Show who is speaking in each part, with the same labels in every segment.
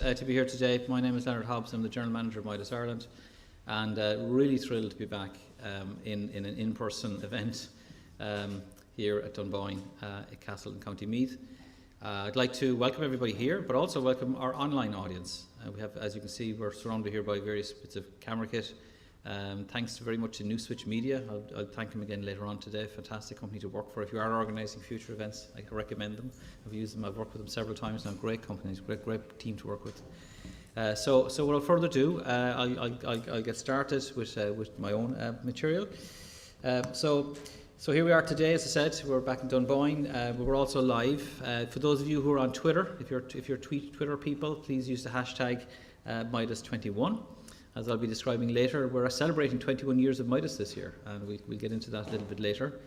Speaker 1: To be here today. My name is Leonard Hobbs. I'm the General Manager of MIDAS Ireland, and really thrilled to be back in an in-person event here at Dunboyne at Castle in County Meath. I'd like to welcome everybody here, but also welcome our online audience. We have, as you can see, we're surrounded here by various bits of camera kit. Thanks very much to New Switch Media. I'll thank them again later on today. Fantastic company to work for. If you are organising future events, I recommend them. I've used them. I've worked with them several times now. Great companies, great team to work with. So without further ado, I'll get started with my own material. So here we are today. As I said, we're back in Dunboyne. But we're also live. For those of you who are on Twitter, if you're Twitter people, please use the hashtag MIDAS21. As I'll be describing later, we're celebrating 21 years of MIDAS this year, and we'll get into that a little bit later.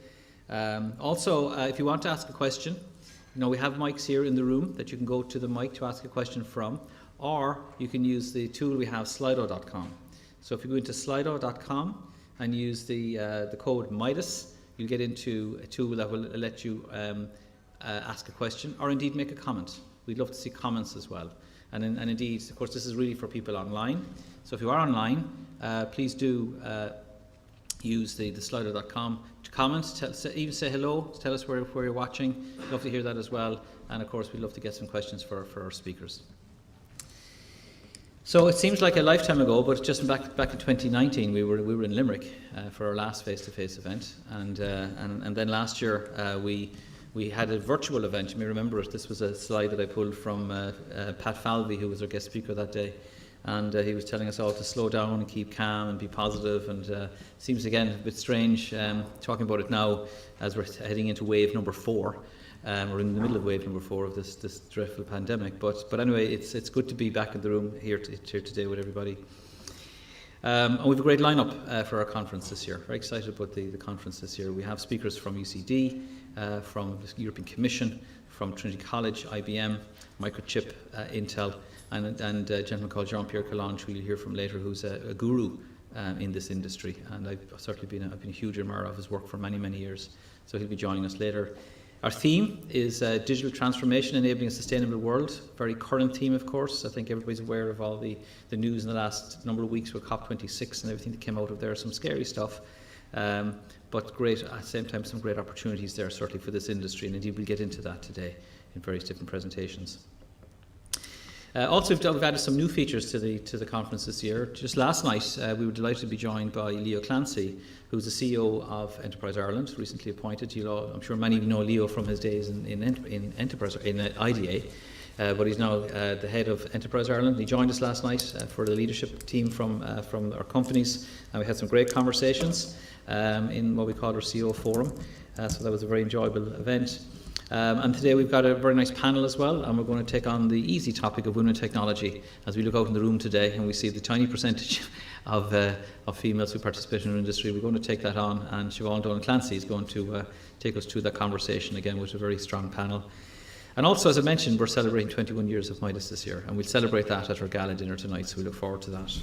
Speaker 1: Also, if you want to ask a question, we have mics here in the room that you can go to the mic to ask a question from, or you can use the tool we have, slido.com. So if you go into slido.com and use the code MIDAS, you'll get into a tool that will let you ask a question, or indeed make a comment. We'd love to see comments as well. And indeed, of course, this is really for people online. So if you are online, please do use the slido.com to comment, even say hello, tell us where you're watching. We'd love to hear that as well. And of course, we'd love to get some questions for our speakers. So it seems like a lifetime ago, but just back in 2019, we were in Limerick for our last face-to-face event. And then last year, we had a virtual event. You may remember it. This was a slide that I pulled from Pat Falvey, who was our guest speaker that day. And he was telling us all to slow down and keep calm and be positive. And seems again a bit strange talking about it now as we're heading into wave number 4. We're in the middle of wave number 4 of this dreadful pandemic. But anyway, it's good to be back in the room here today with everybody. And we have a great lineup for our conference this year. Very excited about the conference this year. We have speakers from UCD, from the European Commission, from Trinity College, IBM, Microchip, Intel, and a gentleman called Jean-Pierre Collonge, who you'll hear from later, who's a guru in this industry. And I've certainly been a huge admirer of his work for many, many years. So he'll be joining us later. Our theme is digital transformation enabling a sustainable world. Very current theme, of course. I think everybody's aware of all the news in the last number of weeks with COP26 and everything that came out of there. Some scary stuff, but great, at the same time, some great opportunities there, certainly for this industry. And indeed, we'll get into that today in various different presentations. Also, we've added some new features to the conference this year. Just last night, we were delighted to be joined by Leo Clancy, who's the CEO of Enterprise Ireland, recently appointed. I'm sure many of you know Leo from his days in Enterprise, in IDA, but he's now the head of Enterprise Ireland. He joined us last night for the leadership team from our companies, and we had some great conversations in what we call our CEO forum. So that was a very enjoyable event. And today we've got a very nice panel as well, and we're going to take on the easy topic of women in technology as we look out in the room today and we see the tiny percentage of females who participate in our industry. We're going to take that on, and Siobhan Dolan Clancy is going to take us through that conversation again with a very strong panel. And also, as I mentioned, we're celebrating 21 years of MIDAS this year, and we'll celebrate that at our gala dinner tonight, so we look forward to that.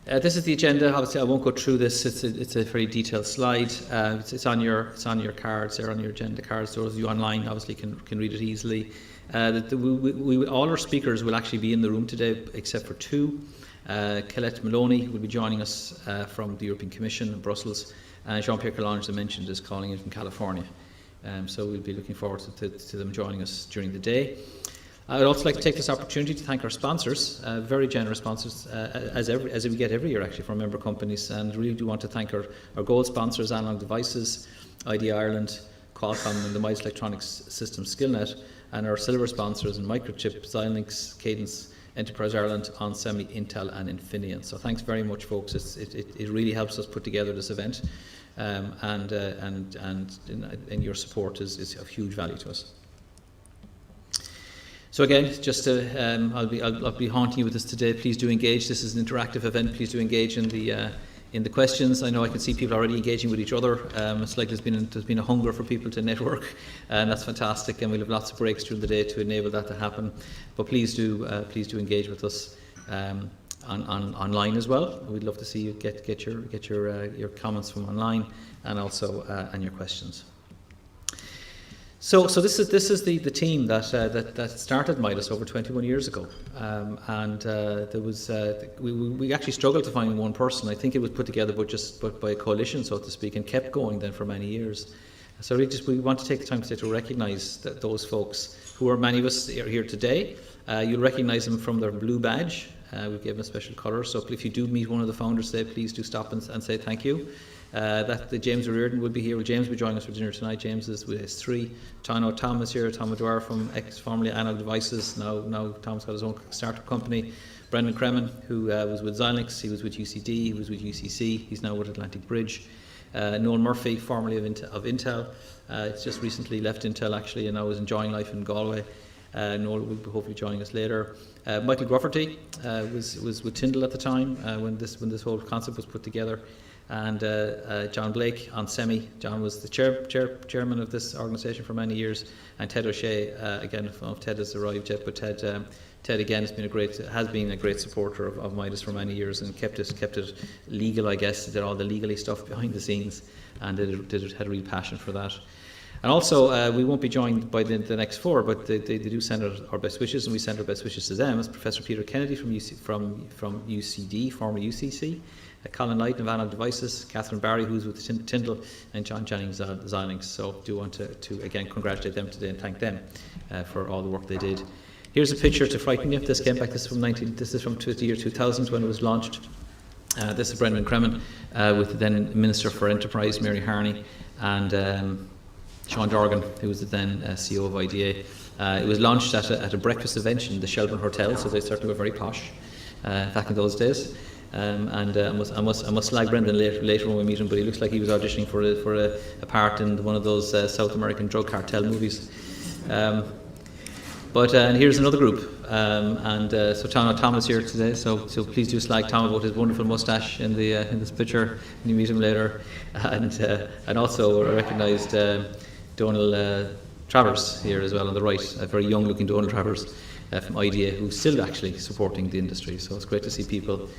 Speaker 1: This is the agenda. Obviously, I won't go through this. It's a very detailed slide. It's on your cards there, on your agenda cards. Those of you online obviously can read it easily. All our speakers will actually be in the room today, except for 2. Colette Maloney will be joining us from the European Commission in Brussels. Jean-Pierre Collonge, as I mentioned, is calling in from California. So we'll be looking forward to them joining us during the day. I would also like to take this opportunity to thank our sponsors, very generous sponsors, as we get every year actually from member companies, and really do want to thank our gold sponsors, Analog Devices, ID Ireland, Qualcomm and the MIDAS Electronics Systems Skillnet, and our silver sponsors in Microchip, Xilinx, Cadence, Enterprise Ireland, onsemi, Intel and Infineon. So thanks very much, folks. It really helps us put together this event, and your support is of huge value to us. So again, just I'll be haunting you with this today. Please do engage. This is an interactive event. Please do engage in the questions. I know I can see people already engaging with each other. It's like there's been a hunger for people to network, and that's fantastic. And we'll have lots of breaks during the day to enable that to happen. But please do engage with us online as well. We'd love to see you get your comments from online, and also and your questions. So this is the team that started MIDAS over 21 years ago, and there was we actually struggled to find one person. I think it was put together but by a coalition, so to speak, and kept going then for many years. So we want to take the time today to recognise those folks who are, many of us are here today. You'll recognise them from their blue badge. We've given a special colour, so if you do meet one of the founders today, please do stop and say thank you. James Reardon will be here. Well, James will be joining us for dinner tonight. James is with S3. Tom is here. Tom O'Dwyer from formerly Analog Devices. Now Tom's got his own startup company. Brendan Kremen, who was with Xilinx, he was with UCD, he was with UCC. He's now with Atlantic Bridge. Noel Murphy, formerly of Intel. It's just recently left Intel actually, and now is enjoying life in Galway. Noel will be hopefully joining us later. Michael Grufferty was with Tyndall at the time when this whole concept was put together. And John Blake on SEMI. John was the chairman of this organisation for many years. And Ted O'Shea, again, I don't know if Ted has arrived yet, but Ted again has been a great supporter of MIDAS for many years and kept it legal, I guess. Did all the legally stuff behind the scenes and had a real passion for that. And also, we won't be joined by the next four, but they do send our best wishes, and we send our best wishes to them. As Professor Peter Kennedy from UCD, former UCC, Colin Lighton of Analog Devices, Catherine Barry, who's with Tyndall, and John Jennings of Xilinx. So do want to again congratulate them today and thank them for all the work they did. Here's a picture to frighten you. This came back. This is from the year 2000 when it was launched. This is Brendan Kremen with the then Minister for Enterprise, Mary Harney, and Sean Dorgan, who was the then CEO of IDA. It was launched at a breakfast event in the Shelburne Hotel, so they certainly were very posh back in those days. I must slag Brendan later when we meet him, but he looks like he was auditioning for a part in one of those South American drug cartel movies. And here's another group, so Tom is here today. So please do slag Tom about his wonderful moustache in this picture when you meet him later, and also recognised Donal Travers here as well on the right, a very young-looking Donal Travers from IDA, who's still actually supporting the industry. So it's great to see people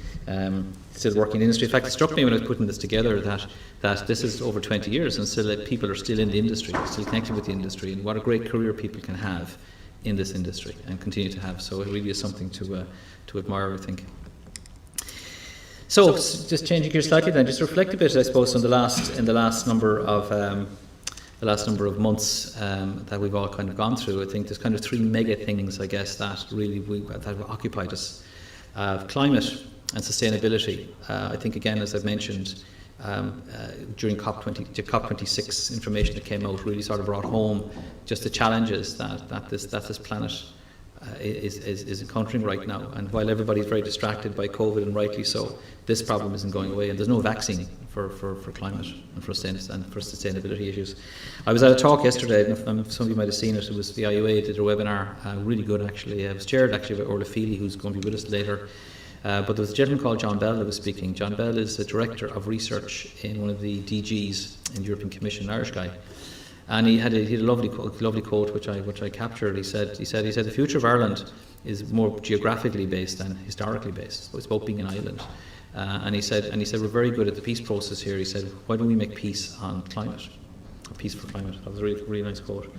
Speaker 1: still working in the industry. In fact, it struck me when I was putting this together that this is over 20 years and still people are still in the industry, still connected with the industry, and what a great career people can have in this industry and continue to have. So it really is something to admire, I think. So just changing gears slightly then, just reflect a bit, I suppose, on the last number of months that we've all kind of gone through. I think there's kind of three mega things, I guess, that really that have occupied us: climate and sustainability. I think, again, as I've mentioned, during COP26 information that came out really sort of brought home just the challenges that this planet is encountering right now. And while everybody's very distracted by COVID, and rightly so, this problem isn't going away, and there's no vaccine for climate and for sustainability issues. I was at a talk yesterday, and some of you might have seen it. It was the IUA did a webinar, really good actually. It was chaired actually by Orla Feely, who's going to be with us later. But there was a gentleman called John Bell that was speaking. John Bell is the Director of Research in one of the DGs in the European Commission, an Irish guy. And he had a lovely quote which I captured. He said the future of Ireland is more geographically based than historically based. So it's about being an island. And he said we're very good at the peace process here. He said, why don't we make peace on climate, or peace for climate? That was a really nice quote.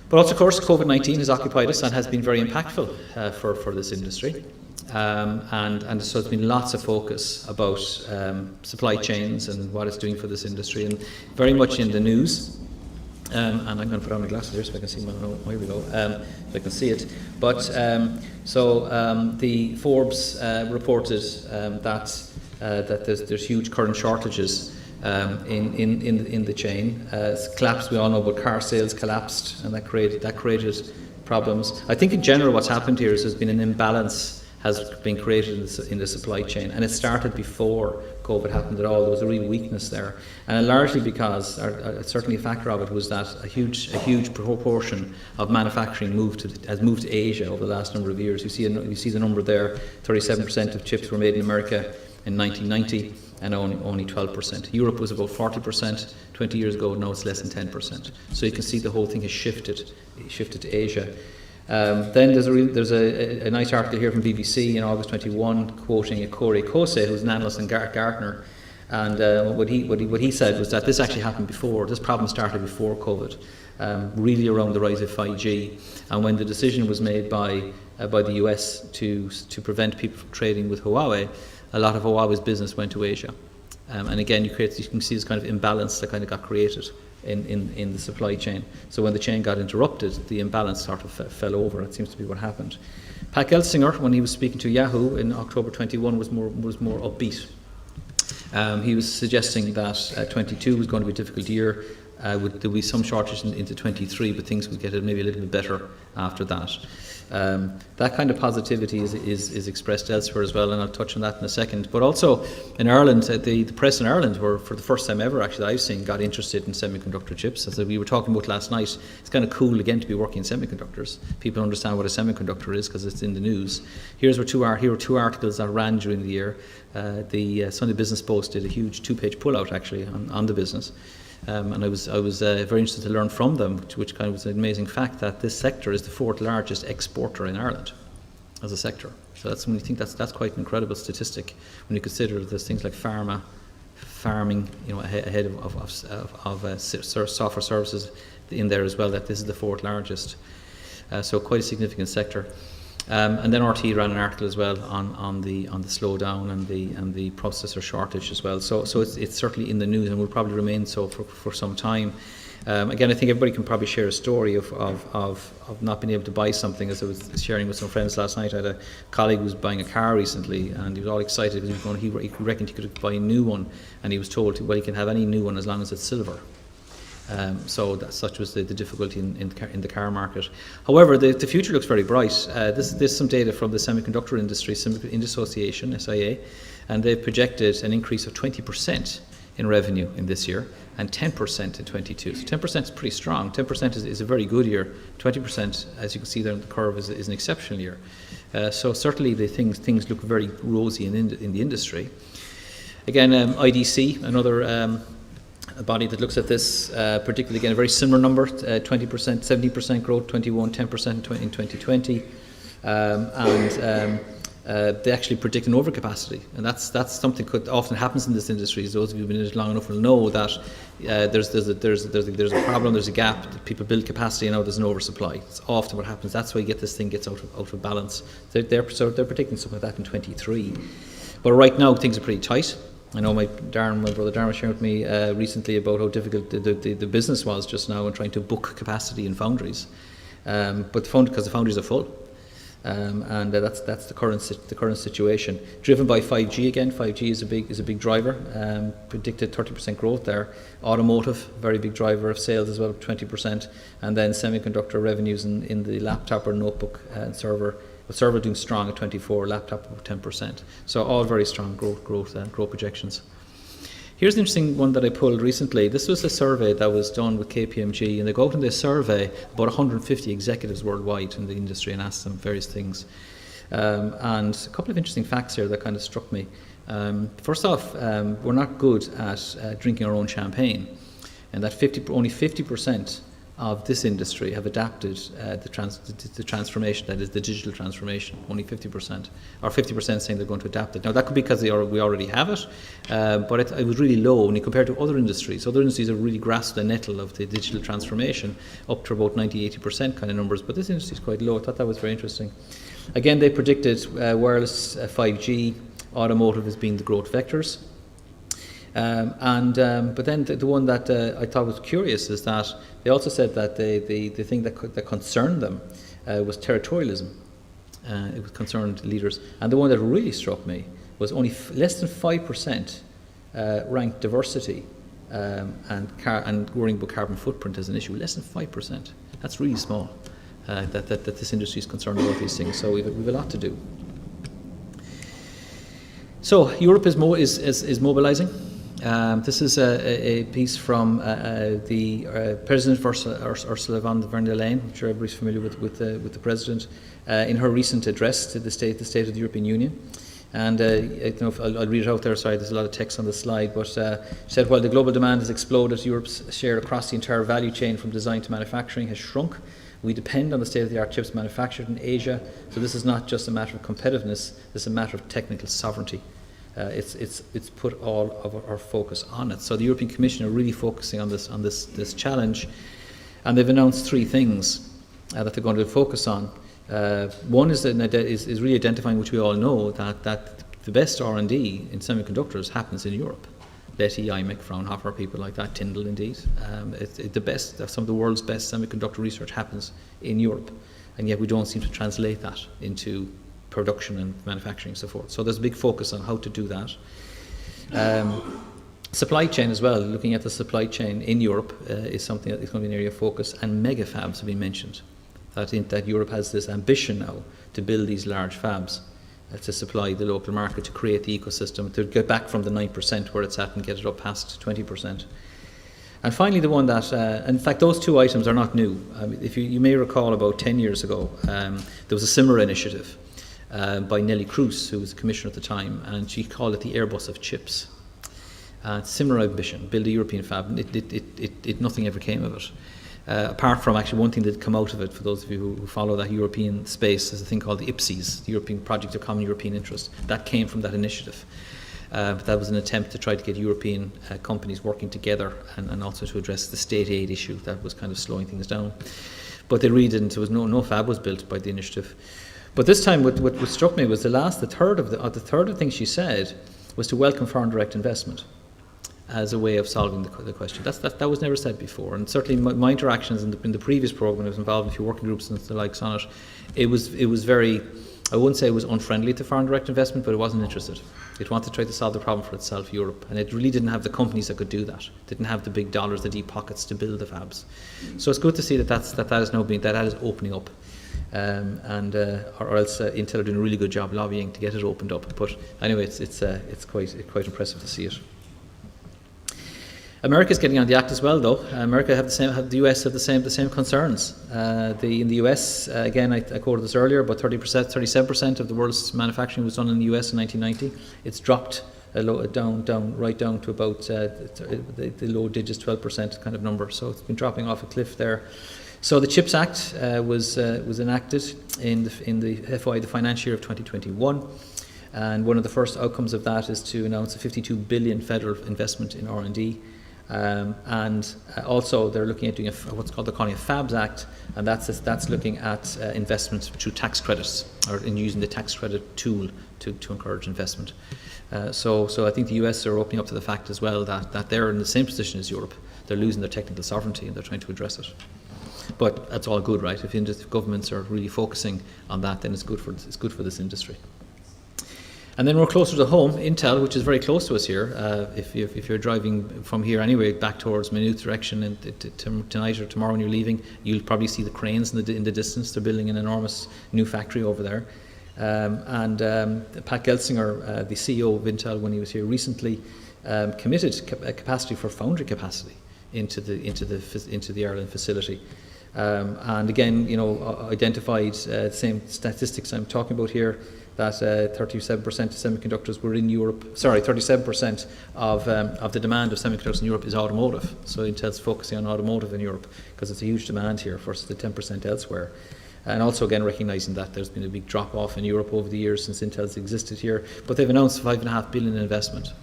Speaker 1: But also, of course, COVID-19 has occupied us and has been very impactful for this industry. And so there's been lots of focus about supply chains and what it's doing for this industry, and very much in the news. And I'm going to put on my glasses here so I can see here we go, so I can see it. But the Forbes reported that there's huge current shortages in the chain. It's collapsed. We all know about car sales collapsed, and that created problems. I think in general what's happened here is there's been an imbalance has been created in the supply chain, and it started before COVID happened at all. There was a real weakness there, and largely because, certainly a factor of it was that a huge proportion of manufacturing has moved to Asia over the last number of years. You see the number there. 37% of chips were made in America in 1990, and only 12%. Europe was about 40% 20 years ago. Now it's less than 10%. So you can see the whole thing has shifted to Asia. Then there's a nice article here from BBC in August 21 quoting Corey Kose, who's an analyst in Gartner, And what he said was that this actually happened before. This problem started before COVID, really around the rise of 5G. And when the decision was made by the US to prevent people from trading with Huawei, a lot of Huawei's business went to Asia. And again, you can see this kind of imbalance that kind of got created in the supply chain. So when the chain got interrupted, the imbalance sort of fell over. It seems to be what happened. Pat Gelsinger, when he was speaking to Yahoo in October 21, was more upbeat. He was suggesting that 22 was going to be a difficult year. There'll be some shortage into 23, but things would get maybe a little bit better after that. That kind of positivity is expressed elsewhere as well, and I'll touch on that in a second. But also in Ireland, the press in Ireland were, for the first time ever actually that I've seen, got interested in semiconductor chips. As we were talking about last night, it's kind of cool again to be working in semiconductors. People understand what a semiconductor is because it's in the news. Here were two articles that ran during the year. The Sunday Business Post did a huge 2-page pullout actually on the business. And I was very interested to learn from them, which kind of was an amazing fact that this sector is the 4th largest exporter in Ireland as a sector. So that's when you think that's quite an incredible statistic when you consider there's things like farming, ahead of software services in there as well. That this is the 4th largest, so quite a significant sector. And then RT ran an article as well on the slowdown and the processor shortage as well. So it's certainly in the news and will probably remain so for some time. Again, I think everybody can probably share a story of not being able to buy something. As I was sharing with some friends last night, I had a colleague who was buying a car recently, and he was all excited because he reckoned he could buy a new one, and he was told, well, he can have any new one as long as it's silver. So such was the difficulty in the car market. However, the future looks very bright. This is some data from the Semiconductor Industry Association, SIA, and they've projected an increase of 20% in revenue in this year and 10% in 22. So 10% is pretty strong. 10% is a very good year. 20%, as you can see there on the curve, is an exceptional year. So certainly the things look very rosy in the industry. Again, IDC, another a body that looks at this, particularly again a very similar number, 20%, 70% growth, 21, 10% in 2020, and they actually predict an overcapacity, and that's something that often happens in this industry. Those of you who've been in it long enough will know that there's a problem, there's a gap. People build capacity, and now there's an oversupply. It's often what happens. That's why this thing gets out of balance. They're predicting something like that in 23, but right now things are pretty tight. I know my brother Darren was sharing with me recently about how difficult the business was just now in trying to book capacity in foundries, but because the foundries are full, and that's the current situation. Driven by 5G again. 5G is a big driver. Predicted 30% growth there. Automotive, very big driver of sales as well, 20%, and then semiconductor revenues in the laptop or notebook and server. Server doing strong at 24, laptop about 10%. So all very strong growth projections. Here's an interesting one that I pulled recently. This was a survey that was done with KPMG, and they go out and they survey about 150 executives worldwide in the industry and ask them various things. And a couple of interesting facts here that kind of struck me. First off, we're not good at drinking our own champagne, and that only 50% of this industry have adapted the transformation, that is the digital transformation. Only 50%, or 50% saying they're going to adapt it. Now that could be because we already have it, but it was really low when you compare to other industries. Other industries have really grasped the nettle of the digital transformation, up to about 90-80% kind of numbers, but this industry is quite low. I thought that was very interesting. Again, they predicted wireless, 5G, automotive as being the growth vectors. But then the one that I thought was curious is that they also said that the thing that concerned them was territorialism. It was concerned leaders. And the one that really struck me was only less than 5% ranked diversity and worrying about carbon footprint as an issue. Less than 5%. That's really small. That this industry is concerned about these things. So we've a lot to do. So Europe is mobilising. This is a piece from the President Ursula von der Leyen. I'm sure everybody's familiar with the President in her recent address to the State of the European Union. And I'll read it out there. Sorry, there's a lot of text on the slide. But she said, while the global demand has exploded, Europe's share across the entire value chain from design to manufacturing has shrunk. We depend on the state-of-the-art chips manufactured in Asia. So this is not just a matter of competitiveness. This is a matter of technical sovereignty. it's put all of our focus on it. So the European Commission are really focusing on this challenge, and they've announced 3 things that they're going to focus on. One is really identifying, which we all know, that the best R&D in semiconductors happens in Europe. Letty, IMEC, Fraunhofer, people like that, Tyndall indeed. Some of the world's best semiconductor research happens in Europe, and yet we don't seem to translate that into production and manufacturing and so forth. So there's a big focus on how to do that. Supply chain as well, looking at the supply chain in Europe is something that is going to be an area of focus, and mega fabs have been mentioned. That Europe has this ambition now to build these large fabs to supply the local market, to create the ecosystem, to get back from the 9% where it's at and get it up past 20%. And finally, the one that, in fact, those 2 items are not new. If you may recall, about 10 years ago, there was a similar initiative by Nelly Kroes, who was the commissioner at the time, and she called it the Airbus of chips. Similar ambition, build a European fab, and nothing ever came of it. Apart from actually one thing that come out of it, for those of you who follow that European space, is a thing called the IPCES, the European Project of Common European Interest. That came from that initiative. But that was an attempt to try to get European companies working together, and also to address the state aid issue that was kind of slowing things down. But they really didn't. There was no fab was built by the initiative. But this time, what struck me was the third of the things she said was to welcome foreign direct investment as a way of solving the question. That was never said before, and certainly my interactions in the previous programme, I was involved in a few working groups and the likes on it. It was very, I wouldn't say it was unfriendly to foreign direct investment, but it wasn't interested. It wanted to try to solve the problem for itself, Europe, and it really didn't have the companies that could do that. Didn't have the big dollars, the deep pockets to build the fabs. So it's good to see that is now being that is opening up. Or else Intel are doing a really good job lobbying to get it opened up. But anyway, it's quite impressive to see it. America's getting on the act as well, though. The US have the same concerns. In the US, again, I quoted this earlier, but 37% of the world's manufacturing was done in the US in 1990. It's dropped right down to about the low digits, 12% kind of number. So it's been dropping off a cliff there. So the CHIPS Act was enacted in the financial year of 2021. And one of the first outcomes of that is to announce a $52 billion federal investment in R&D. And also they're looking at doing what's called, they're calling a FABS Act, and that's looking at investment through tax credits, or in using the tax credit tool to encourage investment. So I think the US are opening up to the fact as well that they're in the same position as Europe. They're losing their technical sovereignty and they're trying to address it. But that's all good, right? If governments are really focusing on that, then it's good for this industry. And then we're closer to home, Intel, which is very close to us here. If you're driving from here anyway back towards Maynooth direction, and tonight or tomorrow when you're leaving, you'll probably see the cranes in the distance. They're building an enormous new factory over there. Pat Gelsinger, the CEO of Intel, when he was here recently, committed capacity for foundry capacity into the Ireland facility. And again, identified the same statistics I'm talking about here, that 37% of semiconductors were in Europe. 37% of the demand of semiconductors in Europe is automotive. So Intel's focusing on automotive in Europe because it's a huge demand here versus the 10% elsewhere. And also again recognising that there's been a big drop off in Europe over the years since Intel's existed here. But they've announced $5.5 billion in investment.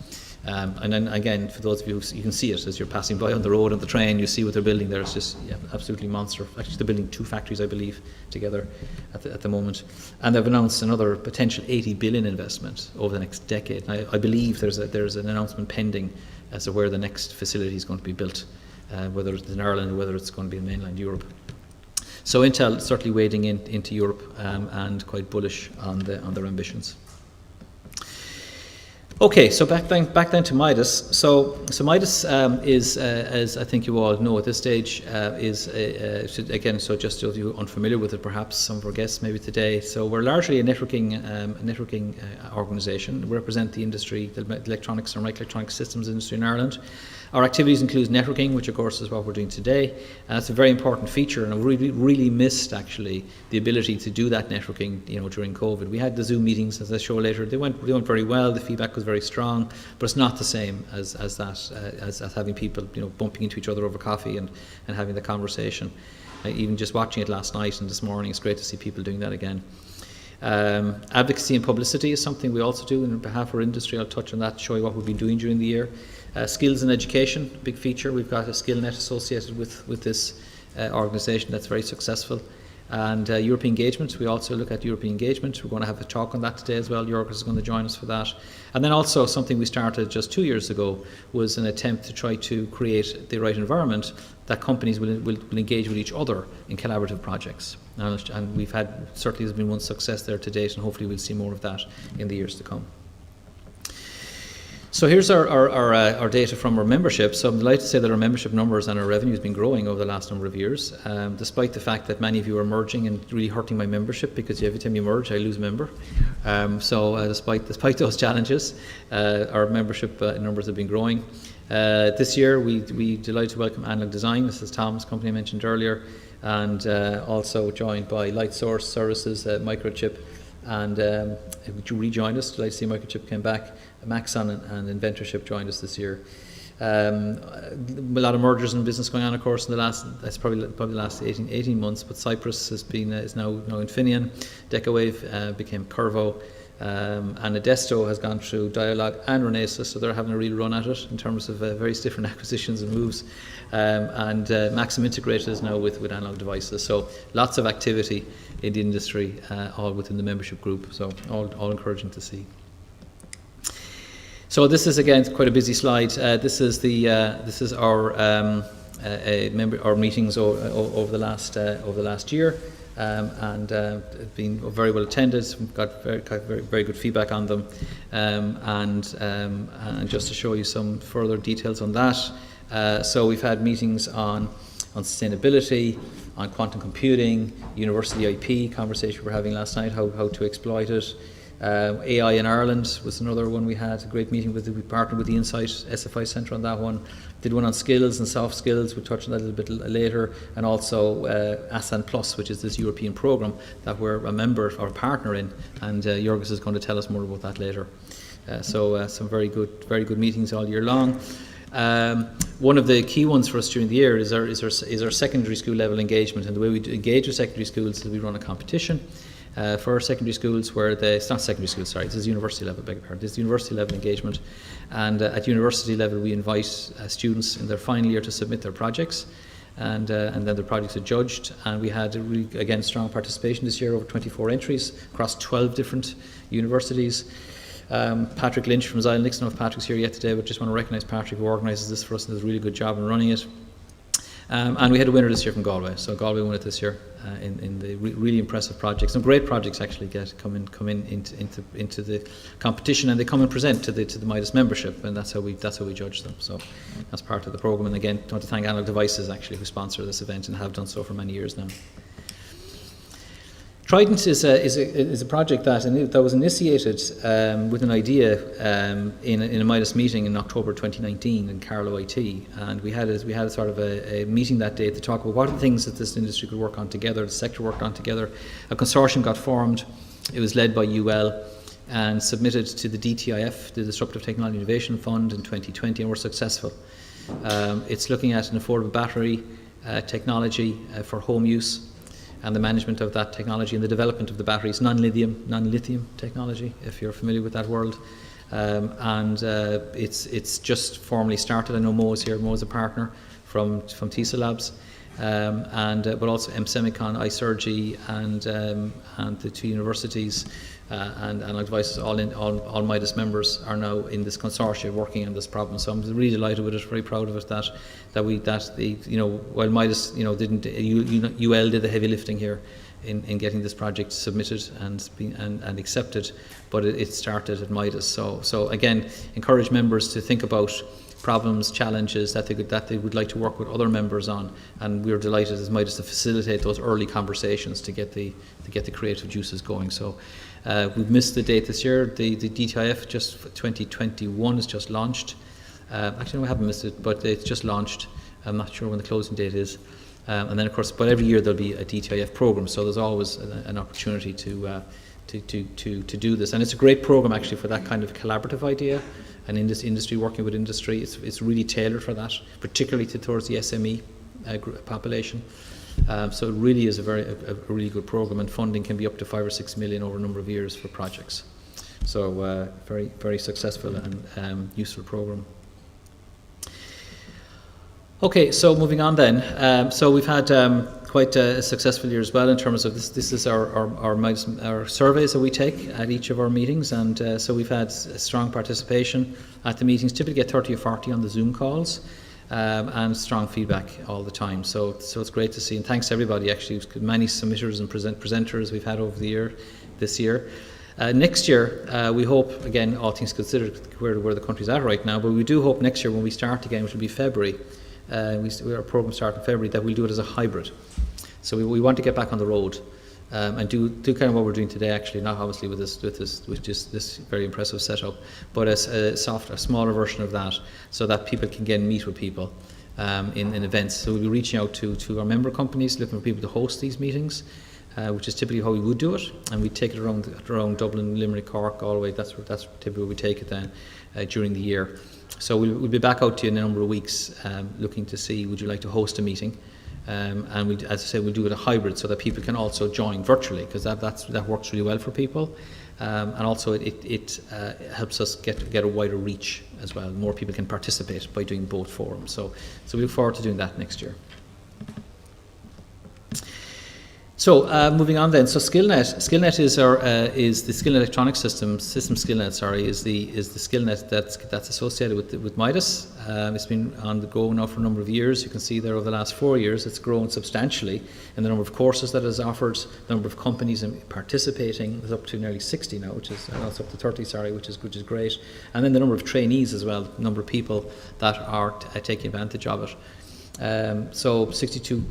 Speaker 1: And then again, for those of you, you can see it as you're passing by on the road, on the train, you see what they're building there. It's just absolutely monster. Actually, they're building 2 factories, I believe, together at the moment. And they've announced another potential $80 billion investment over the next decade. And I believe there's an announcement pending as to where the next facility is going to be built, whether it's in Ireland or whether it's going to be in mainland Europe. So Intel certainly wading into Europe and quite bullish on their ambitions. Okay, so back then to MIDAS. So MIDAS is, as I think you all know at this stage, again. So just those of you unfamiliar with it, perhaps some of our guests maybe today. So we're largely a networking organisation. We represent the industry, the electronics and electronic systems industry in Ireland. Our activities include networking, which of course is what we're doing today, and it's a very important feature. And I really missed actually the ability to do that networking, during COVID. We had the Zoom meetings, as I show later. They went very well. The feedback was very strong, but it's not the same as having people, bumping into each other over coffee and having the conversation. Even just watching it last night and this morning, it's great to see people doing that again. Advocacy and publicity is something we also do on behalf of our industry. I'll touch on that, show you what we've been doing during the year. Skills and education, big feature. We've got a SkillNet associated with this organisation that's very successful. And European engagement, we also look at European engagement. We're going to have a talk on that today as well. Jorgis is going to join us for that. And then also something we started just 2 years ago was an attempt to try to create the right environment that companies will engage with each other in collaborative projects. And we've had, certainly there's been one success there to date, and hopefully we'll see more of that in the years to come. So here's our data from our membership. So I'm delighted to say that our membership numbers and our revenue has been growing over the last number of years, despite the fact that many of you are merging and really hurting my membership, because every time you merge, I lose a member. Despite those challenges, our membership numbers have been growing. This year, we delighted to welcome Analog Design. This is Tom's company I mentioned earlier, and also joined by Lightsource Services, Microchip, and rejoined us. Delighted to see Microchip came back. Maxon and Inventorship joined us this year. A lot of mergers in business going on, of course, in the last, that's probably the last 18 months. But Cyprus has been is now Infineon. Decawave became Curvo, and Adesto has gone through Dialog and Renesas, so they're having a real run at it in terms of various different acquisitions and moves. And Maxim Integrated is now with Analog Devices. So lots of activity in the industry, all within the membership group. So all encouraging to see. So this is again quite a busy slide. This is our meetings over the last year, and been very well attended. We've got very good feedback on them, and just to show you some further details on that. So we've had meetings on sustainability, on quantum computing, university IP conversation we were having last night, how to exploit it. AI in Ireland was another one we had, a great meeting with. We partnered with the Insight SFI Centre on that one. Did one on skills and soft skills, we'll touch on that a little bit later. And also ASAN Plus, which is this European programme that we're a member or partner in, and Jorgis is going to tell us more about that later. So some very good meetings all year long. One of the key ones for us during the year is our secondary school level engagement, and the way we engage with secondary schools is we run a competition for our secondary schools, where it's not secondary schools, sorry, this is university level, beg your pardon, this is university level engagement, and at university level we invite students in their final year to submit their projects, and then the projects are judged, and we had again strong participation this year, over 24 entries across 12 different universities. Patrick Lynch from Xilinx, I don't know if Patrick's here yet today, but just want to recognise Patrick, who organises this for us and does a really good job in running it. And we had a winner this year from Galway, so Galway won it this year in the really impressive projects. Some great projects actually come in into the competition, and they come and present to the MIDAS membership, and that's how we judge them. So that's part of the programme. And again, I want to thank Analog Devices actually, who sponsor this event and have done so for many years now. Trident is a project that was initiated with an idea in a MIDAS meeting in October 2019 in Carlow IT, and we had a sort of a meeting that day to talk about what are the things that this industry could work on together, the sector worked on together. A consortium got formed. It was led by UL and submitted to the DTIF, the Disruptive Technology Innovation Fund, in 2020, and were successful. It's looking at an affordable battery technology for home use, and the management of that technology and the development of the batteries, non-lithium technology, if you're familiar with that world. It's just formally started. I know Mo is here. Mo is a partner from TISA Labs, but also Semicon, iSurgy, and the two universities and Analog Devices, all MIDAS members are now in this consortium working on this problem. So I'm really delighted with it, very proud of it while MIDAS didn't, UL did the heavy lifting here in getting this project submitted and accepted, but it started at MIDAS. So again, encourage members to think about problems, challenges that they would like to work with other members on, and we're delighted as MIDAS to facilitate those early conversations to get the creative juices going. So we've missed the date this year. The DTIF just 2021 is just launched. Actually, no, we haven't missed it, but it's just launched. I'm not sure when the closing date is. And then, of course, but every year there'll be a DTIF program, so there's always an opportunity to do this. And it's a great program actually for that kind of collaborative idea, and industry working with industry. It's really tailored for that, particularly towards the SME population. So it really is a really good program, and funding can be up to 5 or 6 million over a number of years for projects. So very, very successful and useful program. Okay, so moving on then. So we've had quite a successful year as well in terms of this. This is our surveys that we take at each of our meetings, and so we've had strong participation at the meetings. Typically get 30 or 40 on the Zoom calls, and strong feedback all the time. So it's great to see, and thanks to everybody. Actually, many submitters and presenters we've had over the year, this year. Next year, we hope, again, all things considered, where the country's at right now, but we do hope next year when we start again, which will be February, our program starts in February, that we'll do it as a hybrid. So we want to get back on the road and do kind of what we're doing today, actually, not obviously with just this very impressive setup, but a smaller version of that, so that people can again meet with people in events. So we'll be reaching out to our member companies, looking for people to host these meetings, which is typically how we would do it, and we take it around Dublin, Limerick, Cork, Galway. That's typically where we take it then during the year. So we'll be back out to you in a number of weeks, looking to see, would you like to host a meeting? And we, as I say, we'll do it a hybrid so that people can also join virtually, because that works really well for people, and also it helps us get a wider reach as well. More people can participate by doing both forums. So we look forward to doing that next year. So moving on then, so SkillNet is the Skill Electronic System SkillNet. Sorry, is the SkillNet that's associated with MIDAS. It's been on the go now for a number of years. You can see there over the last 4 years, it's grown substantially, and the number of courses that is offered, the number of companies participating is up to nearly 60 now, which is it's up to 30. Sorry, which is great, and then the number of trainees as well, the number of people that are taking advantage of it. So 62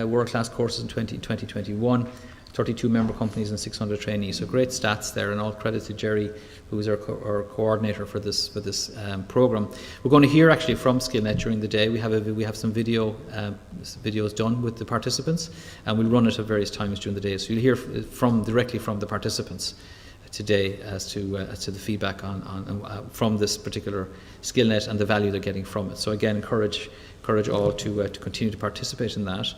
Speaker 1: world-class courses in 2021, 32 member companies and 600 trainees. So great stats there, and all credit to Jerry, who is our coordinator for this program. We're going to hear actually from SkillNet during the day. We have some videos done with the participants, and we'll run it at various times during the day. So you'll hear directly from the participants today as to the feedback on from this particular SkillNet and the value they're getting from it. So again, encourage all to continue to participate in that.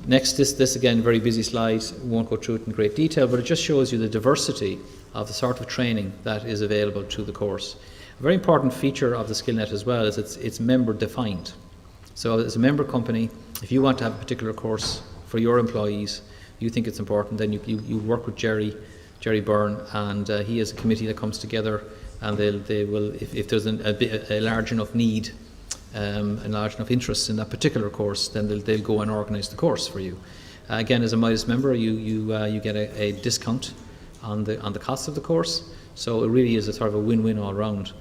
Speaker 1: Next, this again, very busy slide. Won't go through it in great detail, but it just shows you the diversity of the sort of training that is available through the course. A very important feature of the SkillNet as well is it's member defined. So as a member company, if you want to have a particular course for your employees, you think it's important, then you work with Jerry Byrne, and he has a committee that comes together, and they will, if there's a large enough need, and large enough interest in that particular course, then they'll go and organise the course for you. Again, as a MIDAS member, you get a discount on the cost of the course. So it really is a sort of a win-win all round.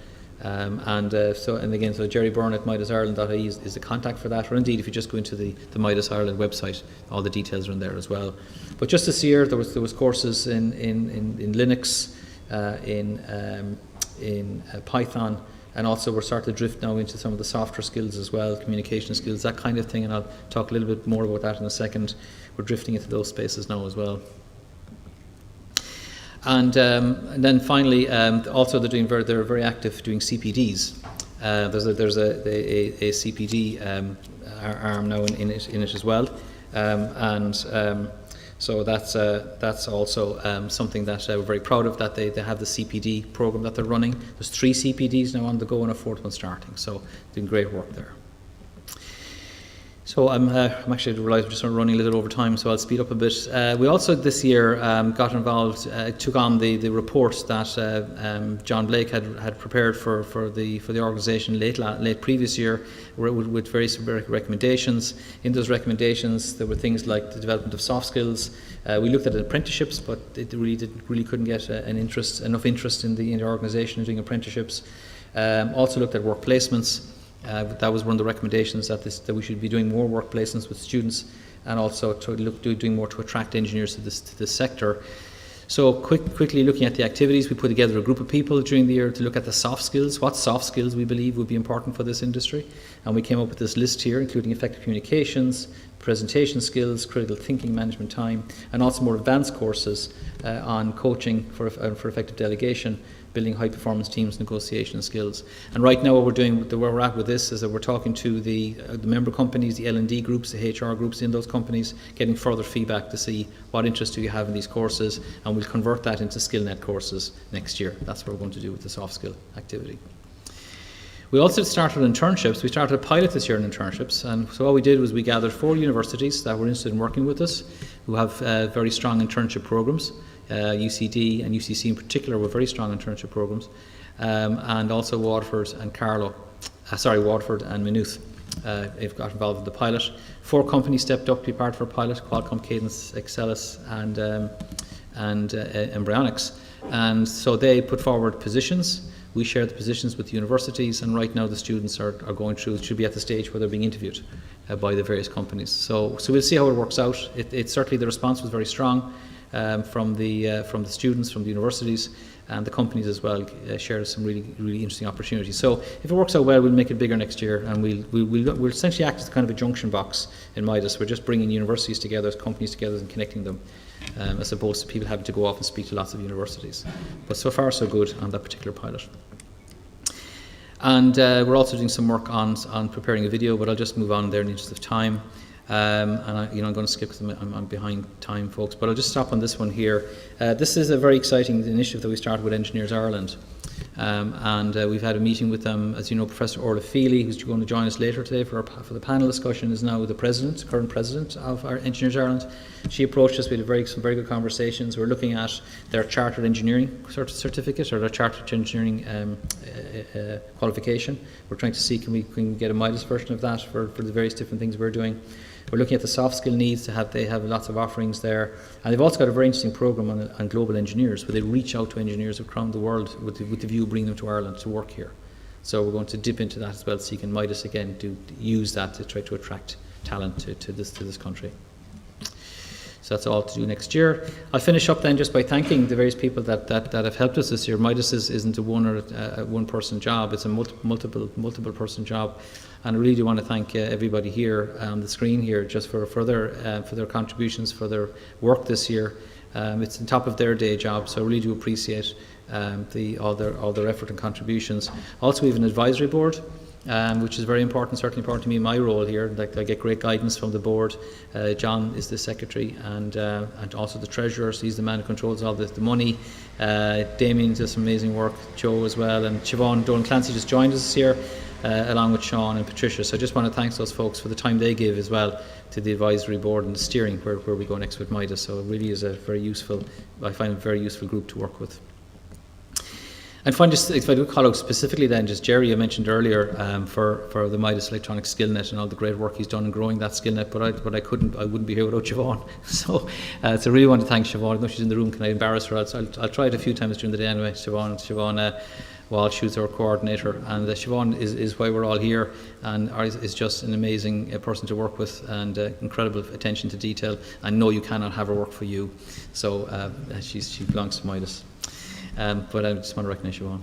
Speaker 1: So Jerry Byrne at MIDASIreland.ie is the contact for that. Or indeed, if you just go into the MIDAS Ireland website, all the details are in there as well. But just this year, there was courses in Linux, in Python. And also we're starting to drift now into some of the softer skills as well, communication skills, that kind of thing, and I'll talk a little bit more about that in a second. We're drifting into those spaces now as well. And then finally, also they're very active doing CPDs. There's a CPD arm now in it as well, so that's also something that we're very proud of, that they have the CPD program that they're running. There's 3 CPDs now on the go and a 4th one starting, so doing great work there. So I'm actually realised we're just running a little over time, so I'll speed up a bit. We also this year got involved, took on the report that John Blake had prepared for the organisation late previous year, with various recommendations. In those recommendations, there were things like the development of soft skills. We looked at apprenticeships, but it really couldn't get enough interest in the organisation in doing apprenticeships. Also looked at work placements. That was one of the recommendations, that we should be doing more work placements with students, and also doing more to attract engineers to this sector. So quickly looking at the activities, we put together a group of people during the year to look at the soft skills, what soft skills we believe would be important for this industry, and we came up with this list here, including effective communications, presentation skills, critical thinking, management time, and also more advanced courses on coaching for effective delegation, building high-performance teams, negotiation skills. And right now what we're doing, where we're at with this, is that we're talking to the member companies, the L&D groups, the HR groups in those companies, getting further feedback to see what interest do you have in these courses, and we'll convert that into SkillNet courses next year. That's what we're going to do with the soft skill activity. We also started internships. We started a pilot this year in internships, and so what we did was we gathered 4 universities that were interested in working with us, who have very strong internship programs. UCD and UCC in particular were very strong internship programs, and also Waterford and Waterford and Maynooth have got involved with the pilot. 4 companies stepped up to be part of our pilot: Qualcomm, Cadence, Excelis, and Embryonics. And so they put forward positions. We share the positions with the universities, and right now the students are going through, should be at the stage where they're being interviewed by the various companies. So we'll see how it works out. It certainly, the response was very strong from the students, from the universities, and the companies as well shared some really interesting opportunities. So if it works out well, we'll make it bigger next year, and we'll essentially act as kind of a junction box in MIDAS. We're just bringing universities together, companies together, and connecting them, as opposed to people having to go off and speak to lots of universities. But so far so good on that particular pilot. And we're also doing some work on preparing a video, but I'll just move on there in the interest of time. And I'm going to skip because I'm behind time, folks, but I'll just stop on this one here. This is a very exciting initiative that we started with Engineers Ireland, and we've had a meeting with them. As you know, Professor Orla Feely, who's going to join us later today for the panel discussion, is now the current president of our Engineers Ireland. She approached us. We had some very good conversations. We're looking at their Chartered Engineering certificate, or their Chartered Engineering qualification. We're trying to see can we get a MIDAS version of that for the various different things we're doing. We're looking at the soft skill needs. They have lots of offerings there, and they've also got a very interesting program on global engineers, where they reach out to engineers around the world with the view of bringing them to Ireland to work here. So we're going to dip into that as well, so you can MIDAS again to use that to try to attract talent to this country. So that's all to do next year. I'll finish up then just by thanking the various people that have helped us this year. MIDAS isn't a one person job; it's a multiple person job. And I really do want to thank everybody here on the screen here just for their contributions, for their work this year. It's on top of their day job, so I really do appreciate all their effort and contributions. Also, we have an advisory board, which is very important, certainly important to me in my role here. I get great guidance from the board. John is the secretary and also the treasurer, so he's the man who controls all the money. Damien does some amazing work, Joe as well, and Siobhan Dolan Clancy just joined us here, along with Sean and Patricia. So I just want to thank those folks for the time they give as well to the advisory board and the steering where we go next with MIDAS. So it really is I find a very useful group to work with. And finally, just if I do call out specifically then, just Jerry, I mentioned earlier, for the MIDAS Electronic SkillNet and all the great work he's done in growing that SkillNet, but I wouldn't be here without Siobhan. So I really want to thank Siobhan. I know she's in the room, can I embarrass her? I'll try it a few times during the day anyway. Siobhan Walsh, who's our coordinator, and Siobhan is why we're all here, and is just an amazing person to work with, and incredible attention to detail. I know you cannot have her work for you, so she belongs to MIDAS. But I just want to recognise Siobhan.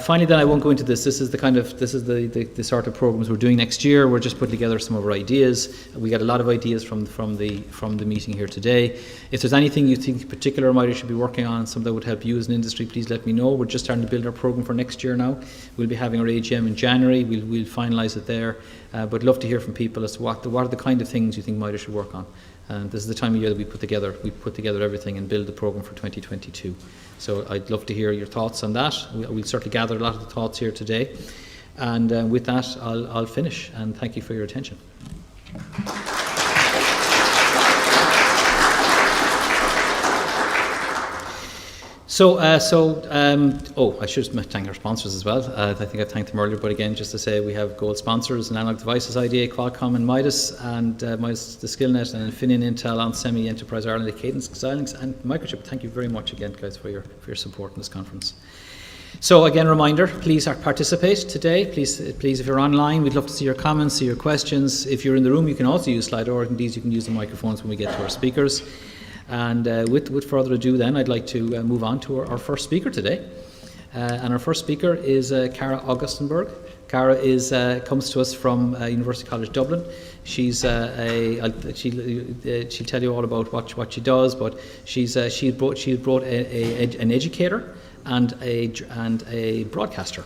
Speaker 1: Finally, then, I won't go into this. This is the sort of programs we're doing next year. We're just putting together some of our ideas. We got a lot of ideas from the meeting here today. If there's anything you think in particular MIDAS should be working on, something that would help you as an industry, please let me know. We're just starting to build our program for next year now. We'll be having our AGM in January. We'll finalise it there. But love to hear from people as to what are the kind of things you think MIDAS should work on. And this is the time of year that we put together everything and build the programme for 2022. So I'd love to hear your thoughts on that. We'll certainly gather a lot of the thoughts here today. And with that, I'll finish. And thank you for your attention. I should thank our sponsors as well. I think I've thanked them earlier, but again, just to say we have gold sponsors: Analog Devices, IDA, Qualcomm, and MIDAS, and MIDAS, the SkillNet, and Infineon, Intel, Onsemi, Enterprise Ireland, Cadence, Xilinx, and Microchip. Thank you very much again, guys, for your support in this conference. So again, reminder: please participate today. Please, if you're online, we'd love to see your comments, see your questions. If you're in the room, you can also use Slido, and indeed you can use the microphones when we get to our speakers. And with further ado then, I'd like to move on to our first speaker today. And our first speaker is Cara Augustenborg. Cara comes to us from University College Dublin. She's she'll tell you all about what she does, but she brought an educator and a broadcaster.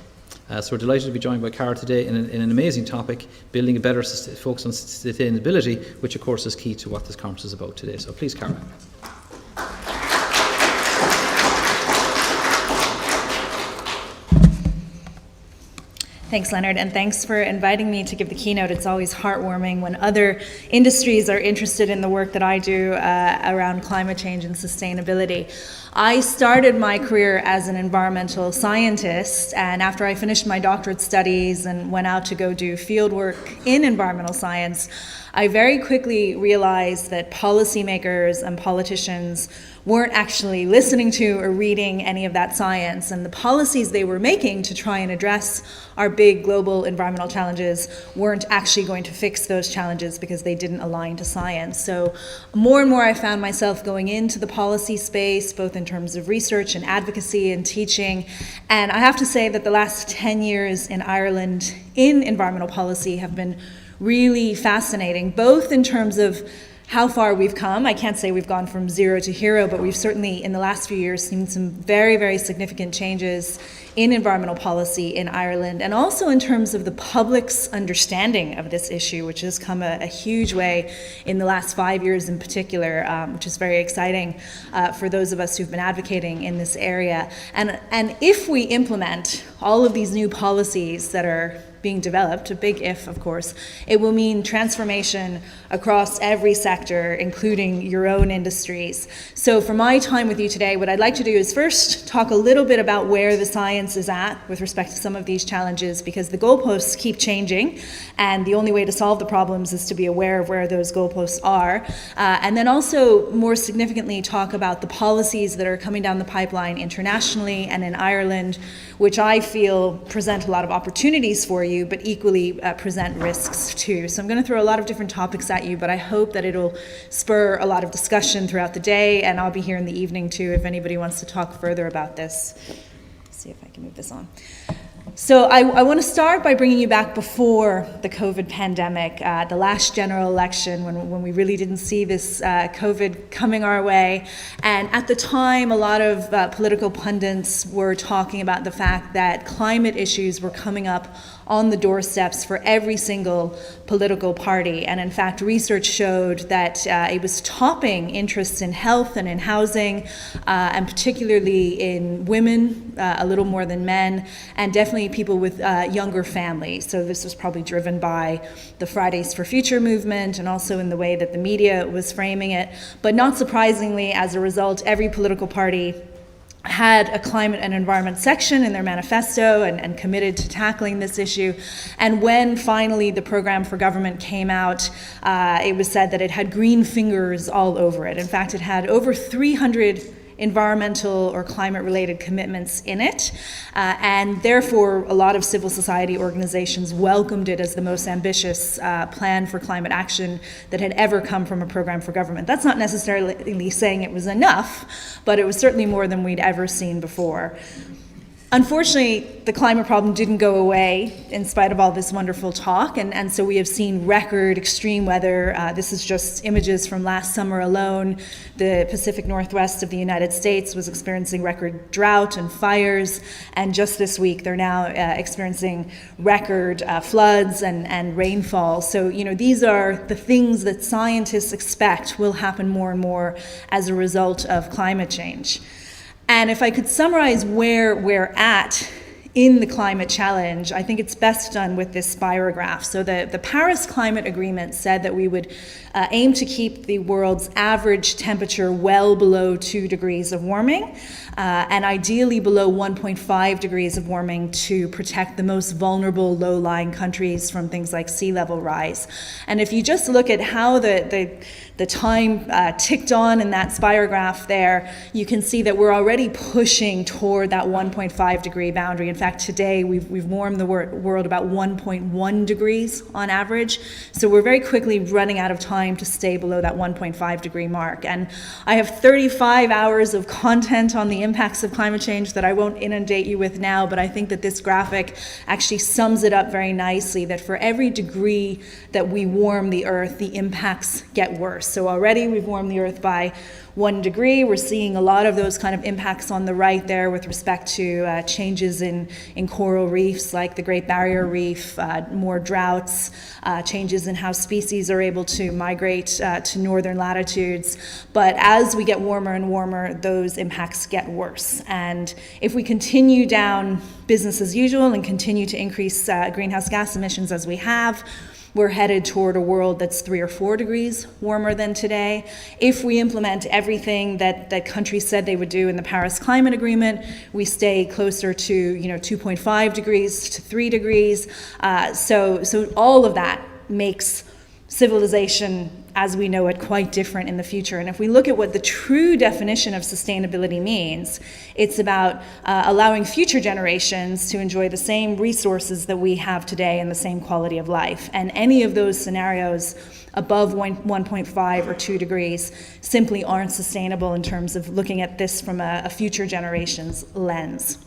Speaker 1: So we're delighted to be joined by Cara today in an amazing topic, building a better focus on sustainability, which of course is key to what this conference is about today. So please, Cara.
Speaker 2: Thanks, Leonard, and thanks for inviting me to give the keynote. It's always heartwarming when other industries are interested in the work that I do around climate change and sustainability. I started my career as an environmental scientist, and after I finished my doctorate studies and went out to go do field work in environmental science, I very quickly realized that policymakers and politicians weren't actually listening to or reading any of that science, and the policies they were making to try and address our big global environmental challenges weren't actually going to fix those challenges because they didn't align to science. So more and more I found myself going into the policy space, both in terms of research and advocacy and teaching, and I have to say that the last 10 years in Ireland in environmental policy have been really fascinating, both in terms of how far we've come. I can't say we've gone from zero to hero, but we've certainly in the last few years seen some very, very significant changes in environmental policy in Ireland, and also in terms of the public's understanding of this issue, which has come a huge way in the last 5 years in particular, which is very exciting for those of us who've been advocating in this area. And if we implement all of these new policies that are being developed, a big if, of course, it will mean transformation across every sector, including your own industries. So for my time with you today, what I'd like to do is first talk a little bit about where the science is at with respect to some of these challenges, because the goalposts keep changing, and the only way to solve the problems is to be aware of where those goalposts are. And then also, more significantly, talk about the policies that are coming down the pipeline internationally and in Ireland, which I feel present a lot of opportunities for you, but equally present risks too. So I'm going to throw a lot of different topics at you, but I hope that it'll spur a lot of discussion throughout the day, and I'll be here in the evening too if anybody wants to talk further about this. Let's see if I can move this on. So I want to start by bringing you back before the COVID pandemic, the last general election when we really didn't see this COVID coming our way. And at the time, a lot of political pundits were talking about the fact that climate issues were coming up on the doorsteps for every single political party. And in fact, research showed that it was topping interests in health and in housing, and particularly in women, a little more than men, and definitely people with younger families. So this was probably driven by the Fridays for Future movement and also in the way that the media was framing it. But not surprisingly, as a result, every political party had a climate and environment section in their manifesto and committed to tackling this issue. And when finally the program for government came out, it was said that it had green fingers all over it. In fact, it had over 300 environmental or climate-related commitments in it, and therefore a lot of civil society organizations welcomed it as the most ambitious plan for climate action that had ever come from a program for government. That's not necessarily saying it was enough, but it was certainly more than we'd ever seen before. Unfortunately, the climate problem didn't go away in spite of all this wonderful talk, and so we have seen record extreme weather. This is just images from last summer alone. The Pacific Northwest of the United States was experiencing record drought and fires, and just this week they're now experiencing record floods and rainfall. So, these are the things that scientists expect will happen more and more as a result of climate change. And if I could summarize where we're at in the climate challenge, I think it's best done with this spirograph. So the Paris Climate Agreement said that we would aim to keep the world's average temperature well below 2 degrees of warming, and ideally below 1.5 degrees of warming to protect the most vulnerable low-lying countries from things like sea level rise. And if you just look at how the time ticked on in that spirograph there, you can see that we're already pushing toward that 1.5 degree boundary. In fact, fact, today we've warmed the world about 1.1 degrees on average. So we're very quickly running out of time to stay below that 1.5 degree mark. And I have 35 hours of content on the impacts of climate change that I won't inundate you with now, but I think that this graphic actually sums it up very nicely, that for every degree that we warm the Earth, the impacts get worse. So already we've warmed the Earth by 1 degree. We're seeing a lot of those kind of impacts on the right there with respect to changes in coral reefs like the Great Barrier Reef, more droughts, changes in how species are able to migrate to northern latitudes. But as we get warmer and warmer, those impacts get worse. And if we continue down business as usual and continue to increase greenhouse gas emissions as we have, we're headed toward a world that's 3 or 4 degrees warmer than today. If we implement everything that countries said they would do in the Paris Climate Agreement, we stay closer to 2.5 degrees to 3 degrees. So all of that makes civilization as we know it quite different in the future. And if we look at what the true definition of sustainability means, it's about allowing future generations to enjoy the same resources that we have today and the same quality of life. And any of those scenarios above 1.5 or 2 degrees simply aren't sustainable in terms of looking at this from a future generation's lens.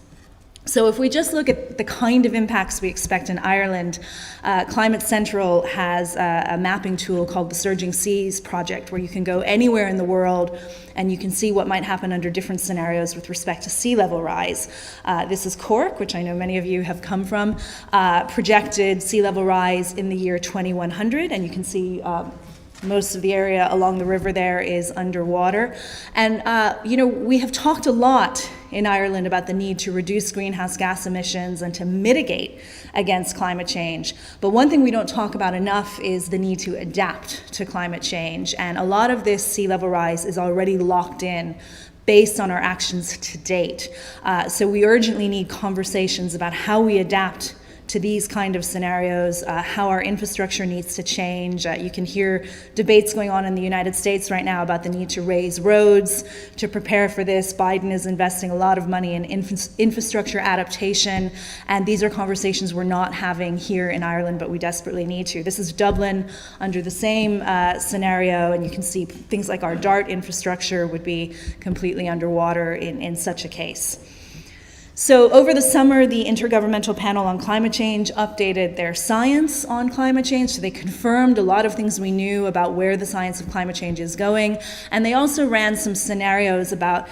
Speaker 2: So if we just look at the kind of impacts we expect in Ireland, Climate Central has a mapping tool called the Surging Seas Project, where you can go anywhere in the world and you can see what might happen under different scenarios with respect to sea level rise. This is Cork, which I know many of you have come from, projected sea level rise in the year 2100, and you can see most of the area along the river there is underwater. And, we have talked a lot in Ireland about the need to reduce greenhouse gas emissions and to mitigate against climate change. But one thing we don't talk about enough is the need to adapt to climate change. And a lot of this sea level rise is already locked in based on our actions to date. So we urgently need conversations about how we adapt to these kind of scenarios, how our infrastructure needs to change. You can hear debates going on in the United States right now about the need to raise roads to prepare for this. Biden is investing a lot of money in infrastructure adaptation, and these are conversations we're not having here in Ireland, but we desperately need to. This is Dublin under the same scenario, and you can see things like our DART infrastructure would be completely underwater in such a case. So over the summer, the Intergovernmental Panel on Climate Change updated their science on climate change. So they confirmed a lot of things we knew about where the science of climate change is going. And they also ran some scenarios about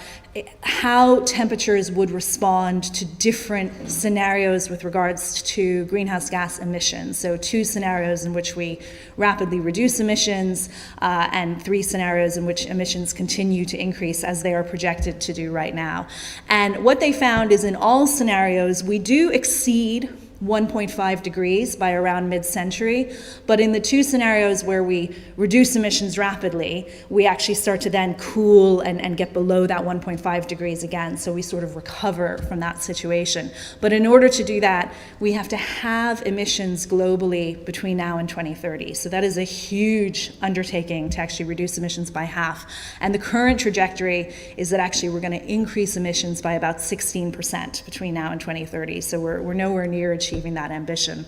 Speaker 2: how temperatures would respond to different scenarios with regards to greenhouse gas emissions. So 2 scenarios in which we rapidly reduce emissions, and 3 scenarios in which emissions continue to increase as they are projected to do right now. And what they found is in all scenarios, we do exceed 1.5 degrees by around mid-century, but in the 2 scenarios where we reduce emissions rapidly, we actually start to then cool and get below that 1.5 degrees again, so we sort of recover from that situation. But in order to do that, we have to have emissions globally between now and 2030, so that is a huge undertaking to actually reduce emissions by half. And the current trajectory is that actually we're going to increase emissions by about 16% between now and 2030, so we're nowhere near achieving that ambition.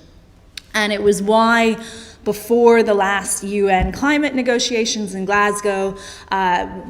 Speaker 2: And it was why before the last UN climate negotiations in Glasgow,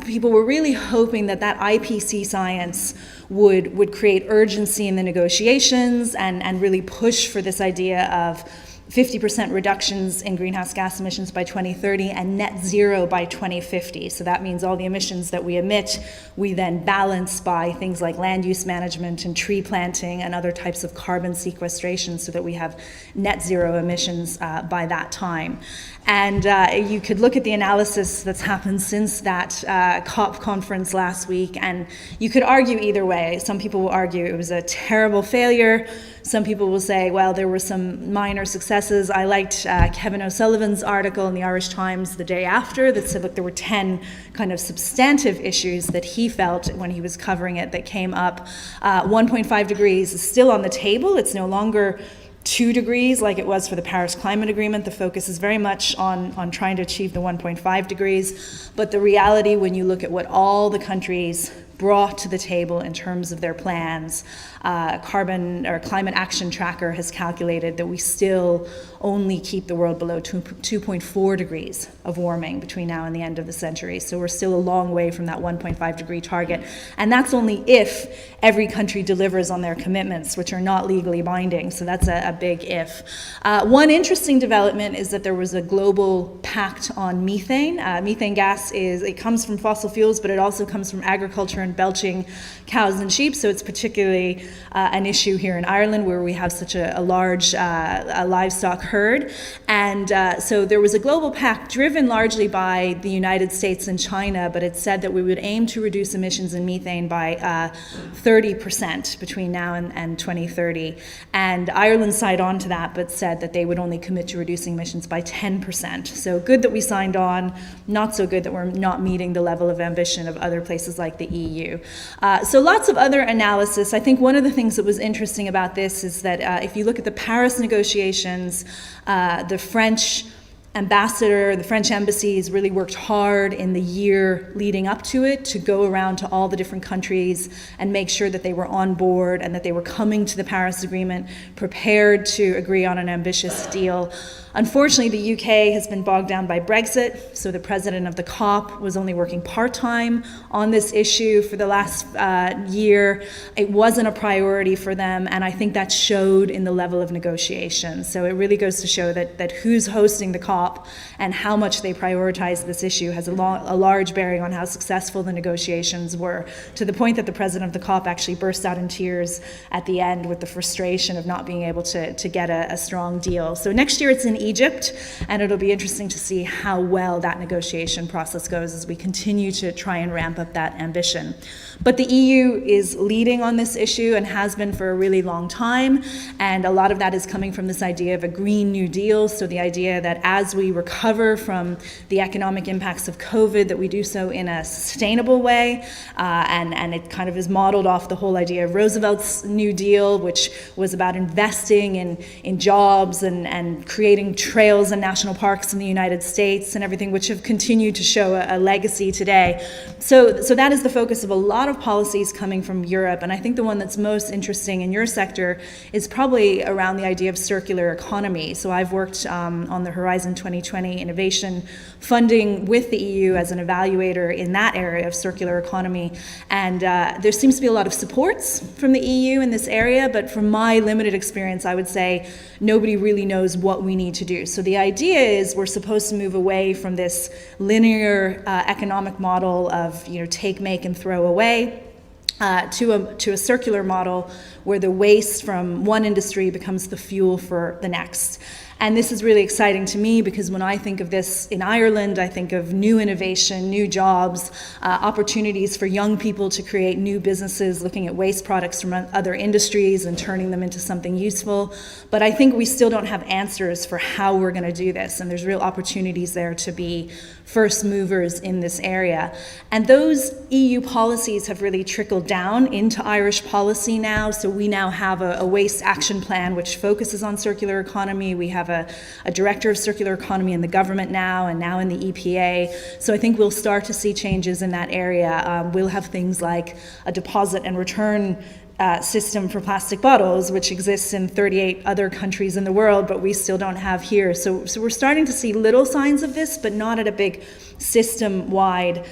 Speaker 2: people were really hoping that IPC science would create urgency in the negotiations and really push for this idea of 50% reductions in greenhouse gas emissions by 2030 and net zero by 2050. So that means all the emissions that we emit, we then balance by things like land use management and tree planting and other types of carbon sequestration so that we have net zero emissions by that time. And you could look at the analysis that's happened since that COP conference last week, and you could argue either way. Some people will argue it was a terrible failure. Some people will say, well, there were some minor successes. I liked Kevin O'Sullivan's article in the Irish Times the day after that said, look, there were 10 kind of substantive issues that he felt when he was covering it that came up. 1.5 degrees is still on the table. It's no longer 2 degrees like it was for the Paris Climate Agreement. The focus is very much on trying to achieve the 1.5 degrees. But the reality, when you look at what all the countries brought to the table in terms of their plans. Carbon or Climate Action Tracker has calculated that we still only keep the world below 2.4 degrees of warming between now and the end of the century. So we're still a long way from that 1.5 degree target. And that's only if every country delivers on their commitments, which are not legally binding. So that's a big if. One interesting development is that there was a global pact on methane. Methane gas it comes from fossil fuels, but it also comes from agriculture and belching cows and sheep. So it's particularly an issue here in Ireland, where we have such a large livestock herd. And so there was a global pact driven largely by the United States and China, but it said that we would aim to reduce emissions in methane by 30% between now and 2030. And Ireland signed on to that, but said that they would only commit to reducing emissions by 10%. So good that we signed on, not so good that we're not meeting the level of ambition of other places like the EU. So lots of other analysis. I think one of the things that was interesting about this is that if you look at the Paris negotiations, the French ambassador, the French embassy has really worked hard in the year leading up to it to go around to all the different countries and make sure that they were on board and that they were coming to the Paris Agreement prepared to agree on an ambitious deal. Unfortunately, the UK has been bogged down by Brexit, so the president of the COP was only working part-time on this issue for the last year. It wasn't a priority for them, and I think that showed in the level of negotiation. So it really goes to show that who's hosting the COP and how much they prioritize this issue has a large bearing on how successful the negotiations were, to the point that the president of the COP actually burst out in tears at the end with the frustration of not being able to get a strong deal. So next year it's in Egypt, and it'll be interesting to see how well that negotiation process goes as we continue to try and ramp up that ambition. But the EU is leading on this issue and has been for a really long time, and a lot of that is coming from this idea of a Green New Deal, so the idea that as we recover from the economic impacts of COVID, that we do so in a sustainable way, and it kind of is modeled off the whole idea of Roosevelt's New Deal, which was about investing in jobs and creating trails and national parks in the United States and everything, which have continued to show a legacy today. So that is the focus of a lot of policies coming from Europe, and I think the one that's most interesting in your sector is probably around the idea of circular economy. So I've worked on the Horizon 2020 innovation funding with the EU as an evaluator in that area of circular economy, and there seems to be a lot of supports from the EU in this area, but from my limited experience, I would say nobody really knows what we need to do. So the idea is we're supposed to move away from this linear economic model of take, make, and throw away to a circular model where the waste from one industry becomes the fuel for the next. And this is really exciting to me because when I think of this in Ireland, I think of new innovation, new jobs, opportunities for young people to create new businesses, looking at waste products from other industries and turning them into something useful. But I think we still don't have answers for how we're going to do this, and there's real opportunities there to be first movers in this area. And those EU policies have really trickled down into Irish policy now. So we now have a waste action plan which focuses on circular economy. We have a director of circular economy in the government now, and now in the EPA. So I think we'll start to see changes in that area. We'll have things like a deposit and return system for plastic bottles, which exists in 38 other countries in the world, but we still don't have here. So we're starting to see little signs of this, but not at a big system-wide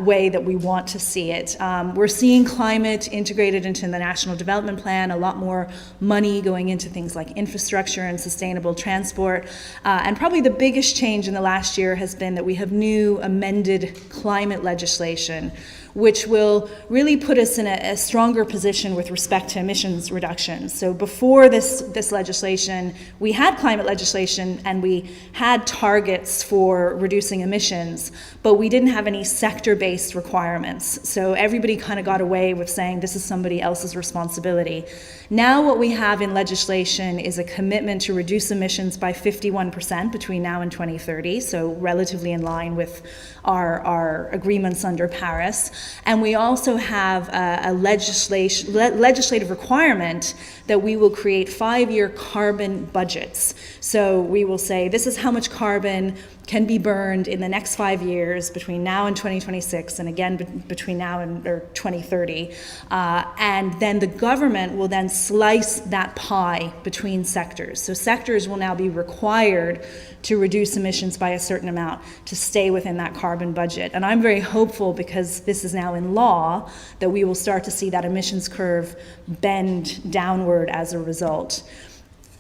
Speaker 2: way that we want to see it. We're seeing climate integrated into the National Development Plan, a lot more money going into things like infrastructure and sustainable transport. And probably the biggest change in the last year has been that we have new amended climate legislation, which will really put us in a stronger position with respect to emissions reductions. So before this legislation, we had climate legislation and we had targets for reducing emissions, but we didn't have any sector-based requirements. So everybody kind of got away with saying this is somebody else's responsibility. Now what we have in legislation is a commitment to reduce emissions by 51% between now and 2030, so relatively in line with our agreements under Paris. And we also have a legislative requirement that we will create 5-year carbon budgets. So we will say this is how much carbon can be burned in the next 5 years between now and 2026, and again between now and 2030. And then the government will then slice that pie between sectors. So sectors will now be required to reduce emissions by a certain amount to stay within that carbon budget. And I'm very hopeful, because this is now in law, that we will start to see that emissions curve bend downward as a result.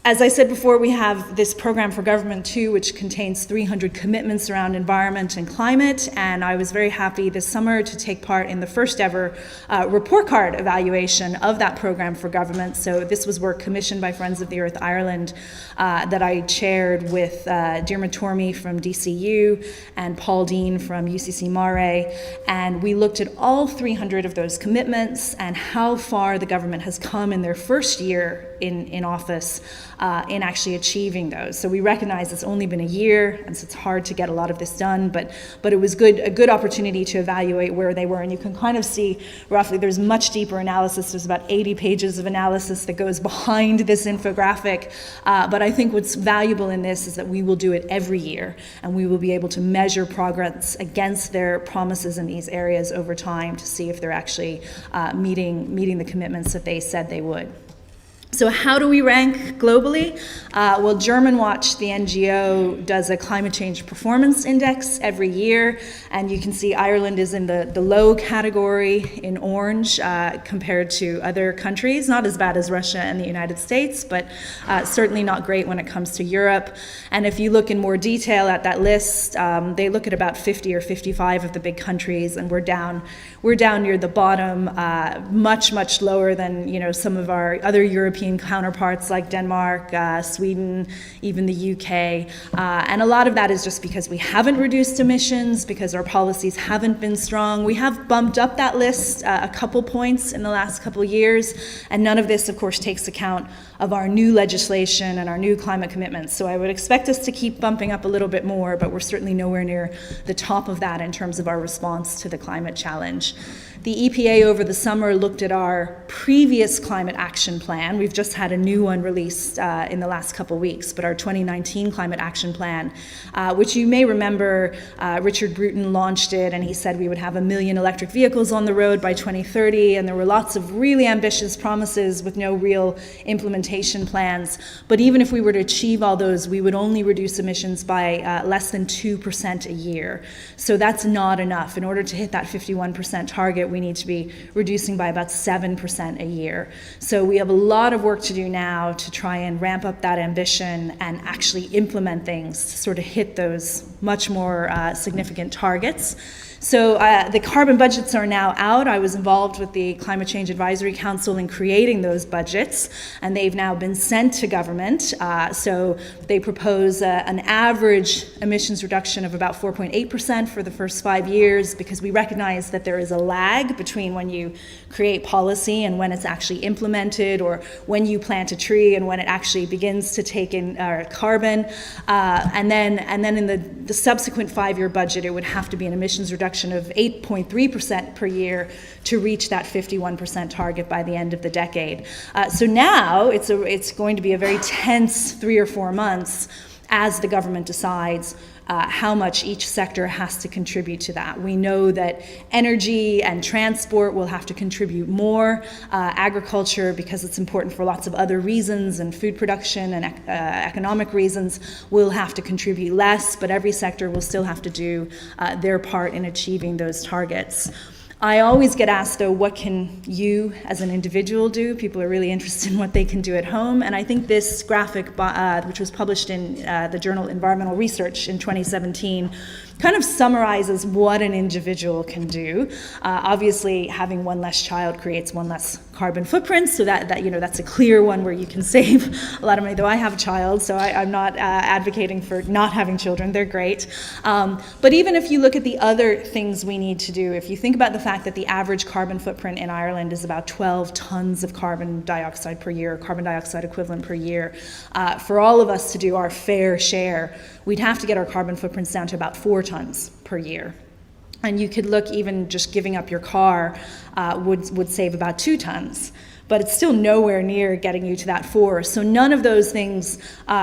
Speaker 2: As I said before, we have this program for government too, which contains 300 commitments around environment and climate, and I was very happy this summer to take part in the first ever report card evaluation of that program for government. So this was work commissioned by Friends of the Earth Ireland that I chaired with Diarmuid Tormey from DCU and Paul Dean from UCC Mare, and we looked at all 300 of those commitments and how far the government has come in their first year in office in actually achieving those. So we recognize it's only been a year, and so it's hard to get a lot of this done, but it was a good opportunity to evaluate where they were. And you can kind of see roughly there's much deeper analysis. There's about 80 pages of analysis that goes behind this infographic. But I think what's valuable in this is that we will do it every year, and we will be able to measure progress against their promises in these areas over time to see if they're actually meeting the commitments that they said they would. So how do we rank globally? Well, Germanwatch, the NGO, does a climate change performance index every year, and you can see Ireland is in the low category in orange compared to other countries. Not as bad as Russia and the United States, but certainly not great when it comes to Europe. And if you look in more detail at that list, they look at about 50 or 55 of the big countries, and we're down near the bottom, much lower than some of our other European counterparts like Denmark, Sweden, even the UK. And a lot of that is just because we haven't reduced emissions, because our policies haven't been strong. We have bumped up that list a couple points in the last couple of years, and none of this, of course, takes account of our new legislation and our new climate commitments. So I would expect us to keep bumping up a little bit more, but we're certainly nowhere near the top of that in terms of our response to the climate challenge. The EPA over the summer looked at our previous climate action plan. We've just had a new one released in the last couple weeks, but our 2019 climate action plan, which you may remember, Richard Bruton launched it, and he said we would have 1 million electric vehicles on the road by 2030, and there were lots of really ambitious promises with no real implementation plans. But even if we were to achieve all those, we would only reduce emissions by less than 2% a year. So that's not enough. In order to hit that 51% target, we need to be reducing by about 7% a year. So we have a lot of work to do now to try and ramp up that ambition and actually implement things to sort of hit those much more significant targets. So the carbon budgets are now out. I was involved with the Climate Change Advisory Council in creating those budgets, and they've now been sent to government. So they propose an average emissions reduction of about 4.8% for the first 5 years, because we recognize that there is a lag between when you create policy and when it's actually implemented, or when you plant a tree and when it actually begins to take in carbon. And then in the subsequent 5-year budget, it would have to be an emissions reduction of 8.3% per year to reach that 51% target by the end of the decade. So now it's going to be a very tense 3 or 4 months as the government decides how much each sector has to contribute to that. We know that energy and transport will have to contribute more. Agriculture, because it's important for lots of other reasons, and food production and economic reasons, will have to contribute less, but every sector will still have to do their part in achieving those targets. I always get asked, though, what can you as an individual do? People are really interested in what they can do at home. And I think this graphic, which was published in the journal Environmental Research in 2017, kind of summarizes what an individual can do. Obviously, having one less child creates one less carbon footprint, so that's a clear one where you can save a lot of money. Though I have a child, so I'm not advocating for not having children. They're great. But even if you look at the other things we need to do, if you think about the fact that the average carbon footprint in Ireland is about 12 tons of carbon dioxide per year, carbon dioxide equivalent per year, for all of us to do our fair share, we'd have to get our carbon footprints down to about 4 tons per year. And you could look, even just giving up your car would save about 2 tons. but it's still nowhere near getting you to that 4. So none of those things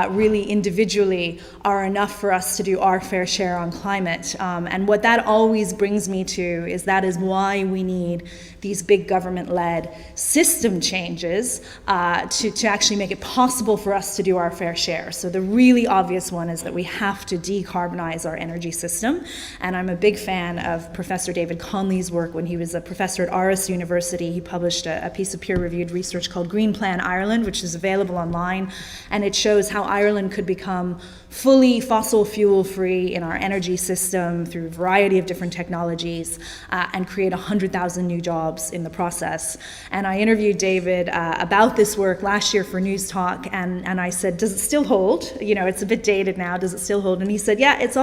Speaker 2: really individually are enough for us to do our fair share on climate. And what that always brings me to is that is why we need these big government-led system changes to actually make it possible for us to do our fair share. So the really obvious one is that we have to decarbonize our energy system. And I'm a big fan of Professor David Conley's work. When he was a professor at Aarhus University, he published a piece of peer-reviewed research called Green Plan Ireland, which is available online. And it shows how Ireland could become fully fossil fuel free in our energy system through a variety of different technologies and create 100,000 new jobs in the process. And I interviewed David about this work last year for News Talk, and I said, does it still hold? You know, it's a bit dated now, does it still hold? And he said, yeah, it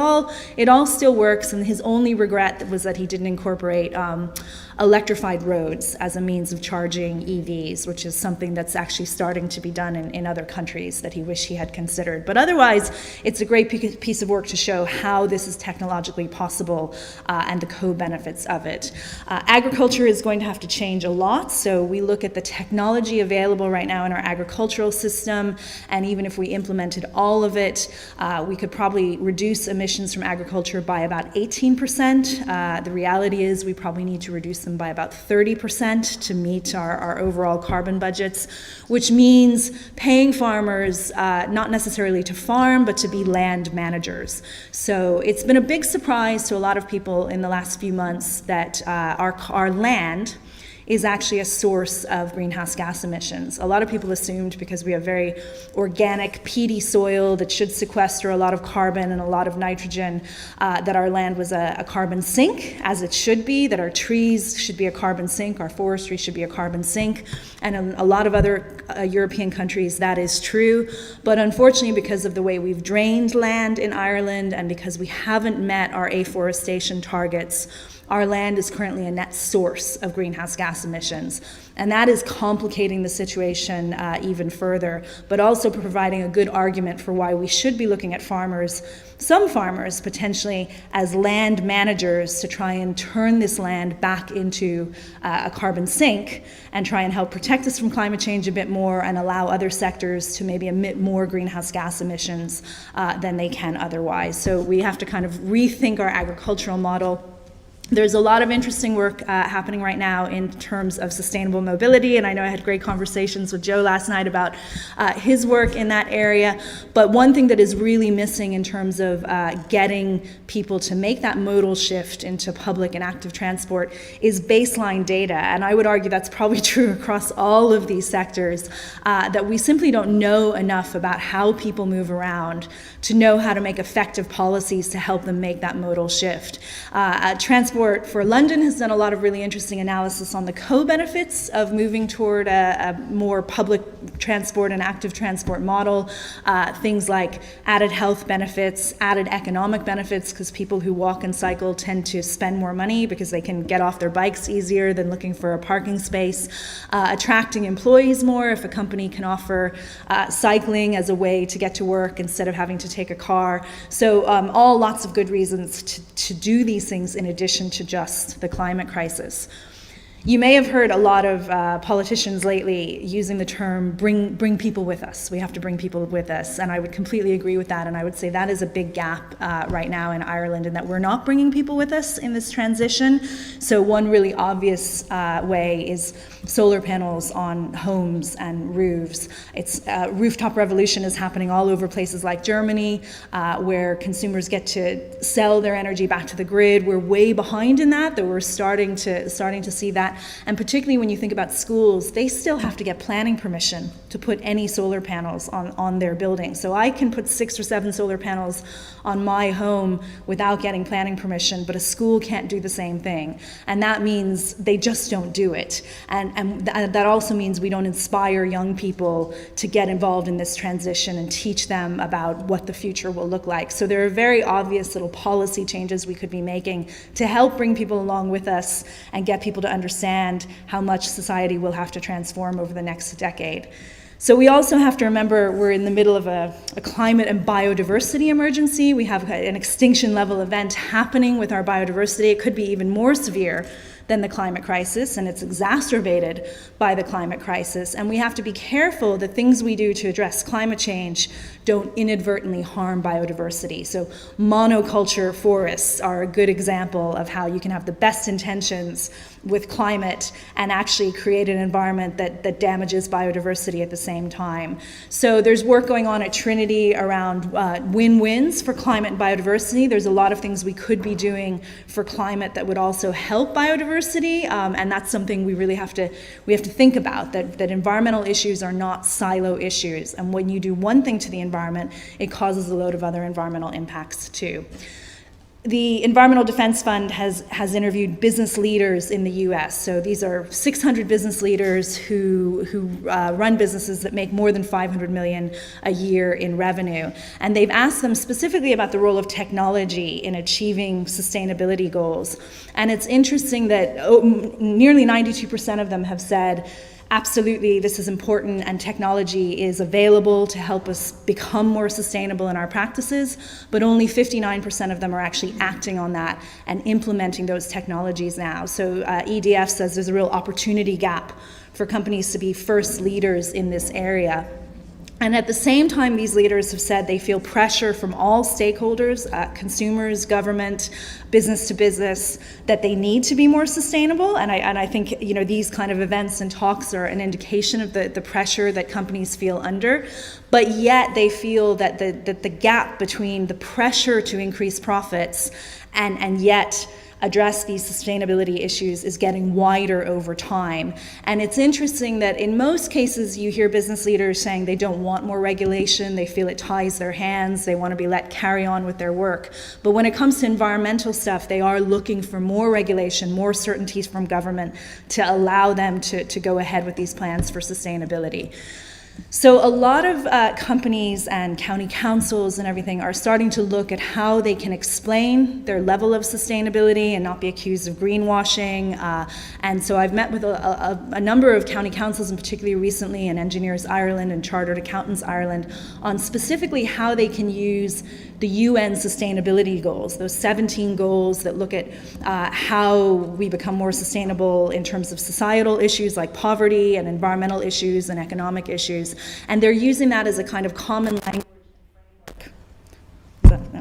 Speaker 2: all still works, and his only regret was that he didn't incorporate electrified roads as a means of charging EVs, which is something that's actually starting to be done in other countries that he wished he had considered. But otherwise, it's a great piece of work to show how this is technologically possible and the co-benefits of it. Agriculture is going to have to change a lot, so we look at the technology available right now in our agricultural system, and even if we implemented all of it, we could probably reduce emissions from agriculture by about 18%. The reality is we probably need to reduce them by about 30% to meet our overall carbon budgets, which means paying farmers not necessarily to farm, but to be land managers. So it's been a big surprise to a lot of people in the last few months that our land is actually a source of greenhouse gas emissions. A lot of people assumed because we have very organic, peaty soil that should sequester a lot of carbon and a lot of nitrogen, that our land was a carbon sink, as it should be, that our trees should be a carbon sink, our forestry should be a carbon sink, and in a lot of other European countries that is true. But unfortunately, because of the way we've drained land in Ireland and because we haven't met our afforestation targets, our land is currently a net source of greenhouse gas emissions. And that is complicating the situation even further, but also providing a good argument for why we should be looking at farmers, some farmers potentially, as land managers to try and turn this land back into a carbon sink and try and help protect us from climate change a bit more and allow other sectors to maybe emit more greenhouse gas emissions than they can otherwise. So we have to kind of rethink our agricultural model. There's a lot of interesting work happening right now in terms of sustainable mobility, and I know I had great conversations with Joe last night about his work in that area. But one thing that is really missing in terms of getting people to make that modal shift into public and active transport is baseline data. And I would argue that's probably true across all of these sectors, that we simply don't know enough about how people move around to know how to make effective policies to help them make that modal shift. Transport for London has done a lot of really interesting analysis on the co-benefits of moving toward a more public transport and active transport model. Things like added health benefits, added economic benefits, because people who walk and cycle tend to spend more money because they can get off their bikes easier than looking for a parking space. Attracting employees more if a company can offer cycling as a way to get to work instead of having to take a car. So all lots of good reasons to do these things in addition to just the climate crisis. You may have heard a lot of politicians lately using the term bring people with us. We have to bring people with us, and I would completely agree with that, and I would say that is a big gap right now in Ireland, in that we're not bringing people with us in this transition. So one really obvious way is solar panels on homes and roofs. Rooftop revolution is happening all over places like Germany, where consumers get to sell their energy back to the grid. We're way behind in that, though we're starting to see that. And particularly when you think about schools, they still have to get planning permission to put any solar panels on their building. So I can put 6 or 7 solar panels on my home without getting planning permission, but a school can't do the same thing. And that means they just don't do it. And that also means we don't inspire young people to get involved in this transition and teach them about what the future will look like. So there are very obvious little policy changes we could be making to help bring people along with us and get people to understand how much society will have to transform over the next decade. So we also have to remember we're in the middle of a climate and biodiversity emergency. We have an extinction level event happening with our biodiversity. It could be even more severe than the climate crisis, and it's exacerbated by the climate crisis. And we have to be careful that things we do to address climate change don't inadvertently harm biodiversity. So monoculture forests are a good example of how you can have the best intentions with climate and actually create an environment that damages biodiversity at the same time. So there's work going on at Trinity around win-wins for climate and biodiversity. There's a lot of things we could be doing for climate that would also help biodiversity, and that's something we really have to think about, that environmental issues are not silo issues, and when you do one thing to the environment, it causes a load of other environmental impacts too. The Environmental Defense Fund has interviewed business leaders in the US. So these are 600 business leaders who run businesses that make more than $500 million a year in revenue. And they've asked them specifically about the role of technology in achieving sustainability goals. And it's interesting that nearly 92% of them have said, absolutely, this is important, and technology is available to help us become more sustainable in our practices, but only 59% of them are actually acting on that and implementing those technologies now. So EDF says there's a real opportunity gap for companies to be first leaders in this area. And at the same time, these leaders have said they feel pressure from all stakeholders, consumers, government, business to business, that they need to be more sustainable. And I think these kind of events and talks are an indication of the pressure that companies feel under. But yet they feel that the gap between the pressure to increase profits and yet address these sustainability issues is getting wider over time. And it's interesting that in most cases you hear business leaders saying they don't want more regulation, they feel it ties their hands, they want to be let carry on with their work. But when it comes to environmental stuff, they are looking for more regulation, more certainties from government to allow them to go ahead with these plans for sustainability. So a lot of companies and county councils and everything are starting to look at how they can explain their level of sustainability and not be accused of greenwashing. And so I've met with a number of county councils, and particularly recently, and Engineers Ireland and Chartered Accountants Ireland, on specifically how they can use the UN sustainability goals, those 17 goals that look at how we become more sustainable in terms of societal issues like poverty and environmental issues and economic issues. And they're using that as a kind of common language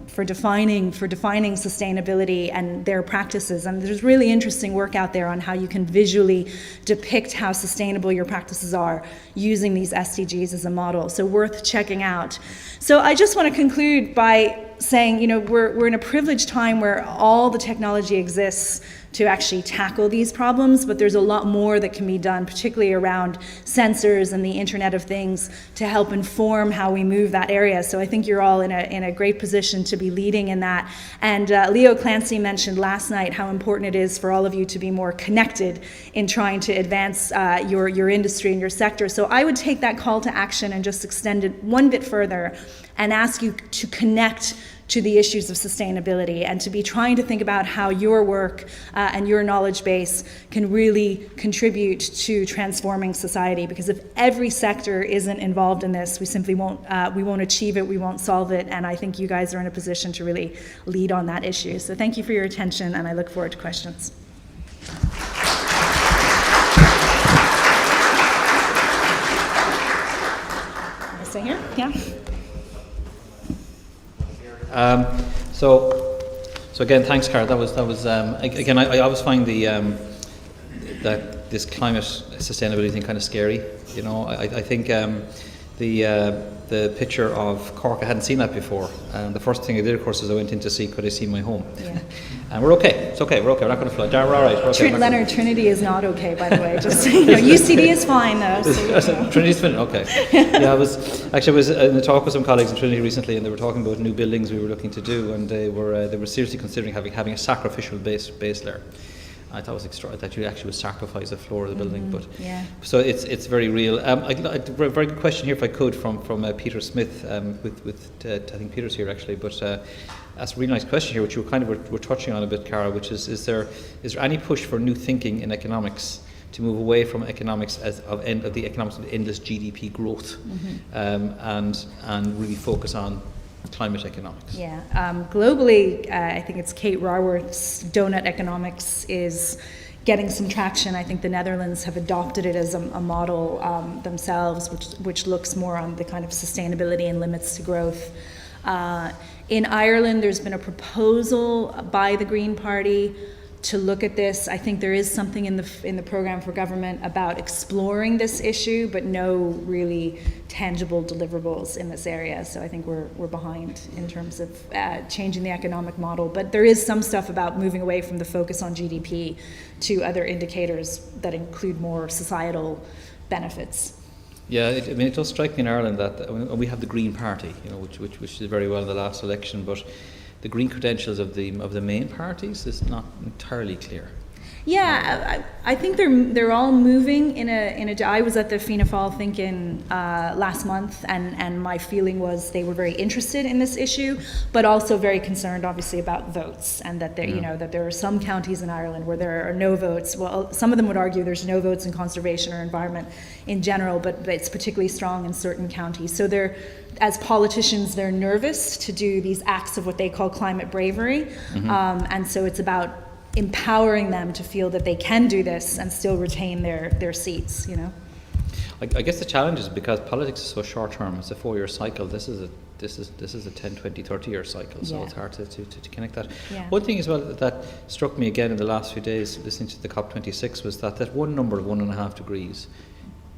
Speaker 2: for defining sustainability and their practices. And there's really interesting work out there on how you can visually depict how sustainable your practices are using these SDGs as a model. So worth checking out. So I just want to conclude by saying, we're in a privileged time where all the technology exists to actually tackle these problems, but there's a lot more that can be done, particularly around sensors and the Internet of Things, to help inform how we move that area. So I think you're all in a great position to be leading in that. And Leo Clancy mentioned last night how important it is for all of you to be more connected in trying to advance your industry and your sector. So I would take that call to action and just extend it one bit further and ask you to connect to the issues of sustainability and to be trying to think about how your work and your knowledge base can really contribute to transforming society. Because if every sector isn't involved in this, we simply won't achieve it, we won't solve it, and I think you guys are in a position to really lead on that issue. So thank you for your attention, and I look forward to questions. Stay here? Yeah.
Speaker 1: So again, thanks, Cara. That was again. I always find that this climate sustainability thing kind of scary. I think the picture of Cork, I hadn't seen that before. And the first thing I did, of course, is I went in to see, could I see my home? Yeah. And we're okay. It's okay. We're okay. We're not going to flood. We're all right. We're okay.
Speaker 2: Leonard, Trinity is not okay, by the way. Just UCD is fine though. So,
Speaker 1: Trinity's fine. Okay. Yeah, I was in a talk with some colleagues in Trinity recently, and they were talking about new buildings we were looking to do, and they were seriously considering having a sacrificial base layer. I thought it was extraordinary that you actually would sacrifice the floor of the building, but
Speaker 2: yeah.
Speaker 1: So it's very real. A very good question here, if I could, from Peter Smith. I think Peter's here actually, but that's a really nice question here, which you were touching on a bit, Cara. Which is there any push for new thinking in economics to move away from economics of the economics of endless GDP growth, and really focus on climate economics?
Speaker 2: Yeah, globally, I think it's Kate Raworth's donut economics is getting some traction. I think the Netherlands have adopted it as a model themselves, which looks more on the kind of sustainability and limits to growth. In Ireland, there's been a proposal by the Green Party to look at this. I think there is something in the program for government about exploring this issue, but no really tangible deliverables in this area. So I think we're behind in terms of changing the economic model. But there is some stuff about moving away from the focus on GDP to other indicators that include more societal benefits.
Speaker 1: Yeah, it does strike me in Ireland that we have the Green Party, which did very well in the last election, but the green credentials of the main parties is not entirely clear.
Speaker 2: Yeah, I think they're all moving in a. I was at the Fianna Fáil Thinking last month, and my feeling was they were very interested in this issue, but also very concerned, obviously, about votes, and that that there are some counties in Ireland where there are no votes. Well, some of them would argue there's no votes in conservation or environment in general, but it's particularly strong in certain counties. So as politicians, they're nervous to do these acts of what they call climate bravery, and so it's about empowering them to feel that they can do this and still retain their seats.
Speaker 1: I guess the challenge is because politics is so short term. It's a 4-year cycle. This is a 10, 20, 30-year cycle. So it's hard to connect that. Yeah. One thing as well that struck me again in the last few days listening to the COP26 was that one number of 1.5 degrees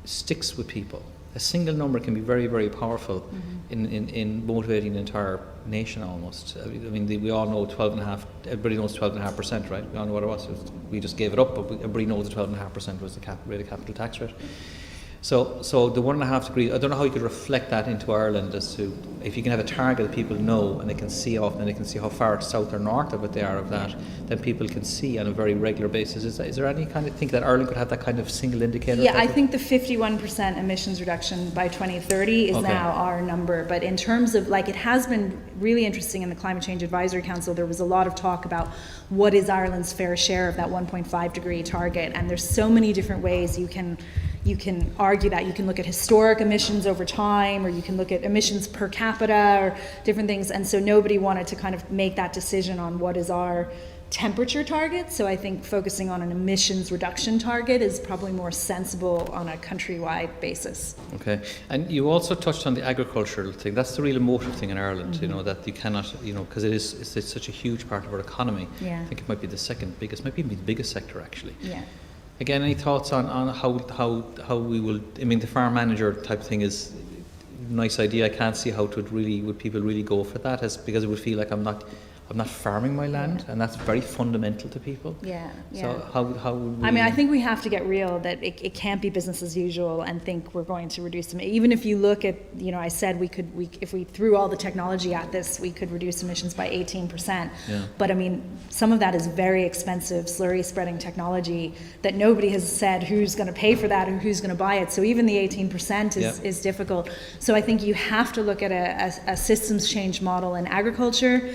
Speaker 1: sticks with people. A single number can be very, very powerful in motivating an entire nation almost. I mean, we all know 12.5%, everybody knows 12.5%, right? We all know what it was. We just gave it up, but everybody knows the 12.5% was the rate of capital tax rate. So the 1.5 degrees, I don't know how you could reflect that into Ireland as to, if you can have a target that people know and they can see often and they can see how far south or north of it they are of that, then people can see on a very regular basis. Is there any kind of think that Ireland could have that kind of single indicator?
Speaker 2: Yeah, I think the 51% emissions reduction by 2030 is now our number. But in terms of, it has been really interesting in the Climate Change Advisory Council, there was a lot of talk about what is Ireland's fair share of that 1.5 degree target. And there's so many different ways you can argue that. You can look at historic emissions over time, or you can look at emissions per capita, or different things. And so nobody wanted to kind of make that decision on what is our temperature target. So I think focusing on an emissions reduction target is probably more sensible on a countrywide basis.
Speaker 1: Okay. And you also touched on the agricultural thing. That's the real emotive thing in Ireland, that you cannot, because it's such a huge part of our economy. Yeah. I think it might be the second biggest, might even be the biggest sector actually. Yeah. Again, any thoughts on how we will? I mean, the farm manager type thing is a nice idea. I can't see how would people really go for that, because it would feel like I'm not farming my land, and that's very fundamental to people. Yeah. So how would we?
Speaker 2: I mean, I think we have to get real that it can't be business as usual and think we're going to reduce them. Even if you look at, I said if we threw all the technology at this, we could reduce emissions by 18%. Yeah. But I mean, some of that is very expensive slurry spreading technology that nobody has said who's going to pay for that or who's going to buy it. So even the 18% is difficult. So I think you have to look at a systems change model in agriculture.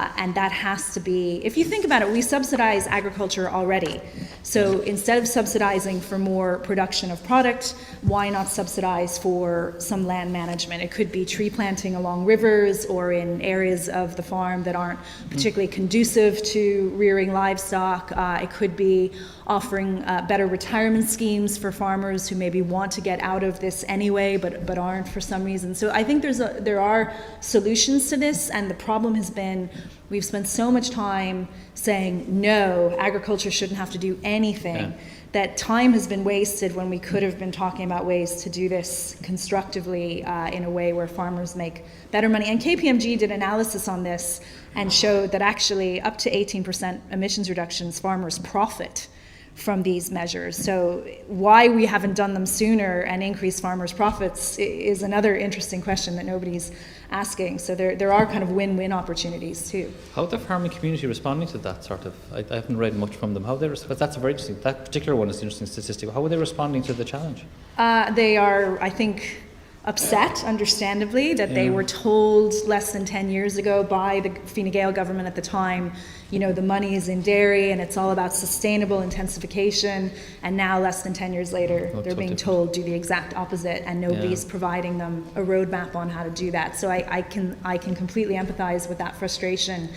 Speaker 2: And that has to be, if you think about it, we subsidize agriculture already. So instead of subsidizing for more production of product, why not subsidize for some land management? It could be tree planting along rivers or in areas of the farm that aren't particularly conducive to rearing livestock. It could be offering better retirement schemes for farmers who maybe want to get out of this anyway, but aren't for some reason. So I think there are solutions to this, and the problem has been we've spent so much time saying no, agriculture shouldn't have to do anything, that time has been wasted when we could have been talking about ways to do this constructively in a way where farmers make better money. And KPMG did analysis on this and showed that actually up to 18% emissions reductions, farmers profit from these measures. So why we haven't done them sooner and increased farmers' profits is another interesting question that nobody's asking. So there are kind of win-win opportunities too.
Speaker 1: How are the farming community responding to that sort of? I haven't read much from them. But that's a very interesting. That particular one is an interesting statistic. How are they responding to the challenge?
Speaker 2: They are, I think, upset, understandably, that they were told less than 10 years ago by the Fine Gael government at the time, the money is in dairy and it's all about sustainable intensification, and now less than 10 years later they're being told do the exact opposite, and nobody's providing them a roadmap on how to do that. So I can completely empathize with that frustration.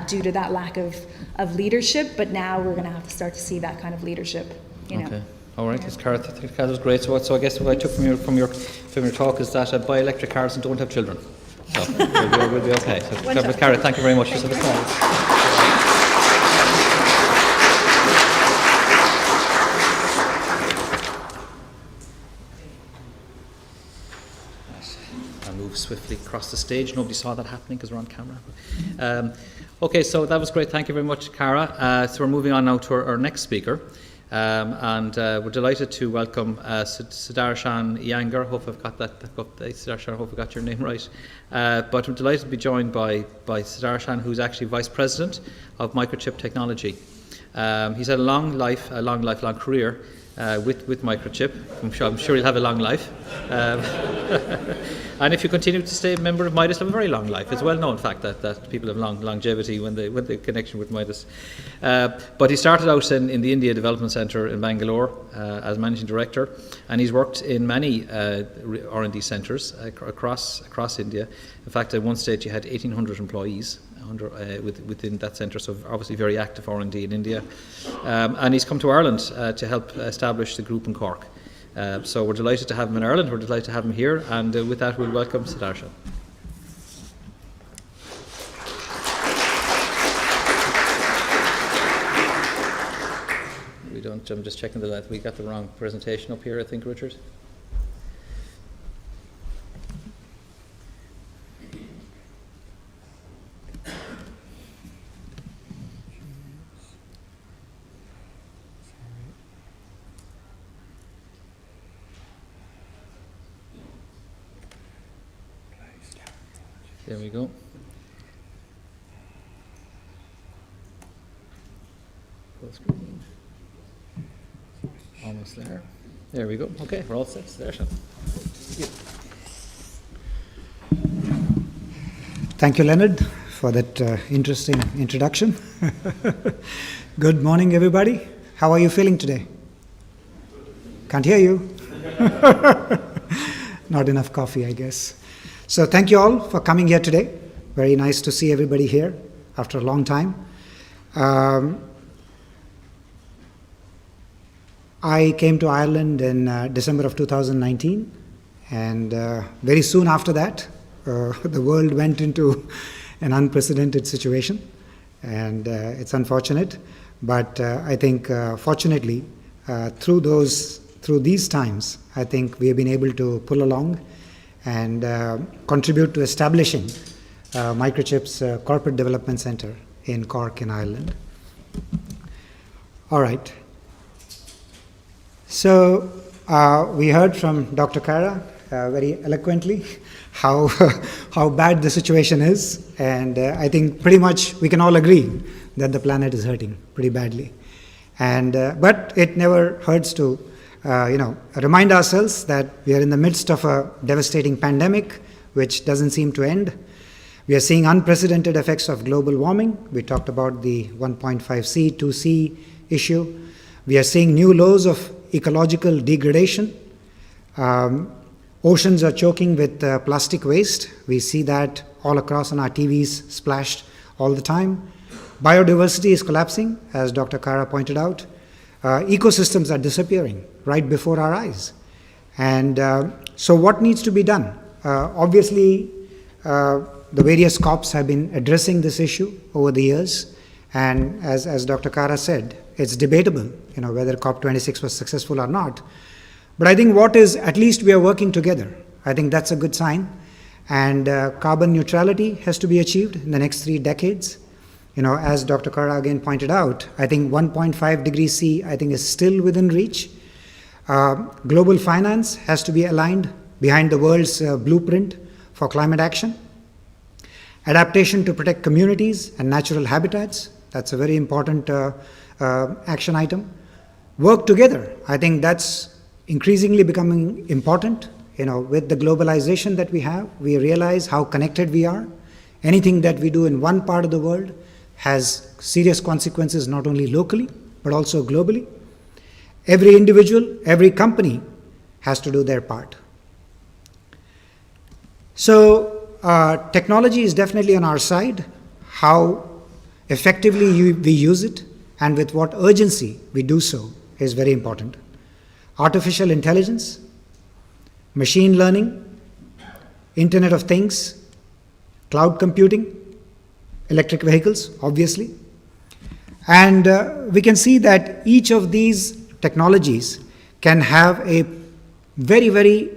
Speaker 2: due to that lack of leadership. But now we're going to have to start to see that kind of leadership.
Speaker 1: Okay. All right. That's Cara. That was great. So I guess what I took from your talk is that buy electric cars and don't have children. So we'll be okay. So, Cara, thank you very much. Swiftly across the stage. Nobody saw that happening because we're on camera. Okay, so that was great. Thank you very much, Cara. So we're moving on now to our next speaker. And we're delighted to welcome Sudarshan Iyengar. Hope I've got that. Sudarshan, hope I got your name right. But we're delighted to be joined by Sudarshan, who's actually Vice President of Microchip Technology. He's had a lifelong career with Microchip. I'm sure he'll have a long life. And if you continue to stay a member of MIDAS, have a very long life. It's well known fact that people have longevity when they connection with MIDAS. But he started out in the India Development Centre in Bangalore as Managing Director, and he's worked in many R&D centres across India. In fact, at one stage he had 1,800 employees within that centre, so obviously very active R&D in India. And he's come to Ireland to help establish the group in Cork. So we're delighted to have him in Ireland, we're delighted to have him here, and with that we'll welcome Sudarshan. I'm just checking we got the wrong presentation up here, I think, Richard. There we go. Full screen. Almost there. There we go. Okay, we're all set. There's it.
Speaker 3: Thank you, Leonard, for that interesting introduction. Good morning, everybody. How are you feeling today? Can't hear you. Not enough coffee, I guess. So thank you all for coming here today. Very nice to see everybody here after a long time. I came to Ireland in December of 2019, and very soon after that, the world went into an unprecedented situation, and it's unfortunate. But I think, fortunately, through these times, I think we have been able to pull along and contribute to establishing Microchip's Corporate Development Centre in Cork in Ireland. All right. So we heard from Dr. Cara very eloquently how bad the situation is, and I think pretty much we can all agree that the planet is hurting pretty badly. And but it never hurts to remind ourselves that we are in the midst of a devastating pandemic which doesn't seem to end. We are seeing unprecedented effects of global warming. We talked about the 1.5C, 2C issue. We are seeing new lows of ecological degradation. Oceans are choking with plastic waste. We see that all across on our TVs, splashed all the time. Biodiversity is collapsing, as Dr. Cara pointed out. Ecosystems are disappearing right before our eyes. And so what needs to be done? Obviously, the various COPs have been addressing this issue over the years. And as Dr. Cara said, it's debatable, whether COP26 was successful or not. But I think at least we are working together. I think that's a good sign. And carbon neutrality has to be achieved in the next 3 decades. As Dr. Cara again pointed out, I think 1.5 degrees C, I think, is still within reach. Global finance has to be aligned behind the world's blueprint for climate action. Adaptation to protect communities and natural habitats, that's a very important action item. Work together, I think that's increasingly becoming important. With the globalization that we have, we realize how connected we are. Anything that we do in one part of the world has serious consequences not only locally, but also globally. Every individual, every company has to do their part. So technology is definitely on our side. How effectively we use it, and with what urgency we do so is very important. Artificial intelligence, machine learning, Internet of Things, cloud computing, electric vehicles, obviously. And we can see that each of these technologies can have a very, very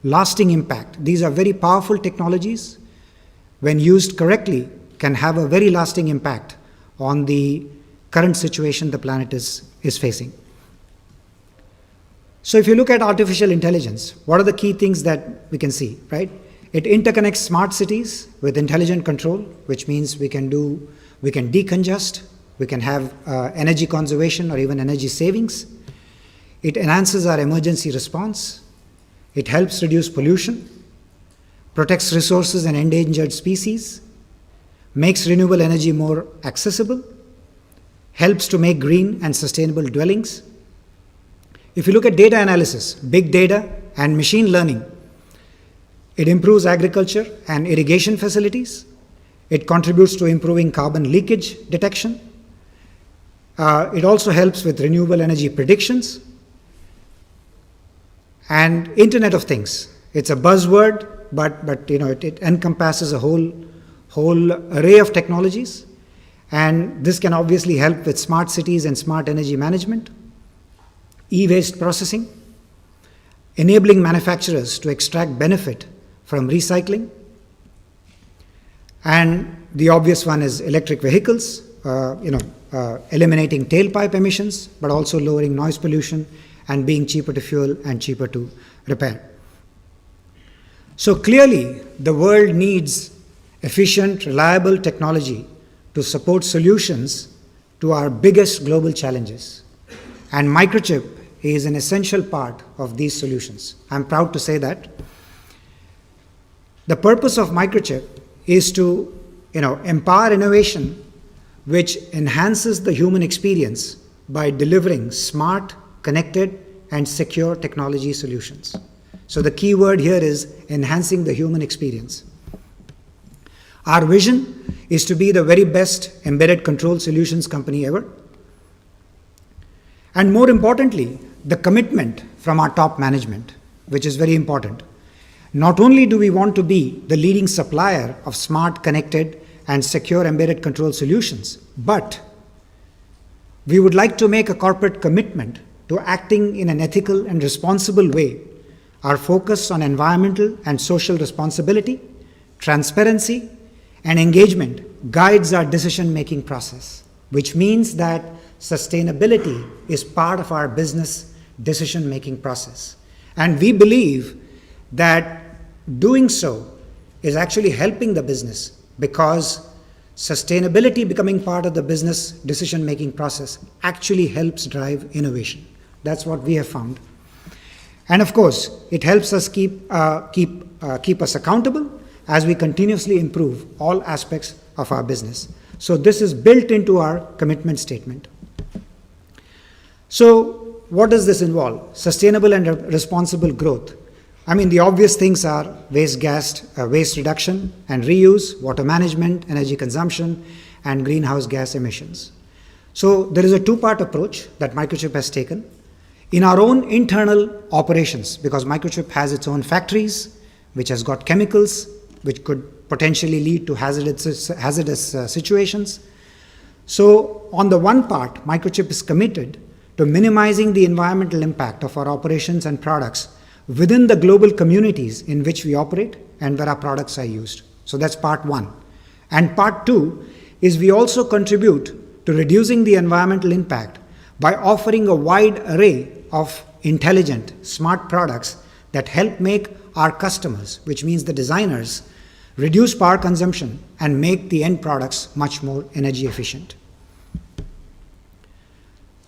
Speaker 3: lasting impact. These are very powerful technologies. When used correctly, can have a very lasting impact on the current situation the planet is facing. So if you look at artificial intelligence, what are the key things that we can see, right? It interconnects smart cities with intelligent control, which means we can decongest, we can have energy conservation or even energy savings. It enhances our emergency response. It helps reduce pollution, protects resources and endangered species, makes renewable energy more accessible, helps to make green and sustainable dwellings. If you look at data analysis, big data and machine learning, it improves agriculture and irrigation facilities. It contributes to improving carbon leakage detection. It also helps with renewable energy predictions. And Internet of Things. It's a buzzword, but it encompasses a whole array of technologies. And this can obviously help with smart cities and smart energy management, e-waste processing, enabling manufacturers to extract benefit from recycling. And the obvious one is electric vehicles, eliminating tailpipe emissions, but also lowering noise pollution and being cheaper to fuel and cheaper to repair. So clearly, the world needs efficient, reliable technology to support solutions to our biggest global challenges. And microchip is an essential part of these solutions. I'm proud to say that. The purpose of microchip is to empower innovation which enhances the human experience by delivering smart, connected, and secure technology solutions. So the key word here is enhancing the human experience. Our vision is to be the very best embedded control solutions company ever. And more importantly, the commitment from our top management, which is very important. Not only do we want to be the leading supplier of smart, connected, and secure embedded control solutions, but we would like to make a corporate commitment to acting in an ethical and responsible way. Our focus on environmental and social responsibility, transparency, and engagement guides our decision-making process, which means that sustainability is part of our business decision-making process. And we believe that doing so is actually helping the business, because sustainability becoming part of the business decision-making process actually helps drive innovation. That's what we have found. And of course, it helps us keep us accountable as we continuously improve all aspects of our business. So this is built into our commitment statement. So what does this involve? Sustainable and responsible growth. I mean, the obvious things are waste reduction and reuse, water management, energy consumption, and greenhouse gas emissions. So there is a two-part approach that Microchip has taken. In our own internal operations, because Microchip has its own factories, which has got chemicals, which could potentially lead to hazardous situations. So on the one part, Microchip is committed to minimizing the environmental impact of our operations and products within the global communities in which we operate and where our products are used. So that's part one. And part two is we also contribute to reducing the environmental impact by offering a wide array of intelligent, smart products that help make our customers, which means the designers, reduce power consumption and make the end products much more energy efficient.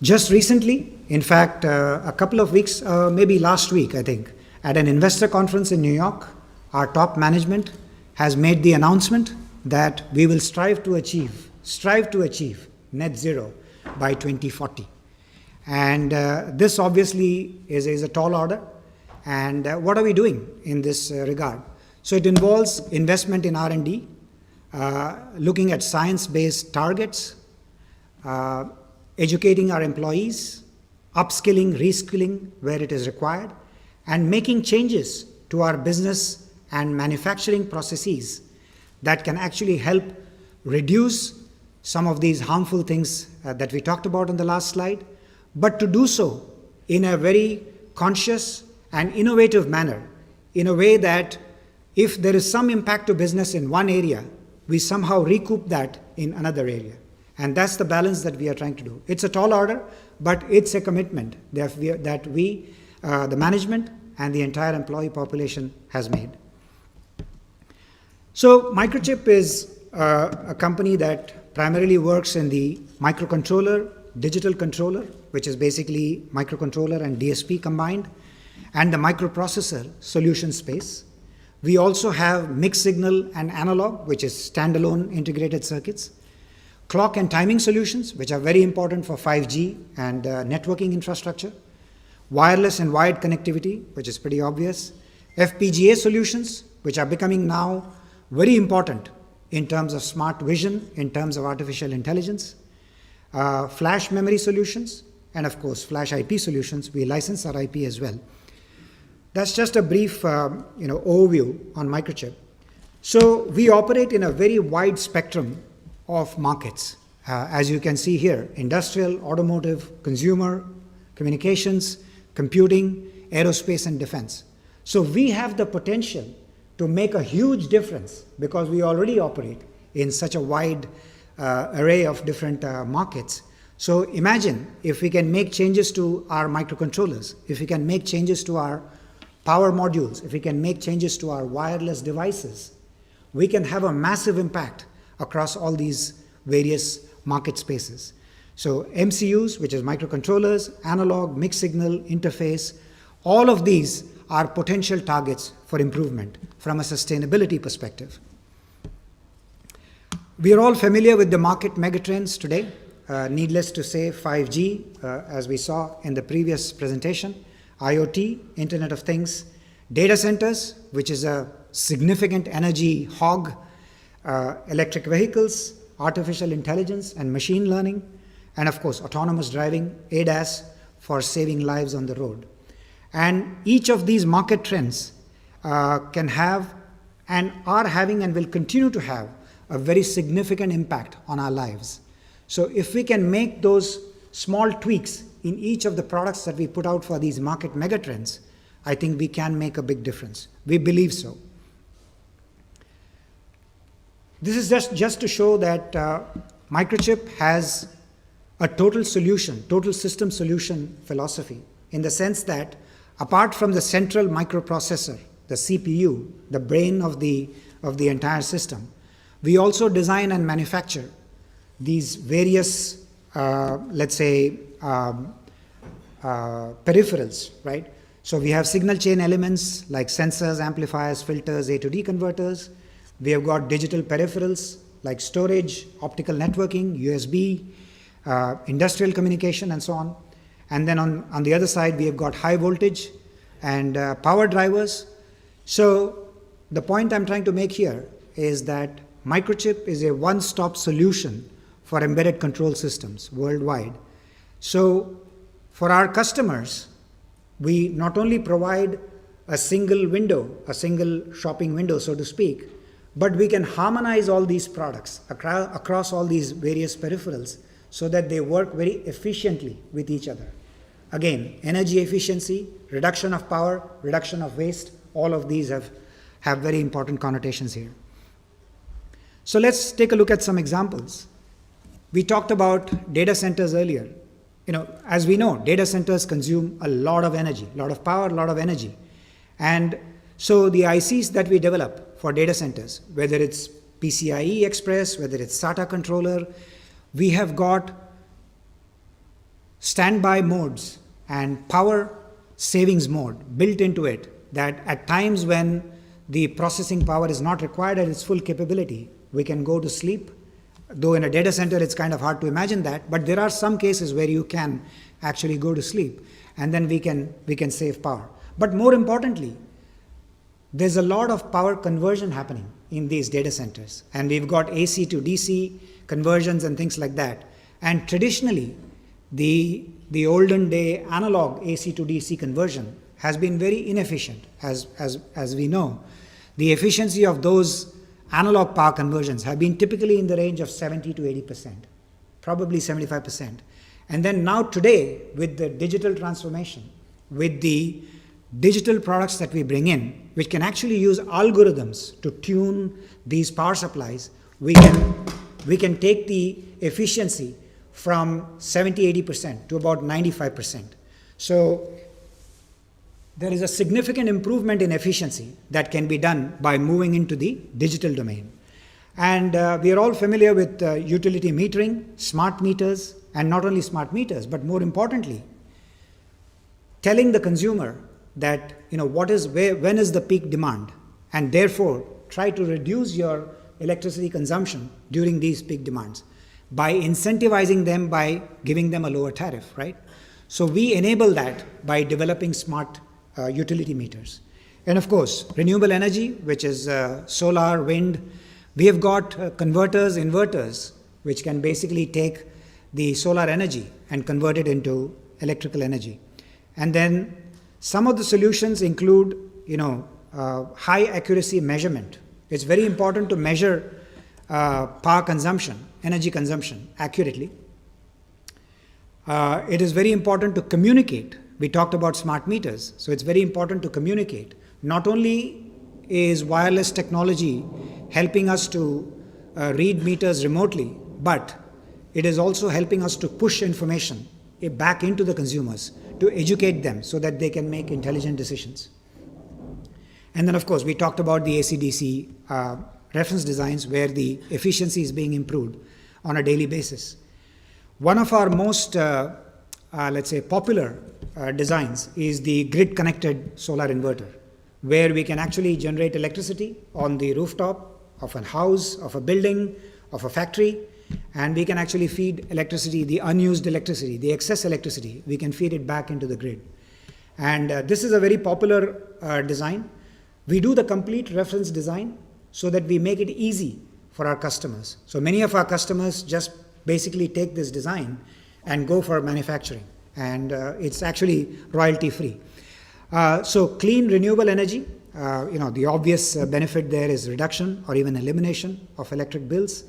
Speaker 3: Just recently, in fact, a couple of weeks, maybe last week, I think, at an investor conference in New York, our top management has made the announcement that we will strive to achieve net zero by 2040. And this obviously is a tall order. And what are we doing in this regard? So it involves investment in R&D, looking at science-based targets, educating our employees, upskilling, reskilling where it is required, and making changes to our business and manufacturing processes that can actually help reduce some of these harmful things that we talked about on the last slide, but to do so in a very conscious and innovative manner, in a way that if there is some impact to business in one area, we somehow recoup that in another area. And that's the balance that we are trying to do. It's a tall order, but it's a commitment that we, the management and the entire employee population has made. So Microchip is a company that primarily works in the microcontroller, digital controller, which is basically microcontroller and DSP combined, and the microprocessor solution space. We also have mixed signal and analog, which is standalone integrated circuits, clock and timing solutions, which are very important for 5G and networking infrastructure, wireless and wired connectivity, which is pretty obvious, FPGA solutions, which are becoming now very important in terms of smart vision, in terms of artificial intelligence, flash memory solutions, and of course, flash IP solutions. We license our IP as well. That's just a brief overview on Microchip. So we operate in a very wide spectrum of markets. As you can see here, industrial, automotive, consumer, communications, computing, aerospace, and defense. So we have the potential to make a huge difference because we already operate in such a wide array of different markets. So imagine if we can make changes to our microcontrollers, if we can make changes to our power modules, if we can make changes to our wireless devices, we can have a massive impact across all these various market spaces. So MCUs, which is microcontrollers, analog, mixed signal, interface, all of these are potential targets for improvement from a sustainability perspective. We are all familiar with the market megatrends today. Needless to say, 5G, as we saw in the previous presentation, IoT, Internet of Things, data centers, which is a significant energy hog, electric vehicles, artificial intelligence and machine learning, and of course, autonomous driving, ADAS, for saving lives on the road. And each of these market trends can have and are having and will continue to have a very significant impact on our lives. So if we can make those small tweaks in each of the products that we put out for these market megatrends, I think we can make a big difference. We believe so. This is just to show that Microchip has a total solution, total system solution philosophy, in the sense that apart from the central microprocessor, the CPU, the brain of the entire system, we also design and manufacture these various, peripherals, right? So we have signal chain elements like sensors, amplifiers, filters, A to D converters. We have got digital peripherals like storage, optical networking, USB, industrial communication, and so on. And then on the other side, we have got high voltage and power drivers. So the point I'm trying to make here is that Microchip is a one-stop solution for embedded control systems worldwide. So for our customers, we not only provide a single window, a single shopping window, so to speak, but we can harmonize all these products across all these various peripherals so that they work very efficiently with each other. Again, energy efficiency, reduction of power, reduction of waste, all of these have very important connotations here. So let's take a look at some examples. We talked about data centers earlier. As we know, data centers consume a lot of energy, a lot of power, a lot of energy. And so the ICs that we develop for data centers, whether it's PCIe Express, whether it's SATA controller, we have got standby modes and power savings mode built into it, that at times when the processing power is not required at its full capability, we can go to sleep. Though in a data center, it's kind of hard to imagine that, but there are some cases where you can actually go to sleep, and then we can save power. But more importantly, there's a lot of power conversion happening in these data centers. And we've got AC to DC conversions and things like that. And traditionally, the olden day analog AC to DC conversion has been very inefficient, as we know. The efficiency of those analog power conversions have been typically in the range of 70 to 80%, probably 75%. And then now today, with the digital transformation, with the digital products that we bring in, which can actually use algorithms to tune these power supplies, we can take the efficiency from 70-80% to about 95%. So there is a significant improvement in efficiency that can be done by moving into the digital domain. And we are all familiar with utility metering, smart meters, and not only smart meters, but more importantly, telling the consumer that when is the peak demand, and therefore try to reduce your electricity consumption during these peak demands by incentivizing them by giving them a lower tariff, right? So we enable that by developing smart utility meters. And of course, renewable energy, which is solar, wind. We have got converters, inverters, which can basically take the solar energy and convert it into electrical energy. And then some of the solutions include, high accuracy measurement. It's very important to measure power consumption, energy consumption accurately. It is very important to communicate. We talked about smart meters, so it's very important to communicate. Not only is wireless technology helping us to read meters remotely, but it is also helping us to push information back into the consumers, to educate them so that they can make intelligent decisions. And then, of course, we talked about the AC/DC reference designs where the efficiency is being improved on a daily basis. One of our most, popular designs is the grid-connected solar inverter, where we can actually generate electricity on the rooftop of a house, of a building, of a factory, and we can actually feed electricity, the unused electricity, the excess electricity, we can feed it back into the grid. And this is a very popular design. We do the complete reference design so that we make it easy for our customers. So many of our customers just basically take this design and go for manufacturing, and it's actually royalty free. So clean renewable energy, the obvious benefit there is reduction or even elimination of electric bills,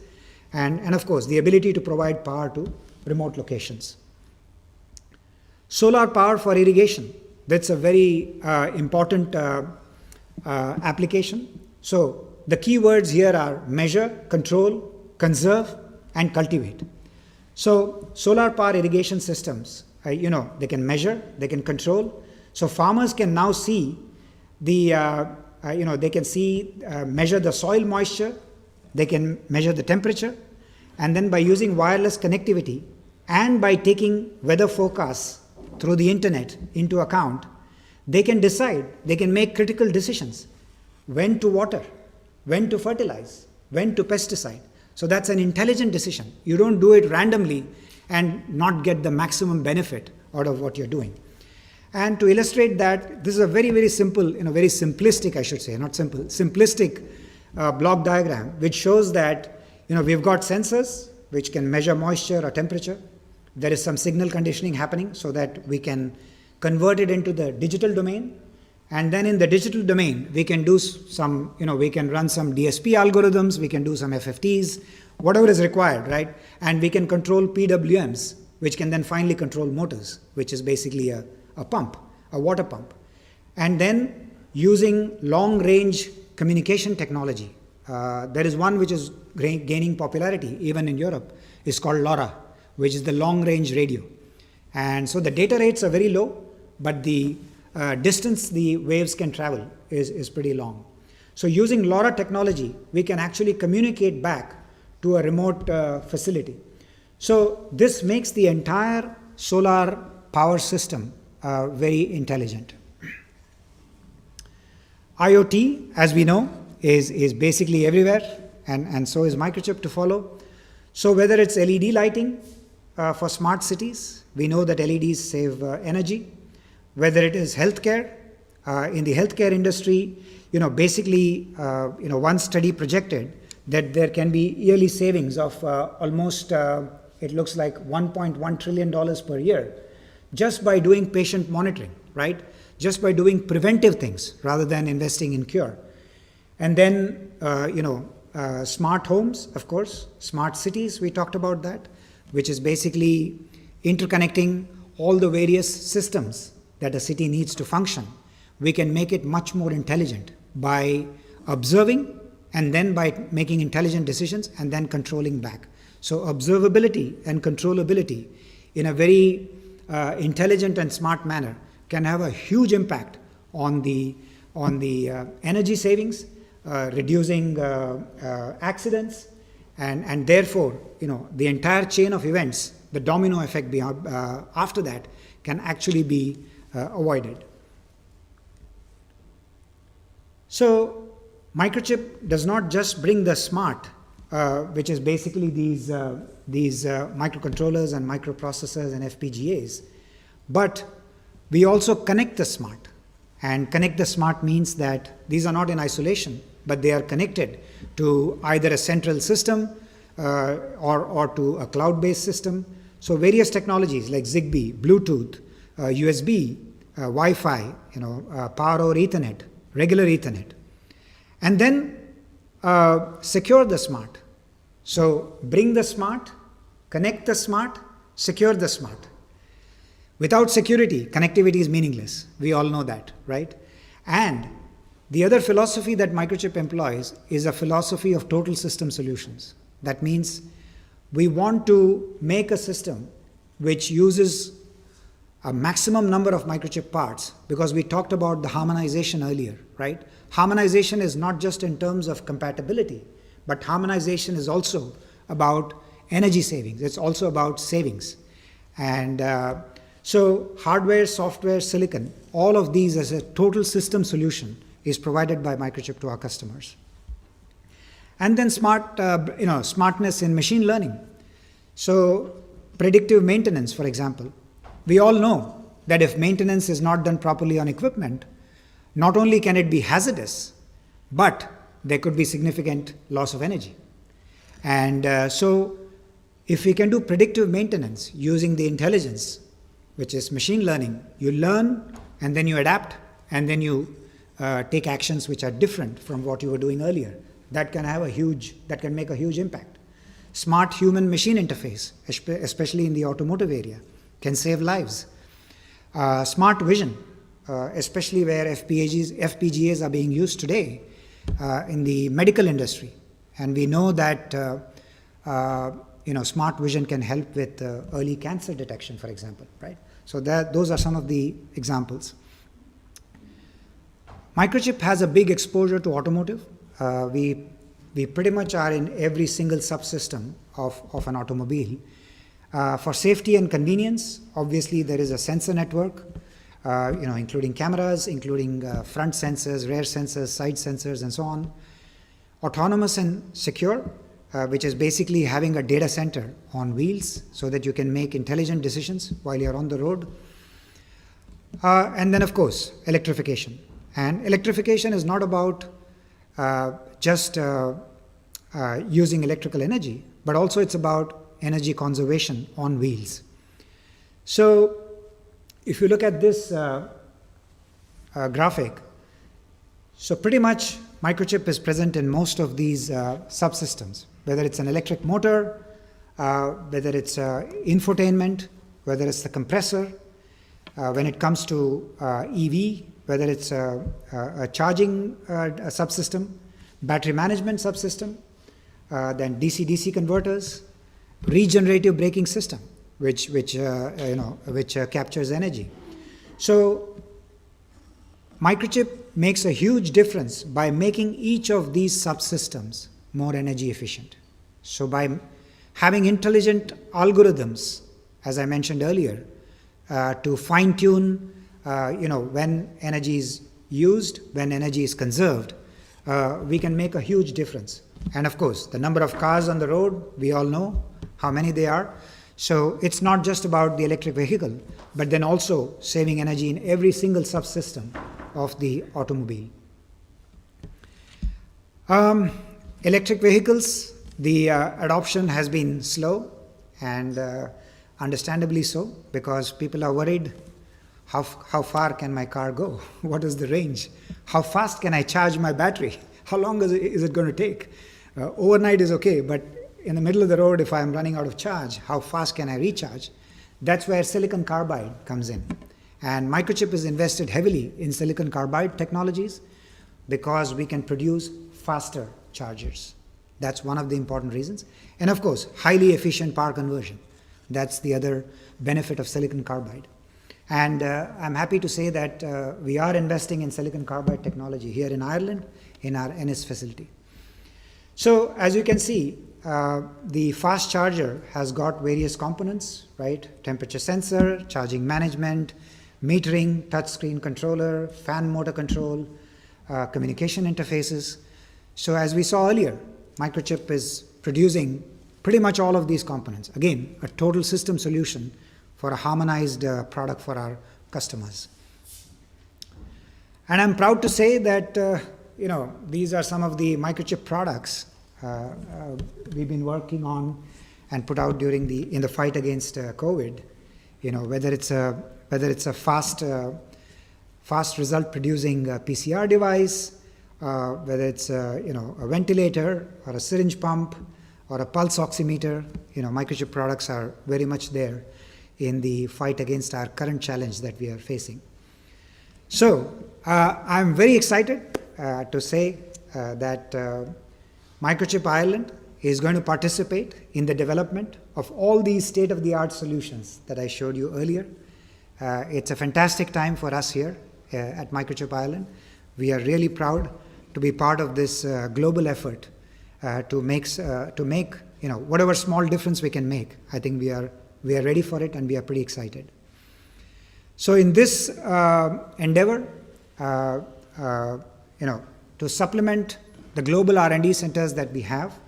Speaker 3: and of course the ability to provide power to remote locations. Solar power for irrigation, that's a very important application. So the key words here are measure, control, conserve, and cultivate. So solar power irrigation systems, they can measure, they can control. So farmers can now see measure the soil moisture, they can measure the temperature, and then by using wireless connectivity and by taking weather forecasts through the internet into account, they can decide, they can make critical decisions, when to water, when to fertilize, when to pesticide. So that's an intelligent decision. You don't do it randomly and not get the maximum benefit out of what you're doing. And to illustrate that, this is a very, very simple, very simplistic, I should say, not simple, simplistic block diagram, which shows that, we've got sensors which can measure moisture or temperature. There is some signal conditioning happening so that we can convert it into the digital domain. And then in the digital domain, we can do some, we can run some DSP algorithms, we can do some FFTs, whatever is required, right? And we can control PWMs, which can then finally control motors, which is basically a pump, a water pump. And then using long-range communication technology, there is one which is gaining popularity even in Europe, is called LoRa, which is the long-range radio. And so the data rates are very low, but the distance the waves can travel is pretty long. So using LoRa technology, we can actually communicate back to a remote facility. So this makes the entire solar power system very intelligent. IoT, as we know, is basically everywhere, and so is microchip to follow. So whether it's LED lighting for smart cities, we know that LEDs save energy. Whether it is healthcare, in the healthcare industry, basically, one study projected that there can be yearly savings of almost, it looks like $1.1 trillion per year, just by doing patient monitoring, right? Just by doing preventive things rather than investing in cure. And then, smart homes, of course, smart cities, we talked about that, which is basically interconnecting all the various systems that a city needs to function. We can make it much more intelligent by observing and then by making intelligent decisions and then controlling back. So observability and controllability in a very intelligent and smart manner can have a huge impact on the energy savings, reducing accidents, and therefore, the entire chain of events, the domino effect after that, can actually be avoided. So microchip does not just bring the smart, which is basically these microcontrollers and microprocessors and FPGAs, but we also connect the smart. And connect the smart means that these are not in isolation, but they are connected to either a central system or to a cloud-based system. So various technologies like Zigbee, Bluetooth, USB, Wi-Fi, power over Ethernet, regular Ethernet. And then secure the smart. So bring the smart, connect the smart, secure the smart. Without security, connectivity is meaningless. We all know that, right? And the other philosophy that Microchip employs is a philosophy of total system solutions. That means we want to make a system which uses a maximum number of microchip parts, because we talked about the harmonization earlier, right? Harmonization is not just in terms of compatibility, but harmonization is also about energy savings. It's also about savings. And so hardware, software, silicon, all of these as a total system solution is provided by Microchip to our customers. And then smartness in machine learning. So predictive maintenance, for example. We all know that if maintenance is not done properly on equipment, not only can it be hazardous, but there could be significant loss of energy. And so if we can do predictive maintenance using the intelligence, which is machine learning, you learn and then you adapt and then you take actions which are different from what you were doing earlier. That can make a huge impact. Smart human-machine interface, especially in the automotive area, can save lives. Smart vision, especially where FPGAs are being used today in the medical industry. And we know that smart vision can help with early cancer detection, for example, right? So those are some of the examples. Microchip has a big exposure to automotive. We pretty much are in every single subsystem of an automobile. For safety and convenience, obviously there is a sensor network, including cameras, including front sensors, rear sensors, side sensors, and so on. Autonomous and secure, which is basically having a data center on wheels so that you can make intelligent decisions while you're on the road. And then, of course, electrification. And electrification is not about just using electrical energy, but also it's about energy conservation on wheels. So if you look at this graphic, so pretty much Microchip is present in most of these subsystems, whether it's an electric motor, whether it's infotainment, whether it's the compressor, when it comes to EV, whether it's a charging subsystem, battery management subsystem, then DC-DC converters, regenerative braking system, which captures energy. So Microchip makes a huge difference by making each of these subsystems more energy efficient. So by having intelligent algorithms, as I mentioned earlier, to fine-tune when energy is used, when energy is conserved, we can make a huge difference. And of course, the number of cars on the road, we all know how many they are. So it's not just about the electric vehicle, but then also saving energy in every single subsystem of the automobile. Electric vehicles, the adoption has been slow, and understandably so, because people are worried, how far can my car go? What is the range? How fast can I charge my battery? How long is it going to take? Overnight is okay, but in the middle of the road, if I'm running out of charge, how fast can I recharge? That's where silicon carbide comes in. And Microchip is invested heavily in silicon carbide technologies because we can produce faster chargers. That's one of the important reasons. And of course, highly efficient power conversion. That's the other benefit of silicon carbide. And I'm happy to say that we are investing in silicon carbide technology here in Ireland in our Ennis facility. So as you can see, the fast charger has got various components, right? Temperature sensor, charging management, metering, touchscreen controller, fan motor control, communication interfaces. So as we saw earlier, Microchip is producing pretty much all of these components. Again, a total system solution for a harmonized product for our customers. And I'm proud to say that these are some of the Microchip products we've been working on and put out in the fight against COVID. Whether it's a fast result producing PCR device, whether it's a ventilator or a syringe pump or a pulse oximeter, Microchip products are very much there in the fight against our current challenge that we are facing. So I'm very excited to say that Microchip Ireland is going to participate in the development of all these state-of-the-art solutions that I showed you earlier. It's a fantastic time for us here at Microchip Ireland. We are really proud to be part of this global effort to make whatever small difference we can make. I think we are ready for it, and we are pretty excited. So in this endeavor, to supplement the global R&D centers that we have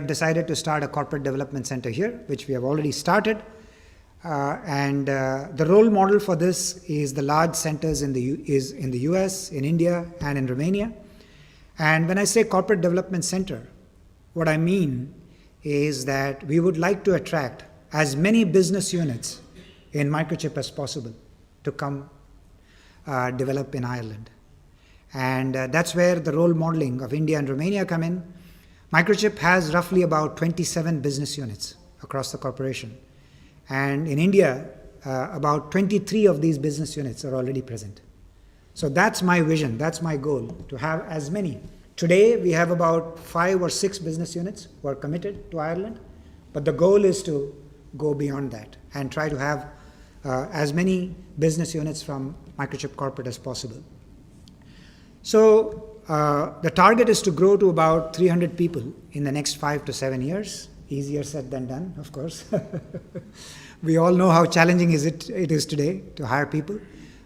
Speaker 3: decided to start a corporate development center here, which we have already started. And the role model for this is the large centers in the US, in India, and in Romania. And when I say corporate development center, what I mean is that we would like to attract as many business units in Microchip as possible to come develop in Ireland. And that's where the role modeling of India and Romania come in. Microchip has roughly about 27 business units across the corporation. And in India, about 23 of these business units are already present. So that's my vision, that's my goal, to have as many. Today, we have about 5 or 6 business units who are committed to Ireland, but the goal is to go beyond that and try to have as many business units from Microchip Corporate as possible. So the target is to grow to about 300 people in the next 5 to 7 years. Easier said than done, of course. We all know how challenging it is today to hire people,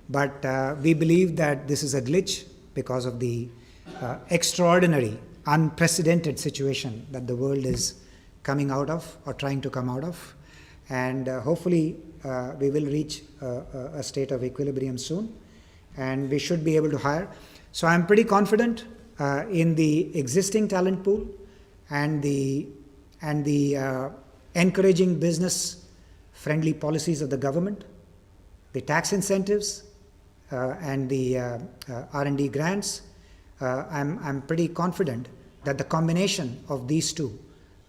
Speaker 3: but we believe that this is a glitch because of the extraordinary, unprecedented situation that the world is coming out of or trying to come out of. And hopefully we will reach a state of equilibrium soon, and we should be able to hire. So I'm pretty confident in the existing talent pool and the encouraging business-friendly policies of the government, the tax incentives, and the R&D grants. I'm pretty confident that the combination of these two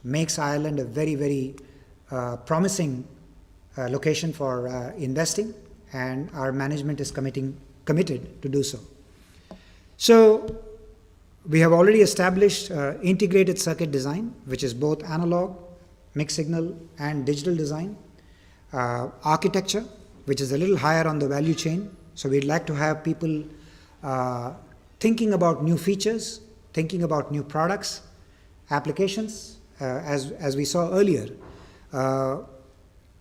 Speaker 3: makes Ireland a very, very promising location for investing, and our management is committed to do so. So we have already established integrated circuit design, which is both analog, mixed signal, and digital design. Architecture, which is a little higher on the value chain. So we'd like to have people thinking about new features, thinking about new products, applications. As we saw earlier,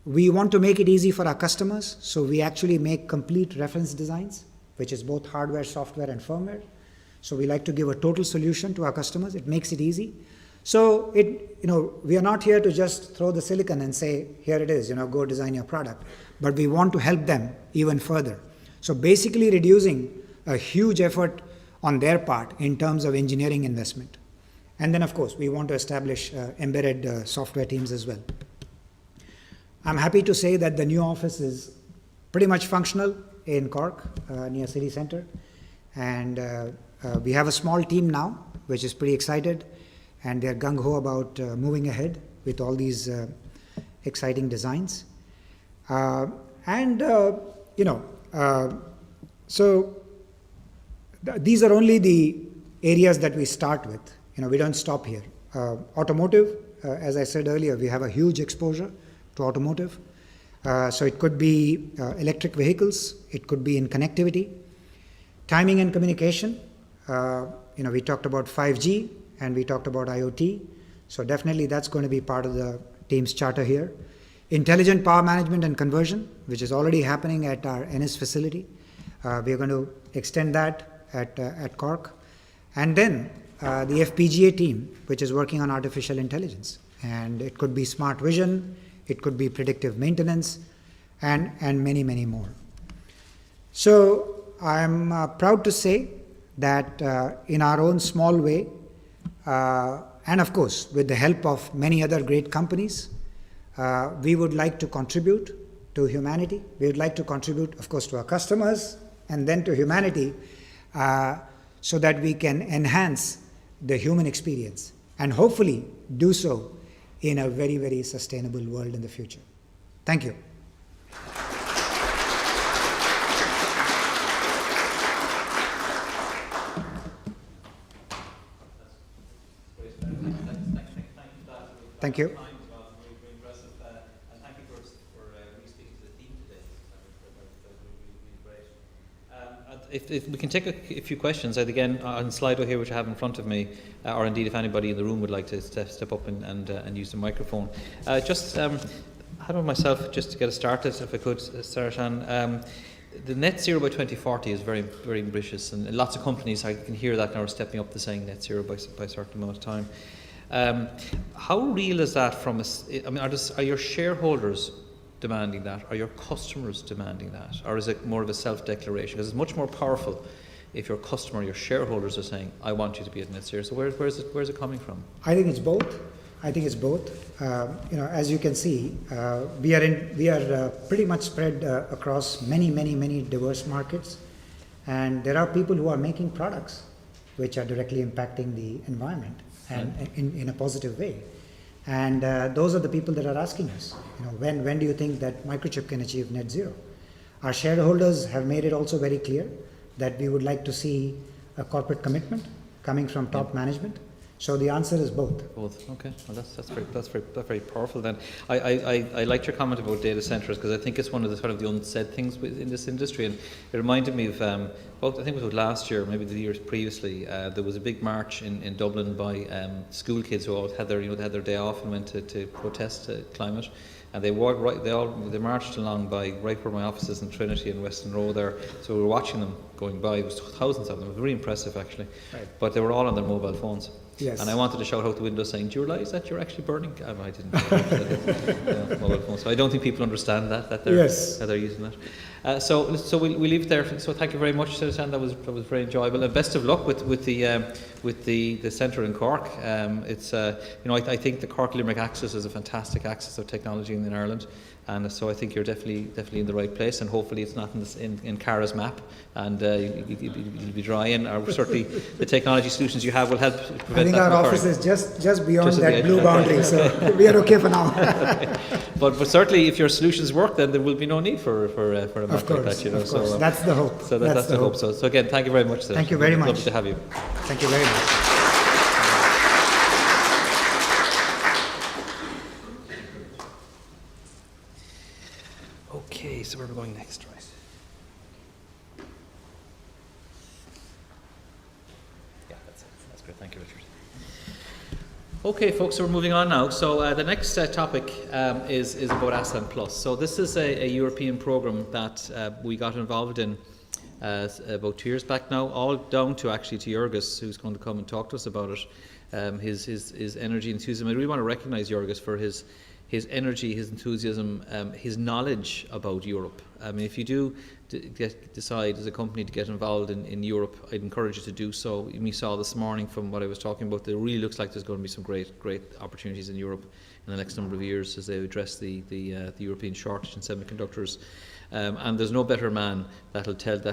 Speaker 3: we want to make it easy for our customers, so we actually make complete reference designs, which is both hardware, software, and firmware. So we like to give a total solution to our customers. It makes it easy. So we are not here to just throw the silicon and say, here it is, go design your product. But we want to help them even further. So basically reducing a huge effort on their part in terms of engineering investment. And then, of course, we want to establish embedded software teams as well. I'm happy to say that the new office is pretty much functional in Cork, near city centre. And we have a small team now, which is pretty excited. And they're gung-ho about moving ahead with all these exciting designs. These are only the areas that we start with. We don't stop here. Automotive, as I said earlier, we have a huge exposure to automotive. So it could be electric vehicles, it could be in connectivity, timing and communication. We talked about 5G and we talked about IoT. So definitely that's going to be part of the team's charter here. Intelligent power management and conversion, which is already happening at our Ennis facility. We are going to extend that at Cork. And then the FPGA team, which is working on artificial intelligence. And it could be smart vision, it could be predictive maintenance, and many, many more. So I'm proud to say that in our own small way, and of course with the help of many other great companies, we would like to contribute to humanity. We would like to contribute, of course, to our customers and then to humanity, so that we can enhance the human experience and hopefully do so in a very, very sustainable world in the future. Thank you. Thank you.
Speaker 1: If we can take a few questions, again, on Slido here, which I have in front of me, or indeed if anybody in the room would like to step up and use the microphone. How about myself, just to get us started, if I could, Sarashan. The net zero by 2040 is very, very ambitious, and lots of companies, I can hear that now, are stepping up to saying net zero by a certain amount of time. How real is that from are your shareholders demanding that? Are your customers demanding that? Or is it more of a self-declaration? Because it's much more powerful if your customer, your shareholders are saying, I want you to be at net zero. So where's it coming from?
Speaker 3: I think it's both. As you can see, we are pretty much spread across many, many, many diverse markets. And there are people who are making products which are directly impacting the environment and in a positive way. And those are the people that are asking us, when do you think that microchip can achieve net zero? Our shareholders have made it also very clear that we would like to see a corporate commitment coming from top management. So the answer is both.
Speaker 1: Both. Okay. Well, that's very powerful. Then I liked your comment about data centers, because I think it's one of the sort of the unsaid things in this industry, and it reminded me of I think it was last year, maybe the years previously. There was a big march in Dublin by school kids who all had their day off and went to protest climate. And they marched along by right where my office is in Trinity and Weston Row there. So we were watching them going by. It was thousands of them. It was very impressive, actually. Right. But they were all on their mobile phones. Yes. And I wanted to shout out the window saying, do you realise that you're actually burning? I didn't mobile phones. So I don't think people understand that they're using that. So we'll leave it there. So thank you very much, Susan. That was very enjoyable. And best of luck with the centre in Cork. I think the Cork Limerick axis is a fantastic axis of technology in Ireland. And so I think you're definitely in the right place, and hopefully it's not in Cara's map, and you'll be dry in. Or certainly the technology solutions you have will help prevent that.
Speaker 3: I think our office is just beyond that blue boundary, so we are okay for now.
Speaker 1: But certainly if your solutions work, then there will be no need for a map like that.
Speaker 3: Of course, that's the hope.
Speaker 1: So that's the hope. So again, thank you very much.
Speaker 3: Thank you very much.
Speaker 1: Lovely to have you.
Speaker 3: Thank you very much.
Speaker 1: Okay, so where are we going next, right? Yeah, that's it. That's great. Thank you, Richard. Okay, folks, so we're moving on now. So the next topic is about Aslan Plus. So this is a European program that we got involved in about 2 years back now, all down to actually to Jörgis, who's going to come and talk to us about it. His energy enthusiasm. I really want to recognise Jörgis for his his energy, his enthusiasm, his knowledge about Europe. I mean, if you do decide as a company to get involved in Europe, I'd encourage you to do so. We saw this morning from what I was talking about, that it really looks like there's going to be some great opportunities in Europe in the next number of years as they address the European shortage in semiconductors. And there's no better man that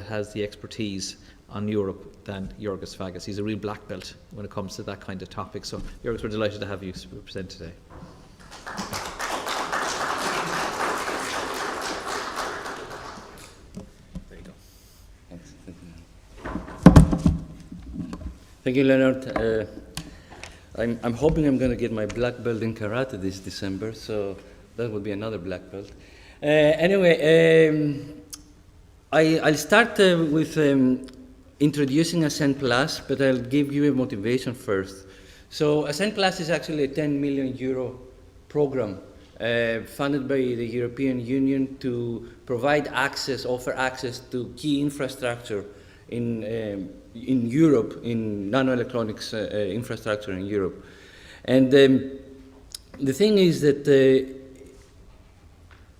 Speaker 1: has the expertise on Europe than Jorgis Fagas. He's a real black belt when it comes to that kind of topic. So, Jorgis, we're delighted to have you present today.
Speaker 4: There you go. Thanks. Thank you, Leonard. I'm hoping I'm going to get my black belt in karate this December, so that would be another black belt. Anyway, I'll start with introducing Ascend Plus, but I'll give you a motivation first. So Ascend Plus is actually a 10 million euro program funded by the European Union to provide offer access to key infrastructure in Europe, in nanoelectronics infrastructure in Europe. And the thing is that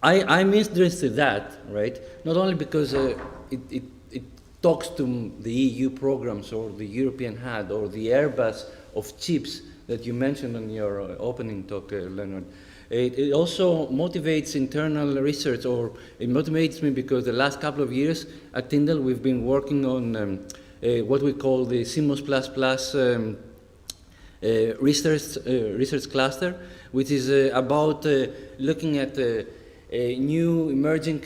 Speaker 4: I'm interested in that, right? Not only because it talks to the EU programs or the European HAD or the Airbus of chips that you mentioned in your opening talk, Leonard. It also motivates internal research, or it motivates me because the last couple of years at Tyndall we've been working on what we call the CMOS++ research cluster, which is about looking at new emerging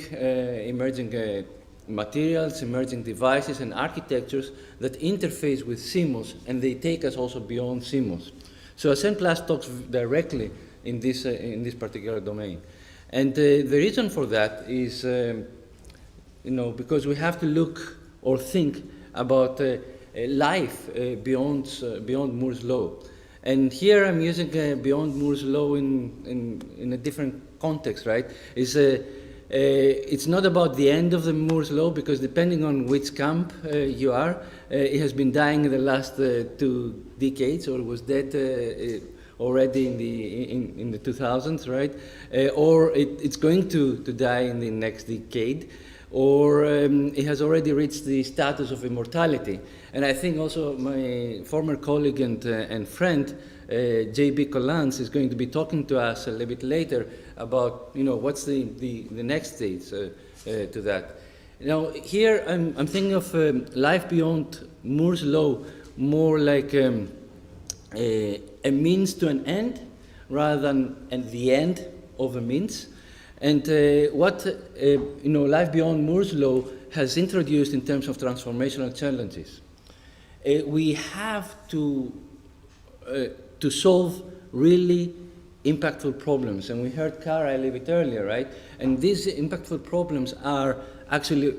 Speaker 4: materials, emerging devices and architectures that interface with CMOS, and they take us also beyond CMOS. So Ascend Plus talks directly in this particular domain. And the reason for that is, because we have to look or think about life beyond Moore's law. And here I'm using beyond Moore's law in a different context, right? It's not about the end of the Moore's law, because depending on which camp you are, it has been dying in the last 2 decades, or was dead already in the 2000s, right? Or it's going to die in the next decade, or it has already reached the status of immortality. And I think also my former colleague and friend, J.B. Collins, is going to be talking to us a little bit later about, what's the next stage to that. Here I'm thinking of life beyond Moore's law more like a means to an end rather than the end of a means. And what life beyond Moore's law has introduced in terms of transformational challenges. We have to solve really impactful problems, and we heard Cara a little bit earlier, right? And these impactful problems are actually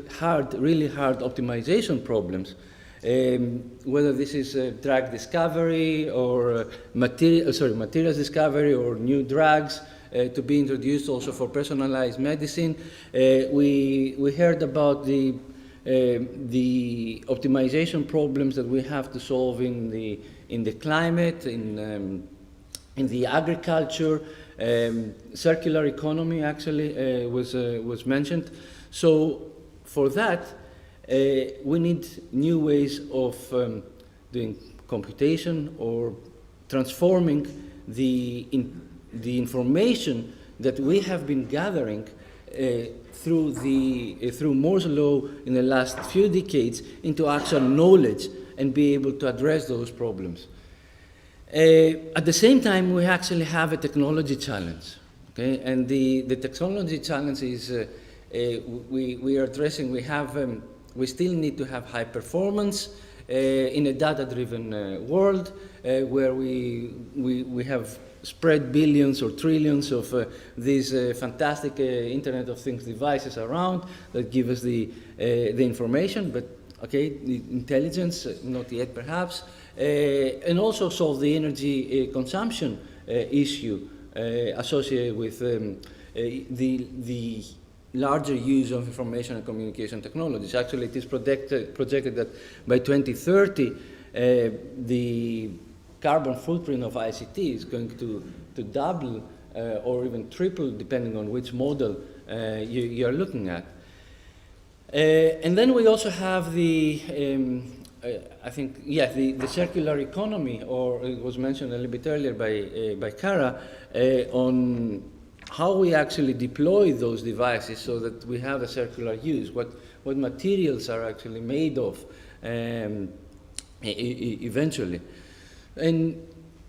Speaker 4: really hard optimization problems. Whether this is drug discovery or materials discovery or new drugs to be introduced also for personalized medicine. We heard about the optimization problems that we have to solve in the climate, in the agriculture, circular economy actually was mentioned. So for that, we need new ways of doing computation or transforming the information that we have been gathering through Moore's law in the last few decades into actual knowledge and be able to address those problems. At the same time, we actually have a technology challenge, okay? And the technology challenge is we are addressing. We still need to have high performance in a data-driven world where we have spread billions or trillions of these fantastic Internet of Things devices around that give us the information, but okay, the intelligence, not yet perhaps, and also solve the energy consumption issue associated with the larger use of information and communication technologies. Actually, it is projected that by 2030, the carbon footprint of ICT is going to double or even triple, depending on which model you're looking at. And then we also have the, I think, the circular economy, or it was mentioned a little bit earlier by Cara, on how we actually deploy those devices so that we have a circular use, what materials are actually made of eventually. And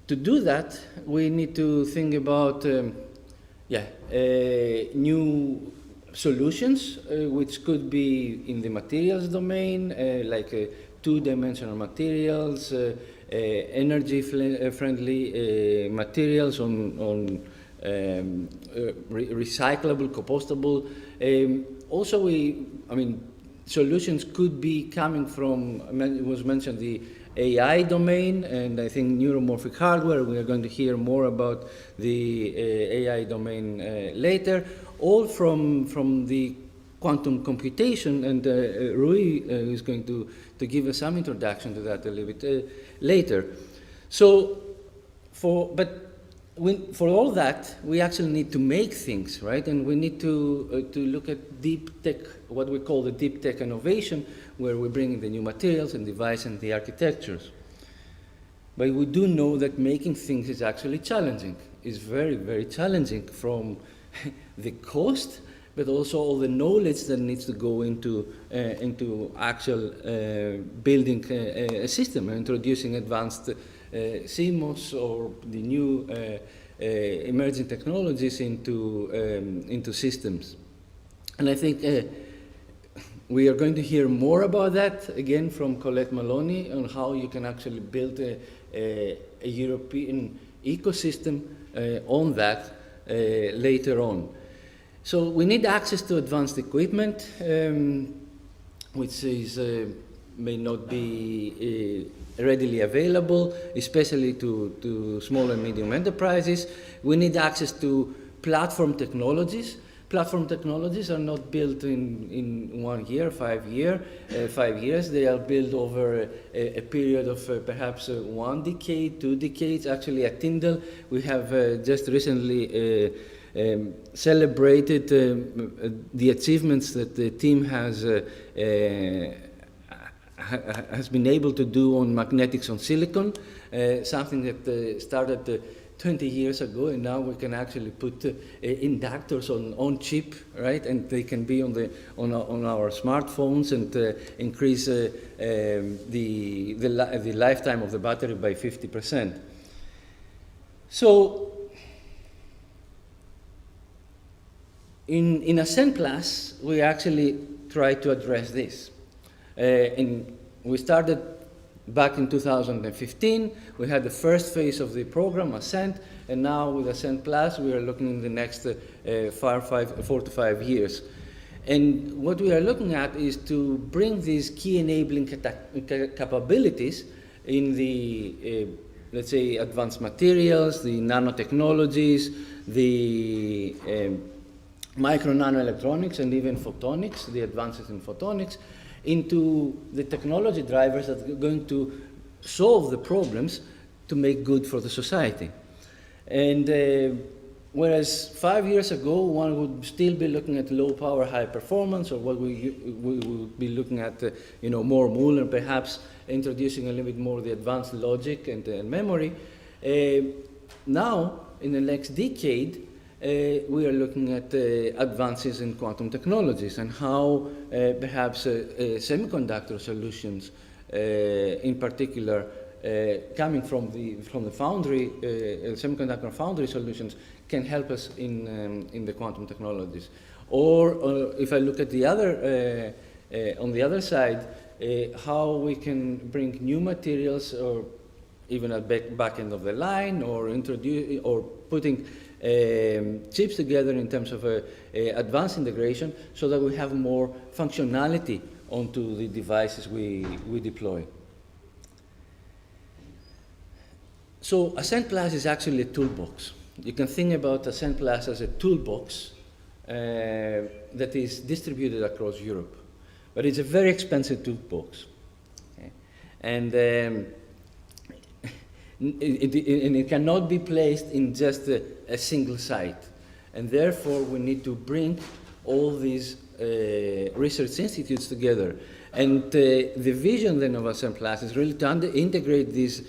Speaker 4: to do that, we need to think about new solutions, which could be in the materials domain, like two-dimensional materials, energy-friendly materials on recyclable, compostable. Also, solutions could be coming from, it was mentioned, the AI domain, and I think neuromorphic hardware. We are going to hear more about the AI domain later, all from the quantum computation, and Rui is going to give us some introduction to that a little bit later. So, for all that, we actually need to make things, right? And we need to look at deep tech, what we call the deep tech innovation, where we bring in the new materials and device and the architectures. But we do know that making things is actually challenging. It's very, very challenging, from the cost, but also all the knowledge that needs to go into actual building a system and introducing advanced CMOS or the new emerging technologies into systems. And I think we are going to hear more about that again from Colette Maloney on how you can actually build a European ecosystem on that later on. So we need access to advanced equipment, which is may not be readily available, especially to small and medium enterprises. We need access to platform technologies. Platform technologies are not built in 1 year, 5 years. They are built over a period of perhaps 1 decade, 2 decades. Actually, at Tyndall, we have just recently celebrated the achievements that the team has been able to do on magnetics on silicon, something that started 20 years ago, and now we can actually put inductors on chip, right? And they can be on our smartphones and increase the lifetime of the battery by 50%. So in Ascend Plus, we actually try to address this. And we started back in 2015. We had the first phase of the program, Ascend, and now with Ascend Plus, we are looking in the next 4 to 5 years. And what we are looking at is to bring these key enabling capabilities in the, let's say, advanced materials, the nanotechnologies, the micro-nanoelectronics, and even photonics, the advances in photonics, into the technology drivers that are going to solve the problems to make good for the society. And whereas 5 years ago, one would still be looking at low power, high performance, or what we would be looking at, more Muller, perhaps introducing a little bit more the advanced logic and memory. Now, in the next decade, we are looking at advances in quantum technologies and how perhaps semiconductor solutions, in particular, coming from the foundry, semiconductor foundry solutions, can help us in the quantum technologies. Or if I look at the other, on the other side, how we can bring new materials, or even at back end of the line, or introduce, or putting chips together in terms of advanced integration, so that we have more functionality onto the devices we deploy. So Ascend Plus is actually a toolbox. You can think about Ascend Plus as a toolbox that is distributed across Europe. But it's a very expensive toolbox. Okay? And and it cannot be placed in just a single site. And therefore, we need to bring all these research institutes together. And the vision then of ASEM+ is really to integrate this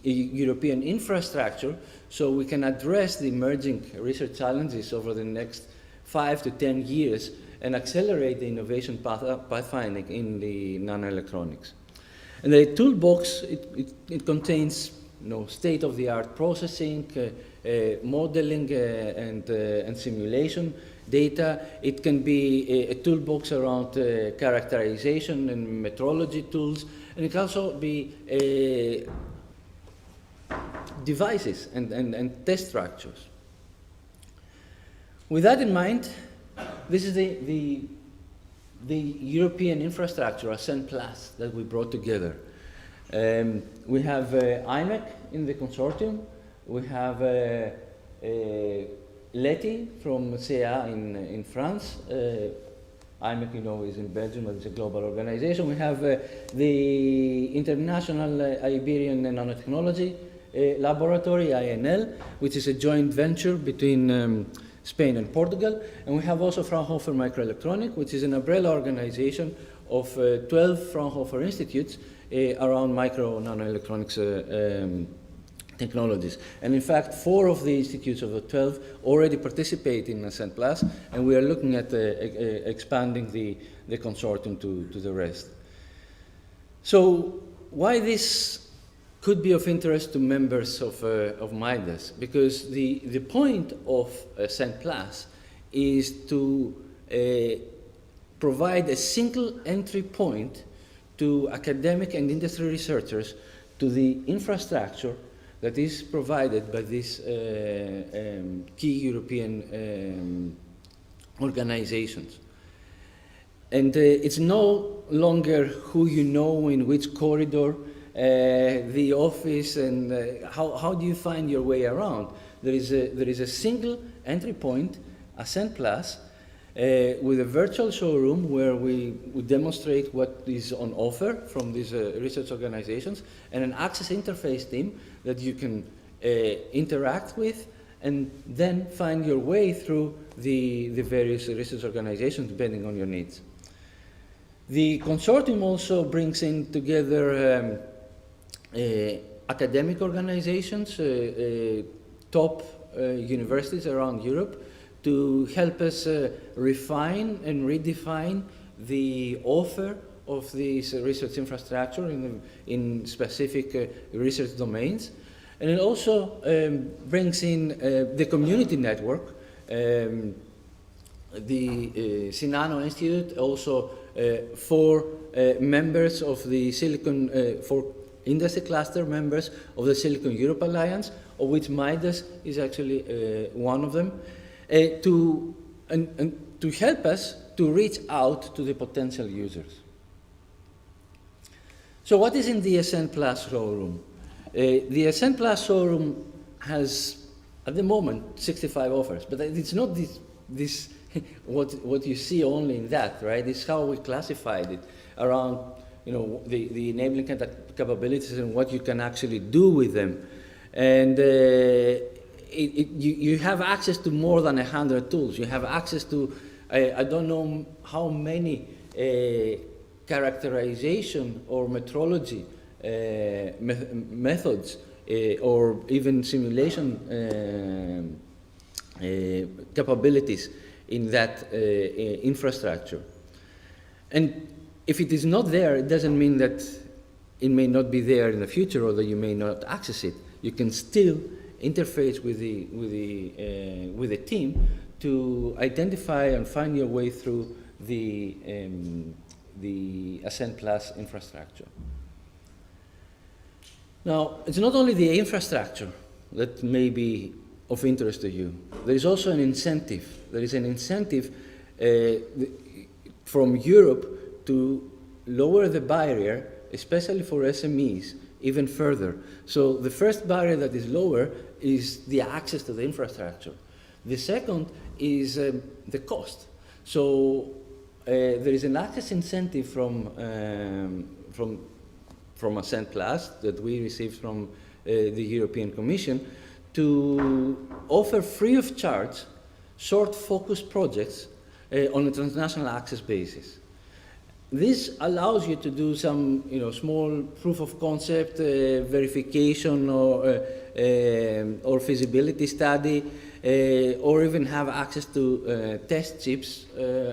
Speaker 4: European infrastructure so we can address the emerging research challenges over the next 5 to 10 years and accelerate the innovation pathfinding in the nanoelectronics. And the toolbox, it contains state-of-the-art processing, modeling and simulation data. It can be a toolbox around characterization and metrology tools, and it can also be devices and test structures. With that in mind, this is the European infrastructure, ASEM+, that we brought together. We have IMEC in the consortium. We have Leti from CA in France. IMEC, is in Belgium, but it's a global organization. We have the International Iberian Nanotechnology Laboratory, INL, which is a joint venture between Spain and Portugal. And we have also Fraunhofer Microelectronic, which is an umbrella organization of 12 Fraunhofer institutes around micro nanoelectronics technologies. And in fact, 4 of the institutes of the 12 already participate in ASEM+, and we are looking at expanding the consortium to the rest. So why this could be of interest to members of MIDAS? Because the point of ASEM+ is to provide a single entry point to academic and industry researchers to the infrastructure that is provided by these key European organizations. And it's no longer who you know in which corridor, the office, and how do you find your way around. There is a single entry point, ASEM+, with a virtual showroom where we demonstrate what is on offer from these research organizations, and an access interface team that you can interact with and then find your way through the various research organizations depending on your needs. The consortium also brings in together academic organizations, top universities around Europe, to help us refine and redefine the offer of this research infrastructure in specific research domains. And it also brings in the community network, the Sinano Institute, also 4 members of the Silicon, 4 industry cluster members of the Silicon Europe Alliance, of which MIDAS is actually one of them, to help us to reach out to the potential users. So what is in the ASEM+ showroom? The ASEM+ showroom has, at the moment, 65 offers, but it's not this what you see only in that, right? It's how we classified it around, the enabling capabilities and what you can actually do with them. And you have access to more than 100 tools. You have access to, I don't know how many characterization or metrology methods or even simulation capabilities in that infrastructure. And if it is not there, it doesn't mean that it may not be there in the future or that you may not access it. You can still interface with the team to identify and find your way through the ASEM+ infrastructure. Now, it's not only the infrastructure that may be of interest to you. There is also an incentive. There is an incentive from Europe to lower the barrier, especially for SMEs, even further. So the first barrier that is lower is the access to the infrastructure. The second is the cost. So there is an access incentive from ASEM+ that we received from the European Commission to offer free of charge short focused projects on a transnational access basis. This allows you to do some small proof of concept verification or feasibility study, or even have access to test chips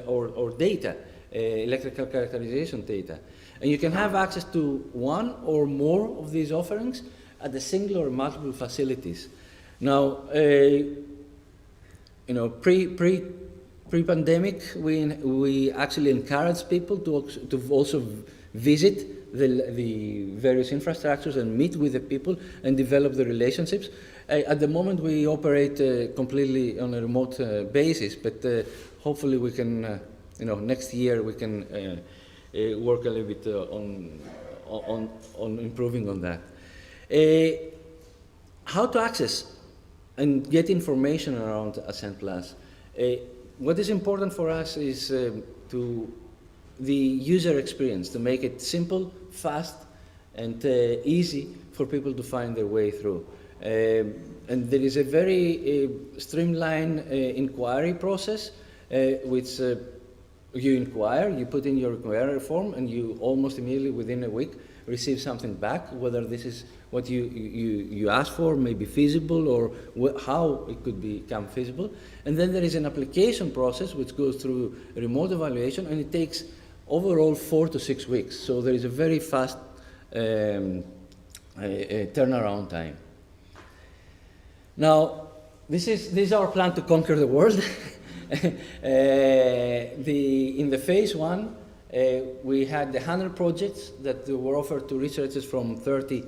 Speaker 4: or data, electrical characterization data. And you can have access to one or more of these offerings at a single or multiple facilities. Now, pre-pandemic, we actually encourage people to also visit the various infrastructures and meet with the people and develop the relationships. At the moment, we operate completely on a remote basis, but hopefully we can, next year we can work a little bit on improving on that. How to access and get information around Ascent Plus. What is important for us is the user experience, to make it simple, fast, and easy for people to find their way through. And there is a very streamlined inquiry process, which you inquire, you put in your inquiry form, and you almost immediately, within a week, receive something back, whether this is what you asked for, may be feasible, or how it could become feasible. And then there is an application process which goes through remote evaluation, and it takes overall 4 to 6 weeks. So there is a very fast turnaround time. Now, this is our plan to conquer the world. In the phase 1, we had 100 projects that were offered to researchers from 30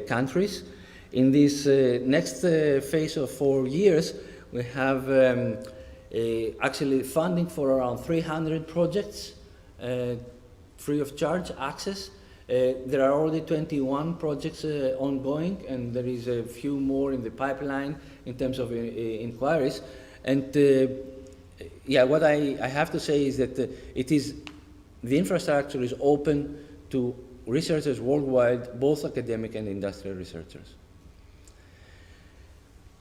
Speaker 4: countries. In this next phase of 4 years, we have actually funding for around 300 projects, free of charge access. There are already 21 projects ongoing, and there is a few more in the pipeline in terms of inquiries. And yeah, what I have to say is that the infrastructure is open to researchers worldwide, both academic and industrial researchers.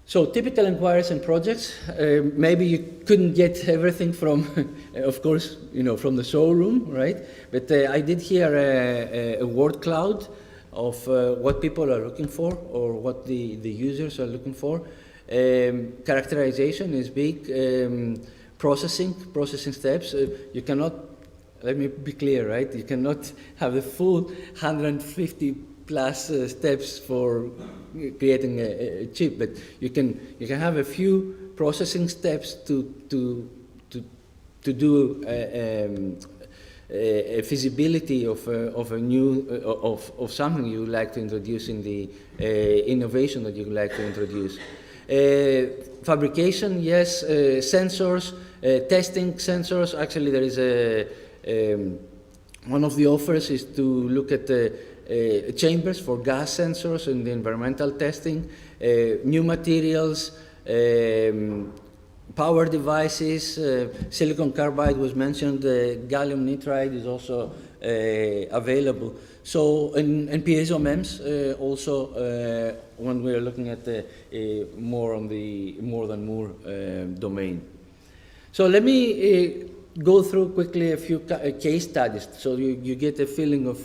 Speaker 4: So typical inquiries and projects, maybe you couldn't get everything from, of course, from the showroom, right? But I did hear a word cloud of what people are looking for, or what the users are looking for. Characterization is big. Processing steps. You cannot, let me be clear, right? You cannot have the full 150 plus steps for creating a chip, but you can have a few processing steps to do a feasibility of a new of something you would like to introduce in the innovation that you would like to introduce. Fabrication, yes. Sensors, testing sensors. Actually, there is one of the offers is to look at chambers for gas sensors in the environmental testing, new materials, power devices, silicon carbide was mentioned, gallium nitride is also available. So, and piezo MEMS also, when we are looking at more on the more than more domain. So let me go through quickly a few case studies, so you get a feeling of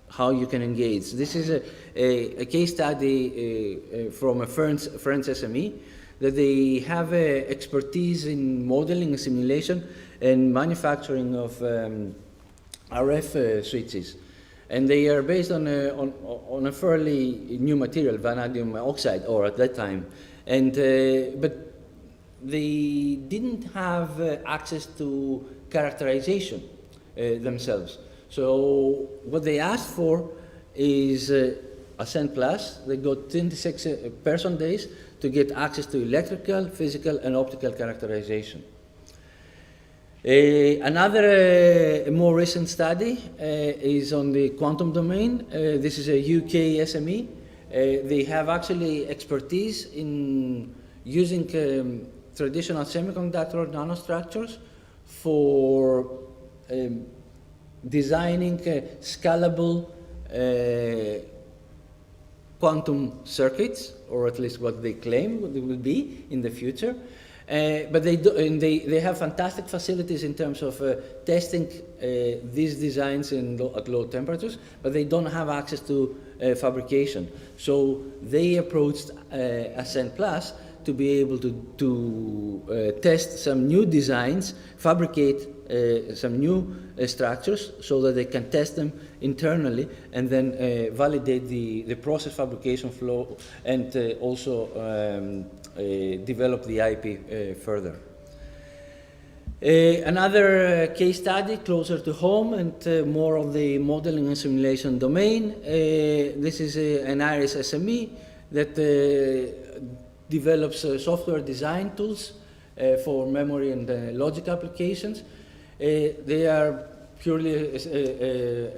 Speaker 4: how you can engage. This is a case study from a French SME, that they have expertise in modeling and simulation and manufacturing of RF switches. And they are based on a fairly new material, vanadium oxide, or at that time. And but they didn't have access to characterization themselves. So what they asked for is Ascent Plus. They got 26 person days to get access to electrical, physical, and optical characterization. Another more recent study is on the quantum domain. This is a UK SME. They have actually expertise in using traditional semiconductor nanostructures for designing scalable quantum circuits, or at least what they claim they will be in the future. But they have fantastic facilities in terms of testing these designs at low temperatures, but they don't have access to fabrication. So they approached Ascend Plus to be able to test some new designs, fabricate some new structures so that they can test them internally and then validate the process fabrication flow and also develop the IP further. Another case study closer to home and more of the modeling and simulation domain. This is an Irish SME that develops software design tools for memory and logic applications. They are purely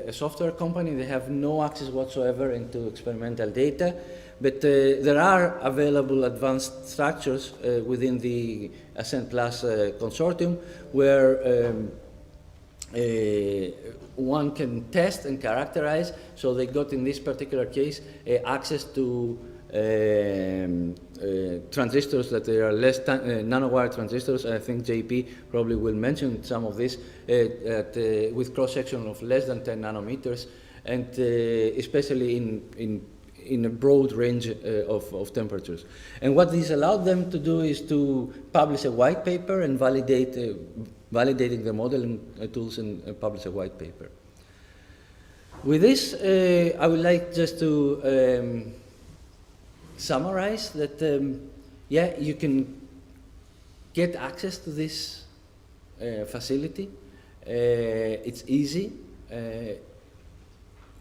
Speaker 4: a software company. They have no access whatsoever into experimental data, but there are available advanced structures within the Ascend Plus consortium where one can test and characterize. So they got, in this particular case, access to transistors that they are less nanowire transistors. I think JP probably will mention some of this with cross-section of less than 10 nanometers, and especially in a broad range of temperatures. And what this allowed them to do is to publish a white paper and validating the modeling tools and publish a white paper. With this, I would like just to summarize that, yeah, you can get access to this facility. It's easy.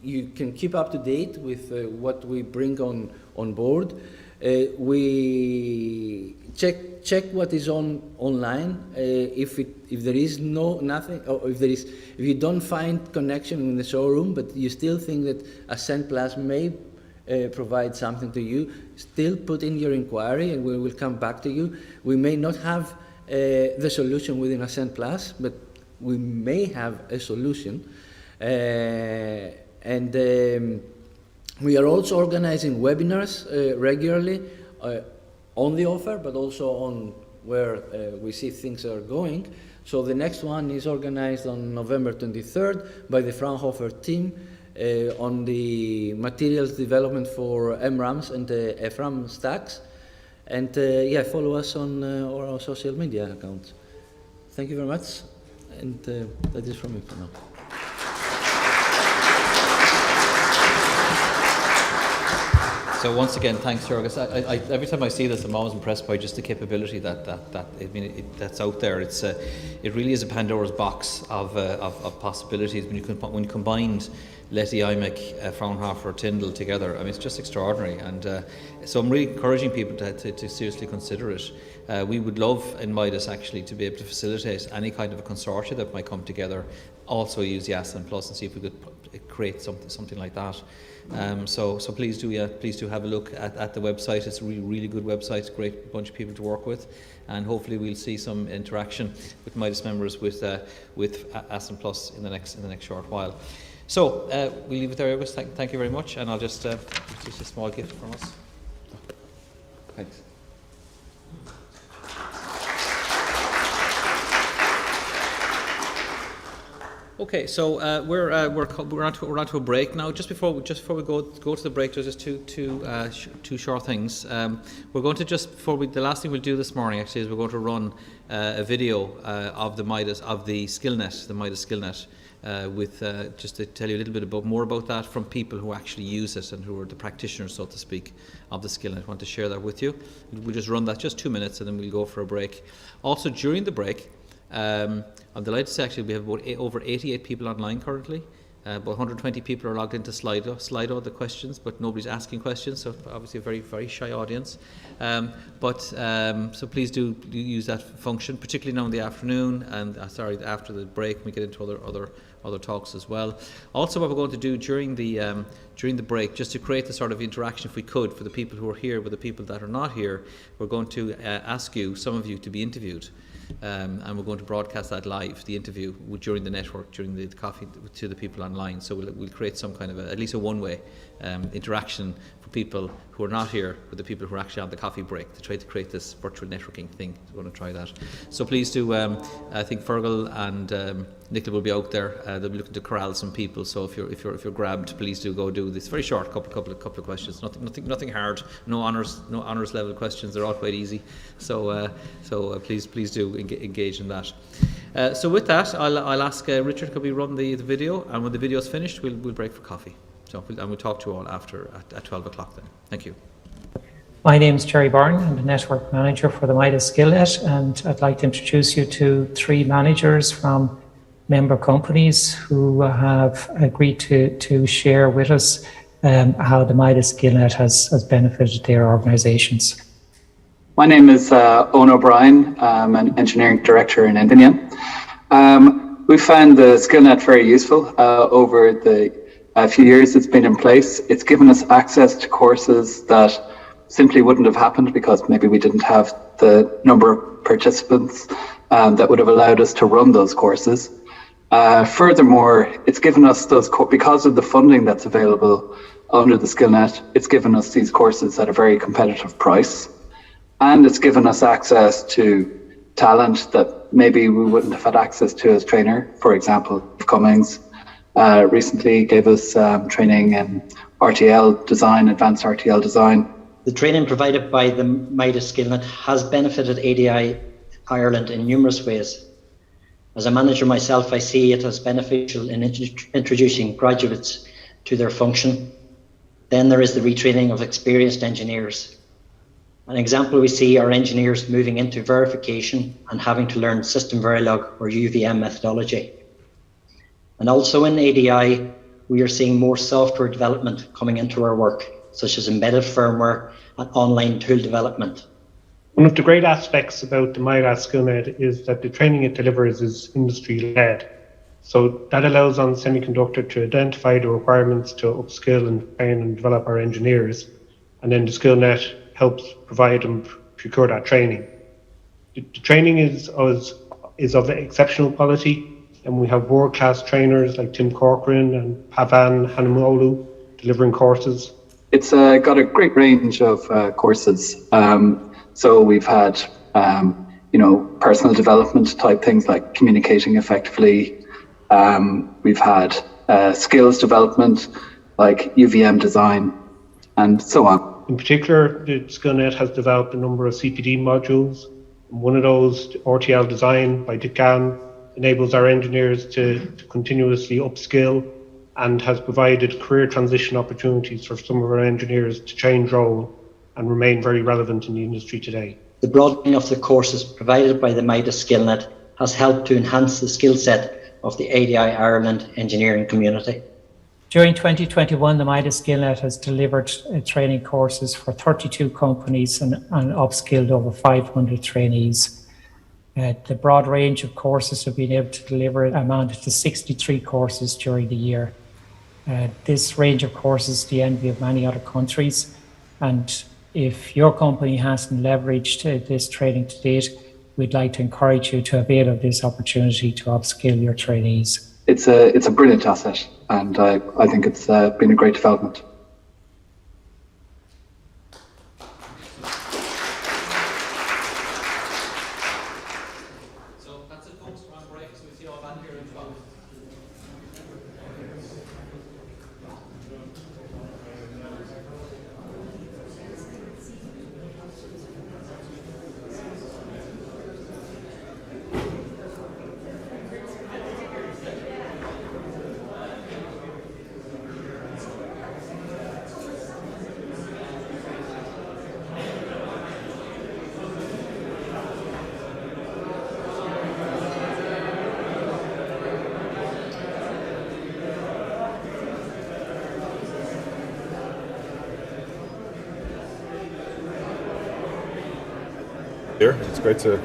Speaker 4: You can keep up to date with what we bring on board. We check what is online. If there is nothing, or if you don't find connection in the showroom, but you still think that Ascend Plus may provide something to you, still put in your inquiry and we will come back to you. We may not have the solution within Ascend Plus, but we may have a solution. And we are also organizing webinars regularly on the offer, but also on where we see things are going. So the next one is organized on November 23rd by the Fraunhofer team on the materials development for MRAMs and FRAM stacks. And yeah, follow us on our social media accounts. Thank you very much, and that is from me for now.
Speaker 1: So once again, thanks, Jorgis. Every time I see this, I'm always impressed by just the capability that's out there. It really is a Pandora's box of possibilities when you combined Leti, IMEC, Fraunhofer, Tyndall together. I mean, it's just extraordinary, and so I'm really encouraging people to seriously consider it. We would love in MIDAS actually to be able to facilitate any kind of a consortia that might come together, also use the Ascend Plus and see if we could create something like that. So please do have a look at the website. It's a really good website, great bunch of people to work with, and hopefully we'll see some interaction with MIDAS members with Ascend Plus in the next short while. So we'll leave it there, August. Thank you very much, and I'll just a small gift from us.
Speaker 4: Thanks.
Speaker 1: Okay, so we're onto a break now. Just before we go to the break, there's just two short things. We're going to the last thing we'll do this morning actually is we're going to run a video of the MIDAS SkillNet, the MIDAS SkillNet. With just to tell you a little bit more about that from people who actually use it and who are the practitioners, so to speak, of the skill. I want to share that with you. We'll just run that just 2 minutes and then we'll go for a break. Also during the break, I'm delighted to say actually we have over 88 people online currently. About 120 people are logged into Slido the questions, but nobody's asking questions, so obviously a very, very shy audience. So please do use that function, particularly now in the afternoon, and after the break we get into other talks as well. Also, what we're going to do during the break, just to create the sort of interaction, if we could, for the people who are here with the people that are not here, we're going to ask some of you to be interviewed. And we're going to broadcast that live, the interview during the network, during the coffee to the people online. So we'll create some kind of at least a one-way interaction for people who are not here with the people who are actually on the coffee break to try to create this virtual networking thing. We're going to try that. So please do, I think Fergal and Nicola will be out there. They'll be looking to corral some people. So if you're grabbed, please do go do this. Very short, couple of questions. Nothing hard. No honours level questions. They're all quite easy. So please do engage in that. So with that, I'll ask Richard, could we run the video, and when the video is finished, we'll break for coffee. So we'll talk to you all after at 12 o'clock then. Thank you.
Speaker 5: My name is Jerry Byrne. I'm the network manager for the MIDAS Skillnet, and I'd like to introduce you to 3 managers from member companies who have agreed to share with us how the MIDAS Skillnet has benefited their organisations.
Speaker 6: My name is Owen O'Brien. I'm an engineering director in Engineering. We found the Skillnet very useful over the few years it's been in place. It's given us access to courses that simply wouldn't have happened because maybe we didn't have the number of participants that would have allowed us to run those courses. Furthermore, it's given us those, because of the funding that's available under the Skillnet, it's given us these courses at a very competitive price. And it's given us access to talent that maybe we wouldn't have had access to as trainer. For example, Cummings recently gave us training in RTL design, advanced RTL design.
Speaker 7: The training provided by the MIDAS Skillnet has benefited ADI Ireland in numerous ways. As a manager myself, I see it as beneficial in introducing graduates to their function. Then there is the retraining of experienced engineers. An example we see are engineers moving into verification and having to learn System Verilog or UVM methodology. And also in ADI, we are seeing more software development coming into our work, such as embedded firmware and online tool development.
Speaker 8: One of the great aspects about the MIDAS Skillnet is that the training it delivers is industry-led. So that allows On Semiconductor to identify the requirements to upskill and train and develop our engineers, and then the Skillnet helps provide and procure that training. The training is of exceptional quality, and we have world-class trainers like Tim Corcoran and Pavan Hanamolu delivering courses.
Speaker 6: It's got a great range of courses. So we've had, personal development type things like communicating effectively. We've had skills development like UVM design and so on.
Speaker 8: In particular, the Skillnet has developed a number of CPD modules. One of those, RTL design by Dick Gann, enables our engineers to continuously upskill and has provided career transition opportunities for some of our engineers to change role and remain very relevant in the industry today.
Speaker 7: The broadening of the courses provided by the MIDAS Skillnet has helped to enhance the skill set of the ADI Ireland engineering community.
Speaker 5: During 2021, the MIDAS Skillnet has delivered training courses for 32 companies and upskilled over 500 trainees. The broad range of courses we've been able to deliver amounted to 63 courses during the year. This range of courses is the envy of many other countries, and if your company hasn't leveraged this training to date, we'd like to encourage you to avail of this opportunity to upskill your trainees.
Speaker 6: It's a brilliant asset, and I think it's been a great development.
Speaker 1: So that's it, folks. We're on break, so we'll see you all back here in 12.
Speaker 9: It's great to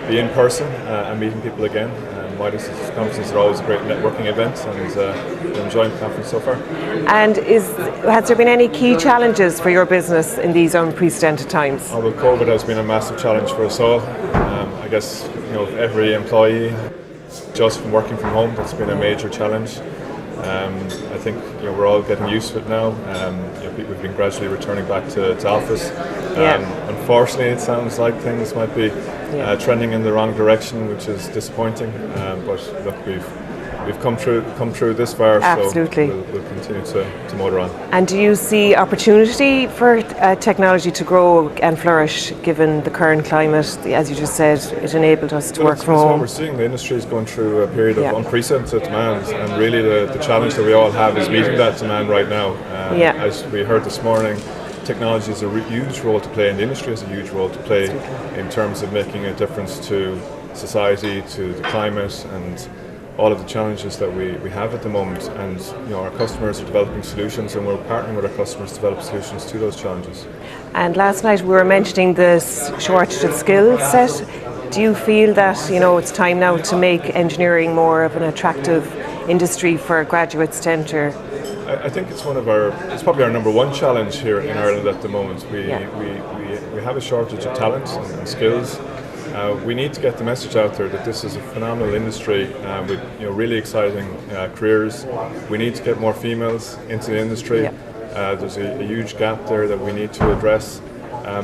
Speaker 9: be in person and meeting people again. MIDAS conferences are always a great networking event, and I'm enjoying the conference so far. And has there been any key challenges for your business in these unprecedented times? Well, COVID has been a massive challenge for us all. I guess every employee just from working from home, that's been a major challenge. I think we're all getting used to it now. We've been gradually returning back to office. Unfortunately, it sounds like things might be trending in the wrong direction, which is disappointing. But look, we've come through this far,
Speaker 10: Absolutely.
Speaker 9: so we'll continue to motor on.
Speaker 10: And do you see opportunity for technology to grow and flourish given the current climate? As you just said, it enabled us to work from
Speaker 9: What
Speaker 10: home.
Speaker 9: we're seeing, the industry is going through a period of unprecedented demand, and really the challenge that we all have is meeting that demand right now. As we heard this morning, technology has a huge role to play, and the industry has a huge role to play in terms of making a difference to society, to the climate, and all of the challenges that we have at the moment. And our customers are developing solutions, and we're partnering with our customers to develop solutions to those challenges.
Speaker 10: And last night we were mentioning the shortage of skill set. Do you feel that it's time now to make engineering more of an attractive industry for graduates to enter?
Speaker 9: I think it's probably our number one challenge here in Ireland at the moment. We have a shortage of talent and skills. We need to get the message out there that this is a phenomenal industry with really exciting careers. We need to get more females into the industry. There's a huge gap there that we need to address.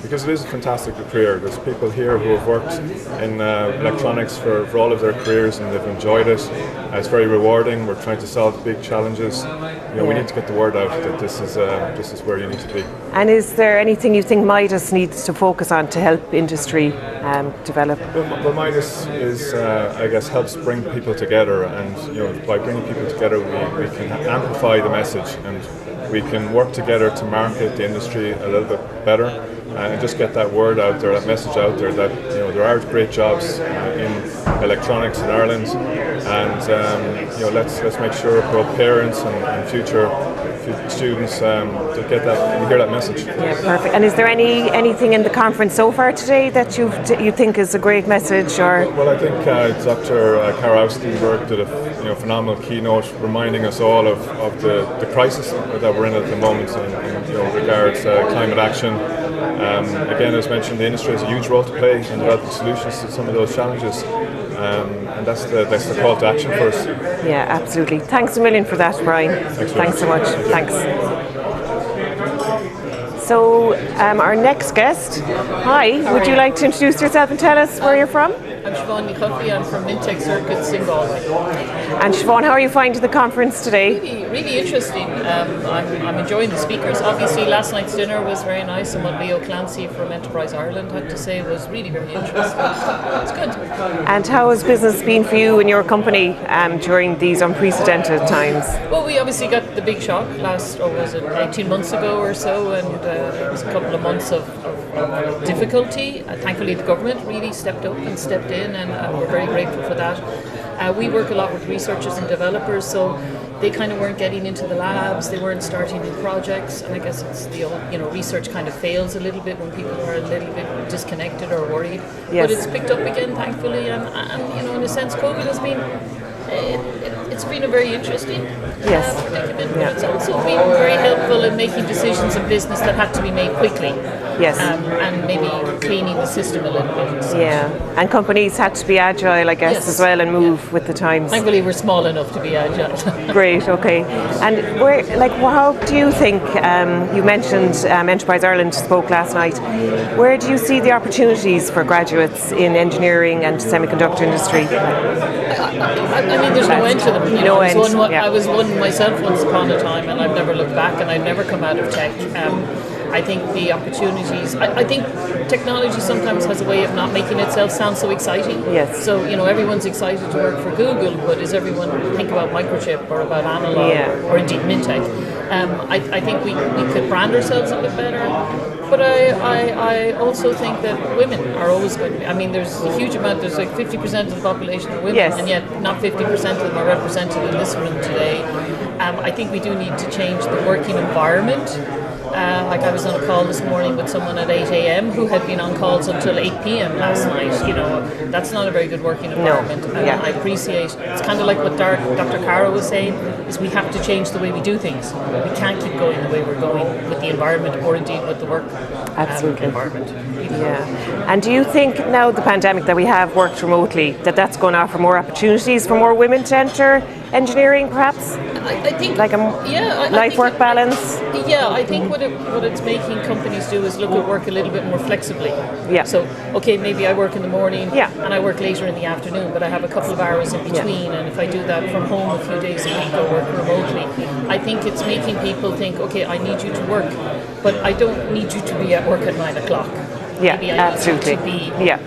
Speaker 9: Because it is a fantastic career. There's people here who have worked in electronics for all of their careers, and they've enjoyed it. It's very rewarding. We're trying to solve big challenges. We need to get the word out that this is where you need to be.
Speaker 10: And is there anything you think MIDAS needs to focus on to help industry develop?
Speaker 9: Well, MIDAS is, helps bring people together, and by bringing people together, we can amplify the message, and we can work together to market the industry a little bit better. And just get that word out there, that message out there that there are great jobs in electronics in Ireland, and let's make sure both parents and future students to get that, hear that message.
Speaker 10: Yeah, perfect. And is there anything in the conference so far today that you think is a great message? Or
Speaker 9: well, I think Dr. Cara Augustenborg did a phenomenal keynote, reminding us all of the crisis that we're in at the moment in regards to climate action. Again, as mentioned, the industry has a huge role to play in developing solutions to some of those challenges, and that's the call to action for us.
Speaker 10: Yeah, absolutely. Thanks a million for that, Brian. Thanks so much. Thanks. So, our next guest, hi, would you like to introduce yourself and tell us where you're from?
Speaker 11: I'm Siobhan Nichoffy. I'm from Mintech Circuits in Galway.
Speaker 10: And Siobhan, how are you finding the conference today?
Speaker 11: Really interesting. I'm enjoying the speakers. Obviously, last night's dinner was very nice, and what Leo Clancy from MIDAS Ireland had to say was really very interesting. It's good.
Speaker 10: And how has business been for you and your company during these unprecedented times?
Speaker 11: Well, we obviously got the big shock 18 months ago or so, and it was a couple of months of difficulty. Thankfully, the government really stepped up and stepped in, and we're very grateful for that. We work a lot with researchers and developers, so they kind of weren't getting into the labs, they weren't starting new projects, and I guess it's the old, research kind of fails a little bit when people are a little bit disconnected or worried.
Speaker 10: Yes.
Speaker 11: But it's picked up again, thankfully, and in a sense, COVID has been, it's been a very interesting predicament, but it's also been very helpful in making decisions in business that had to be made quickly.
Speaker 10: Yes.
Speaker 11: And maybe cleaning the system a little bit. So.
Speaker 10: Yeah, and companies had to be agile, I guess, as well, and move with the times.
Speaker 11: Thankfully, we're small enough to be agile.
Speaker 10: Great, okay. And how do you think, you mentioned Enterprise Ireland spoke last night, where do you see the opportunities for graduates in engineering and semiconductor industry?
Speaker 11: I mean, there's no end to them. I was one myself once upon a time, and I've never looked back, and I've never come out of tech. I think the opportunities, I think technology sometimes has a way of not making itself sound so exciting.
Speaker 10: Yes.
Speaker 11: So, everyone's excited to work for Google, but does everyone think about microchip or about analog or indeed Mintech? I think we could brand ourselves a bit better. But I also think that women are always going to be, there's a huge amount, there's like 50% of the population are women, and yet not 50% of them are represented in this room today. I think we do need to change the working environment. I was on a call this morning with someone at 8 a.m. who had been on calls until 8 p.m. last night. That's not a very good working environment.
Speaker 10: No.
Speaker 11: I appreciate, it's kind of like what Dr. Cara was saying, is we have to change the way we do things. We can't keep going the way we're going with the environment or indeed with the work environment.
Speaker 10: Yeah. And do you think now the pandemic that we have worked remotely, that's going to offer more opportunities for more women to enter engineering, perhaps?
Speaker 11: I think
Speaker 10: Like a life-work balance?
Speaker 11: Yeah, I think what it's making companies do is look at work a little bit more flexibly.
Speaker 10: Yeah.
Speaker 11: So, okay, maybe I work in the morning
Speaker 10: Yeah.
Speaker 11: and I work later in the afternoon, but I have a couple of hours in between, and if I do that from home a few days a week or work remotely, I think it's making people think, okay, I need you to work, but I don't need you to be at work at 9 o'clock.
Speaker 10: Yeah,
Speaker 11: Maybe I
Speaker 10: absolutely.
Speaker 11: need you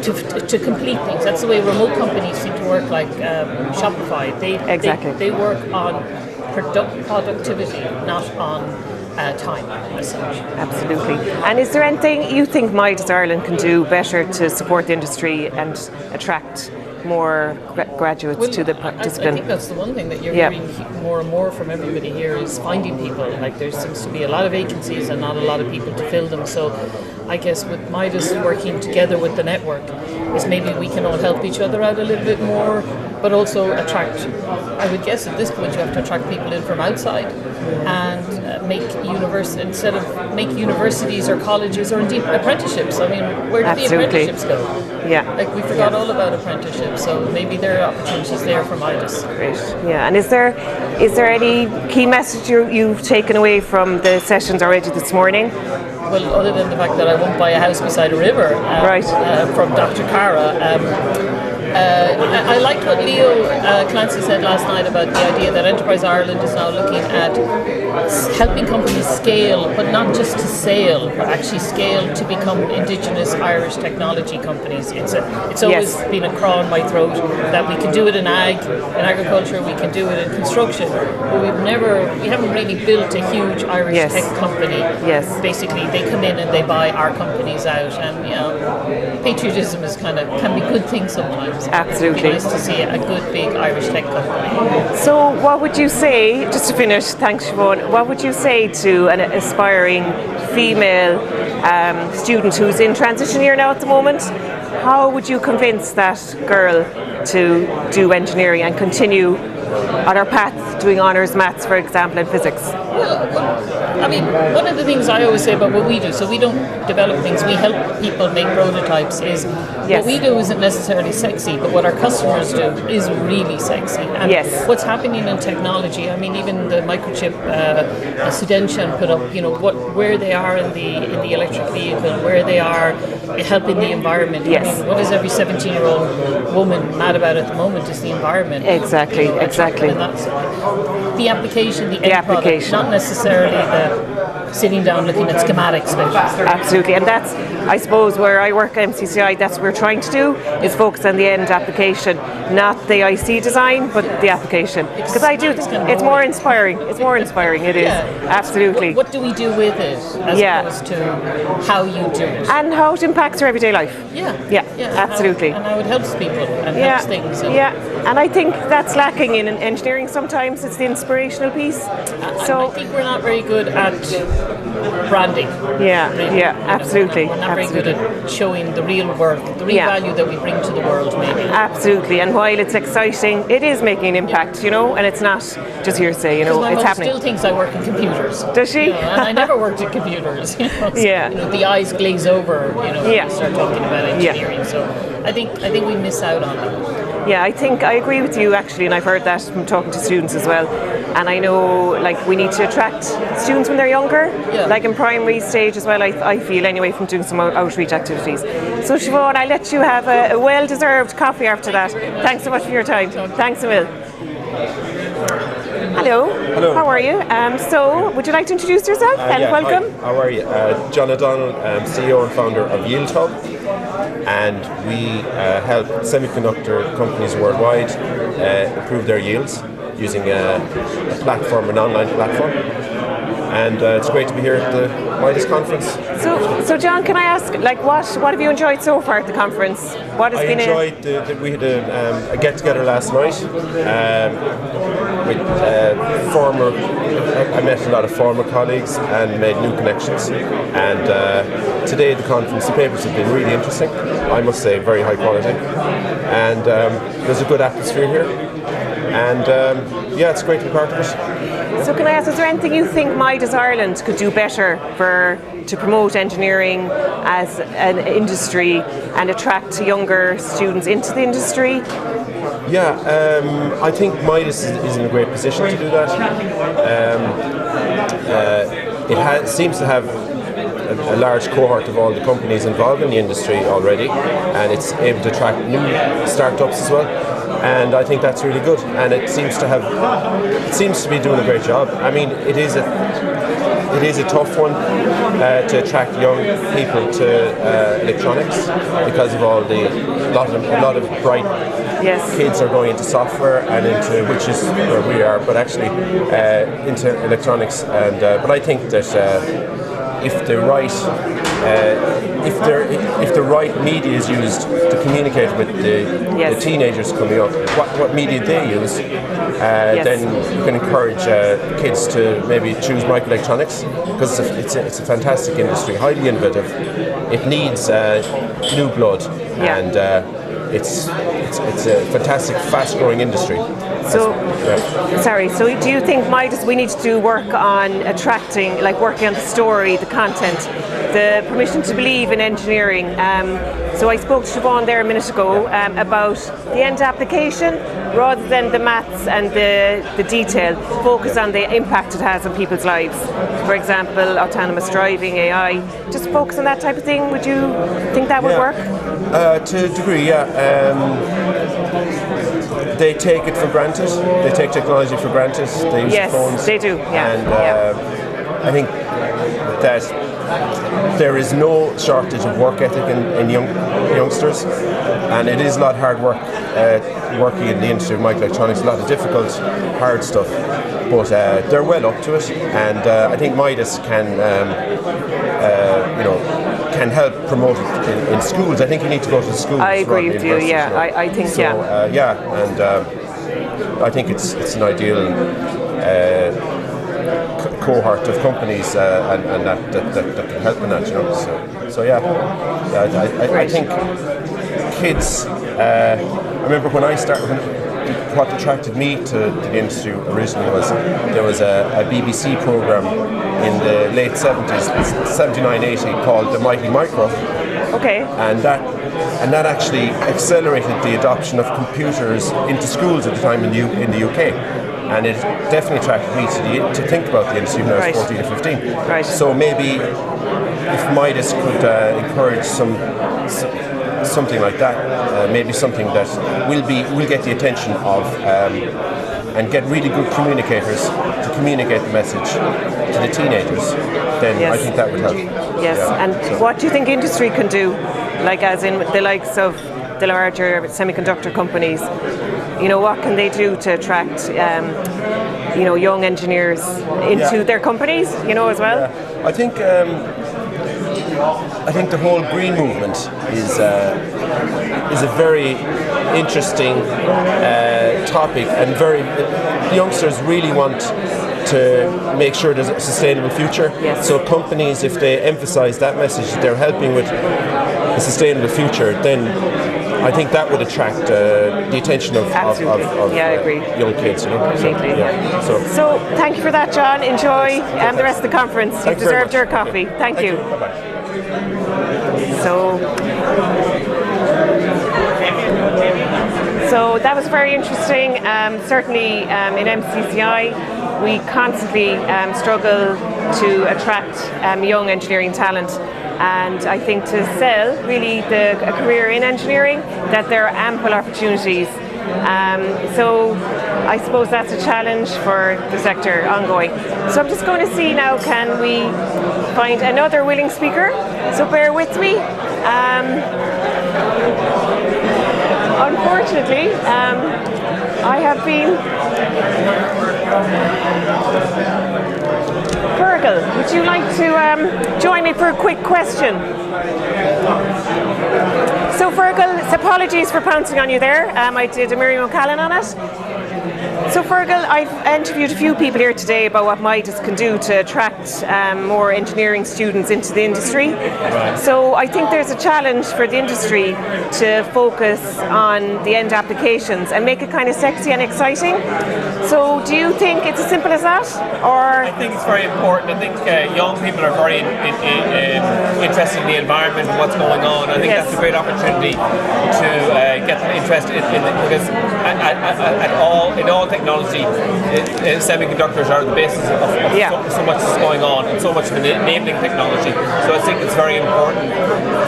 Speaker 11: to be to complete things. That's the way remote companies seem to work, like Shopify.
Speaker 10: Exactly.
Speaker 11: They work on productivity, not on time as such.
Speaker 10: Absolutely. And is there anything you think MIDAS Ireland can do better to support the industry and attract more graduates to the discipline?
Speaker 11: I think that's the one thing that you're hearing more and more from everybody here is finding people. Like there seems to be a lot of vacancies and not a lot of people to fill them. So I guess with MIDAS working together with the network is maybe we can all help each other out a little bit more, but also attract, I would guess at this point you have to attract people in from outside and make universities or colleges or indeed apprenticeships. I mean, where do the apprenticeships go?
Speaker 10: Yeah.
Speaker 11: Like we forgot all about apprenticeships, so maybe there are opportunities there for MIDAS.
Speaker 10: Great. Yeah. And is there any key message you've taken away from the sessions already this morning?
Speaker 11: Well, other than the fact that I won't buy a house beside a river, from Dr. Cara. I liked what Leo Clancy said last night about the idea that Enterprise Ireland is now looking at helping companies scale, but not just to sail, but actually scale to become indigenous Irish technology companies. It's always been a crawl in my throat that we can do it in agriculture, we can do it in construction, but we haven't really built a huge Irish tech company.
Speaker 10: Yes.
Speaker 11: Basically, they come in and they buy our companies out, and patriotism can be a good thing sometimes.
Speaker 10: Absolutely.
Speaker 11: It's nice to see a good big Irish tech company.
Speaker 10: So what would you say, just to finish, thanks Siobhan, what would you say to an aspiring female student who's in transition year now at the moment? How would you convince that girl to do engineering and continue on her path doing honours maths, for example, and physics?
Speaker 11: Well, I mean, one of the things I always say about what we do, so we don't develop things, we help people make prototypes, is what we do isn't necessarily sexy, but what our customers do is really sexy. And what's happening in technology, I mean, even the microchip Studentian put up, where they are in the electric vehicle, where they are helping the environment.
Speaker 10: Yes.
Speaker 11: I mean, what is every 17-year-old woman mad about at the moment is the environment.
Speaker 10: Exactly, exactly.
Speaker 11: And that's the application, the end product, not necessarily the sitting down looking at schematics.
Speaker 10: Absolutely, and that's, I suppose, where I work at MCCI, that's what we're trying to do, is focus on the end application, not the IC design, but the application. Because it's more inspiring. It's more inspiring, it is. Absolutely.
Speaker 11: What do we do with it, as opposed to how you do it?
Speaker 10: And how it impacts your everyday life.
Speaker 11: Yeah,
Speaker 10: absolutely.
Speaker 11: And how it helps people and helps things.
Speaker 10: And I think that's lacking in engineering sometimes, it's the inspirational piece.
Speaker 11: So I think we're not very good at branding.
Speaker 10: Absolutely.
Speaker 11: We're not very good at showing the real work, the real value that we bring to the world, maybe.
Speaker 10: Absolutely, and while it's exciting, it is making an impact, and it's not just hearsay, it's
Speaker 11: happening. Still thinks I work in computers.
Speaker 10: Does she?
Speaker 11: And I never worked in computers. So, the eyes glaze over, when you start talking about engineering. So I think we miss out on that.
Speaker 10: Yeah, I think I agree with you actually, and I've heard that from talking to students as well. And I know, we need to attract students when they're younger, like in primary stage as well. I feel anyway from doing some outreach activities. So Siobhan, I'll let you have a well-deserved coffee after that. Thanks so much for your time. Thanks a mil. Hello.
Speaker 12: Hello.
Speaker 10: How are you? So, would you like to introduce yourself and welcome?
Speaker 12: Hi. How are you? John O'Donnell, CEO and founder of Yield Hub, and we help semiconductor companies worldwide improve their yields using a platform, an online platform. And it's great to be here at the MIDAS conference.
Speaker 10: So John, can I ask, what have you enjoyed so far at the conference? What has been
Speaker 12: enjoyed we had a get together last night with I met a lot of former colleagues and made new connections. And today at the conference, the papers have been really interesting. I must say, very high quality. And there's a good atmosphere here. And it's great to be part of it.
Speaker 10: So can I ask, is there anything you think MIDAS Ireland could do better to promote engineering as an industry and attract younger students into the industry?
Speaker 12: Yeah, I think MIDAS is in a great position to do that. It seems to have a large cohort of all the companies involved in the industry already, and it's able to attract new startups as well. And I think that's really good. And it seems to be doing a great job. I mean, it is a tough one to attract young people to electronics because of all a lot of bright kids are going into software and into, which is where we are, but actually into electronics. And but I think that if the right media is used to communicate with the teenagers coming up, what media they use, then you can encourage kids to maybe choose microelectronics, because it's a fantastic industry, highly innovative. It needs new blood, and it's a fantastic, fast-growing industry.
Speaker 10: So, so do you think MIDAS, we need to do work on attracting, like working on the story, the content, the permission to believe in engineering? So I spoke to Siobhan there a minute ago about the end application rather than the maths and the detail. Focus on the impact it has on people's lives. For example, autonomous driving, AI. Just focus on that type of thing. Would you think that would work?
Speaker 12: To a degree, they take it for granted. They take technology for granted. They use phones.
Speaker 10: They do.
Speaker 12: And I think that there is no shortage of work ethic in youngsters, and it is a lot of hard work working in the industry of microelectronics. A lot of difficult, hard stuff, but they're well up to it. And I think MIDAS can help promote it in schools. I think you need to go to the schools.
Speaker 10: I agree with you. Yeah, I think
Speaker 12: so. And I think it's an ideal cohort of companies, and that can help in that. You know. So I think kids. I remember when I started. What attracted me to the industry originally was there was a BBC programme in the late 70s, 79-80, called The Mighty Micro.
Speaker 10: Okay.
Speaker 12: And that actually accelerated the adoption of computers into schools at the time in the UK. And it definitely attracted me to think about the industry when I was 14 or 15.
Speaker 10: Right.
Speaker 12: So maybe if MIDAS could encourage something like that, maybe something that will get the attention of and get really good communicators to communicate the message to the teenagers, then I think that would help.
Speaker 10: Yes, and what do you think industry can do, like as in the likes of the larger semiconductor companies? You know, what can they do to attract young engineers into their companies, as well?
Speaker 12: I think the whole green movement is a very interesting topic, and youngsters really want to make sure there's a sustainable future.
Speaker 10: Yes.
Speaker 12: So companies, if they emphasise that message, they're helping with a sustainable future, then I think that would attract the attention of young kids.
Speaker 10: Completely. So thank you for that, John. Enjoy the rest of the conference. You've deserved your coffee. Thank you.
Speaker 12: Bye-bye.
Speaker 10: So that was very interesting. Certainly in MCCI, we constantly struggle to attract young engineering talent. And I think to sell really a career in engineering, that there are ample opportunities. So I suppose that's a challenge for the sector ongoing. So I'm just going to see now, can we find another willing speaker? So bear with me. Unfortunately, I have been... Fergal, would you like to join me for a quick question? So Fergal, apologies for pouncing on you there. I did a Miriam O'Callaghan on it. So Fergal, I've interviewed a few people here today about what MIDAS can do to attract more engineering students into the industry. Right. So I think there's a challenge for the industry to focus on the end applications and make it kind of sexy and exciting. So do you think it's as simple as that? Or
Speaker 13: I think it's very important. I think young people are very interested in the environment and what's going on. I think that's a great opportunity to get them interested in it, because in all technology, semiconductors are the basis of so much is going on, and so much of enabling technology. So I think it's very important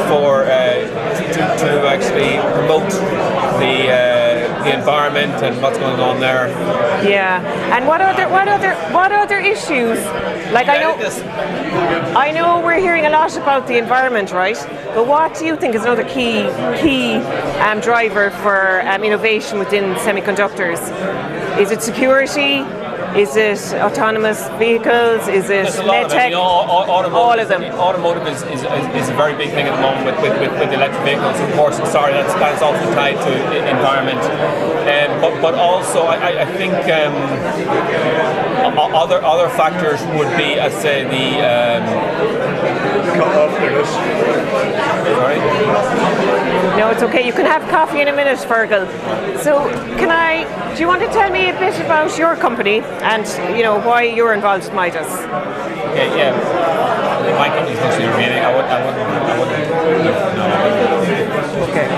Speaker 13: for to actually promote the environment and what's going on there.
Speaker 10: Yeah, and what other issues? Like I know we're hearing a lot about the environment, right? But what do you think is another key driver for innovation within semiconductors? Is it security? Is it autonomous vehicles? Is it medtech? All of them.
Speaker 13: Automotive is a very big thing at the moment with electric vehicles. Of course, that's also tied to environment. But also, I think other factors would be, I'd say, Sorry?
Speaker 10: No, it's okay. You can have coffee in a minute, Fergal. So, do you want to tell me a bit about your company and why you're involved with MIDAS?
Speaker 13: Okay, yeah. My company's mostly remaining. I wouldn't.
Speaker 10: Okay.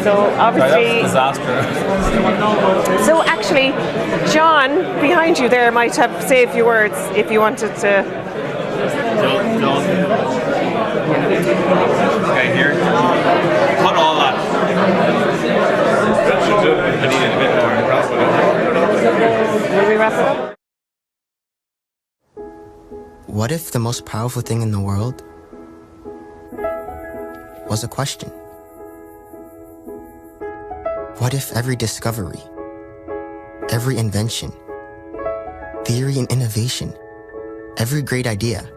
Speaker 10: So obviously.
Speaker 13: That was a disaster.
Speaker 10: So actually, John behind you there might have say a few words if you wanted to.
Speaker 13: John. Okay, here. Cut all that. I needed a bit more.
Speaker 10: Will we wrap it up?
Speaker 14: What if the most powerful thing in the world was a question? What if every discovery, every invention, theory and innovation, every great idea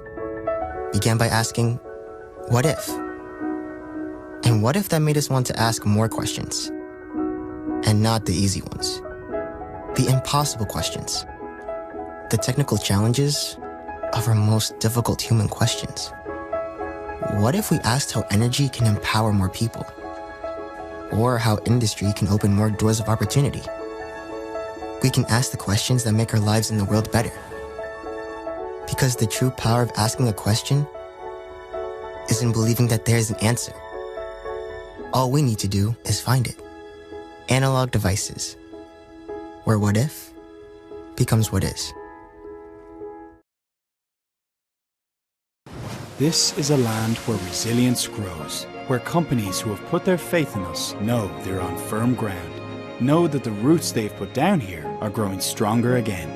Speaker 14: began by asking, what if? And what if that made us want to ask more questions? And not the easy ones. The impossible questions. The technical challenges of our most difficult human questions. What if we asked how energy can empower more people? Or how industry can open more doors of opportunity? We can ask the questions that make our lives in the world better. Because the true power of asking a question is in believing that there is an answer. All we need to do is find it. Analog Devices, where what if becomes what is.
Speaker 15: This is a land where resilience grows, where companies who have put their faith in us know they're on firm ground, know that the roots they've put down here are growing stronger again.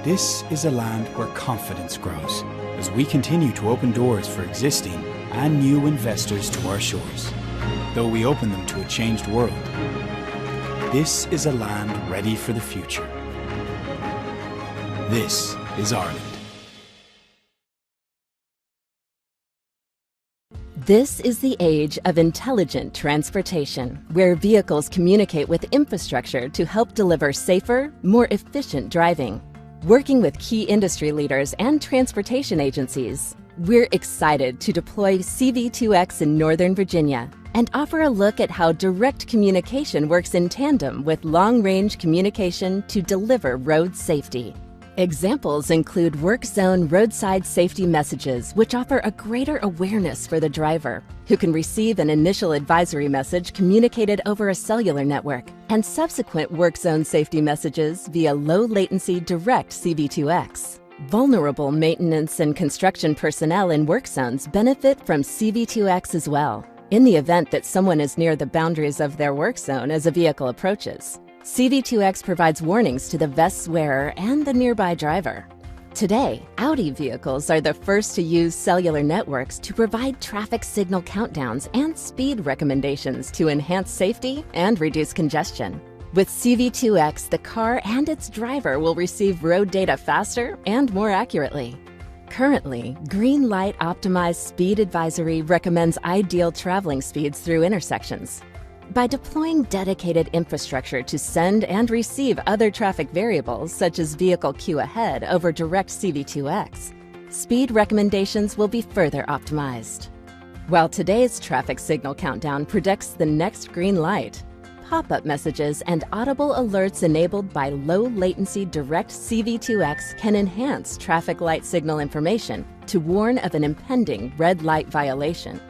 Speaker 15: This is a land where confidence grows, as we continue to open doors for existing and new investors to our shores, though we open them to a changed world. This is a land ready for the future. This is Ireland.
Speaker 16: This is the age of intelligent transportation, where vehicles communicate with infrastructure to help deliver safer, more efficient driving. Working with key industry leaders and transportation agencies, we're excited to deploy CV2X in Northern Virginia and offer a look at how direct communication works in tandem with long-range communication to deliver road safety. Examples include work zone roadside safety messages, which offer a greater awareness for the driver, who can receive an initial advisory message communicated over a cellular network, and subsequent work zone safety messages via low-latency direct CV2X. Vulnerable maintenance and construction personnel in work zones benefit from CV2X as well, in the event that someone is near the boundaries of their work zone as a vehicle approaches. CV2X provides warnings to the vest's wearer and the nearby driver. Today, Audi vehicles are the first to use cellular networks to provide traffic signal countdowns and speed recommendations to enhance safety and reduce congestion. With CV2X, the car and its driver will receive road data faster and more accurately. Currently, Green Light Optimized Speed Advisory recommends ideal traveling speeds through intersections. By deploying dedicated infrastructure to send and receive other traffic variables, such as vehicle queue ahead over direct CV2X, speed recommendations will be further optimized. While today's traffic signal countdown predicts the next green light, pop-up messages and audible alerts enabled by low-latency direct CV2X can enhance traffic light signal information to warn of an impending red light violation.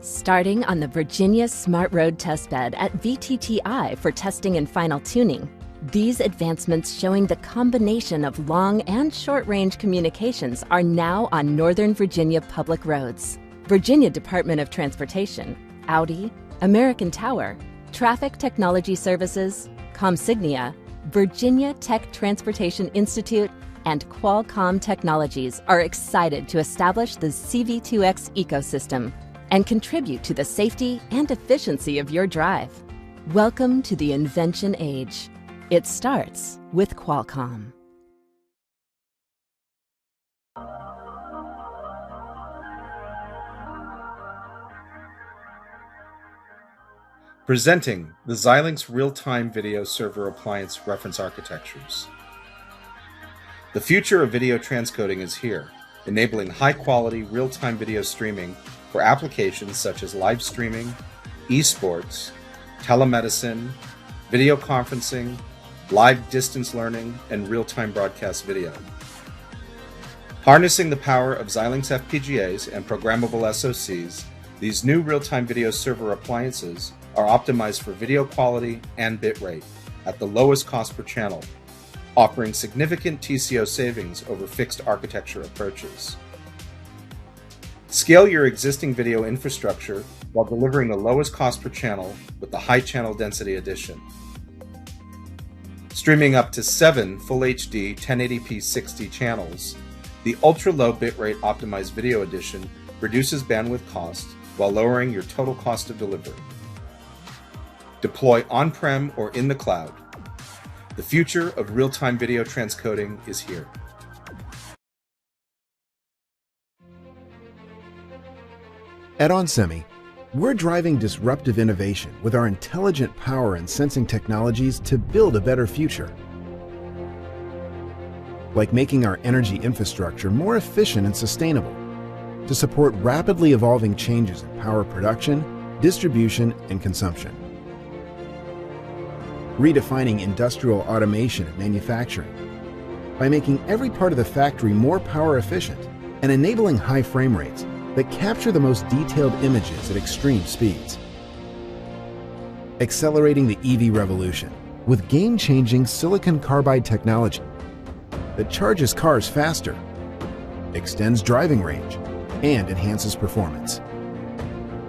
Speaker 16: Starting on the Virginia Smart Road testbed at VTTI for testing and final tuning, these advancements showing the combination of long and short-range communications are now on Northern Virginia public roads. Virginia Department of Transportation, Audi, American Tower, Traffic Technology Services, Comsignia, Virginia Tech Transportation Institute, and Qualcomm Technologies are excited to establish the CV2X ecosystem and contribute to the safety and efficiency of your drive. Welcome to the invention age. It starts with Qualcomm.
Speaker 17: Presenting the Xilinx Real-Time Video Server Appliance Reference Architectures. The future of video transcoding is here, enabling high-quality real-time video streaming for applications such as live streaming, esports, telemedicine, video conferencing, live distance learning, and real-time broadcast video. Harnessing the power of Xilinx FPGAs and programmable SoCs, these new real-time video server appliances are optimized for video quality and bitrate at the lowest cost per channel, offering significant TCO savings over fixed architecture approaches. Scale your existing video infrastructure while delivering the lowest cost per channel with the high channel density edition. Streaming up to 7 Full HD 1080p 60 channels, the ultra-low bitrate optimized video edition reduces bandwidth cost while lowering your total cost of delivery. Deploy on-prem or in the cloud. The future of real-time video transcoding is here.
Speaker 18: At onsemi, we're driving disruptive innovation with our intelligent power and sensing technologies to build a better future. Like making our energy infrastructure more efficient and sustainable to support rapidly evolving changes in power production, distribution, and consumption. Redefining industrial automation and manufacturing by making every part of the factory more power efficient and enabling high frame rates that capture the most detailed images at extreme speeds. Accelerating the EV revolution with game-changing silicon carbide technology that charges cars faster, extends driving range, and enhances performance.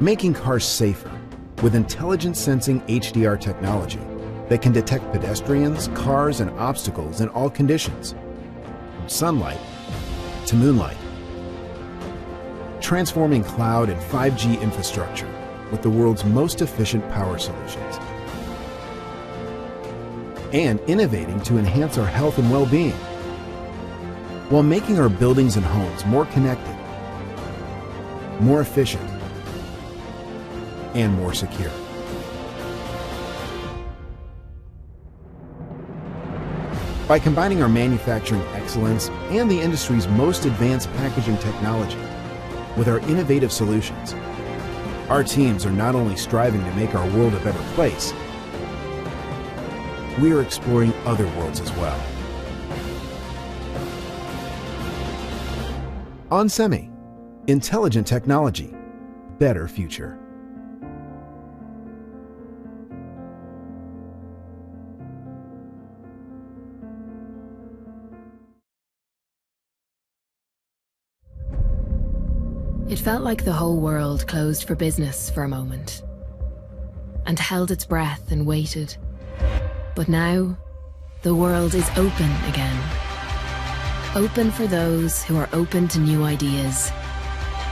Speaker 18: Making cars safer with intelligent sensing HDR technology that can detect pedestrians, cars, and obstacles in all conditions, from sunlight to moonlight. Transforming cloud and 5G infrastructure with the world's most efficient power solutions. And innovating to enhance our health and well-being, while making our buildings and homes more connected, more efficient, and more secure. By combining our manufacturing excellence and the industry's most advanced packaging technology with our innovative solutions, our teams are not only striving to make our world a better place, we are exploring other worlds as well. onsemi, intelligent technology, better future.
Speaker 19: It felt like the whole world closed for business for a moment and held its breath and waited. But now, the world is open again. Open for those who are open to new ideas,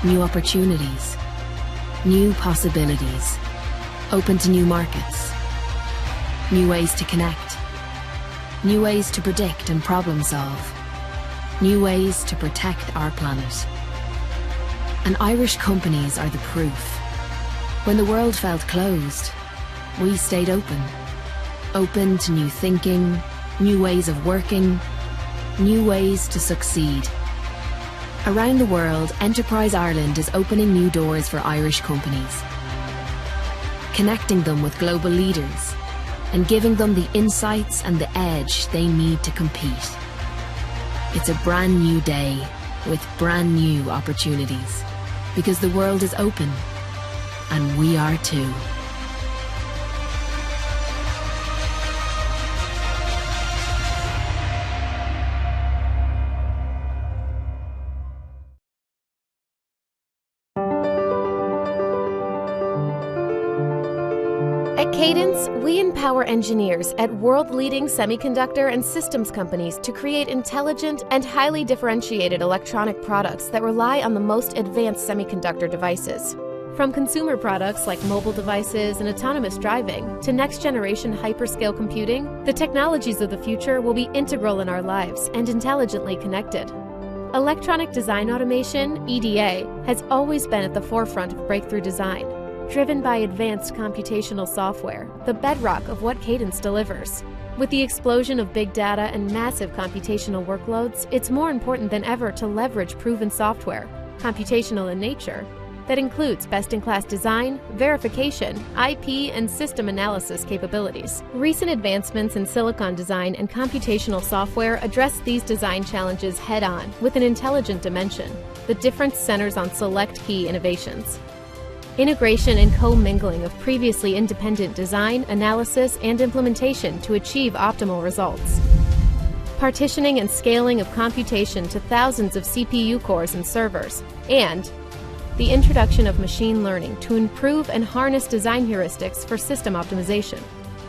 Speaker 19: new opportunities, new possibilities, open to new markets, new ways to connect, new ways to predict and problem solve, new ways to protect our planet. And Irish companies are the proof. When the world felt closed, we stayed open. Open to new thinking, new ways of working, new ways to succeed. Around the world, Enterprise Ireland is opening new doors for Irish companies, connecting them with global leaders and giving them the insights and the edge they need to compete. It's a brand new day with brand new opportunities, because the world is open and we are too.
Speaker 20: At Cadence, we empower engineers at world-leading semiconductor and systems companies to create intelligent and highly differentiated electronic products that rely on the most advanced semiconductor devices. From consumer products like mobile devices and autonomous driving to next-generation hyperscale computing, the technologies of the future will be integral in our lives and intelligently connected. Electronic design automation, EDA, has always been at the forefront of breakthrough design, driven by advanced computational software, the bedrock of what Cadence delivers. With the explosion of big data and massive computational workloads, it's more important than ever to leverage proven software, computational in nature, that includes best-in-class design, verification, IP, and system analysis capabilities. Recent advancements in silicon design and computational software address these design challenges head-on with an intelligent dimension. The difference centers on select key innovations. Integration and co-mingling of previously independent design, analysis, and implementation to achieve optimal results. Partitioning and scaling of computation to thousands of CPU cores and servers, and the introduction of machine learning to improve and harness design heuristics for system optimization.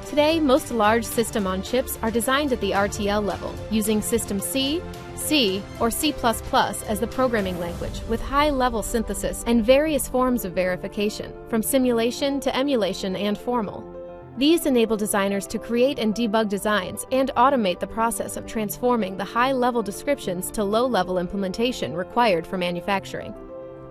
Speaker 20: Today, most large system-on-chips are designed at the RTL level, using System C, C, or C++ as the programming language, with high-level synthesis and various forms of verification, from simulation to emulation and formal. These enable designers to create and debug designs and automate the process of transforming the high-level descriptions to low-level implementation required for manufacturing.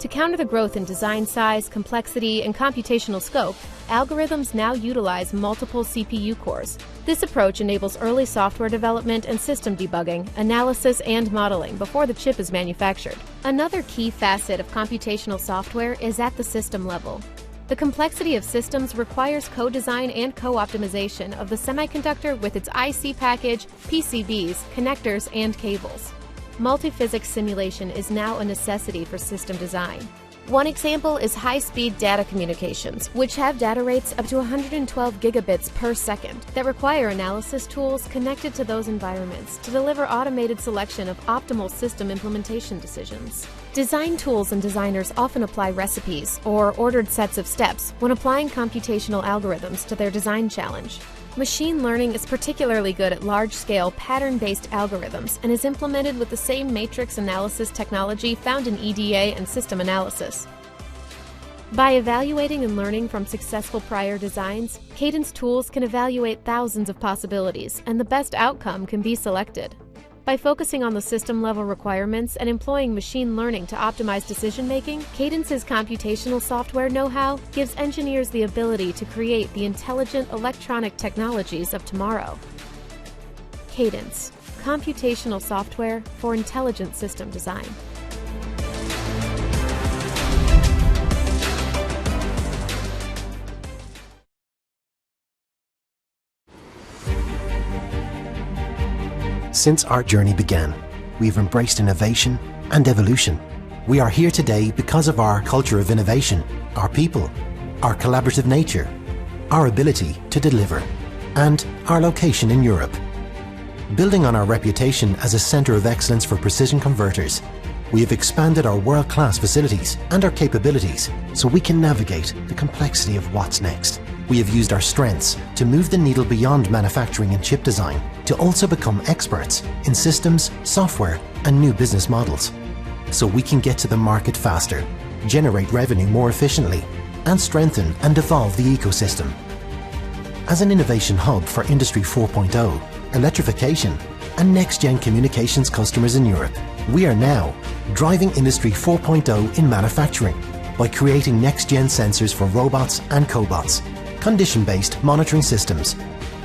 Speaker 20: To counter the growth in design size, complexity, and computational scope, algorithms now utilize multiple CPU cores. This approach enables early software development and system debugging, analysis, and modeling before the chip is manufactured. Another key facet of computational software is at the system level. The complexity of systems requires co-design and co-optimization of the semiconductor with its IC package, PCBs, connectors, and cables. Multiphysics simulation is now a necessity for system design. One example is high-speed data communications, which have data rates up to 112 gigabits per second that require analysis tools connected to those environments to deliver automated selection of optimal system implementation decisions. Design tools and designers often apply recipes or ordered sets of steps when applying computational algorithms to their design challenge. Machine learning is particularly good at large-scale, pattern-based algorithms and is implemented with the same matrix analysis technology found in EDA and system analysis. By evaluating and learning from successful prior designs, Cadence tools can evaluate thousands of possibilities, and the best outcome can be selected. By focusing on the system-level requirements and employing machine learning to optimize decision-making, Cadence's computational software know-how gives engineers the ability to create the intelligent electronic technologies of tomorrow. Cadence, computational software for intelligent system design.
Speaker 21: Since our journey began, we've embraced innovation and evolution. We are here today because of our culture of innovation, our people, our collaborative nature, our ability to deliver, and our location in Europe. Building on our reputation as a centre of excellence for precision converters, we have expanded our world-class facilities and our capabilities so we can navigate the complexity of what's next. We have used our strengths to move the needle beyond manufacturing and chip design to also become experts in systems, software, and new business models, so we can get to the market faster, generate revenue more efficiently, and strengthen and evolve the ecosystem. As an innovation hub for Industry 4.0, electrification, and next-gen communications customers in Europe, we are now driving Industry 4.0 in manufacturing by creating next-gen sensors for robots and cobots, condition-based monitoring systems,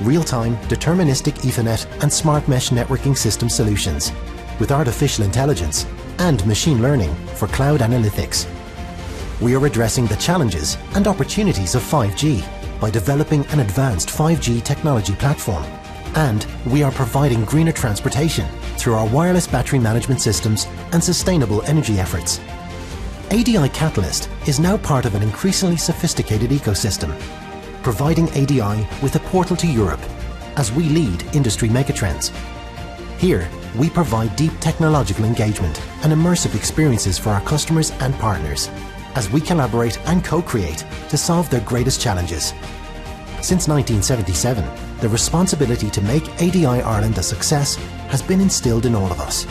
Speaker 21: real-time deterministic Ethernet and smart mesh networking system solutions, with artificial intelligence and machine learning for cloud analytics. We are addressing the challenges and opportunities of 5G by developing an advanced 5G technology platform. And we are providing greener transportation through our wireless battery management systems and sustainable energy efforts. ADI Catalyst is now part of an increasingly sophisticated ecosystem, providing ADI with a portal to Europe as we lead industry megatrends. Here, we provide deep technological engagement and immersive experiences for our customers and partners as we collaborate and co-create to solve their greatest challenges. Since 1977, the responsibility to make ADI Ireland a success has been instilled in all of us.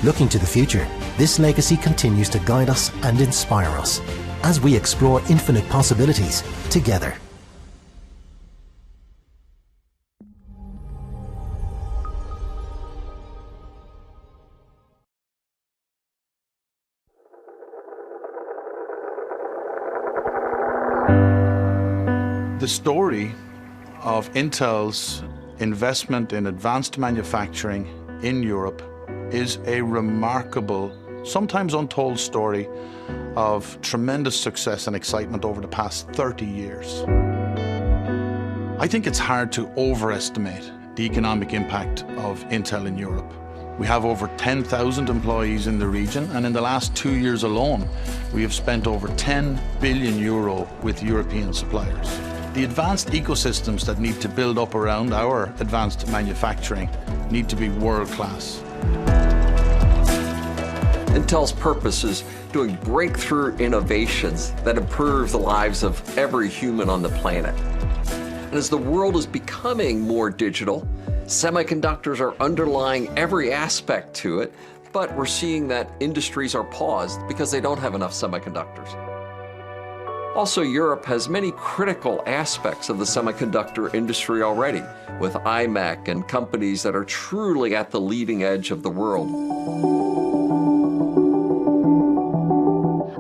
Speaker 21: Looking to the future, this legacy continues to guide us and inspire us as we explore infinite possibilities together.
Speaker 2: The story of Intel's investment in advanced manufacturing in Europe is a remarkable, sometimes untold story of tremendous success and excitement over the past 30 years. I think it's hard to overestimate the economic impact of Intel in Europe. We have over 10,000 employees in the region, and in the last 2 years alone, we have spent over 10 billion euro with European suppliers. The advanced ecosystems that need to build up around our advanced manufacturing need to be world-class.
Speaker 22: Intel's purpose is doing breakthrough innovations that improve the lives of every human on the planet. And as the world is becoming more digital, semiconductors are underlying every aspect to it, but we're seeing that industries are paused because they don't have enough semiconductors. Also, Europe has many critical aspects of the semiconductor industry already, with IMEC and companies that are truly at the leading edge of the world.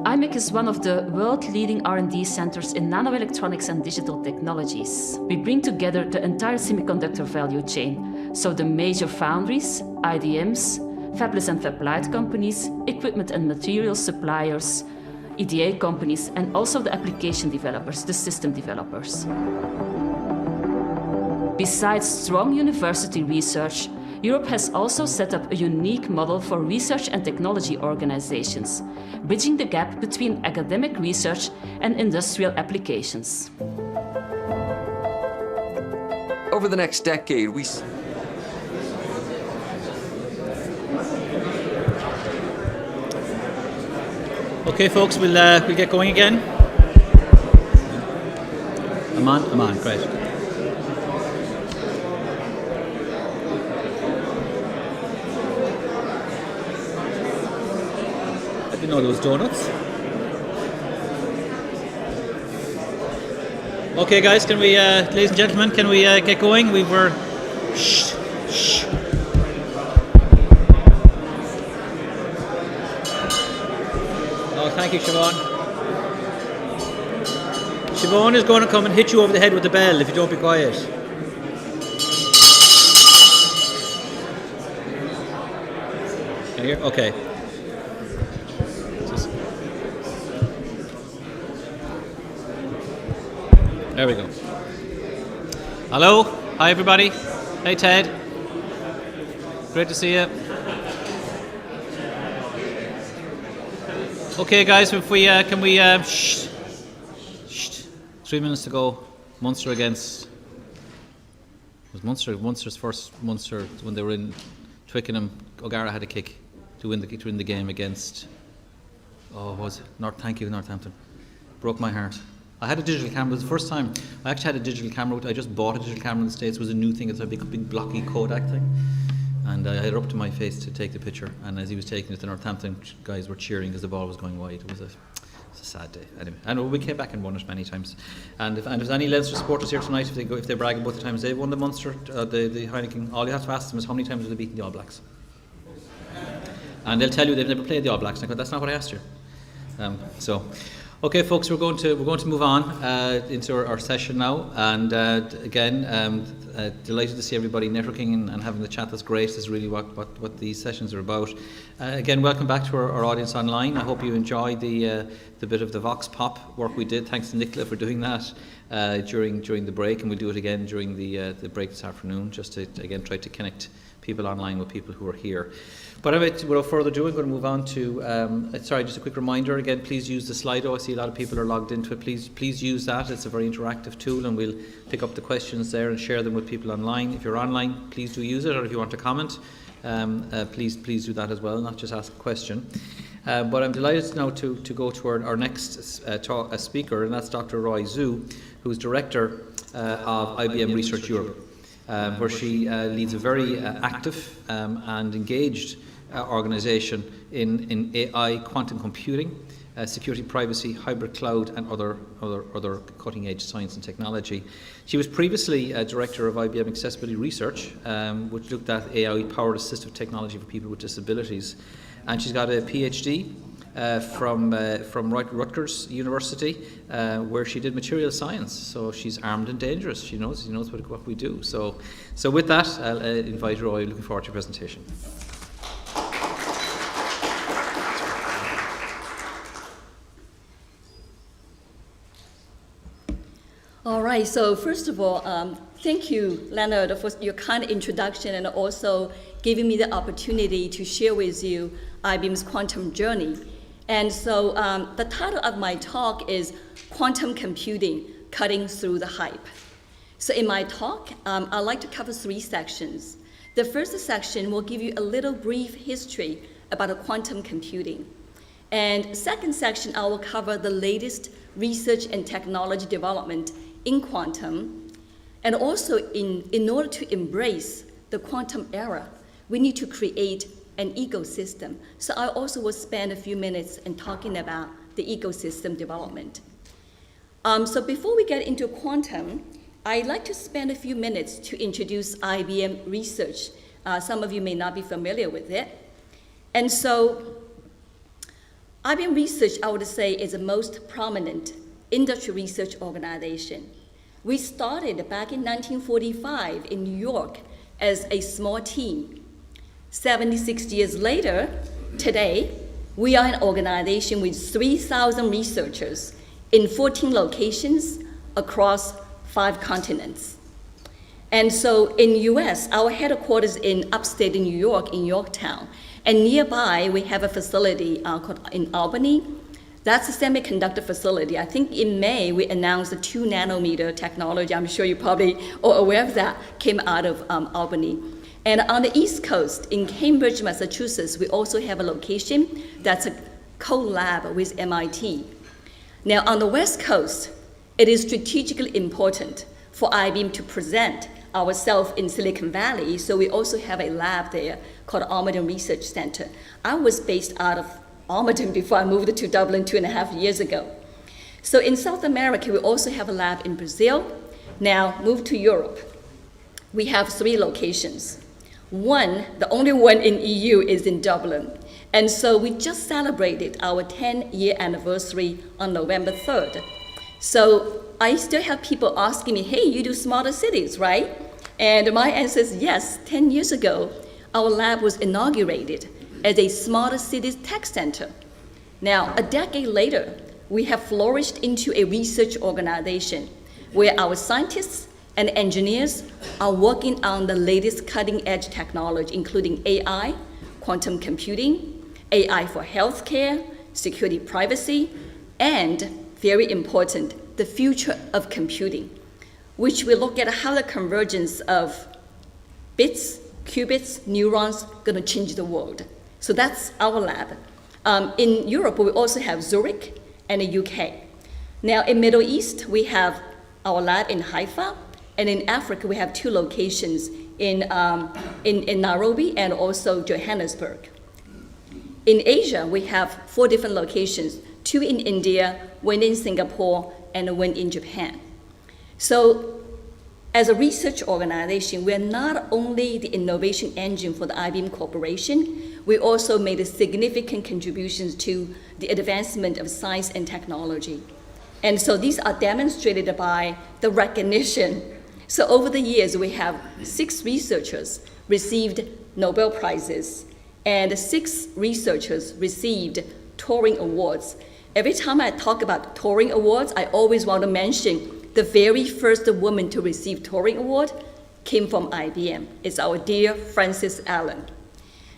Speaker 23: IMEC is one of the world-leading R&D centers in nanoelectronics and digital technologies. We bring together the entire semiconductor value chain, so the major foundries, IDMs, fabless and fab-lite companies, equipment and materials suppliers, EDA companies, and also the application developers, the system developers. Besides strong university research, Europe has also set up a unique model for research and technology organizations, bridging the gap between academic research and industrial applications.
Speaker 22: Over the next decade, we
Speaker 1: Okay, folks, we'll get going again. I'm on, great. I didn't know there was donuts. Okay, guys, can we, ladies and gentlemen, can we get going? We were. Shh. Thank you, Siobhan. Siobhan is going to come and hit you over the head with the bell if you don't be quiet. Can you hear? Okay. There we go. Hello. Hi, everybody. Hey, Ted. Great to see you. Okay, guys, if we can we 3 minutes to go. Munster against Munster's first Munster when they were in Twickenham. O'Gara had a kick to win the game against Thank you, Northampton. Broke my heart. I had a digital camera. It was the first time I actually had a digital camera. I just bought a digital camera in the States. It was a new thing. It's a big blocky Kodak thing. And I had it up to my face to take the picture. And as he was taking it, the Northampton guys were cheering as the ball was going wide. It was a sad day. Anyway, and we came back and won it many times. And if there's any Leinster supporters here tonight, if they brag about the times they've won the Munster, the Heineken, all you have to ask them is how many times have they beaten the All Blacks. And they'll tell you they've never played the All Blacks. But that's not what I asked you. Okay, folks, we're going to move on into our session now, and again, delighted to see everybody networking and having the chat. That's great. That's really what these sessions are about. Again, welcome back to our audience online. I hope you enjoyed the bit of the Vox Pop work we did. Thanks to Nicola for doing that during the break, and we'll do it again during the break this afternoon, just to again try to connect people online with people who are here. But anyway, without further ado, I'm going to move on to, just a quick reminder again, please use the Slido. I see a lot of people are logged into it. Please use that. It's a very interactive tool, and we'll pick up the questions there and share them with people online. If you're online, please do use it, or if you want to comment, please do that as well, not just ask a question. But I'm delighted now to go to our next speaker, and that's Dr. Roy Zhu, who's Director of IBM Research Europe, where she leads a very active and engaged organisation in AI, quantum computing, security, privacy, hybrid cloud, and other cutting-edge science and technology. She was previously Director of IBM Accessibility Research, which looked at AI-powered assistive technology for people with disabilities. And she's got a PhD from Rutgers University, where she did material science. So she's armed and dangerous. She knows what we do. So with that, I'll invite Roy. Looking forward to your presentation.
Speaker 3: All right, so first of all, thank you, Leonard, for your kind introduction and also giving me the opportunity to share with you IBM's quantum journey. And so the title of my talk is Quantum Computing, Cutting Through the Hype. So in my talk, I'd like to cover 3 sections. The first section will give you a little brief history about quantum computing. And second section, I will cover the latest research and technology development in quantum. And also in order to embrace the quantum era, we need to create an ecosystem. So I also will spend a few minutes in talking about the ecosystem development. So before we get into quantum, I'd like to spend a few minutes to introduce IBM Research. Some of you may not be familiar with it. And so IBM Research, I would say, is the most prominent industry research organization. We started back in 1945 in New York as a small team. 76 years later, today, we are an organization with 3,000 researchers in 14 locations across 5 continents. And so in the US, our headquarters in upstate New York, in Yorktown, and nearby we have a facility called in Albany. That's a semiconductor facility. I think in May we announced the 2 nanometer technology. I'm sure you probably are aware of that, came out of Albany. And on the East Coast, in Cambridge, Massachusetts, we also have a location that's a co-lab with MIT. Now, on the West Coast, it is strategically important for IBM to present ourselves in Silicon Valley, so we also have a lab there called Almaden Research Center. I was based out of Almaden before I moved to Dublin 2.5 years ago. So in South America, we also have a lab in Brazil. Now, move to Europe. We have 3 locations. One, the only one in EU, is in Dublin. And so we just celebrated our 10-year anniversary on November 3rd. So I still have people asking me, hey, you do smarter cities, right? And my answer is yes. 10 years ago, our lab was inaugurated as a smarter cities tech center. Now, a decade later, we have flourished into a research organization where our scientists and engineers are working on the latest cutting-edge technology, including AI, quantum computing, AI for healthcare, security, privacy, and, very important, the future of computing, which will look at how the convergence of bits, qubits, neurons gonna change the world. So that's our lab. In Europe, we also have Zurich and the UK. Now, in Middle East, we have our lab in Haifa, and in Africa, we have 2 locations in Nairobi and also Johannesburg. In Asia, we have 4 different locations, 2 in India, 1 in Singapore, and 1 in Japan. So as a research organization, we are not only the innovation engine for the IBM Corporation, we also made significant contributions to the advancement of science and technology. And so these are demonstrated by the recognition. So over the years, we have 6 researchers received Nobel Prizes, and 6 researchers received Turing Awards. Every time I talk about Turing Awards, I always want to mention the very first woman to receive Turing Award came from IBM. It's our dear Frances Allen.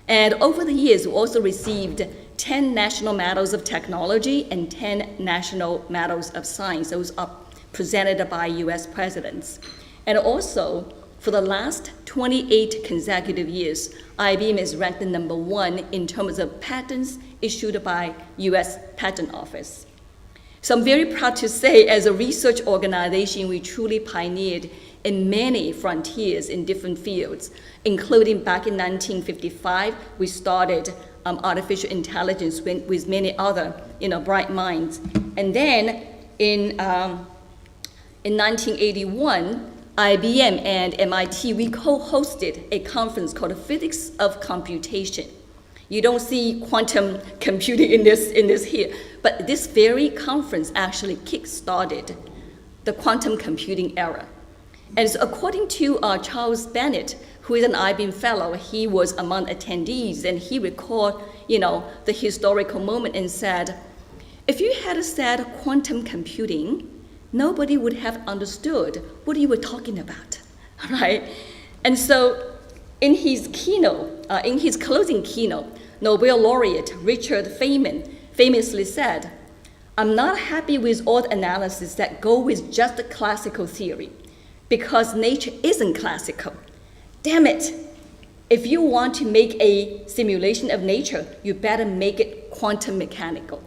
Speaker 3: And over the years, we also received 10 National Medals of Technology and 10 National Medals of Science. Those are presented by US presidents. And also, for the last 28 consecutive years, IBM is ranked number 1 in terms of patents issued by US Patent Office. So I'm very proud to say, as a research organization, we truly pioneered in many frontiers in different fields, including back in 1955, we started artificial intelligence with many other bright minds. And then in 1981, IBM and MIT, we co-hosted a conference called Physics of Computation. You don't see quantum computing in this here, but this very conference actually kick-started the quantum computing era. And so according to Charles Bennett, who is an IBM fellow, he was among attendees, and he recalled, the historical moment and said, if you had said quantum computing, nobody would have understood what you were talking about, right? And so in his keynote, in his closing keynote, Nobel laureate Richard Feynman famously said, I'm not happy with all the analysis that go with just the classical theory, because nature isn't classical. Damn it. If you want to make a simulation of nature, you better make it quantum mechanical.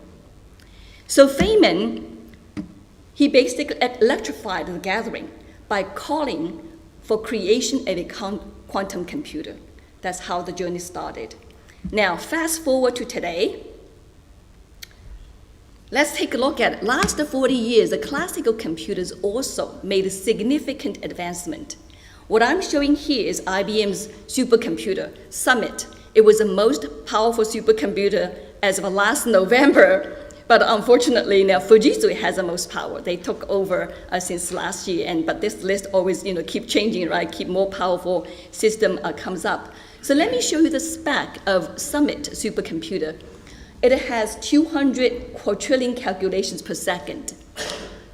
Speaker 3: So Feynman, he basically electrified the gathering by calling for creation of a quantum computer. That's how the journey started. Now, fast forward to today. Let's take a look at it. Last 40 years, the classical computers also made a significant advancement. What I'm showing here is IBM's supercomputer, Summit. It was the most powerful supercomputer as of last November, but unfortunately now Fujitsu has the most power. They took over since last year, but this list always keep changing, right? Keep more powerful system comes up. So let me show you the spec of Summit supercomputer. It has 200 quadrillion calculations per second,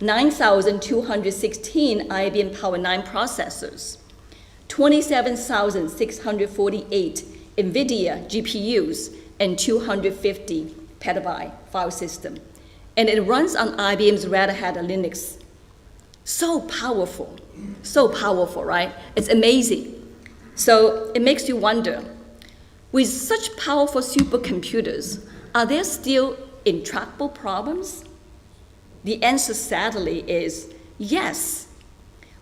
Speaker 3: 9,216 IBM Power 9 processors, 27,648 NVIDIA GPUs, and 250 petabyte file system. And it runs on IBM's Red Hat Linux. So powerful, right? It's amazing. So it makes you wonder, with such powerful supercomputers, are there still intractable problems? The answer, sadly, is yes.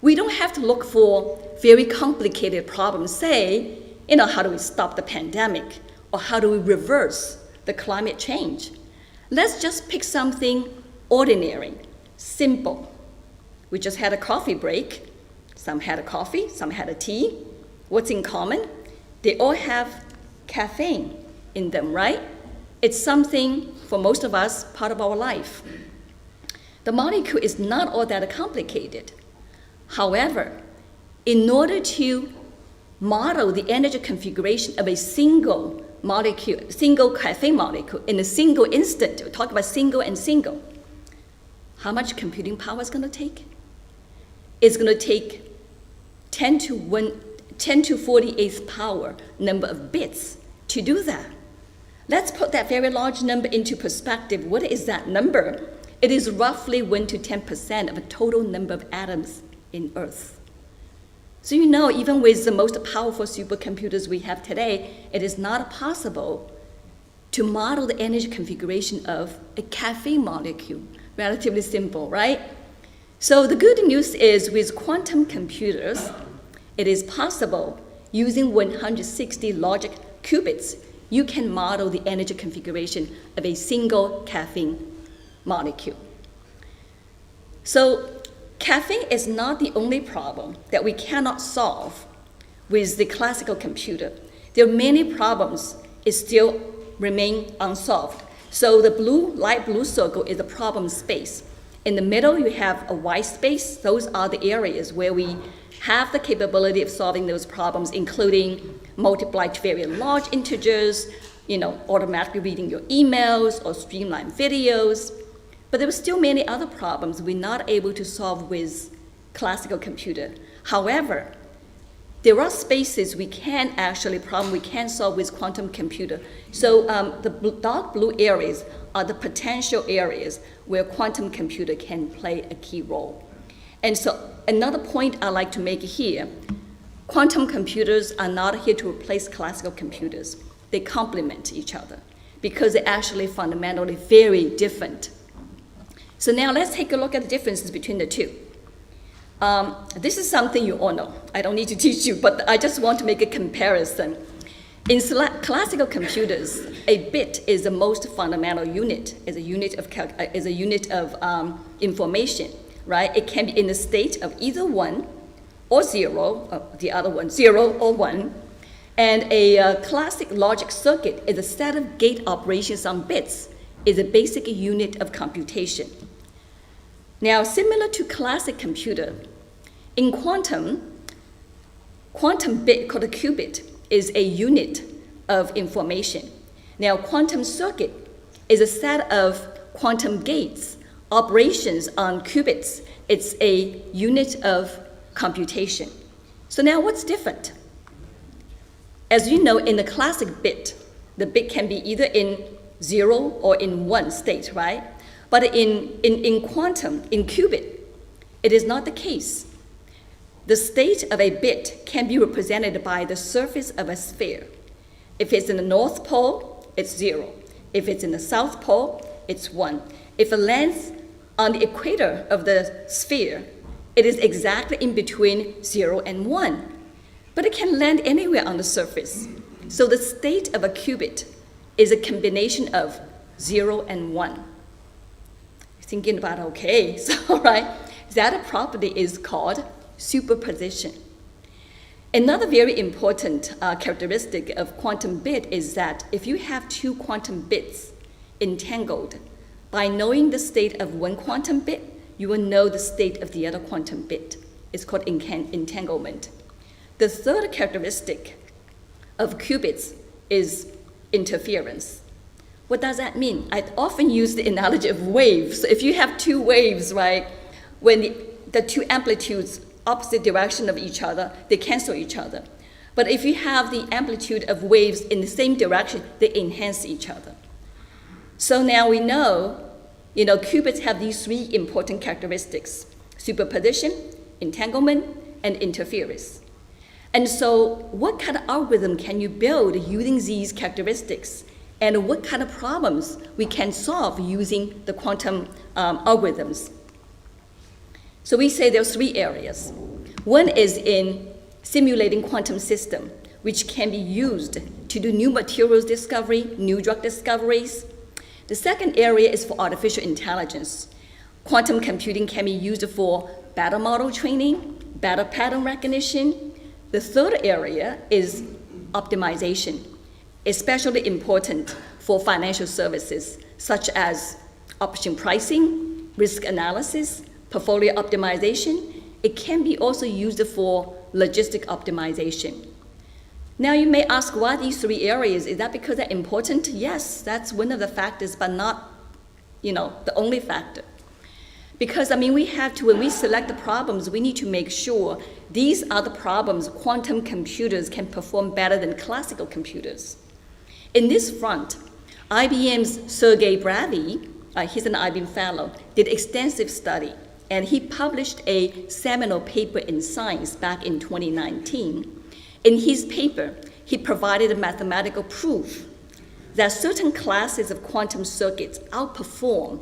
Speaker 3: We don't have to look for very complicated problems, say, how do we stop the pandemic? Or how do we reverse the climate change? Let's just pick something ordinary, simple. We just had a coffee break. Some had a coffee, some had a tea. What's in common? They all have caffeine in them, right? It's something, for most of us, part of our life. The molecule is not all that complicated. However, in order to model the energy configuration of a single molecule, single caffeine molecule, in a single instant, we talk about single and single, how much computing power is going to take? It's going to take 10 to 48th power number of bits to do that. Let's put that very large number into perspective. What is that number? It is roughly 1 to 10% of the total number of atoms in Earth. So even with the most powerful supercomputers we have today, it is not possible to model the energy configuration of a caffeine molecule. Relatively simple, right? So the good news is with quantum computers, it is possible using 160 logic qubits, you can model the energy configuration of a single caffeine molecule. So caffeine is not the only problem that we cannot solve with the classical computer. There are many problems is still remain unsolved. So the light blue circle is the problem space. In the middle, you have a white space. Those are the areas where we have the capability of solving those problems, including multiply to very large integers, automatically reading your emails or streamline videos. But there were still many other problems we're not able to solve with classical computer. However, there are spaces we can solve with quantum computer. So the dark blue areas are the potential areas where quantum computer can play a key role. And so another point I like to make here, quantum computers are not here to replace classical computers. They complement each other because they're actually fundamentally very different. So now let's take a look at the differences between the two. This is something you all know. I don't need to teach you, but I just want to make a comparison. In classical computers, a bit is the most fundamental unit, is a unit of information, right? It can be in the state of either 1 or 0, the other one, 0 or 1. And a classic logic circuit is a set of gate operations on bits, is a basic unit of computation. Now, similar to classic computer, in quantum bit called a qubit is a unit of information. Now, quantum circuit is a set of quantum gates, operations on qubits. It's a unit of computation. So now what's different? As you know, in the classic bit, the bit can be either in 0 or in 1 state, right? But in quantum, in qubit, it is not the case. The state of a bit can be represented by the surface of a sphere. If it's in the North Pole, it's 0. If it's in the South Pole, it's 1. If it lands on the equator of the sphere, it is exactly in between 0 and 1. But it can land anywhere on the surface. So the state of a qubit is a combination of 0 and 1. Thinking about, okay, so right, that property is called superposition. Another very important characteristic of quantum bit is that if you have 2 quantum bits entangled, by knowing the state of one quantum bit, you will know the state of the other quantum bit. It's called entanglement. The third characteristic of qubits is interference. What does that mean? I often use the analogy of waves. So if you have 2 waves, right, when the 2 amplitudes opposite direction of each other, they cancel each other. But if you have the amplitude of waves in the same direction, they enhance each other. So now we know, qubits have these 3 important characteristics: superposition, entanglement, and interference. And so what kind of algorithm can you build using these characteristics? And what kind of problems we can solve using the quantum algorithms? So we say there's 3 areas. One is in simulating quantum system, which can be used to do new materials discovery, new drug discoveries. The second area is for artificial intelligence. Quantum computing can be used for better model training, better pattern recognition. The third area is optimization, especially important for financial services, such as option pricing, risk analysis, portfolio optimization. It can be also used for logistic optimization. Now you may ask why these 3 areas. Is that because they're important? Yes, that's one of the factors, but not, the only factor. Because, we have to, when we select the problems, we need to make sure these are the problems quantum computers can perform better than classical computers. In this front, IBM's Sergey Bravy, he's an IBM fellow, did extensive study, and he published a seminal paper in Science back in 2019. In his paper, he provided a mathematical proof that certain classes of quantum circuits outperform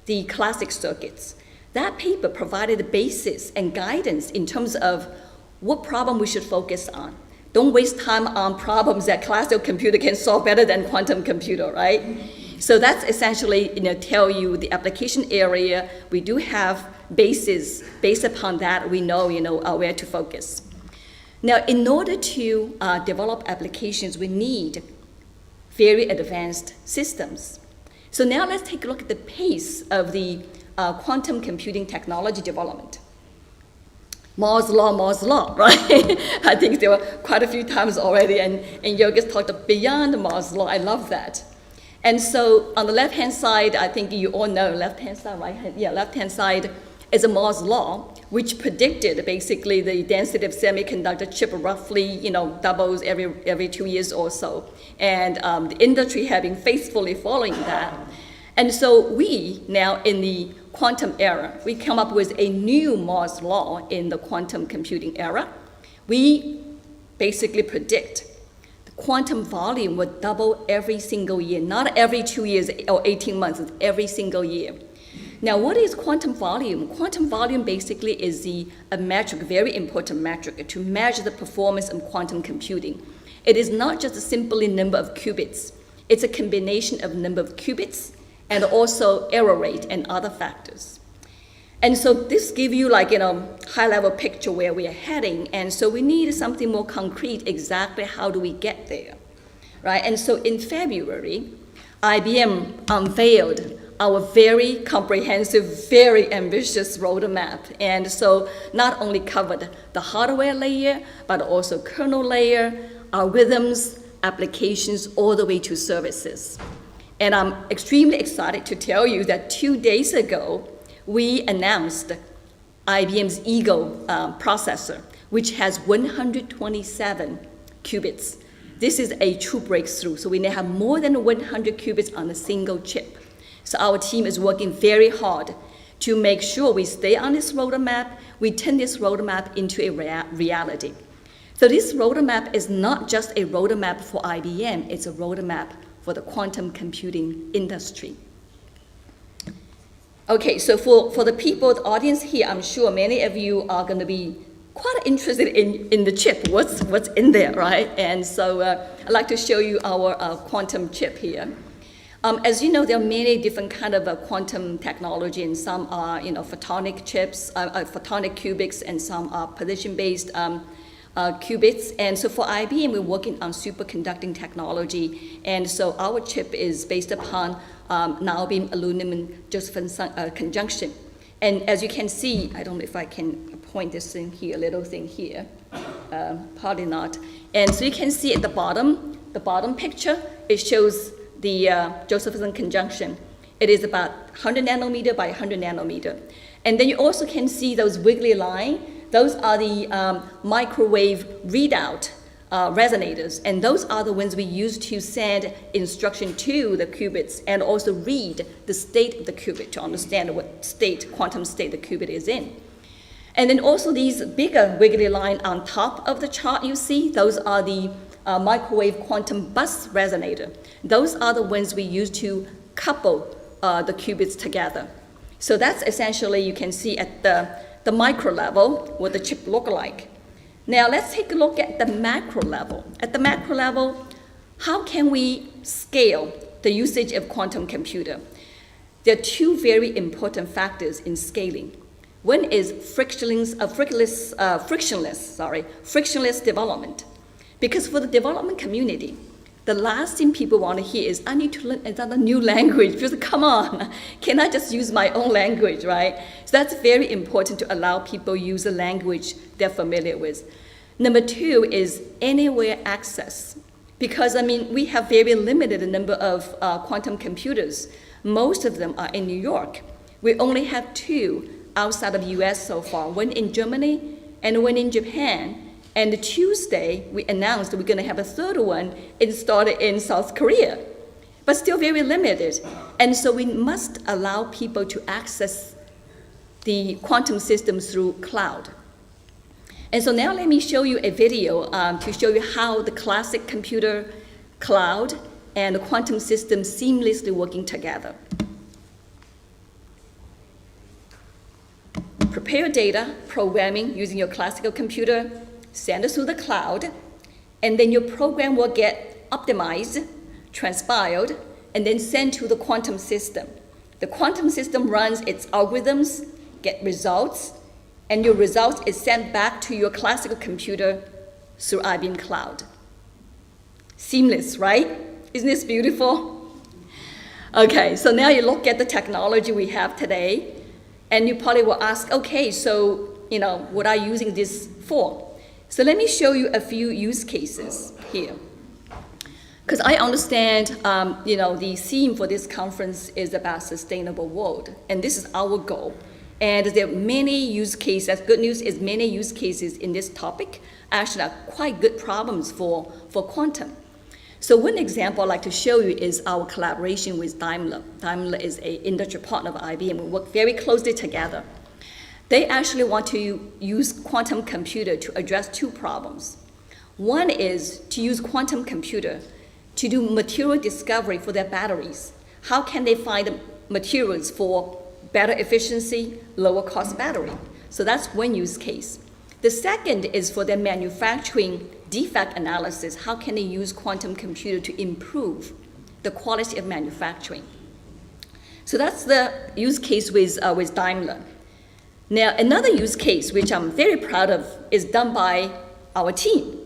Speaker 3: the classic circuits. That paper provided a basis and guidance in terms of what problem we should focus on. Don't waste time on problems that classical computer can solve better than quantum computer, right? So that's essentially, tell you the application area. We do have bases. Based upon that, we know, where to focus. Now, in order to develop applications, we need very advanced systems. So now let's take a look at the pace of the quantum computing technology development. Moore's law, right? I think there were quite a few times already, and Jürgen talked beyond Moore's law. I love that. And so on the left-hand side, I think you all know, left-hand side, right-hand, yeah, left-hand side is a Moore's law, which predicted basically the density of semiconductor chip roughly, doubles every 2 years or so. And the industry have been faithfully following that. And so we now in the quantum era, we come up with a new Moore's law in the quantum computing era. We basically predict the quantum volume would double every single year, not every 2 years or 18 months, it's every single year. Now, what is quantum volume? Quantum volume basically is a metric, very important metric, to measure the performance of quantum computing. It is not just a simply number of qubits. It's a combination of number of qubits and also error rate and other factors. And so this gives you high-level picture where we are heading, and so we need something more concrete, exactly how do we get there, right? And so in February, IBM unveiled our very comprehensive, very ambitious roadmap. And so not only covered the hardware layer, but also kernel layer, algorithms, applications, all the way to services. And I'm extremely excited to tell you that 2 days ago, we announced IBM's Eagle processor, which has 127 qubits. This is a true breakthrough. So we now have more than 100 qubits on a single chip. So our team is working very hard to make sure we stay on this roadmap, we turn this roadmap into a reality. So this roadmap is not just a roadmap for IBM, it's a roadmap for the quantum computing industry. Okay, so for the people, the audience here, I'm sure many of you are going to be quite interested in the chip, what's in there, right? And so I'd like to show you our quantum chip here. As you know, there are many different kind of quantum technology, and some are, photonic chips, photonic qubits, and some are position-based qubits. And so for IBM, we're working on superconducting technology. And so our chip is based upon now-beam aluminum Josephson conjunction. And as you can see, I don't know if I can point this thing here, little thing here, probably not. And so you can see at the bottom picture, it shows the Josephson conjunction. It is about 100 nanometer by 100 nanometer. And then you also can see those wiggly lines. Those are the microwave readout resonators. And those are the ones we use to send instruction to the qubits and also read the state of the qubit to understand what state, quantum state the qubit is in. And then also these bigger wiggly lines on top of the chart you see, those are the microwave quantum bus resonator. Those are the ones we use to couple the qubits together. So that's essentially, you can see at the micro level what the chip look like. Now let's take a look at the macro level. At the macro level, how can we scale the usage of quantum computer? There are two very important factors in scaling. One is frictionless development. Because for the development community, the last thing people want to hear is, I need to learn another new language. Just come on, can I just use my own language, right? So that's very important to allow people use a language they're familiar with. Number two is anywhere access. Because, we have very limited number of quantum computers. Most of them are in New York. We only have 2 outside of US so far, one in Germany and one in Japan. And Tuesday, we announced that we're going to have a third one installed in South Korea, but still very limited. And so we must allow people to access the quantum system through cloud. And so now let me show you a video to show you how the classic computer, cloud, and the quantum system seamlessly working together. Prepare your data, programming using your classical computer, send it through the cloud, and then your program will get optimized, transpiled, and then sent to the quantum system. The quantum system runs its algorithms, get results, and your results is sent back to your classical computer through IBM Cloud. Seamless, right? Isn't this beautiful? Okay, so now you look at the technology we have today, and you probably will ask, okay, so, what are you using this for? So let me show you a few use cases here. Because I understand, the theme for this conference is about sustainable world, and this is our goal. And there are many use cases. Good news is many use cases in this topic actually are quite good problems for quantum. So one example I'd like to show you is our collaboration with Daimler. Daimler is an industry partner of IBM. We work very closely together. They actually want to use quantum computer to address two problems. One is to use quantum computer to do material discovery for their batteries. How can they find materials for better efficiency, lower cost battery? So that's one use case. The second is for their manufacturing defect analysis. How can they use quantum computer to improve the quality of manufacturing? So that's the use case with Daimler. Now, another use case, which I'm very proud of, is done by our team.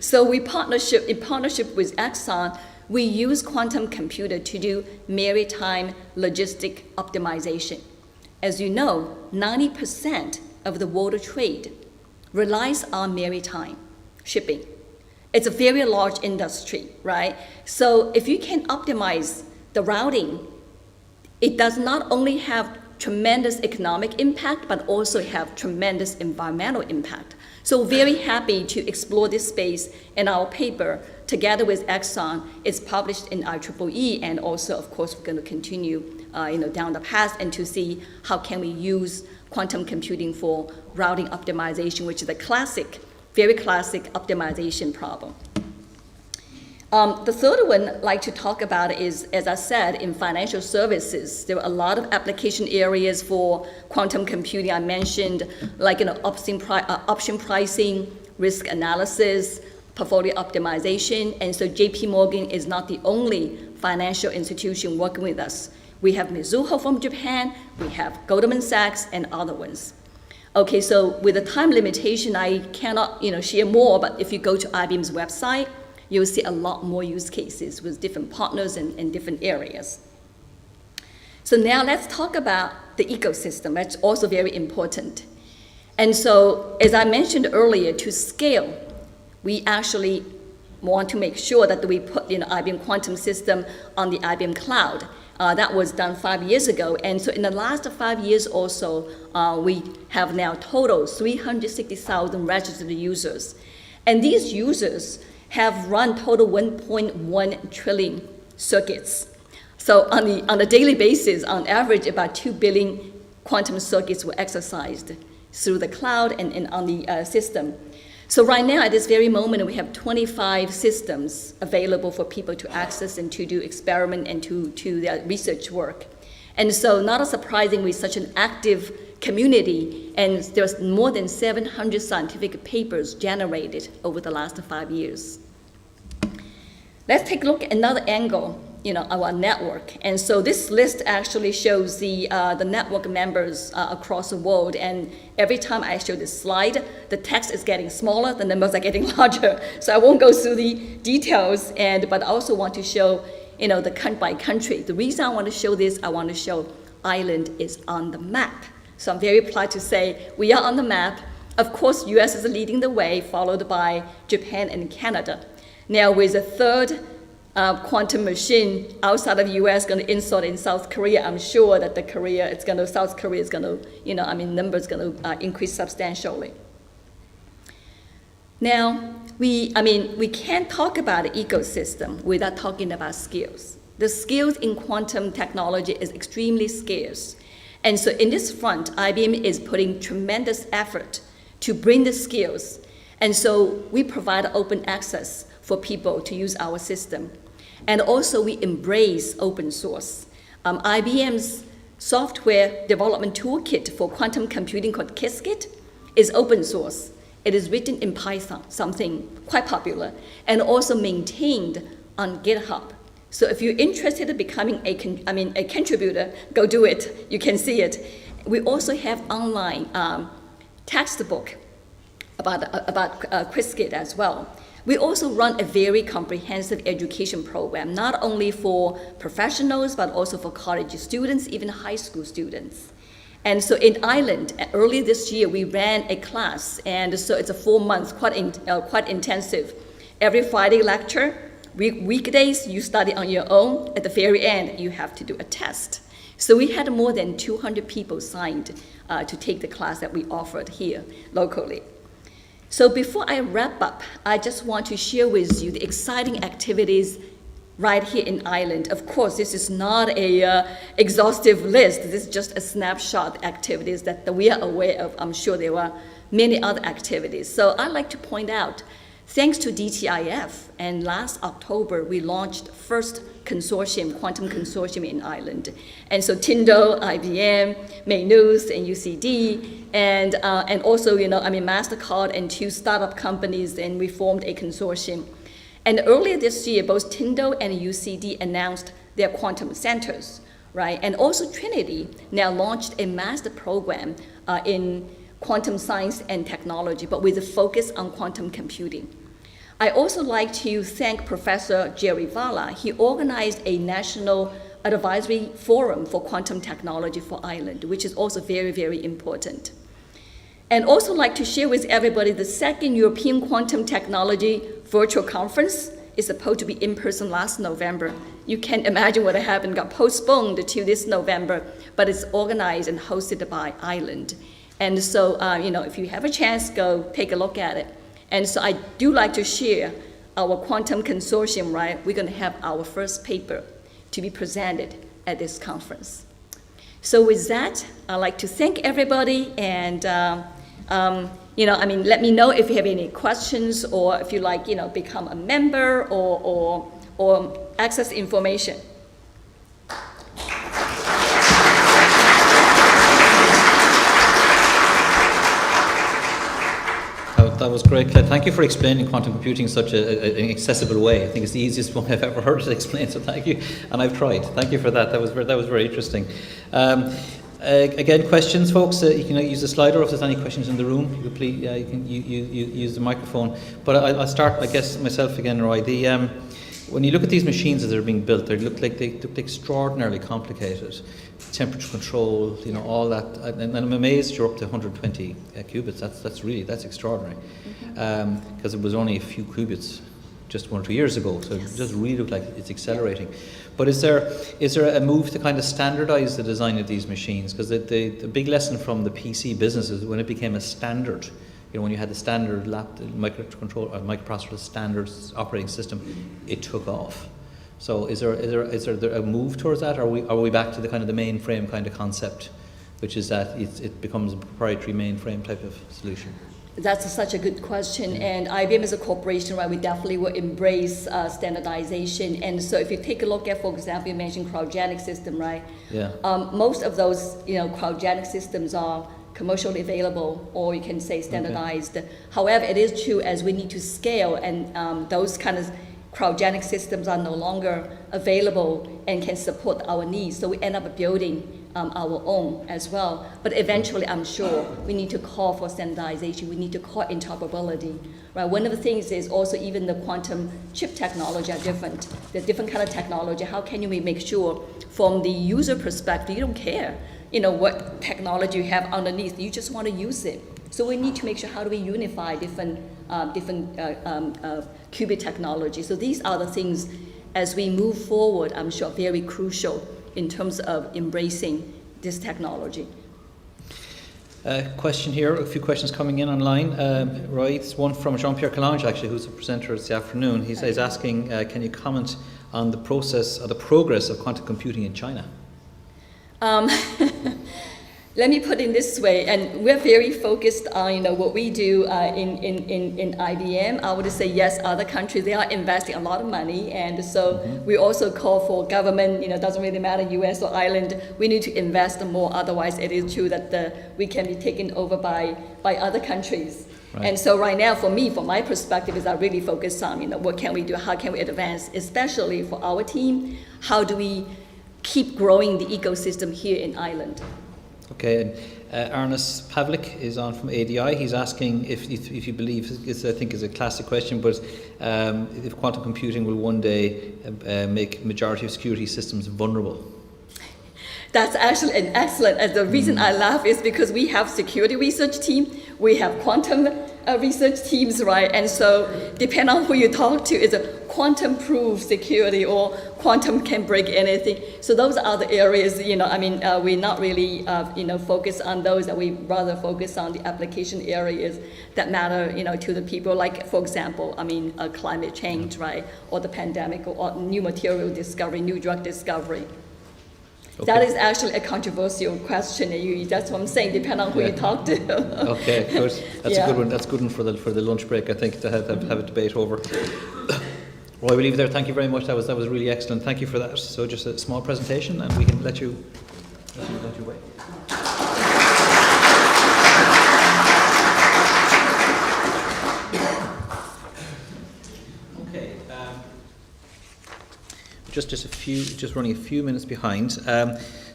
Speaker 3: So in partnership with Exxon, we use quantum computer to do maritime logistic optimization. As you know, 90% of the world trade relies on maritime shipping. It's a very large industry, right? So if you can optimize the routing, it does not only have tremendous economic impact, but also have tremendous environmental impact. So very happy to explore this space, and our paper, together with Exxon, is published in IEEE, and also, of course, we're going to continue down the path and to see how can we use quantum computing for routing optimization, which is a classic, very classic optimization problem. The third one I'd like to talk about is, as I said, in financial services. There are a lot of application areas for quantum computing. I mentioned option pricing, risk analysis, portfolio optimization. And so JP Morgan is not the only financial institution working with us. We have Mizuho from Japan, we have Goldman Sachs, and other ones. Okay, so with the time limitation, I cannot share more, but if you go to IBM's website, you'll see a lot more use cases with different partners in different areas. So now let's talk about the ecosystem. That's also very important. And so, as I mentioned earlier, to scale, we actually want to make sure that we put IBM Quantum System on the IBM Cloud. That was done 5 years ago. And so in the last 5 years or so, we have now total 360,000 registered users. And these users have run total 1.1 trillion circuits. So on a daily basis, on average, about 2 billion quantum circuits were exercised through the cloud and on the system. So right now, at this very moment, we have 25 systems available for people to access and to do experiment and to their research work. And so not surprising with such an active community, and there's more than 700 scientific papers generated over the last 5 years. Let's take a look at another angle, our network. And so this list actually shows the network members across the world. And every time I show this slide, the text is getting smaller, the numbers are getting larger. So I won't go through the details, but I also want to show, the country by country. The reason I want to show this, I want to show Ireland is on the map. So I'm very proud to say we are on the map. Of course, US is leading the way, followed by Japan and Canada. Now, with a third quantum machine outside of US going to install in South Korea, I'm sure that South Korea is going to, numbers going to increase substantially. Now, we can't talk about an ecosystem without talking about skills. The skills in quantum technology is extremely scarce. And so in this front, IBM is putting tremendous effort to bring the skills. And so we provide open access for people to use our system. And also we embrace open source. IBM's software development toolkit for quantum computing called Qiskit is open source. It is written in Python, something quite popular, and also maintained on GitHub. So if you're interested in becoming a contributor, go do it. You can see it. We also have online textbook about Qiskit as well. We also run a very comprehensive education program, not only for professionals, but also for college students, even high school students. And so in Ireland, early this year, we ran a class, and so it's a 4 months, quite intensive. Every Friday lecture, weekdays you study on your own. At the very end, you have to do a test. So we had more than 200 people signed to take the class that we offered here locally. So before I wrap up, I just want to share with you the exciting activities right here in Ireland. Of course, this is not a exhaustive list. This is just a snapshot activities that we are aware of. I'm sure there are many other activities. So I'd like to point out, thanks to DTIF, and last October, we launched first consortium, quantum consortium in Ireland. And so Tyndall, IBM, MIDAS, and UCD, and also, MasterCard and 2 startup companies, and we formed a consortium. And earlier this year, both Tyndall and UCD announced their quantum centers, right? And also Trinity now launched a master program in quantum science and technology, but with a focus on quantum computing. I also like to thank Professor Jerry Valla. He organized a national advisory forum for quantum technology for Ireland, which is also very, very important. And also like to share with everybody the second European Quantum Technology Virtual Conference is supposed to be in person last November. You can imagine what happened, got postponed to this November, but it's organized and hosted by Ireland. And so, if you have a chance, go take a look at it. And so I do like to share our quantum consortium, right? We're gonna have our first paper to be presented at this conference. So with that, I'd like to thank everybody, and let me know if you have any questions, or if you like, become a member or access information.
Speaker 1: That was great, Claire. Thank you for explaining quantum computing in such an accessible way. I think it's the easiest one I've ever heard it explained, so thank you. And I've tried. Thank you for that. That was very interesting. Again, questions, folks. You can use the slider if there's any questions in the room. You can please, you can use the microphone. But I'll start, I guess, myself again, Roy. When you look at these machines as they're being built, they look extraordinarily complicated. Temperature control, all that, and I'm amazed you're up to 120 qubits. That's extraordinary, because it was only a few qubits just 1 or 2 years ago. So It does really look like it's accelerating. But is there a move to kind of standardize the design of these machines? Because the big lesson from the PC business is when it became a standard. When you had the standard microprocessor standard operating system, it took off. So is there a move towards that? Or are we back to the kind of the mainframe kind of concept, which is that it becomes a proprietary mainframe type of solution?
Speaker 3: That's such a good question, and IBM as a corporation, right, we definitely will embrace standardization. And so if you take a look at, for example, you mentioned cryogenic system, right? Yeah. Most of those, cryogenic systems are commercially available, or you can say standardized. Okay. However, it is true as we need to scale, and those kind of cryogenic systems are no longer available and can support our needs. So we end up building our own as well. But eventually, I'm sure we need to call for standardization. We need to call interoperability. Right? One of the things is also even the quantum chip technology are different. They're different kind of technology. How can you make sure from the user perspective, you don't care, what technology you have underneath. You just want to use it. So we need to make sure how do we unify different qubit technology. So these are the things, as we move forward, I'm sure very crucial in terms of embracing this technology.
Speaker 1: Question here, a few questions coming in online. Roy, it's one from Jean-Pierre Calange, actually, who's a presenter this afternoon. He's asking, can you comment on the process or the progress of quantum computing in China?
Speaker 3: Let me put it this way, and we're very focused on what we do in IBM. I would say yes, other countries, they are investing a lot of money, and so we also call for government, it doesn't really matter US or Ireland, we need to invest more, otherwise it is true that we can be taken over by other countries. Right. And so right now, for me, from my perspective, is I really focus on what can we do, how can we advance, especially for our team, how do we keep growing the ecosystem here in Ireland.
Speaker 1: Okay, and Ernest Pavlik is on from ADI. He's asking if you believe, I think is a classic question, but if quantum computing will one day make majority of security systems vulnerable.
Speaker 3: That's actually an excellent, and the reason I laugh is because we have security research team, we have quantum research teams, right? And so depending on who you talk to, is a quantum-proof security or quantum can break anything. So those are the areas, we're not really, focused on those, that we rather focus on the application areas that matter, to the people, like, for example, climate change, right? Or the pandemic, or new material discovery, new drug discovery. Okay. That is actually a controversial question. That's what I'm saying, depending on who you talk to.
Speaker 1: Okay, good. That's a good one. That's a good one for the lunch break, I think, to have a debate over. Well, I will leave it there. Thank you very much. That was really excellent. Thank you for that. So just a small presentation, and we can let you away. Just running a few minutes behind.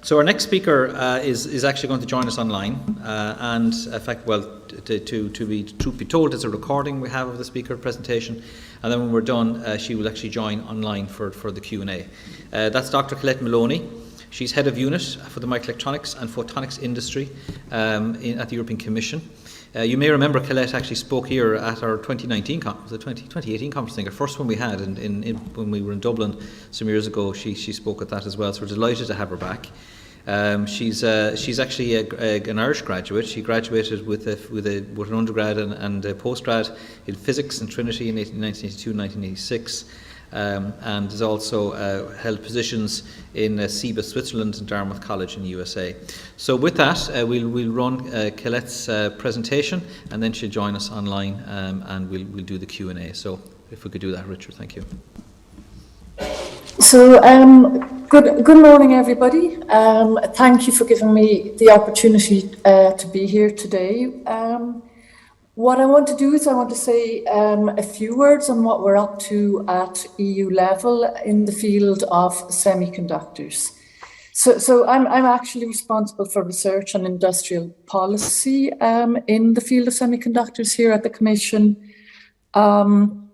Speaker 1: So our next speaker is actually going to join us online, and in fact, to be told, it's a recording we have of the speaker presentation, and then when we're done, she will actually join online for the Q&A. That's Dr. Colette Maloney. She's head of unit for the microelectronics and photonics industry at the European Commission. You may remember Colette actually spoke here at our 2019 conference, the 2018 conference, I think, our first one we had when we were in Dublin some years ago. She spoke at that as well, so we're delighted to have her back. She's actually an Irish graduate. She graduated with an undergrad and a postgrad in physics in Trinity in 1982 and 1986. And has also held positions in SIBA, Switzerland, and Dartmouth College in the USA. So with that, we'll run Colette's presentation, and then she'll join us online, and we'll do the Q&A. So if we could do that, Richard, thank you.
Speaker 4: So good morning, everybody. Thank you for giving me the opportunity to be here today. What I want to do is I want to say a few words on what we're up to at EU level in the field of semiconductors. So I'm actually responsible for research and industrial policy in the field of semiconductors here at the Commission. And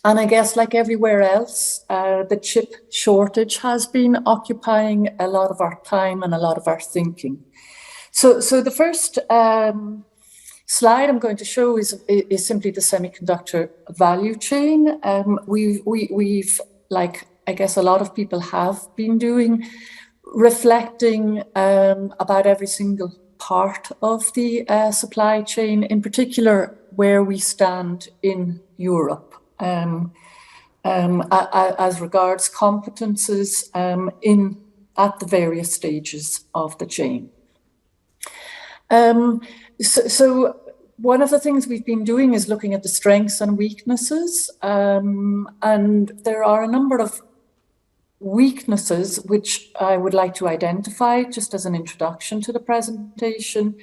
Speaker 4: I guess, like everywhere else, the chip shortage has been occupying a lot of our time and a lot of our thinking. So the first slide I'm going to show is simply the semiconductor value chain. We've, like I guess a lot of people have been doing, reflecting about every single part of the supply chain, in particular where we stand in Europe as regards competences at the various stages of the chain. So one of the things we've been doing is looking at the strengths and weaknesses, and there are a number of weaknesses which I would like to identify just as an introduction to the presentation,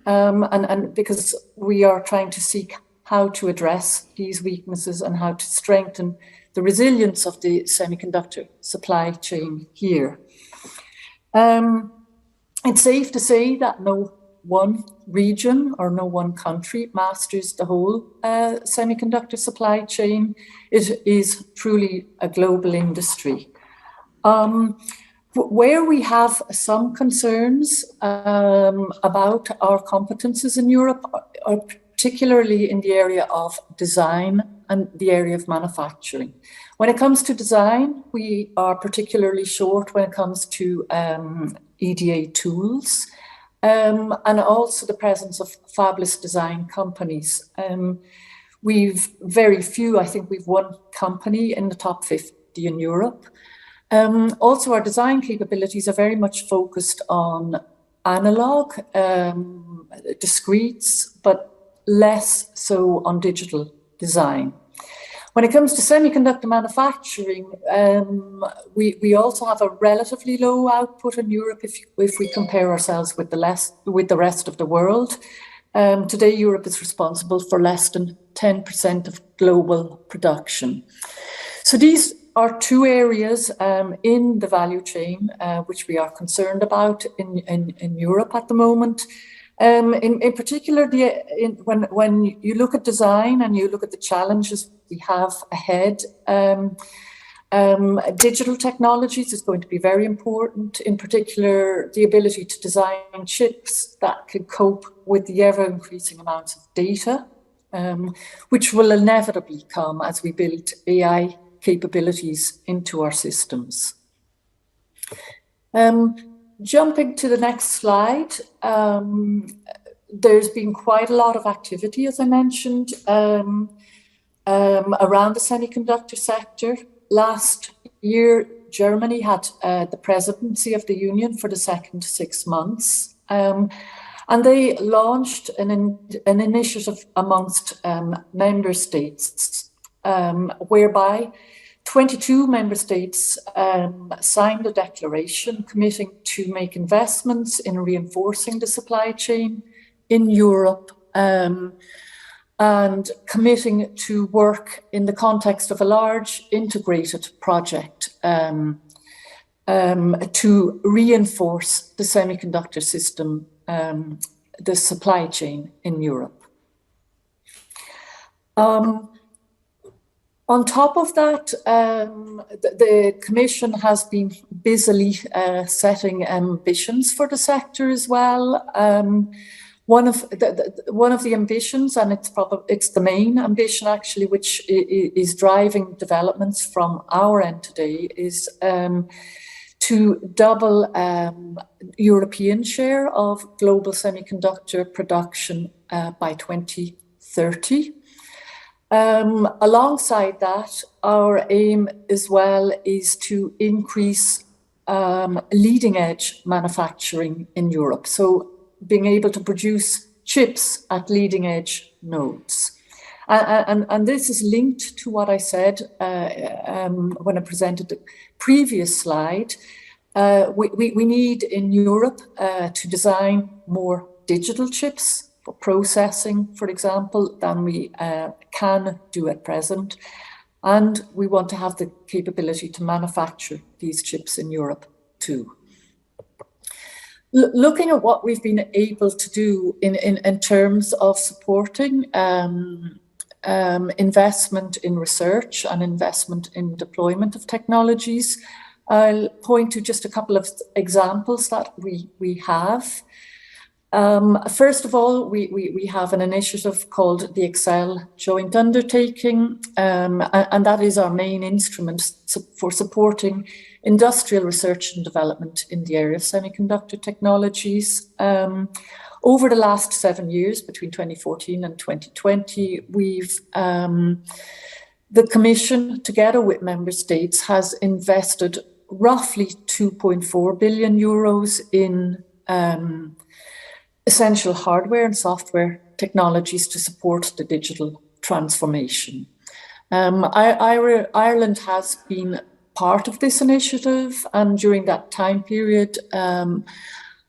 Speaker 4: and because we are trying to seek how to address these weaknesses and how to strengthen the resilience of the semiconductor supply chain here. It's safe to say that no one region or no one country masters the whole semiconductor supply chain. It is truly a global industry. Where we have some concerns about our competences in Europe, are particularly in the area of design and the area of manufacturing. When it comes to design, we are particularly short when it comes to EDA tools, and also the presence of fabless design companies. We've very few, I think we've one company in the top 50 in Europe. Also, our design capabilities are very much focused on analog, discretes, but less so on digital design. When it comes to semiconductor manufacturing, we also have a relatively low output in Europe if we compare ourselves with the rest of the world. Today, Europe is responsible for less than 10% of global production. So these are two areas in the value chain which we are concerned about in Europe at the moment. In particular, when you look at design and you look at the challenges we have ahead, digital technologies is going to be very important, in particular the ability to design chips that can cope with the ever-increasing amounts of data, which will inevitably come as we build AI capabilities into our systems. Jumping to the next slide, there's been quite a lot of activity, as I mentioned, around the semiconductor sector. Last year, Germany had the presidency of the Union for the second 6 months. And they launched an initiative amongst member states, whereby 22 member states signed a declaration committing to make investments in reinforcing the supply chain in Europe, and committing to work in the context of a large integrated project to reinforce the semiconductor system, the supply chain in Europe. On top of that, the Commission has been busily setting ambitions for the sector as well. One of the ambitions, and it's the main ambition actually, which is driving developments from our end today, is to double European share of global semiconductor production by 2030. Alongside that, our aim as well is to increase leading edge manufacturing in Europe. So being able to produce chips at leading edge nodes. And this is linked to what I said when I presented the previous slide. We need in Europe to design more digital chips for processing, for example, than we can do at present. And we want to have the capability to manufacture these chips in Europe too. Looking at what we've been able to do in terms of supporting investment in research and investment in deployment of technologies, I'll point to just a couple of examples that we have. First of all, we have an initiative called the Excel Joint Undertaking, and that is our main instrument for supporting industrial research and development in the area of semiconductor technologies. Over the last 7 years, between 2014 and 2020, the Commission, together with member states, has invested roughly 2.4 billion euros in essential hardware and software technologies to support the digital transformation. Ireland has been part of this initiative, and during that time period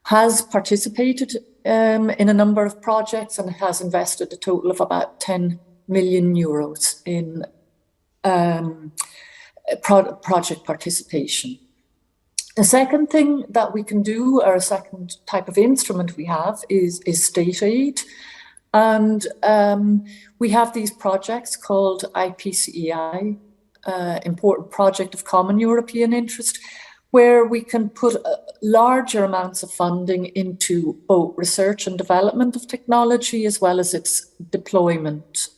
Speaker 4: has participated in a number of projects and has invested a total of about 10 million euros in project participation. The second thing that we can do, or a second type of instrument we have, is state aid. And we have these projects called IPCEI, Important Project of Common European Interest, where we can put larger amounts of funding into both research and development of technology as well as its deployment.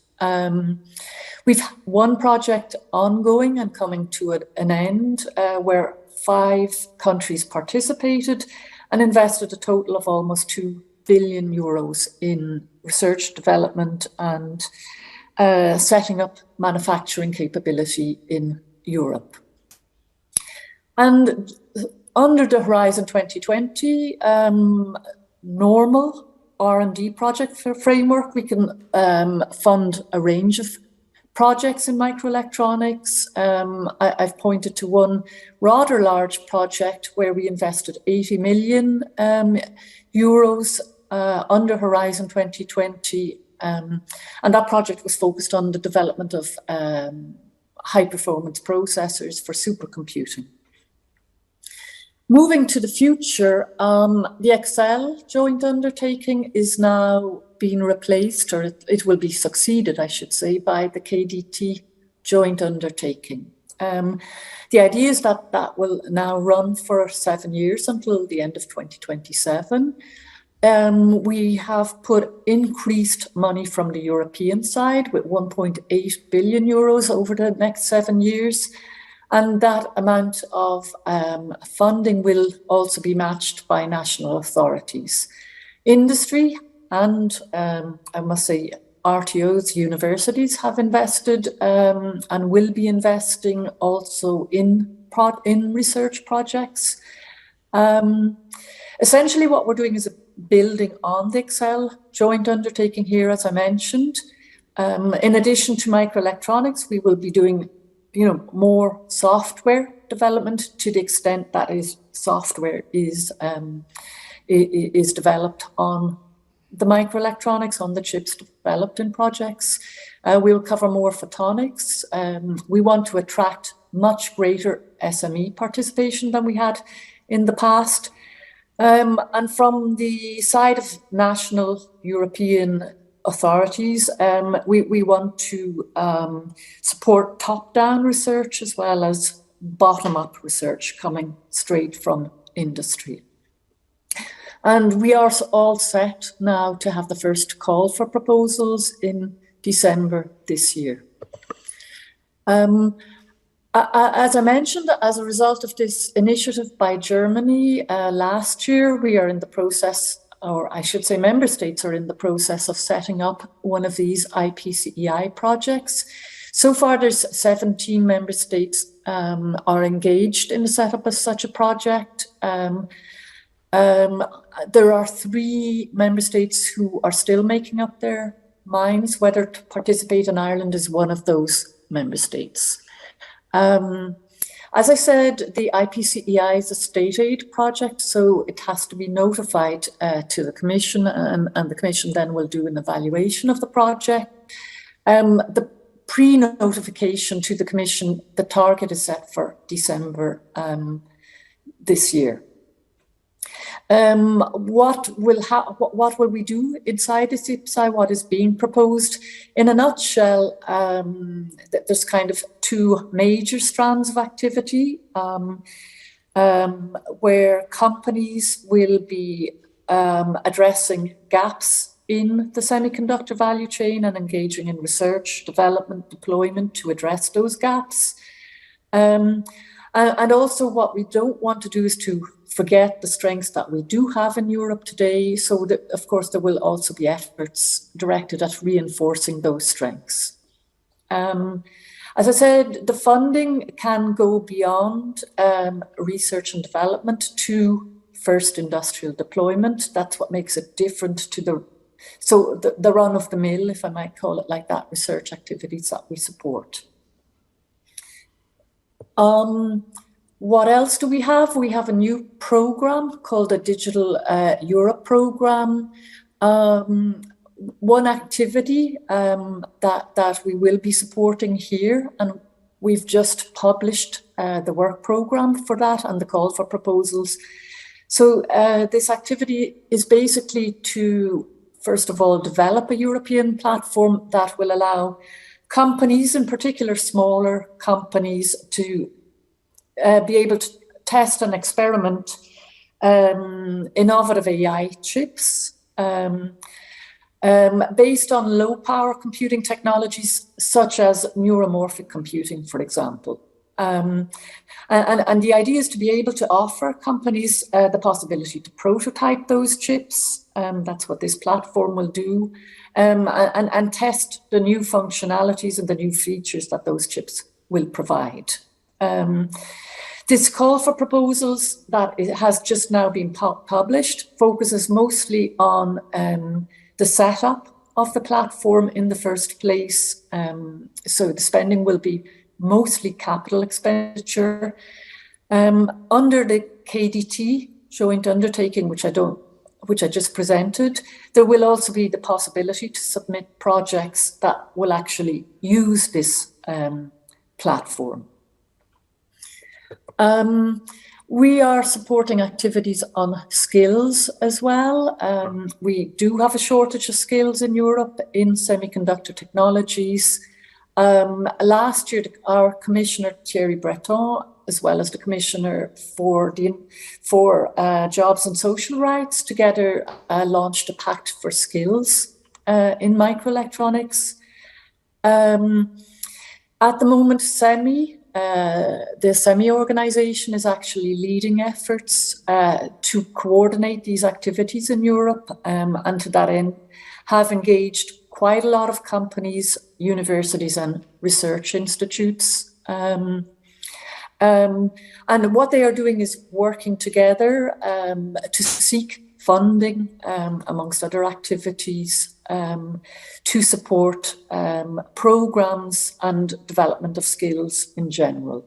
Speaker 4: We've one project ongoing and coming to an end where 5 countries participated and invested a total of almost 2 billion euros in research, development and setting up manufacturing capability in Europe. And under the Horizon 2020 normal R&D project framework, we can fund a range of projects in microelectronics. I've pointed to one rather large project where we invested 80 million euros under Horizon 2020. And that project was focused on the development of high-performance processors for supercomputing. Moving to the future, the Excel joint undertaking is now being replaced, or it will be succeeded, I should say, by the KDT joint undertaking. The idea is that that will now run for 7 years until the end of 2027. We have put increased money from the European side with 1.8 billion euros over the next 7 years. And that amount of funding will also be matched by national authorities. Industry and, I must say, RTOs, universities have invested and will be investing also in research projects. Essentially, what we're doing is building on the Excel joint undertaking here, as I mentioned. In addition to microelectronics, we will be doing more software development to the extent that software is developed on the microelectronics, on the chips developed in projects. We'll cover more photonics. We want to attract much greater SME participation than we had in the past. And from the side of national European authorities, we want to support top-down research as well as bottom-up research coming straight from industry. And we are all set now to have the first call for proposals in December this year. As I mentioned, as a result of this initiative by Germany last year, we are in the process, or I should say member states are in the process of setting up one of these IPCEI projects. So far, there's 17 member states are engaged in the setup of such a project. There are 3 member states who are still making up their minds whether to participate, and Ireland is one of those member states. As I said, the IPCEI is a state aid project, so it has to be notified to the Commission, and the Commission then will do an evaluation of the project. The pre-notification to the Commission, the target is set for December this year. What will we do inside this IPCEI? What is being proposed? In a nutshell, there's kind of 2 major strands of activity where companies will be addressing gaps in the semiconductor value chain and engaging in research, development, deployment to address those gaps. And also what we don't want to do is to forget the strengths that we do have in Europe today. So that, of course, there will also be efforts directed at reinforcing those strengths. As I said, the funding can go beyond research and development to first industrial deployment. That's what makes it different to the run-of-the-mill, if I might call it like that, research activities that we support. What else do we have? We have a new program called the Digital Europe program. One activity that we will be supporting here, and we've just published the work program for that and the call for proposals. So this activity is basically to, first of all, develop a European platform that will allow companies, in particular smaller companies, to be able to test and experiment innovative AI chips based on low power computing technologies such as neuromorphic computing, for example. And the idea is to be able to offer companies the possibility to prototype those chips. That's what this platform will do, and test the new functionalities and the new features that those chips will provide. This call for proposals that has just now been published focuses mostly on the setup of the platform in the first place. So the spending will be mostly capital expenditure. Under the KDT joint undertaking, which I just presented, there will also be the possibility to submit projects that will actually use this platform. We are supporting activities on skills as well. We do have a shortage of skills in Europe in semiconductor technologies. Last year, our Commissioner Thierry Breton, as well as the Commissioner for Jobs and Social Rights, together launched a Pact for Skills in microelectronics. At the moment, the SEMI organization is actually leading efforts to coordinate these activities in Europe, and to that end have engaged quite a lot of companies, universities and research institutes. And what they are doing is working together to seek funding, amongst other activities, to support programs and development of skills in general.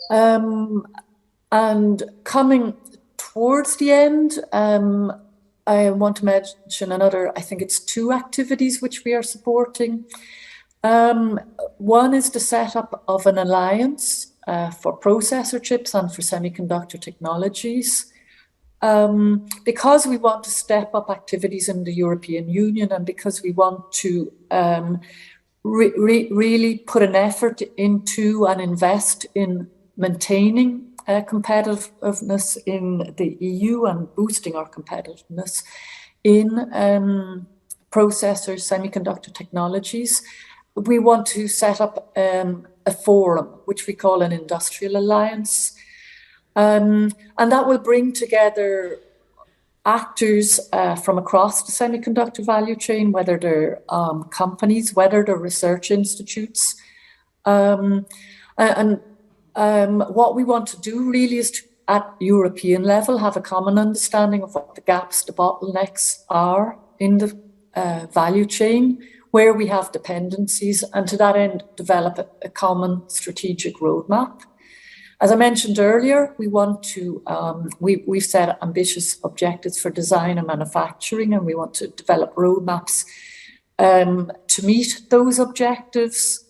Speaker 4: And coming towards the end, I want to mention another, I think it's 2 activities which we are supporting. One is the setup of an alliance for processor chips and for semiconductor technologies. Because we want to step up activities in the European Union, and because we want to really put an effort into and invest in maintaining competitiveness in the EU and boosting our competitiveness in processors, semiconductor technologies, we want to set up a forum, which we call an industrial alliance. And that will bring together actors from across the semiconductor value chain, whether they're companies, whether they're research institutes. What we want to do really is to, at European level, have a common understanding of what the gaps, the bottlenecks are in the value chain, where we have dependencies, and to that end, develop a common strategic roadmap. As I mentioned earlier, we want to, we've set ambitious objectives for design and manufacturing, and we want to develop roadmaps to meet those objectives.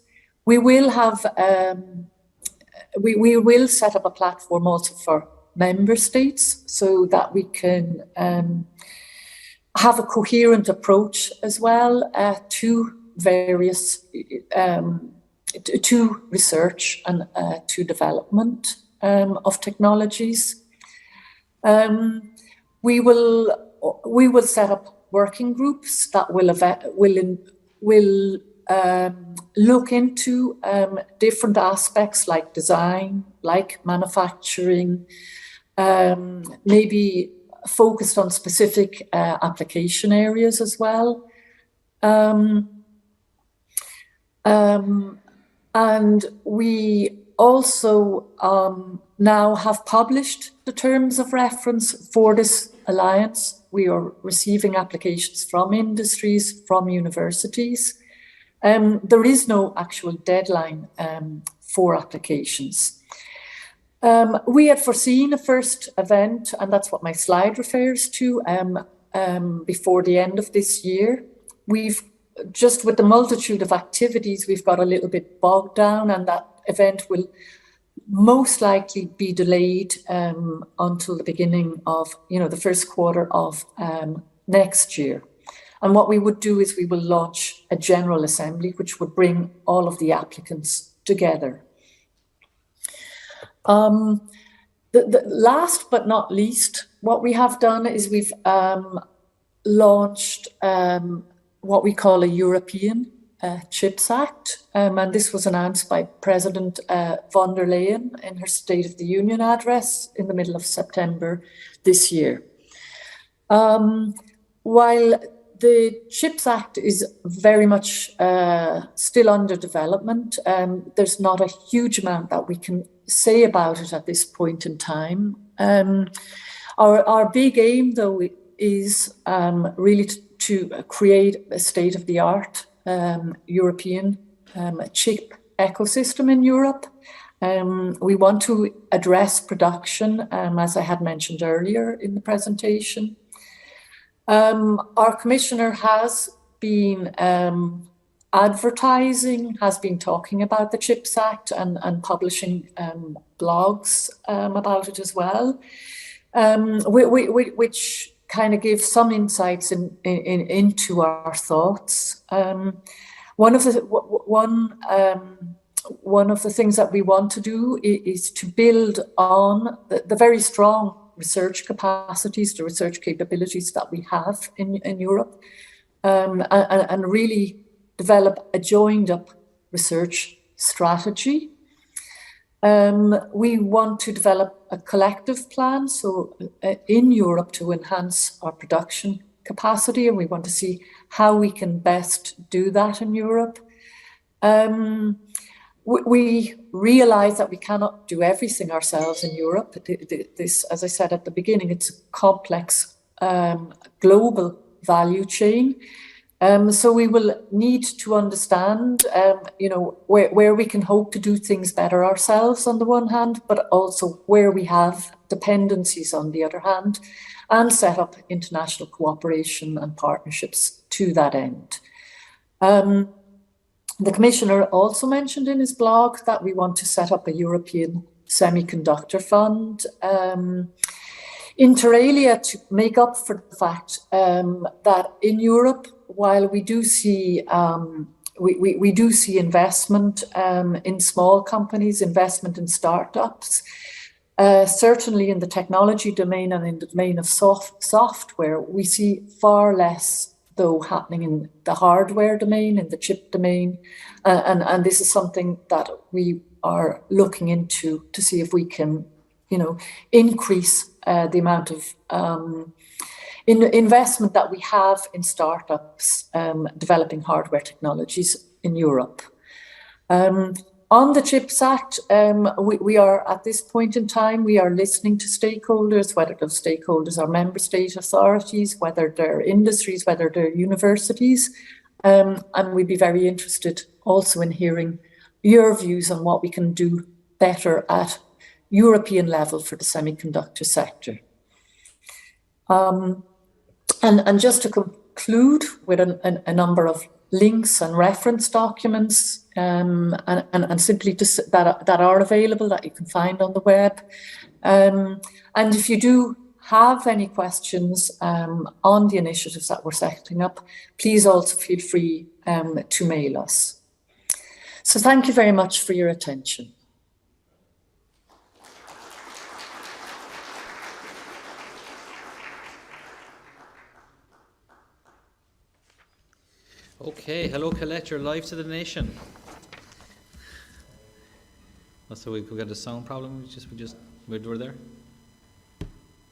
Speaker 4: We will have, we will set up a platform also for member states so that we can have a coherent approach as well to various to research and to development of technologies. We will set up working groups that will look into different aspects like design, like manufacturing, maybe focused on specific application areas as well. And we also now have published the terms of reference for this alliance. We are receiving applications from industries, from universities. There is no actual deadline for applications. We had foreseen a first event, and that's what my slide refers to, before the end of this year. We've just with the multitude of activities, we've got a little bit bogged down, and that event will most likely be delayed until the beginning of, the first quarter of next year. And what we would do is we will launch a general assembly, which would bring all of the applicants together. The last but not least, what we have done is we've launched what we call a European Chips Act, and this was announced by President von der Leyen in her State of the Union address in the middle of September this year. While the Chips Act is very much still under development, there's not a huge amount that we can say about it at this point in time. Our big aim, though, is really to create a state-of-the-art European chip ecosystem in Europe. We want to address production, as I had mentioned earlier in the presentation. Our commissioner has been advertising has been talking about the CHIPS Act and publishing blogs about it as well, which kind of give some insights into our thoughts. One of the things that we want to do is to build on the very strong research capacities, the research capabilities that we have in Europe, and really develop a joined up research strategy. We want to develop a collective plan, so in Europe, to enhance our production capacity, and we want to see how we can best do that in Europe. We realize that we cannot do everything ourselves in Europe. This, as I said at the beginning, it's a complex global value chain. So we will need to understand, where we can hope to do things better ourselves on the one hand, but also where we have dependencies on the other hand, and set up international cooperation and partnerships to that end. The Commissioner also mentioned in his blog that we want to set up a European semiconductor fund, inter alia, to make up for the fact that in Europe, while we do see we do see investment in small companies, investment in startups, certainly in the technology domain and in the domain of software, we see far less though happening in the hardware domain, in the chip domain, and this is something that we are looking into to see if we can, increase the amount of investment that we have in startups developing hardware technologies in Europe. On the CHIPS Act, we are, at this point in time, we are listening to stakeholders, whether those stakeholders are member state authorities, whether they're industries, whether they're universities, and we'd be very interested also in hearing your views on what we can do better at European level for the semiconductor sector. And just to conclude with a number of links and reference documents, and simply that are available, that you can find on the web. And if you do have any questions on the initiatives that we're setting up, please also feel free to mail us. So thank you very much for your attention.
Speaker 1: Okay, hello Colette, you're live to the nation. So we've got a sound problem, we're there. Do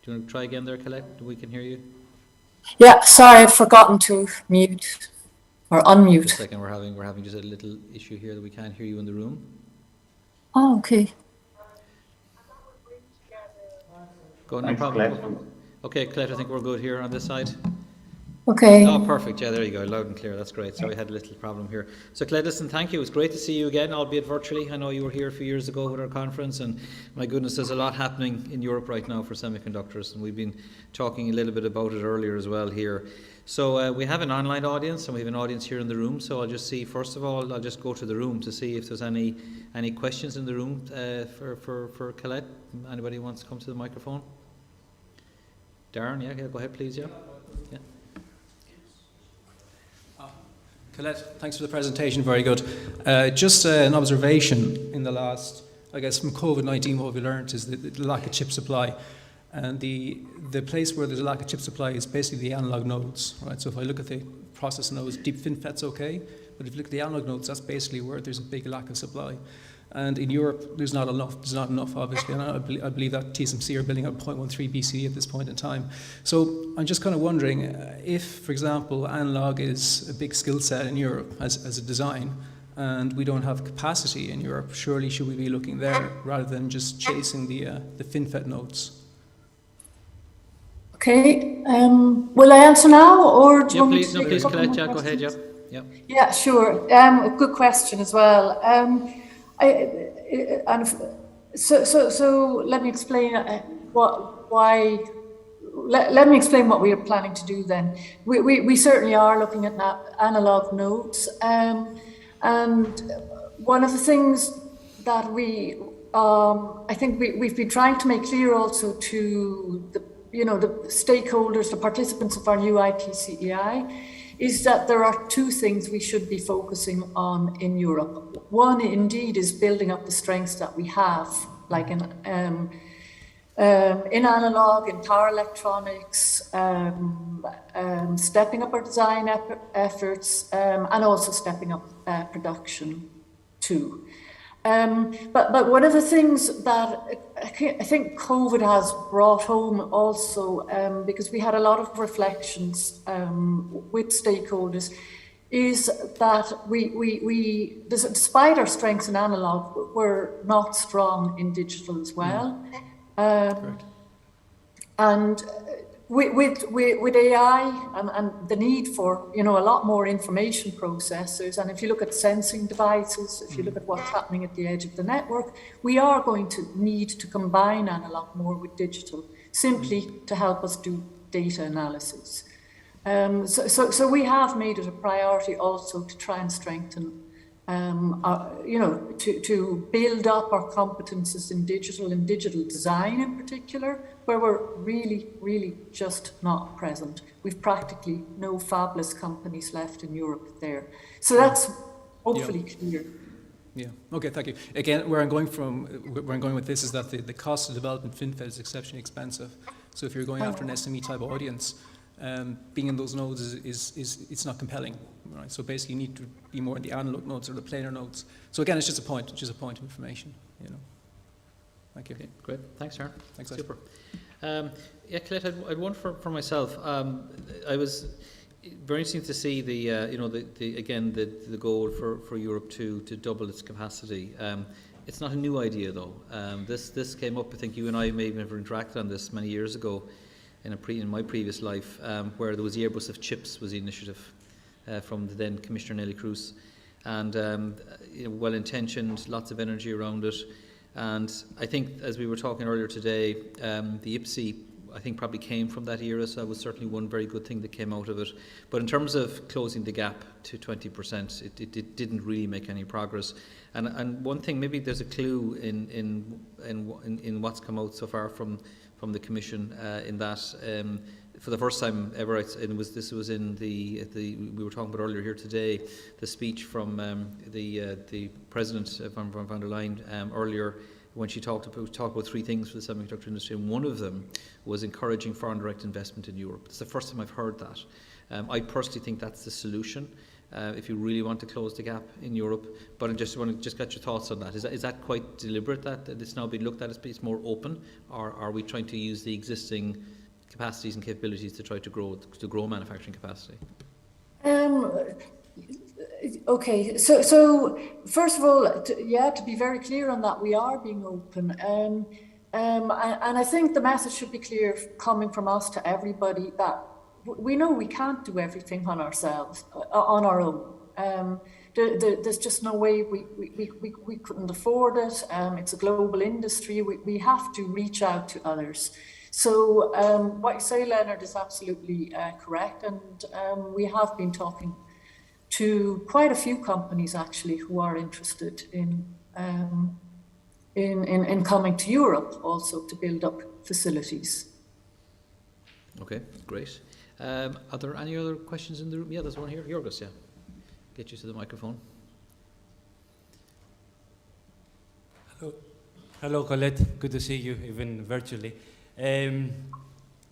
Speaker 1: you want to try again there, Colette? We can hear you.
Speaker 4: Yeah, sorry, I've forgotten to mute or unmute.
Speaker 1: Just a second, we're having just a little issue here that we can't hear you in the room.
Speaker 4: Oh, okay.
Speaker 1: Go on, no problem. Okay, Colette, I think we're good here on this side.
Speaker 4: Okay.
Speaker 1: Oh, perfect. Yeah, there you go. Loud and clear. That's great. So we had a little problem here. So, Colette, listen, thank you. It was great to see you again, albeit virtually. I know you were here a few years ago with our conference, and my goodness, there's a lot happening in Europe right now for semiconductors, and we've been talking a little bit about it earlier as well here. So we have an online audience, and we have an audience here in the room. So I'll just see, first of all, I'll just go to the room to see if there's any questions in the room for Colette. Anybody wants to come to the microphone? Darren, yeah, go ahead, please, yeah.
Speaker 5: Colette, thanks for the presentation, very good. Just an observation in the last, I guess from COVID-19, what we learned is the lack of chip supply. And the place where there's a lack of chip supply is basically the analog nodes, right? So if I look at the process nodes, deep FinFET's okay, but if you look at the analog nodes, that's basically where there's a big lack of supply. And in Europe, there's not enough, obviously, and I believe that TSMC are building up 0.13 BC at this point in time. So I'm just kind of wondering if, for example, analog is a big skill set in Europe as a design, and we don't have capacity in Europe, surely should we be looking there rather than just chasing the FinFET nodes?
Speaker 4: Okay, will I answer now, or do you want me to
Speaker 1: please, Colette, yeah, go ahead, yeah.
Speaker 4: Yeah, sure. Good question as well. So let me explain why let me explain what we are planning to do then. We certainly are looking at analog nodes. And one of the things that I think we've been trying to make clear also to the stakeholders, the participants of our new ITCEI, is that there are two things we should be focusing on in Europe. One, indeed, is building up the strengths that we have, like in analog, in power electronics, stepping up our design efforts, and also stepping up production too. But one of the things that I think COVID has brought home also, because we had a lot of reflections with stakeholders, is that we despite our strengths in analog, we're not strong in digital as well. And with AI and the need for a lot more information processors, and if you look at sensing devices, if you look at what's happening at the edge of the network, we are going to need to combine analog more with digital, simply to help us do data analysis. So we have made it a priority also to try and strengthen, to build up our competences in digital design in particular, where we're really, really just not present. We've practically no fabless companies left in Europe there. So that's hopefully clear.
Speaker 5: Yeah. Okay. Thank you. Again, where I'm going with this is that the cost of development FinFET is exceptionally expensive. So if you're going after an SME type audience, being in those nodes is not compelling, right? So basically, you need to be more in the analog nodes or the planar nodes. So again, it's just a point of information, Thank you.
Speaker 1: Okay, great. Thanks, Sharon.
Speaker 5: Thanks.
Speaker 1: Super. Colette, I'd one for myself. I was very interesting to see the goal for Europe to double its capacity. It's not a new idea though. This came up. I think you and I may have never interacted on this many years ago. In my previous life, where there was the Airbus of Chips was the initiative from the then Commissioner Nelly Cruz, and well-intentioned, lots of energy around it. And I think, as we were talking earlier today, the IPSI, I think, probably came from that era, so that was certainly one very good thing that came out of it. But in terms of closing the gap to 20%, it didn't really make any progress. And one thing, maybe there's a clue in what's come out so far from the Commission in that for the first time ever, this was in the we were talking about earlier here today, the speech from the President von der Leyen earlier, when she talked about three things for the semiconductor industry, and one of them was encouraging foreign direct investment in Europe. It's the first time I've heard that. I personally think that's the solution if you really want to close the gap in Europe. But I just want to get your thoughts on that. Is that quite deliberate, that it's now being looked at as it's more open, or are we trying to use the existing capacities and capabilities to try to grow manufacturing capacity?
Speaker 4: Okay, so first of all, to be very clear on that, we are being open, and I think the message should be clear coming from us to everybody, that we know we can't do everything on our own. There's just no way we couldn't afford it. It's a global industry. We have to reach out to others. So what you say, Leonard, is absolutely correct, and we have been talking to quite a few companies actually who are interested in coming to Europe also to build up facilities.
Speaker 1: Okay, great. Are there any other questions in the room? Yeah, there's one here. Yorgos, yeah. Get you to the microphone.
Speaker 6: Hello, Colette. Good to see you, even virtually.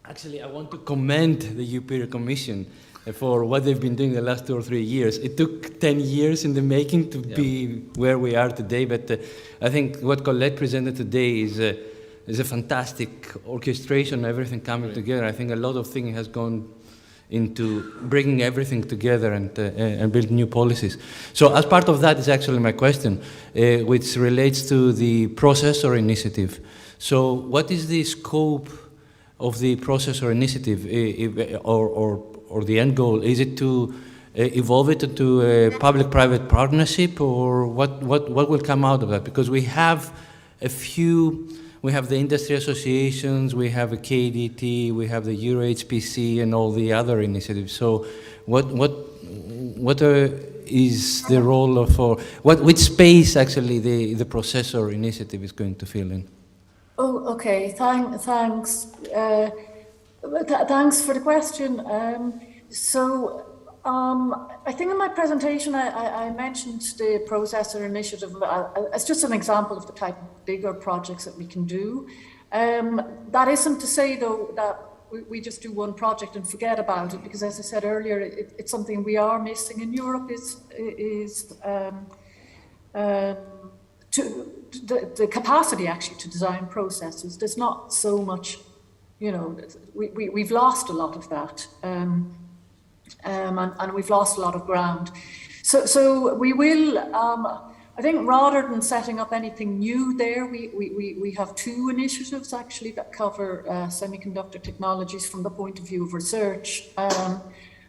Speaker 6: Actually, I want to commend the European Commission for what they've been doing the last 2 or 3 years. It took 10 years in the making to be where we are today, but I think what Colette presented today is a fantastic orchestration, everything coming together. I think a lot of things has gone into bringing everything together and build new policies. So as part of that is actually my question, which relates to the processor initiative. So what is the scope of the processor initiative, or the end goal? Is it to evolve it into a public-private partnership, or what will come out of that? Because we have a few we have the industry associations, we have a KDT, we have the Euro HPC, and all the other initiatives. So, is the role of, or which space actually the processor initiative is going to fill in?
Speaker 4: Oh, okay. Thanks. Thanks for the question. I think in my presentation I mentioned the processor initiative as just an example of the type of bigger projects that we can do. That isn't to say, though, that we just do one project and forget about it, because, as I said earlier, it's something we are missing in Europe. The capacity actually to design processors. There's not so much, we've lost a lot of that, and we've lost a lot of ground. So we will, I think, rather than setting up anything new there, we have two initiatives actually that cover semiconductor technologies from the point of view of research,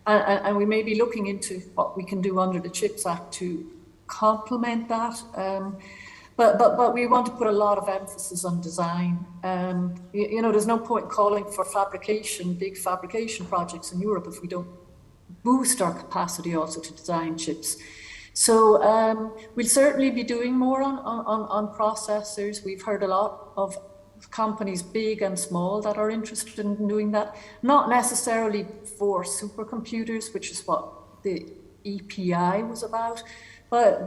Speaker 4: and we may be looking into what we can do under the CHIPS Act to complement that. But we want to put a lot of emphasis on design. There's no point calling for big fabrication projects in Europe if we don't boost our capacity also to design chips. So we'll certainly be doing more on processors. We've heard a lot of companies, big and small, that are interested in doing that. Not necessarily for supercomputers, which is what the EPI was about, but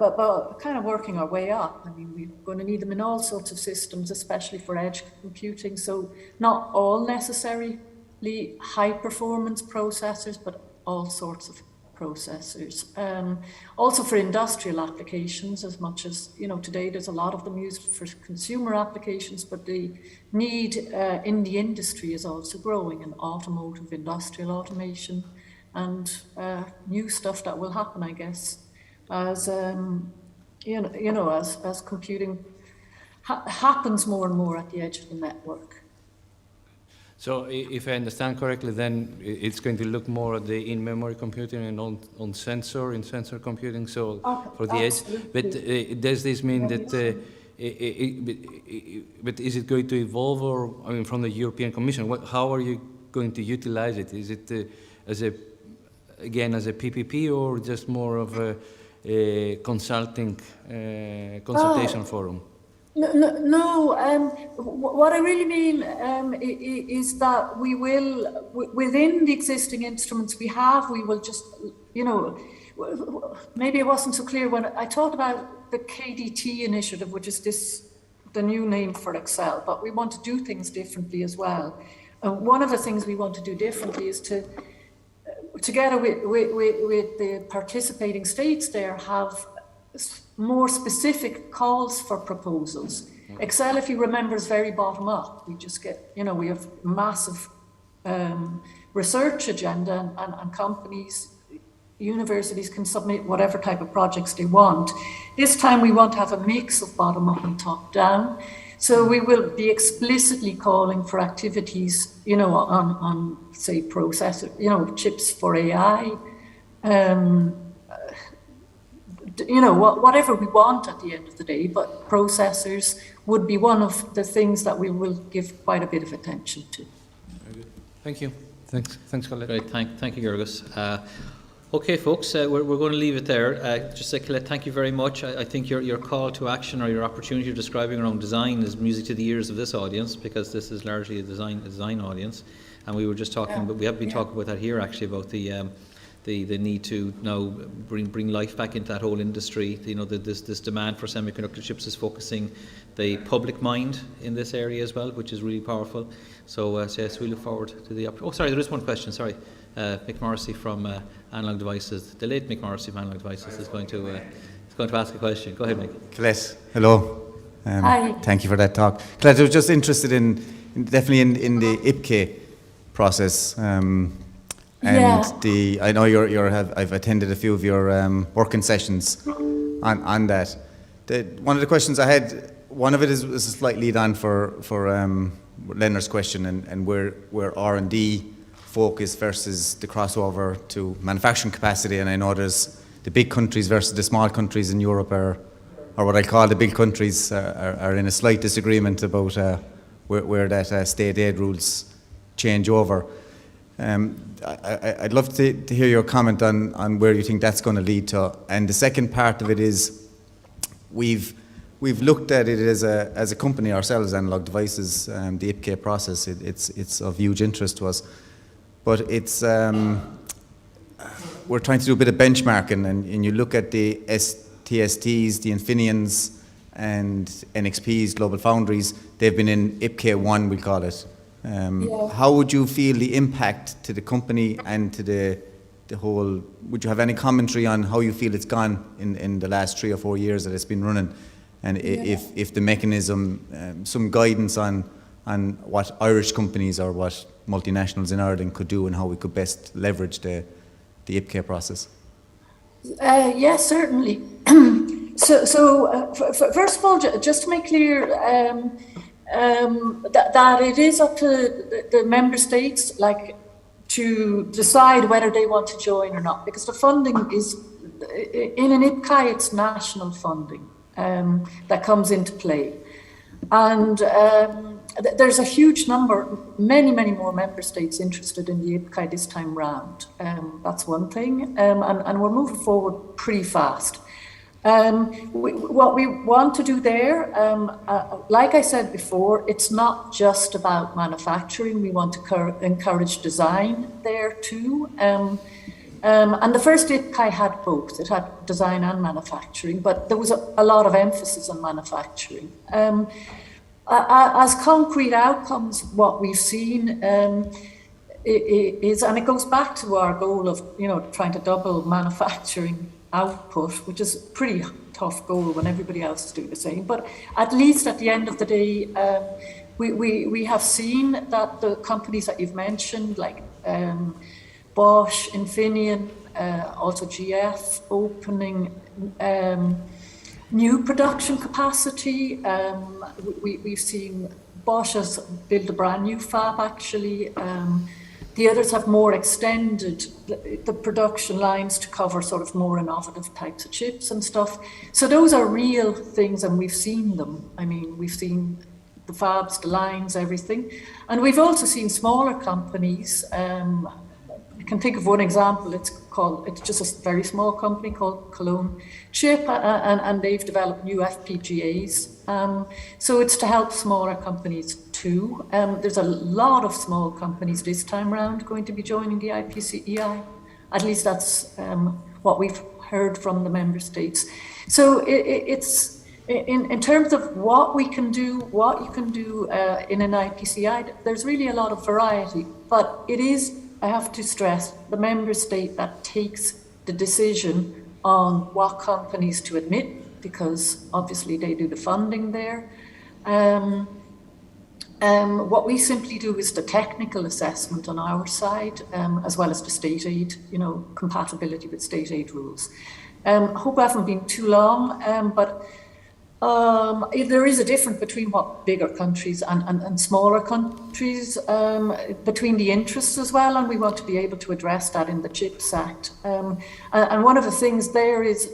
Speaker 4: kind of working our way up. I mean, we're going to need them in all sorts of systems, especially for edge computing. So not all necessarily high performance processors, but all sorts of processors. Also for industrial applications, as much as, today there's a lot of them used for consumer applications, but the need in the industry is also growing in automotive, industrial automation, and new stuff that will happen, I guess, as as computing happens more and more at the edge of the network.
Speaker 6: So if I understand correctly, then it's going to look more at the in-memory computing and in sensor computing, so for the edge. But does this mean that, but is it going to evolve, or, from the European Commission, how are you going to utilize it? Is it as a PPP, or just more of a consultation forum?
Speaker 4: No, what I really mean is that we will, within the existing instruments we have, we will just, maybe it wasn't so clear when I talked about the KDT initiative, which is the new name for Excel, but we want to do things differently as well. One of the things we want to do differently is to, together with the participating states there, have more specific calls for proposals. Excel, if you remember, is very bottom up. We just get, we have massive research agenda, and companies, universities can submit whatever type of projects they want. This time we want to have a mix of bottom up and top down. So we will be explicitly calling for activities, on say processor, chips for AI, whatever we want at the end of the day, but processors would be one of the things that we will give quite a bit of attention to.
Speaker 6: Very good. Thank you. Thanks, Colette.
Speaker 1: Great, thank you, Georgus. Okay, folks, we're going to leave it there. Just say, Colette, thank you very much. I think your call to action, or your opportunity of describing around design, is music to the ears of this audience, because this is largely a design audience. And we were just talking, but we have been talking about that here actually, about the need to now bring life back into that whole industry. This demand for semiconductor chips is focusing the public mind in this area as well, which is really powerful. So yes, we look forward to the opportunity. Oh, sorry, there is one question. Sorry, Mick Morrissey from Analog Devices. The late Mick Morrissey from Analog Devices is going to ask a question. Go ahead, Mick.
Speaker 7: Colette, hello.
Speaker 4: Hi.
Speaker 7: Thank you for that talk. Colette, I was just interested in the IPK process. I know I've attended a few of your working sessions on that. One of the questions I had, one of it is a slight lead on for Leonard's question, and where R&D focus versus the crossover to manufacturing capacity. And I know there's the big countries versus the small countries in Europe, or what I call the big countries, are in a slight disagreement about where that state aid rules change over. I'd love to hear your comment on where you think that's going to lead to. And the second part of it is, we've looked at it as a company ourselves, Analog Devices, the IPK process. It's of huge interest to us, but it's we're trying to do a bit of benchmarking, and you look at the TSTs, the Infineons, and NXPs, Global Foundries. They've been in IPK 1, we call it. How would you feel the impact to the company and to the whole? Would you have any commentary on how you feel it's gone in the last 3 or 4 years that it's been running, and if the mechanism, some guidance on what Irish companies or what multinationals in Ireland could do and how we could best leverage the IPK process?
Speaker 4: Yes, certainly. So first of all, just to make clear, that it is up to the member states, like, to decide whether they want to join or not, because the funding is, in an IPCAI, it's national funding that comes into play. And there's a huge number, many more member states interested in the IPCAI this time round. That's one thing, and we're moving forward pretty fast. What we want to do there, like I said before, it's not just about manufacturing. We want to encourage design there too. And the first IPCAI had both. It had design and manufacturing, but there was a lot of emphasis on manufacturing. As concrete outcomes, what we've seen is, and it goes back to our goal of, trying to double manufacturing output, which is a pretty tough goal when everybody else is doing the same. But at least at the end of the day, we have seen that the companies that you've mentioned, like Bosch, Infineon, also GF, opening new production capacity. We've seen Bosch has built a brand new fab, actually. The others have more extended the production lines to cover sort of more innovative types of chips and stuff. So those are real things, and we've seen them. I mean, we've seen the fabs, the lines, everything. And we've also seen smaller companies. I can think of one example. It's just a very small company called Cologne Chip, and they've developed new FPGAs. So it's to help smaller companies too. There's a lot of small companies this time round going to be joining the IPCEI. At least that's what we've heard from the member states. So it's in terms of what we can do, what you can do in an IPCEI, there's really a lot of variety, but it is, I have to stress, the member state that takes the decision on what companies to admit, because obviously they do the funding there. What we simply do is the technical assessment on our side, as well as the state aid, compatibility with state aid rules. I hope I haven't been too long, but there is a difference between what bigger countries and smaller countries, between the interests as well, and we want to be able to address that in the CHIPS Act. And one of the things there is,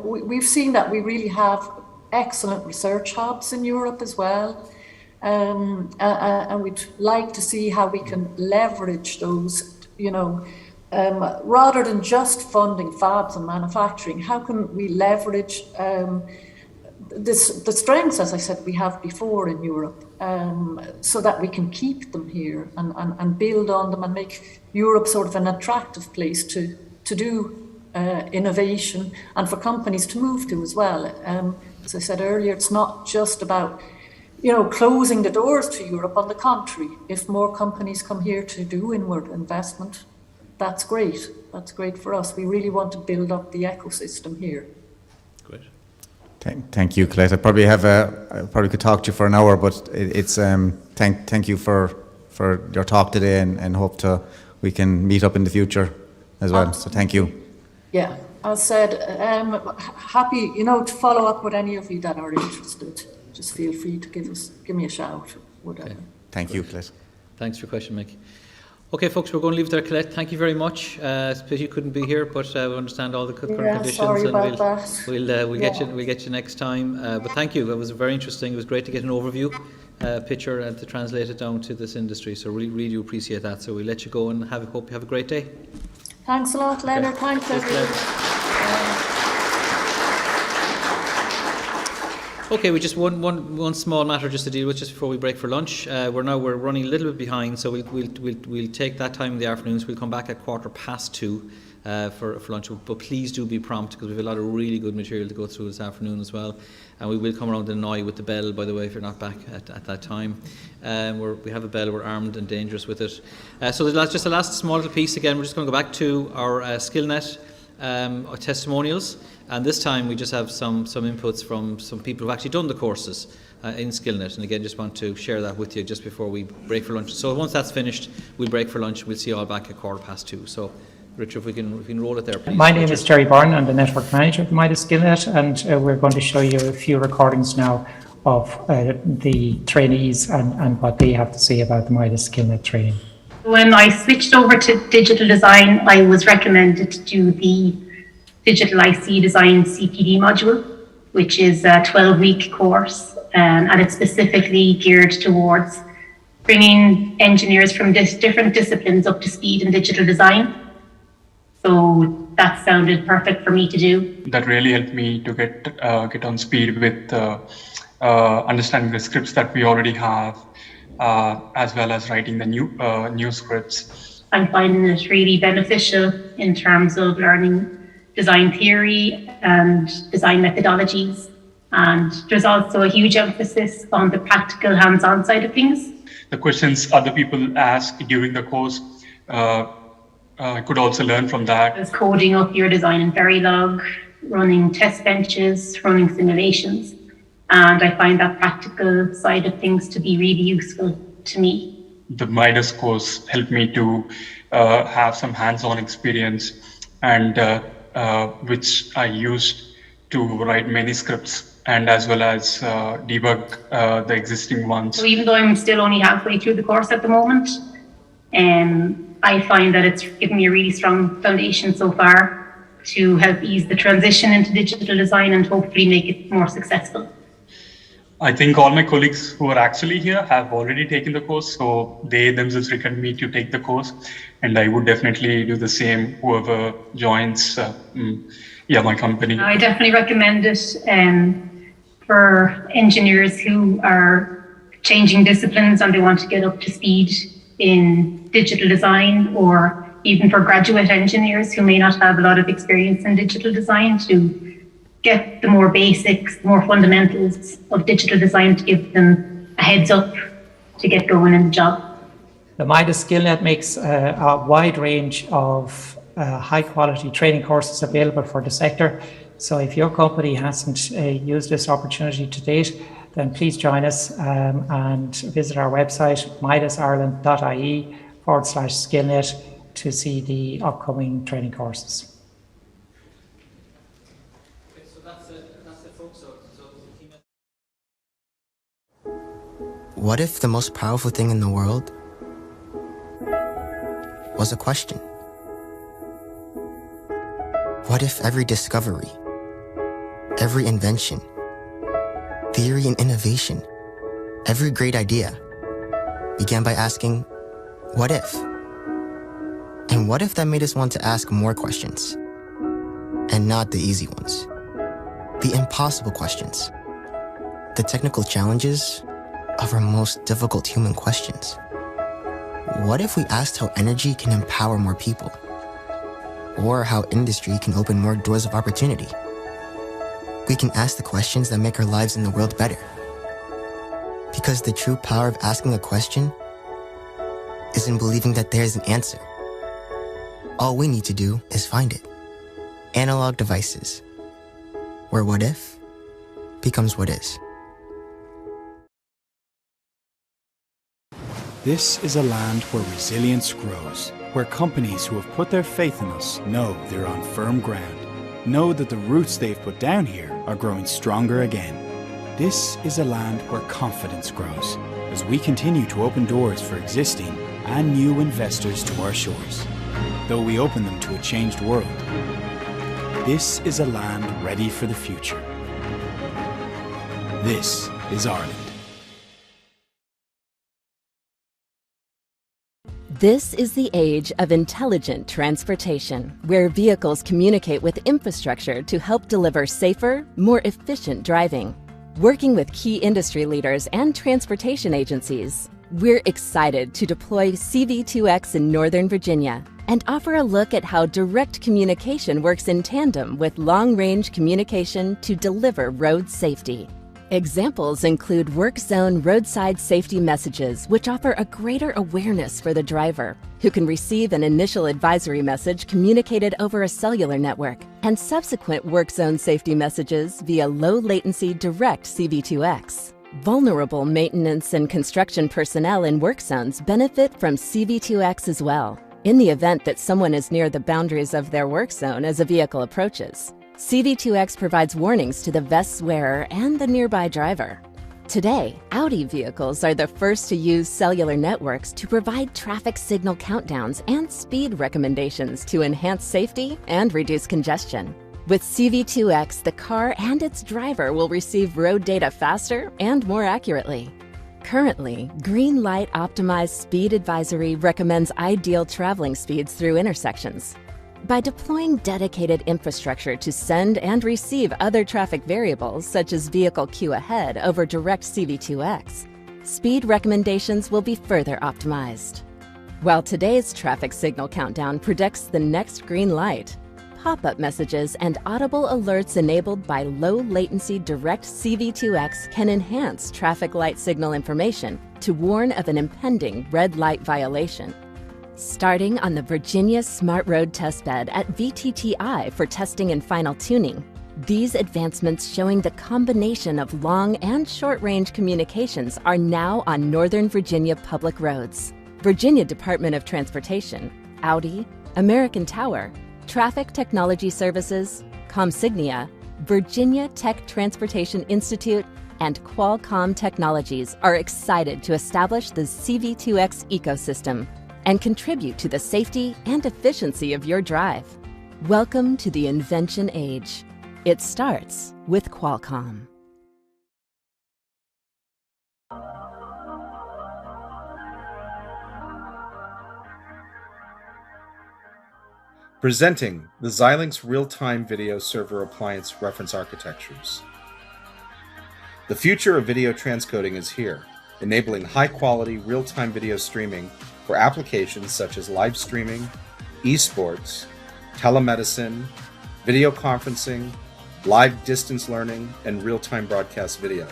Speaker 4: we've seen that we really have excellent research hubs in Europe as well, and we'd like to see how we can leverage those, rather than just funding fabs and manufacturing. How can we leverage the strengths, as I said, we have before in Europe, so that we can keep them here and build on them and make Europe sort of an attractive place to do innovation and for companies to move to as well. As I said earlier, it's not just about closing the doors to Europe. On the contrary, if more companies come here to do inward investment, that's great. That's great for us. We really want to build up the ecosystem here.
Speaker 1: Great.
Speaker 7: Thank you, Colette. I probably could talk to you for an hour, but it's thank you for your talk today, and hope we can meet up in the future as well. So thank you.
Speaker 4: Yeah, as said, happy to follow up with any of you that are interested. Just feel free to give me a shout, whatever. Okay.
Speaker 7: Thank you, Colette.
Speaker 1: Thanks for your question, Mick. Okay, folks, we're going to leave it there. Colette, thank you very much. It's a pity you couldn't be here, but we understand all the current conditions,
Speaker 4: sorry about
Speaker 1: we'll get you next time. But thank you. It was very interesting. It was great to get an overview picture and to translate it down to this industry. So really do appreciate that. So we'll let you go and hope you have a great day.
Speaker 4: Thanks a lot, Leonard.
Speaker 1: Okay.
Speaker 4: Thanks, everyone.
Speaker 1: Okay, we just one small matter just to deal with just before we break for lunch. We're running a little bit behind, so we'll take that time in the afternoons. We'll come back at 2:15 for lunch, but please do be prompt because we have a lot of really good material to go through this afternoon as well. And we will come around and annoy with the bell, by the way, if you're not back at that time. We have a bell, we're armed and dangerous with it. So just the last small little piece again, we're just going to go back to our SkillNet testimonials. And this time we just have some inputs from some people who've actually done the courses in SkillNet. And again, just want to share that with you just before we break for lunch. So once that's finished, we'll break for lunch. We'll see you all back at 2:15. So Richard, if we can roll it there, please.
Speaker 8: My name is Jerry Byrne. I'm the network manager of the MIDAS SkillNet, and we're going to show you a few recordings now of the trainees and what they have to say about the MIDAS SkillNet training.
Speaker 9: When I switched over to digital design, I was recommended to do the Digital IC Design CPD module, which is a 12-week course, and it's specifically geared towards bringing engineers from different disciplines up to speed in digital design. So that sounded perfect for me to do.
Speaker 11: That really helped me to get on speed with understanding the scripts that we already have, as well as writing the new scripts.
Speaker 9: I'm finding it really beneficial in terms of learning design theory and design methodologies. And there's also a huge emphasis on the practical hands-on side of things.
Speaker 11: The questions other people ask during the course, I could also learn from that.
Speaker 9: There's coding up your design in Verilog, running test benches, running simulations. And I find that practical side of things to be really useful to me.
Speaker 11: The MIDAS course helped me to have some hands-on experience, and which I used to write many scripts and as well as debug the existing ones.
Speaker 9: So even though I'm still only halfway through the course at the moment, I find that it's given me a really strong foundation so far to help ease the transition into digital design and hopefully make it more successful.
Speaker 11: I think all my colleagues who are actually here have already taken the course, so they themselves recommend me to take the course, and I would definitely do the same, whoever joins my company.
Speaker 9: I definitely recommend it for engineers who are changing disciplines and they want to get up to speed in digital design, or even for graduate engineers who may not have a lot of experience in digital design, to get the more basics, more fundamentals of digital design to give them a heads up to get going in the job.
Speaker 8: The MIDAS SkillNet makes a wide range of high quality training courses available for the sector. So if your company hasn't used this opportunity to date, then please join us and visit our website, MIDASIreland.ie/SkillNet, to see the upcoming training courses.
Speaker 14: What if the most powerful thing in the world was a question? What if every discovery, every invention, theory and innovation, every great idea began by asking, what if? And what if that made us want to ask more questions? And not the easy ones. The impossible questions. The technical challenges of our most difficult human questions. What if we asked how energy can empower more people? Or how industry can open more doors of opportunity? We can ask the questions that make our lives in the world better. Because the true power of asking a question is in believing that there is an answer. All we need to do is find it. Analog Devices, where what if becomes what is.
Speaker 15: This is a land where resilience grows, where companies who have put their faith in us know they're on firm ground, know that the roots they've put down here are growing stronger again. This is a land where confidence grows, as we continue to open doors for existing and new investors to our shores, though we open them to a changed world. This is a land ready for the future. This is Ireland.
Speaker 16: This is the age of intelligent transportation, where vehicles communicate with infrastructure to help deliver safer, more efficient driving. Working with key industry leaders and transportation agencies, we're excited to deploy CV2X in Northern Virginia and offer a look at how direct communication works in tandem with long-range communication to deliver road safety. Examples include work zone roadside safety messages, which offer a greater awareness for the driver, who can receive an initial advisory message communicated over a cellular network, and subsequent work zone safety messages via low-latency direct CV2X. Vulnerable maintenance and construction personnel in work zones benefit from CV2X as well, in the event that someone is near the boundaries of their work zone as a vehicle approaches. CV2X provides warnings to the vest's wearer and the nearby driver. Today, Audi vehicles are the first to use cellular networks to provide traffic signal countdowns and speed recommendations to enhance safety and reduce congestion. With CV2X, the car and its driver will receive road data faster and more accurately. Currently, Green Light Optimized Speed Advisory recommends ideal traveling speeds through intersections. By deploying dedicated infrastructure to send and receive other traffic variables, such as vehicle queue ahead over direct CV2X, speed recommendations will be further optimized. While today's traffic signal countdown predicts the next green light, pop-up messages and audible alerts enabled by low-latency direct CV2X can enhance traffic light signal information to warn of an impending red light violation. Starting on the Virginia Smart Road Testbed at VTTI for testing and final tuning, these advancements showing the combination of long and short-range communications are now on Northern Virginia public roads. Virginia Department of Transportation, Audi, American Tower, Traffic Technology Services, Comsignia, Virginia Tech Transportation Institute, and Qualcomm Technologies are excited to establish the CV2X ecosystem and contribute to the safety and efficiency of your drive. Welcome to the invention age. It starts with Qualcomm.
Speaker 17: Presenting the Xilinx Real-Time Video Server Appliance Reference Architectures. The future of video transcoding is here, enabling high-quality real-time video streaming for applications such as live streaming, esports, telemedicine, video conferencing, live distance learning, and real-time broadcast video.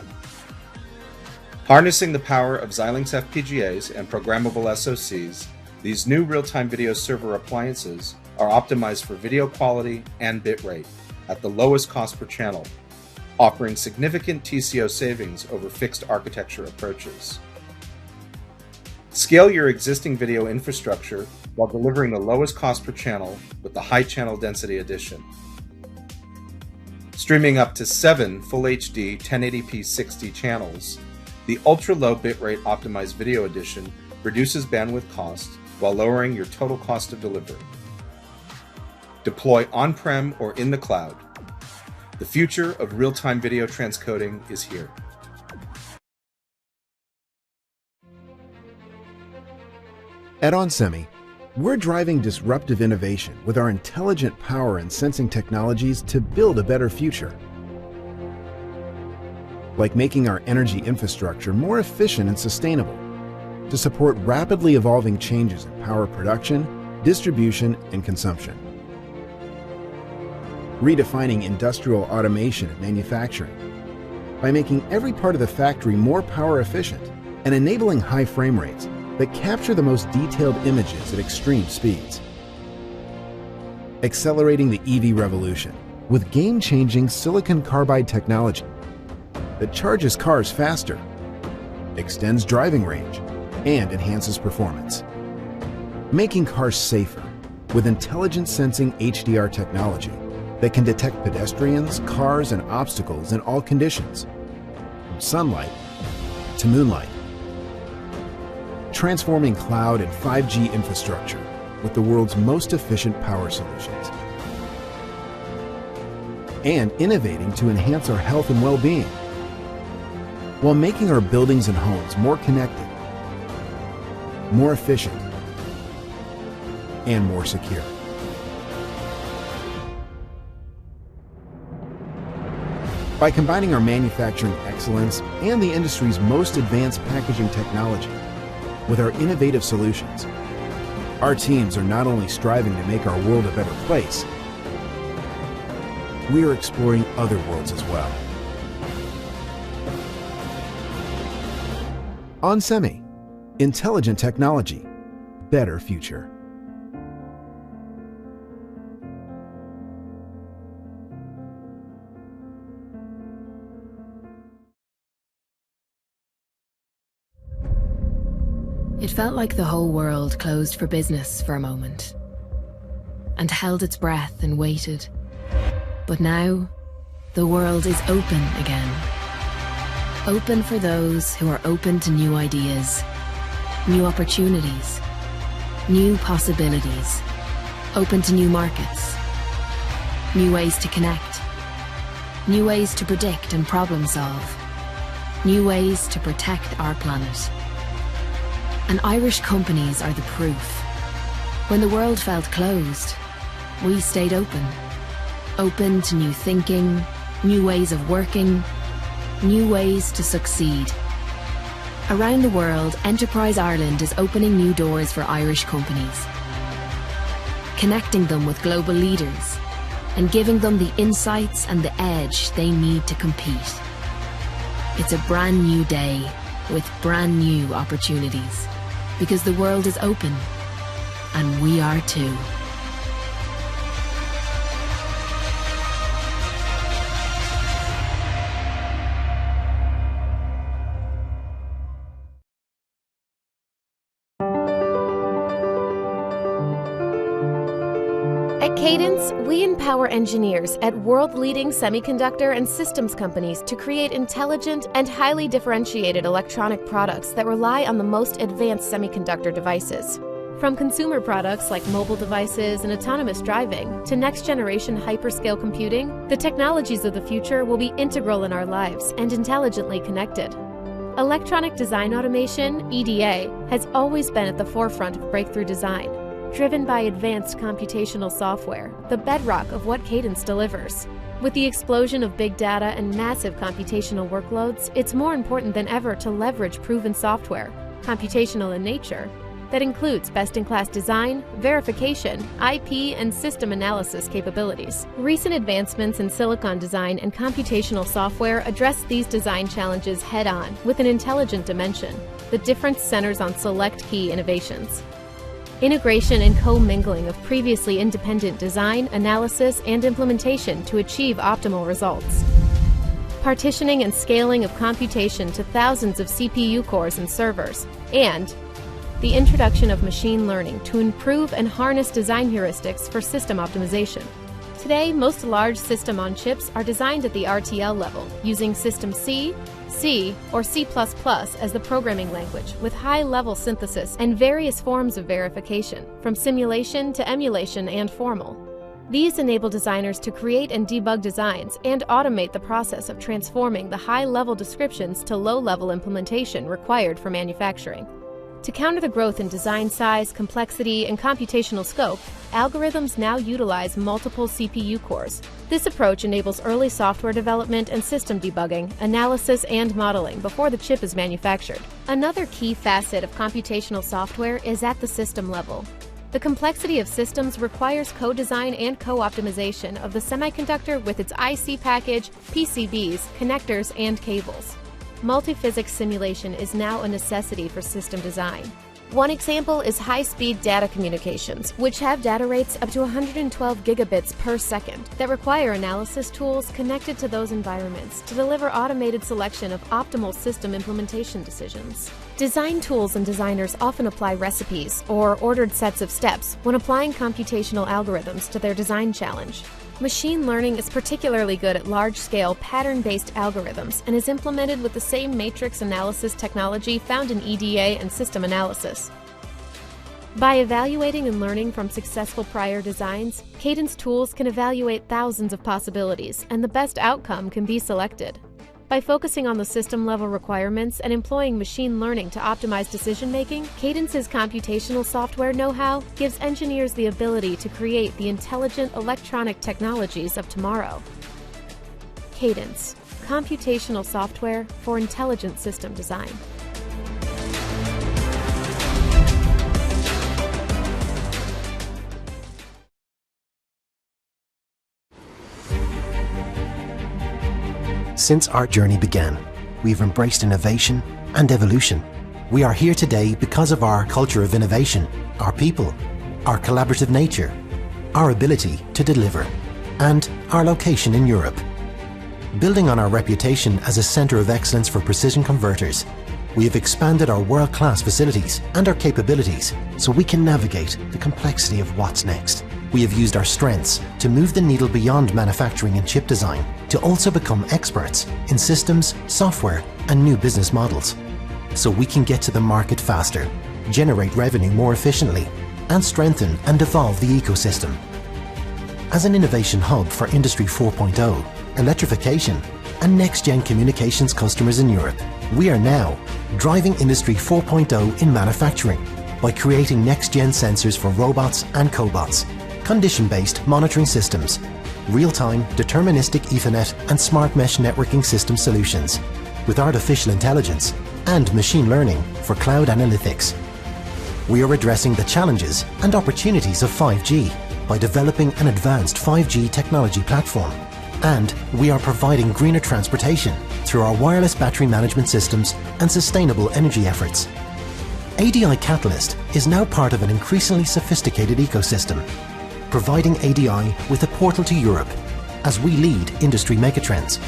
Speaker 17: Harnessing the power of Xilinx FPGAs and programmable SoCs, these new real-time video server appliances are optimized for video quality and bitrate at the lowest cost per channel, offering significant TCO savings over fixed architecture approaches. Scale your existing video infrastructure while delivering the lowest cost per channel with the high channel density edition. Streaming up to 7 Full HD 1080p 60 channels, the ultra-low bitrate optimized video edition reduces bandwidth cost while lowering your total cost of delivery. Deploy on-prem or in the cloud. The future of real-time video transcoding is here.
Speaker 18: At onsemi, we're driving disruptive innovation with our intelligent power and sensing technologies to build a better future. Like making our energy infrastructure more efficient and sustainable to support rapidly evolving changes in power production, distribution, and consumption. Redefining industrial automation and manufacturing by making every part of the factory more power efficient and enabling high frame rates that capture the most detailed images at extreme speeds. Accelerating the EV revolution with game-changing silicon carbide technology that charges cars faster, extends driving range, and enhances performance. Making cars safer with intelligent sensing HDR technology that can detect pedestrians, cars, and obstacles in all conditions, from sunlight to moonlight. Transforming cloud and 5G infrastructure with the world's most efficient power solutions. And innovating to enhance our health and well-being, while making our buildings and homes more connected, more efficient, and more secure. By combining our manufacturing excellence and the industry's most advanced packaging technology with our innovative solutions, our teams are not only striving to make our world a better place, we are exploring other worlds as well. On Semi, intelligent technology, better future.
Speaker 19: It felt like the whole world closed for business for a moment and held its breath and waited. But now, the world is open again. Open for those who are open to new ideas, new opportunities, new possibilities, open to new markets, new ways to connect, new ways to predict and problem solve, new ways to protect our planet. And Irish companies are the proof. When the world felt closed, we stayed open. Open to new thinking, new ways of working, new ways to succeed. Around the world, Enterprise Ireland is opening new doors for Irish companies, connecting them with global leaders and giving them the insights and the edge they need to compete. It's a brand new day with brand new opportunities, because the world is open, and we are too.
Speaker 20: At Cadence, we empower engineers at world-leading semiconductor and systems companies to create intelligent and highly differentiated electronic products that rely on the most advanced semiconductor devices. From consumer products like mobile devices and autonomous driving to next-generation hyperscale computing, the technologies of the future will be integral in our lives and intelligently connected. Electronic design automation, EDA, has always been at the forefront of breakthrough design, driven by advanced computational software, the bedrock of what Cadence delivers. With the explosion of big data and massive computational workloads, it's more important than ever to leverage proven software, computational in nature, that includes best-in-class design, verification, IP, and system analysis capabilities. Recent advancements in silicon design and computational software address these design challenges head-on with an intelligent dimension. The difference centers on select key innovations. Integration and co-mingling of previously independent design, analysis, and implementation to achieve optimal results. Partitioning and scaling of computation to thousands of CPU cores and servers, and the introduction of machine learning to improve and harness design heuristics for system optimization. Today, most large system-on-chips are designed at the RTL level, using System C, C, or C++ as the programming language, with high-level synthesis and various forms of verification, from simulation to emulation and formal. These enable designers to create and debug designs and automate the process of transforming the high-level descriptions to low-level implementation required for manufacturing. To counter the growth in design size, complexity, and computational scope, algorithms now utilize multiple CPU cores. This approach enables early software development and system debugging, analysis, and modeling before the chip is manufactured. Another key facet of computational software is at the system level. The complexity of systems requires co-design and co-optimization of the semiconductor with its IC package, PCBs, connectors, and cables. Multi-physics simulation is now a necessity for system design. One example is high-speed data communications, which have data rates up to 112 gigabits per second that require analysis tools connected to those environments to deliver automated selection of optimal system implementation decisions. Design tools and designers often apply recipes or ordered sets of steps when applying computational algorithms to their design challenge. Machine learning is particularly good at large-scale, pattern-based algorithms and is implemented with the same matrix analysis technology found in EDA and system analysis. By evaluating and learning from successful prior designs, Cadence tools can evaluate thousands of possibilities, and the best outcome can be selected. By focusing on the system-level requirements and employing machine learning to optimize decision-making, Cadence's computational software know-how gives engineers the ability to create the intelligent electronic technologies of tomorrow. Cadence, computational software for intelligent system design.
Speaker 21: Since our journey began, we've embraced innovation and evolution. We are here today because of our culture of innovation, our people, our collaborative nature, our ability to deliver, and our location in Europe. Building on our reputation as a centre of excellence for precision converters, we have expanded our world-class facilities and our capabilities so we can navigate the complexity of what's next. We have used our strengths to move the needle beyond manufacturing and chip design to also become experts in systems, software, and new business models, so we can get to the market faster, generate revenue more efficiently, and strengthen and evolve the ecosystem. As an innovation hub for Industry 4.0, electrification, and next-gen communications customers in Europe, we are now driving Industry 4.0 in manufacturing by creating next-gen sensors for robots and cobots, condition-based monitoring systems, real-time deterministic Ethernet and smart mesh networking system solutions, with artificial intelligence and machine learning for cloud analytics. We are addressing the challenges and opportunities of 5G by developing an advanced 5G technology platform, and we are providing greener transportation through our wireless battery management systems and sustainable energy efforts. ADI Catalyst is now part of an increasingly sophisticated ecosystem, providing ADI with a portal to Europe as we lead industry megatrends.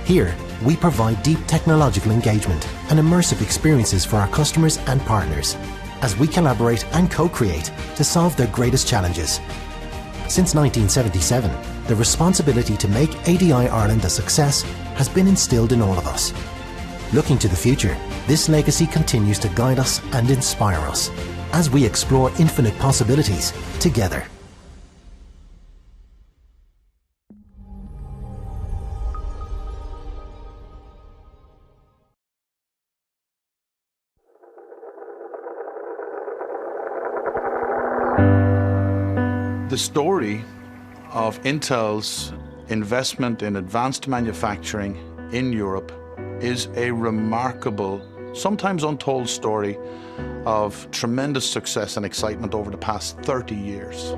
Speaker 21: Here, we provide deep technological engagement and immersive experiences for our customers and partners as we collaborate and co-create to solve their greatest challenges. Since 1977, the responsibility to make ADI Ireland a success has been instilled in all of us. Looking to the future, this legacy continues to guide us and inspire us as we explore infinite possibilities together.
Speaker 2: The story of Intel's investment in advanced manufacturing in Europe is a remarkable, sometimes untold story of tremendous success and excitement over the past 30 years.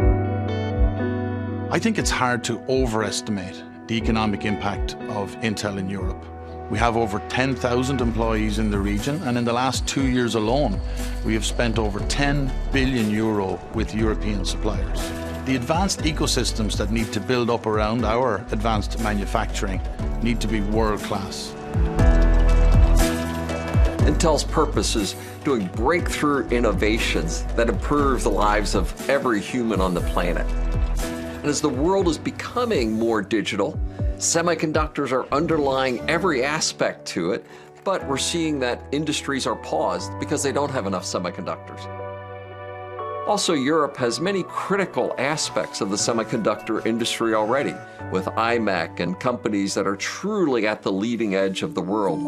Speaker 2: I think it's hard to overestimate the economic impact of Intel in Europe. We have over 10,000 employees in the region, and in the last 2 years alone, we have spent over 10 billion euro with European suppliers. The advanced ecosystems that need to build up around our advanced manufacturing need to be world-class.
Speaker 22: Intel's purpose is doing breakthrough innovations that improve the lives of every human on the planet. And as the world is becoming more digital, semiconductors are underlying every aspect to it, but we're seeing that industries are paused because they don't have enough semiconductors. Also, Europe has many critical aspects of the semiconductor industry already, with IMEC and companies that are truly at the leading edge of the world.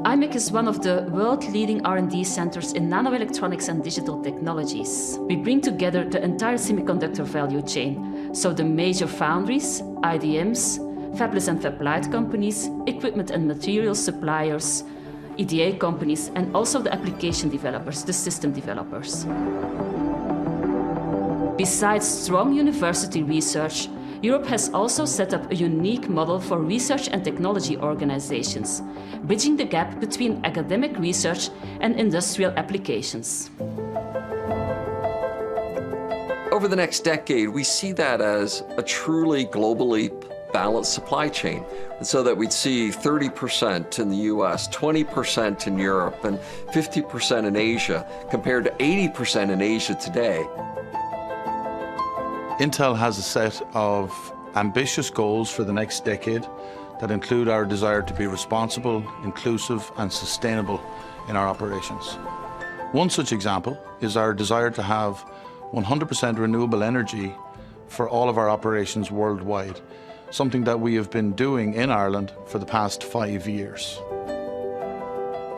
Speaker 23: IMEC is one of the world-leading R&D centers in nanoelectronics and digital technologies. We bring together the entire semiconductor value chain, so the major foundries, IDMs, fabless and fab-lite companies, equipment and materials suppliers, EDA companies, and also the application developers, the system developers. Besides strong university research, Europe has also set up a unique model for research and technology organizations, bridging the gap between academic research and industrial applications.
Speaker 22: Over the next decade, we see that as a truly globally balanced supply chain, and so that we'd see 30% in the US, 20% in Europe, and 50% in Asia, compared to 80% in Asia today.
Speaker 2: Intel has a set of ambitious goals for the next decade that include our desire to be responsible, inclusive, and sustainable in our operations. One such example is our desire to have 100% renewable energy for all of our operations worldwide something that we have been doing in Ireland for the past 5 years.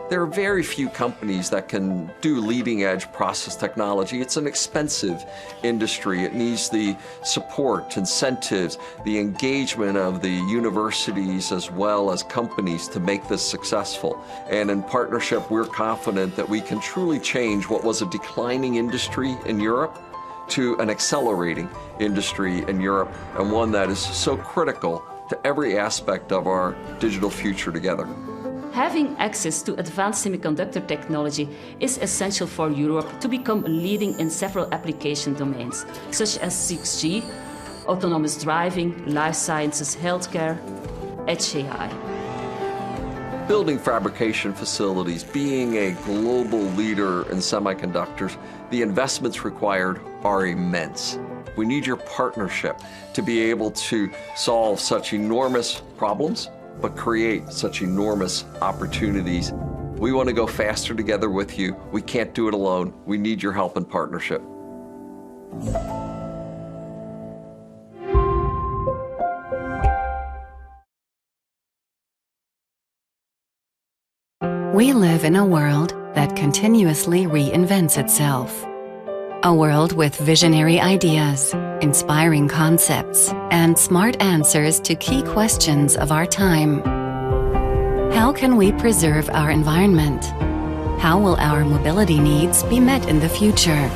Speaker 22: There are very few companies that can do leading-edge process technology. It's an expensive industry. It needs the support, incentives, the engagement of the universities as well as companies to make this successful. And in partnership, we're confident that we can truly change what was a declining industry in Europe to an accelerating industry in Europe, and one that is so critical to every aspect of our digital future together.
Speaker 23: Having access to advanced semiconductor technology is essential for Europe to become leading in several application domains, such as 6G, autonomous driving, life sciences, healthcare, edge AI.
Speaker 22: Building fabrication facilities, being a global leader in semiconductors, the investments required are immense. We need your partnership to be able to solve such enormous problems, but create such enormous opportunities. We want to go faster together with you. We can't do it alone. We need your help and partnership.
Speaker 10: We live in a world that continuously reinvents itself. A world with visionary ideas, inspiring concepts, and smart answers to key questions of our time. How can we preserve our environment? How will our mobility needs be met in the future?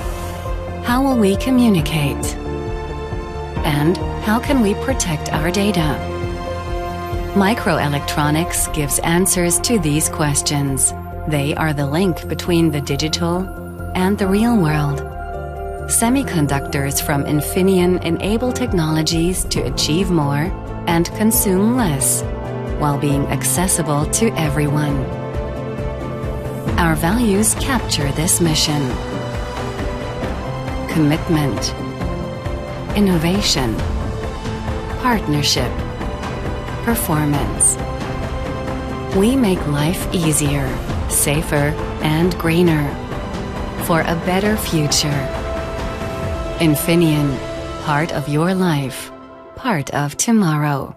Speaker 10: How will we communicate? And how can we protect our data? Microelectronics gives answers to these questions. They are the link between the digital and the real world. Semiconductors from Infineon enable technologies to achieve more and consume less, while being accessible to everyone. Our values capture this mission. Commitment, innovation, partnership, performance. We make life easier, safer, and greener for a better future. Infineon, part of your life, part of tomorrow.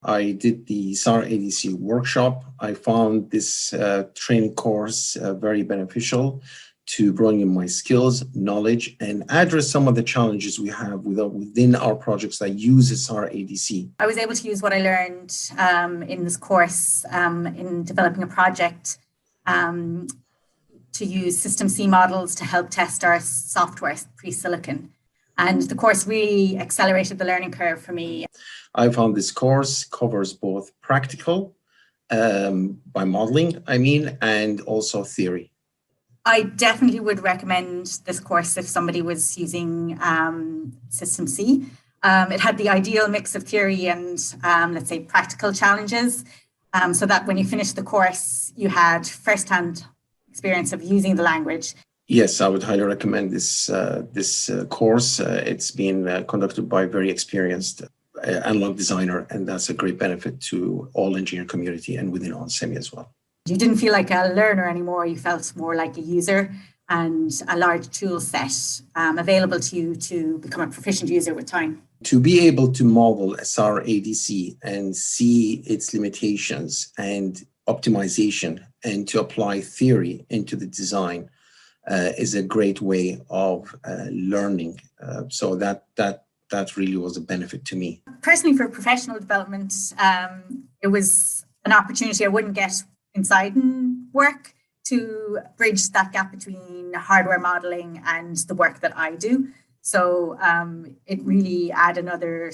Speaker 3: I did the SAR ADC workshop. I found this training course very beneficial to growing in my skills, knowledge, and address some of the challenges we have within our projects that use SAR ADC.
Speaker 12: I was able to use what I learned in this course in developing a project to use System C models to help test our software pre-silicon. And the course really accelerated the learning curve for me.
Speaker 3: I found this course covers both practical, by modeling, and also theory.
Speaker 12: I definitely would recommend this course if somebody was using System C. It had the ideal mix of theory and, let's say, practical challenges, so that when you finished the course, you had first-hand experience of using the language.
Speaker 3: Yes, I would highly recommend this course. It's been conducted by a very experienced analog designer, and that's a great benefit to all engineering community and within onsemi as well.
Speaker 12: You didn't feel like a learner anymore, you felt more like a user, and a large tool set available to you to become a proficient user with time.
Speaker 3: To be able to model SAR ADC and see its limitations and optimization and to apply theory into the design is a great way of learning. So that really was a benefit to me.
Speaker 12: Personally, for professional development, it was an opportunity I wouldn't get inside in work to bridge that gap between hardware modeling and the work that I do. So it really added another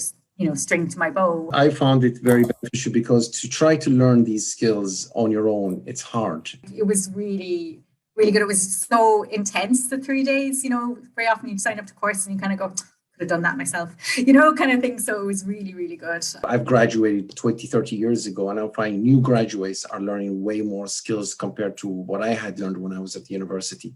Speaker 12: string to my bow.
Speaker 3: I found it very beneficial because to try to learn these skills on your own, it's hard.
Speaker 12: It was really, really good. It was so intense, the 3 days, very often you sign up to courses and you kind of go, could have done that myself, kind of thing. So it was really, really good.
Speaker 3: I've graduated 20, 30 years ago, and I'm finding new graduates are learning way more skills compared to what I had learned when I was at the university.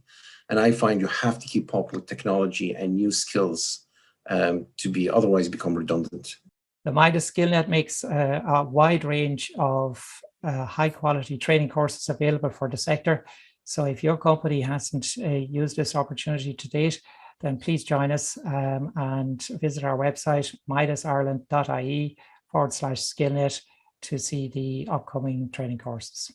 Speaker 3: And I find you have to keep up with technology and new skills to be otherwise become redundant.
Speaker 8: The MIDAS SkillNet makes a wide range of high quality training courses available for the sector. So if your company hasn't used this opportunity to date, then please join us and visit our website, MIDASIreland.ie/skillnet to see the upcoming training courses.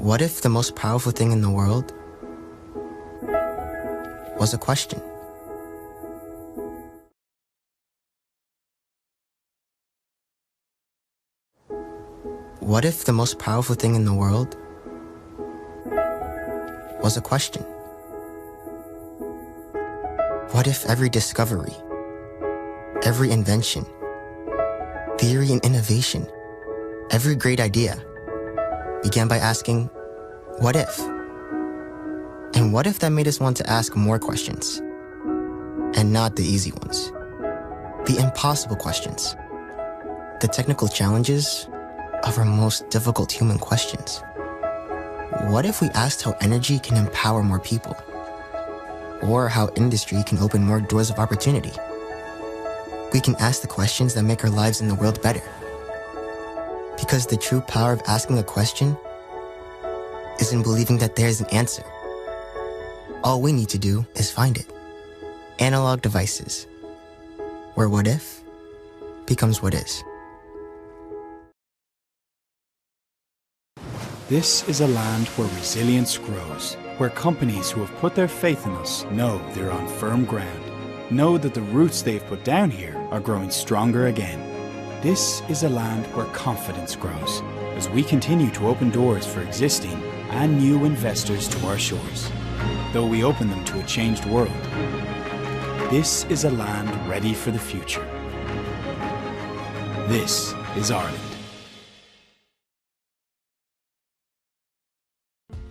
Speaker 14: What if the most powerful thing in the world was a question? What if the most powerful thing in the world was a question? What if every discovery, every invention, theory and innovation, every great idea began by asking, what if? And what if that made us want to ask more questions? And not the easy ones. The impossible questions. The technical challenges of our most difficult human questions. What if we asked how energy can empower more people? Or how industry can open more doors of opportunity? We can ask the questions that make our lives in the world better. Because the true power of asking a question is in believing that there is an answer. All we need to do is find it. Analog Devices, where what if becomes what is.
Speaker 15: This is a land where resilience grows, where companies who have put their faith in us know they're on firm ground, know that the roots they've put down here are growing stronger again. This is a land where confidence grows as we continue to open doors for existing and new investors to our shores, though we open them to a changed world. This is a land ready for the future. This is Ireland.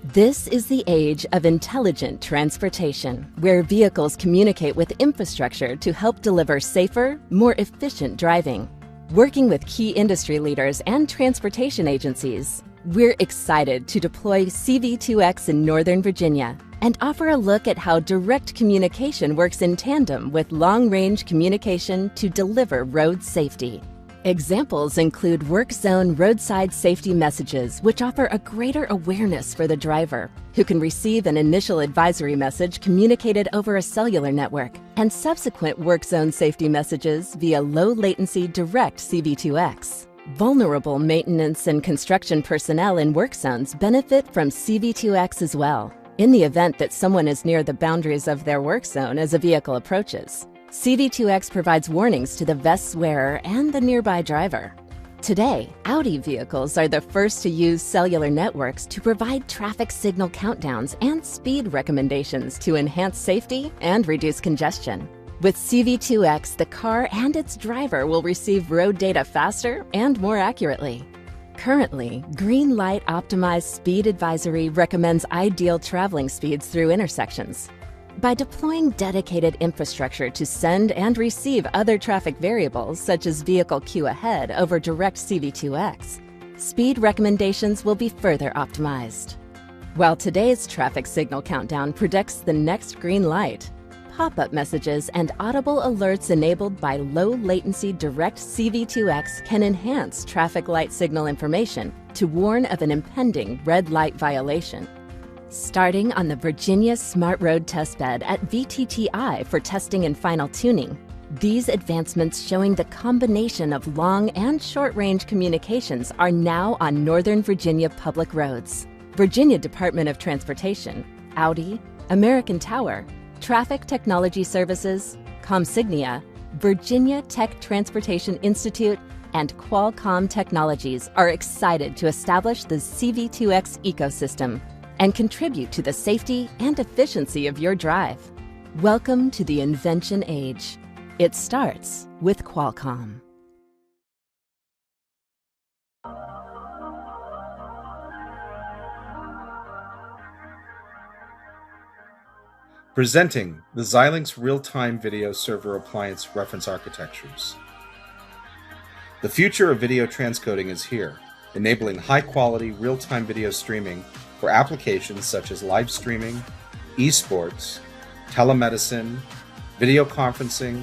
Speaker 16: This is the age of intelligent transportation, where vehicles communicate with infrastructure to help deliver safer, more efficient driving. Working with key industry leaders and transportation agencies, we're excited to deploy CV2X in Northern Virginia and offer a look at how direct communication works in tandem with long-range communication to deliver road safety. Examples include work zone roadside safety messages, which offer a greater awareness for the driver, who can receive an initial advisory message communicated over a cellular network, and subsequent work zone safety messages via low-latency direct CV2X. Vulnerable maintenance and construction personnel in work zones benefit from CV2X as well, in the event that someone is near the boundaries of their work zone as a vehicle approaches. CV2X provides warnings to the vest's wearer and the nearby driver. Today, Audi vehicles are the first to use cellular networks to provide traffic signal countdowns and speed recommendations to enhance safety and reduce congestion. With CV2X, the car and its driver will receive road data faster and more accurately. Currently, Green Light Optimized Speed Advisory recommends ideal traveling speeds through intersections. By deploying dedicated infrastructure to send and receive other traffic variables, such as vehicle queue ahead over direct CV2X, speed recommendations will be further optimized. While today's traffic signal countdown predicts the next green light, pop-up messages and audible alerts enabled by low-latency direct CV2X can enhance traffic light signal information to warn of an impending red light violation. Starting on the Virginia Smart Road Testbed at VTTI for testing and final tuning, these advancements showing the combination of long and short-range communications are now on Northern Virginia public roads. Virginia Department of Transportation, Audi, American Tower, Traffic Technology Services, Comsignia, Virginia Tech Transportation Institute, and Qualcomm Technologies are excited to establish the CV2X ecosystem and contribute to the safety and efficiency of your drive. Welcome to the invention age. It starts with Qualcomm.
Speaker 17: Presenting the Xilinx Real-Time Video Server Appliance Reference Architectures. The future of video transcoding is here, enabling high-quality real-time video streaming for applications such as live streaming, esports, telemedicine, video conferencing,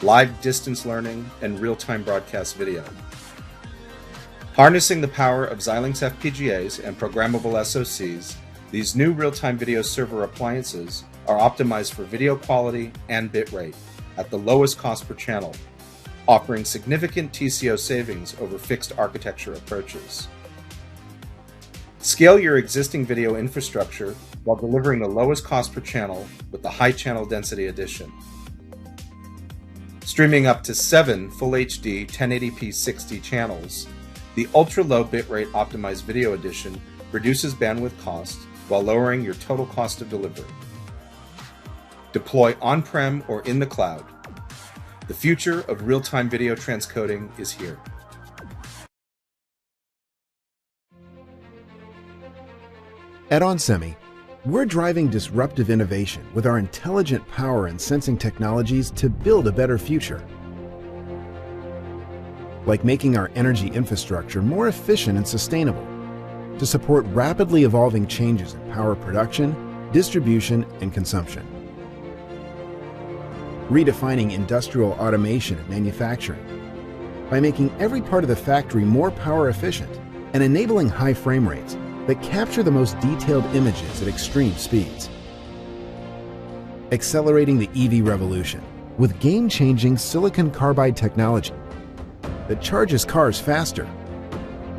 Speaker 17: live distance learning, and real-time broadcast video. Harnessing the power of Xilinx FPGAs and programmable SoCs, these new real-time video server appliances are optimized for video quality and bitrate at the lowest cost per channel, offering significant TCO savings over fixed architecture approaches. Scale your existing video infrastructure while delivering the lowest cost per channel with the high channel density edition. Streaming up to 7 Full HD 1080p 60 channels, the ultra-low bitrate optimized video edition reduces bandwidth cost while lowering your total cost of delivery. Deploy on-prem or in the cloud. The future of real-time video transcoding is here.
Speaker 18: At onsemi, we're driving disruptive innovation with our intelligent power and sensing technologies to build a better future. Like making our energy infrastructure more efficient and sustainable to support rapidly evolving changes in power production, distribution, and consumption. Redefining industrial automation and manufacturing by making every part of the factory more power efficient and enabling high frame rates that capture the most detailed images at extreme speeds. Accelerating the EV revolution with game-changing silicon carbide technology that charges cars faster,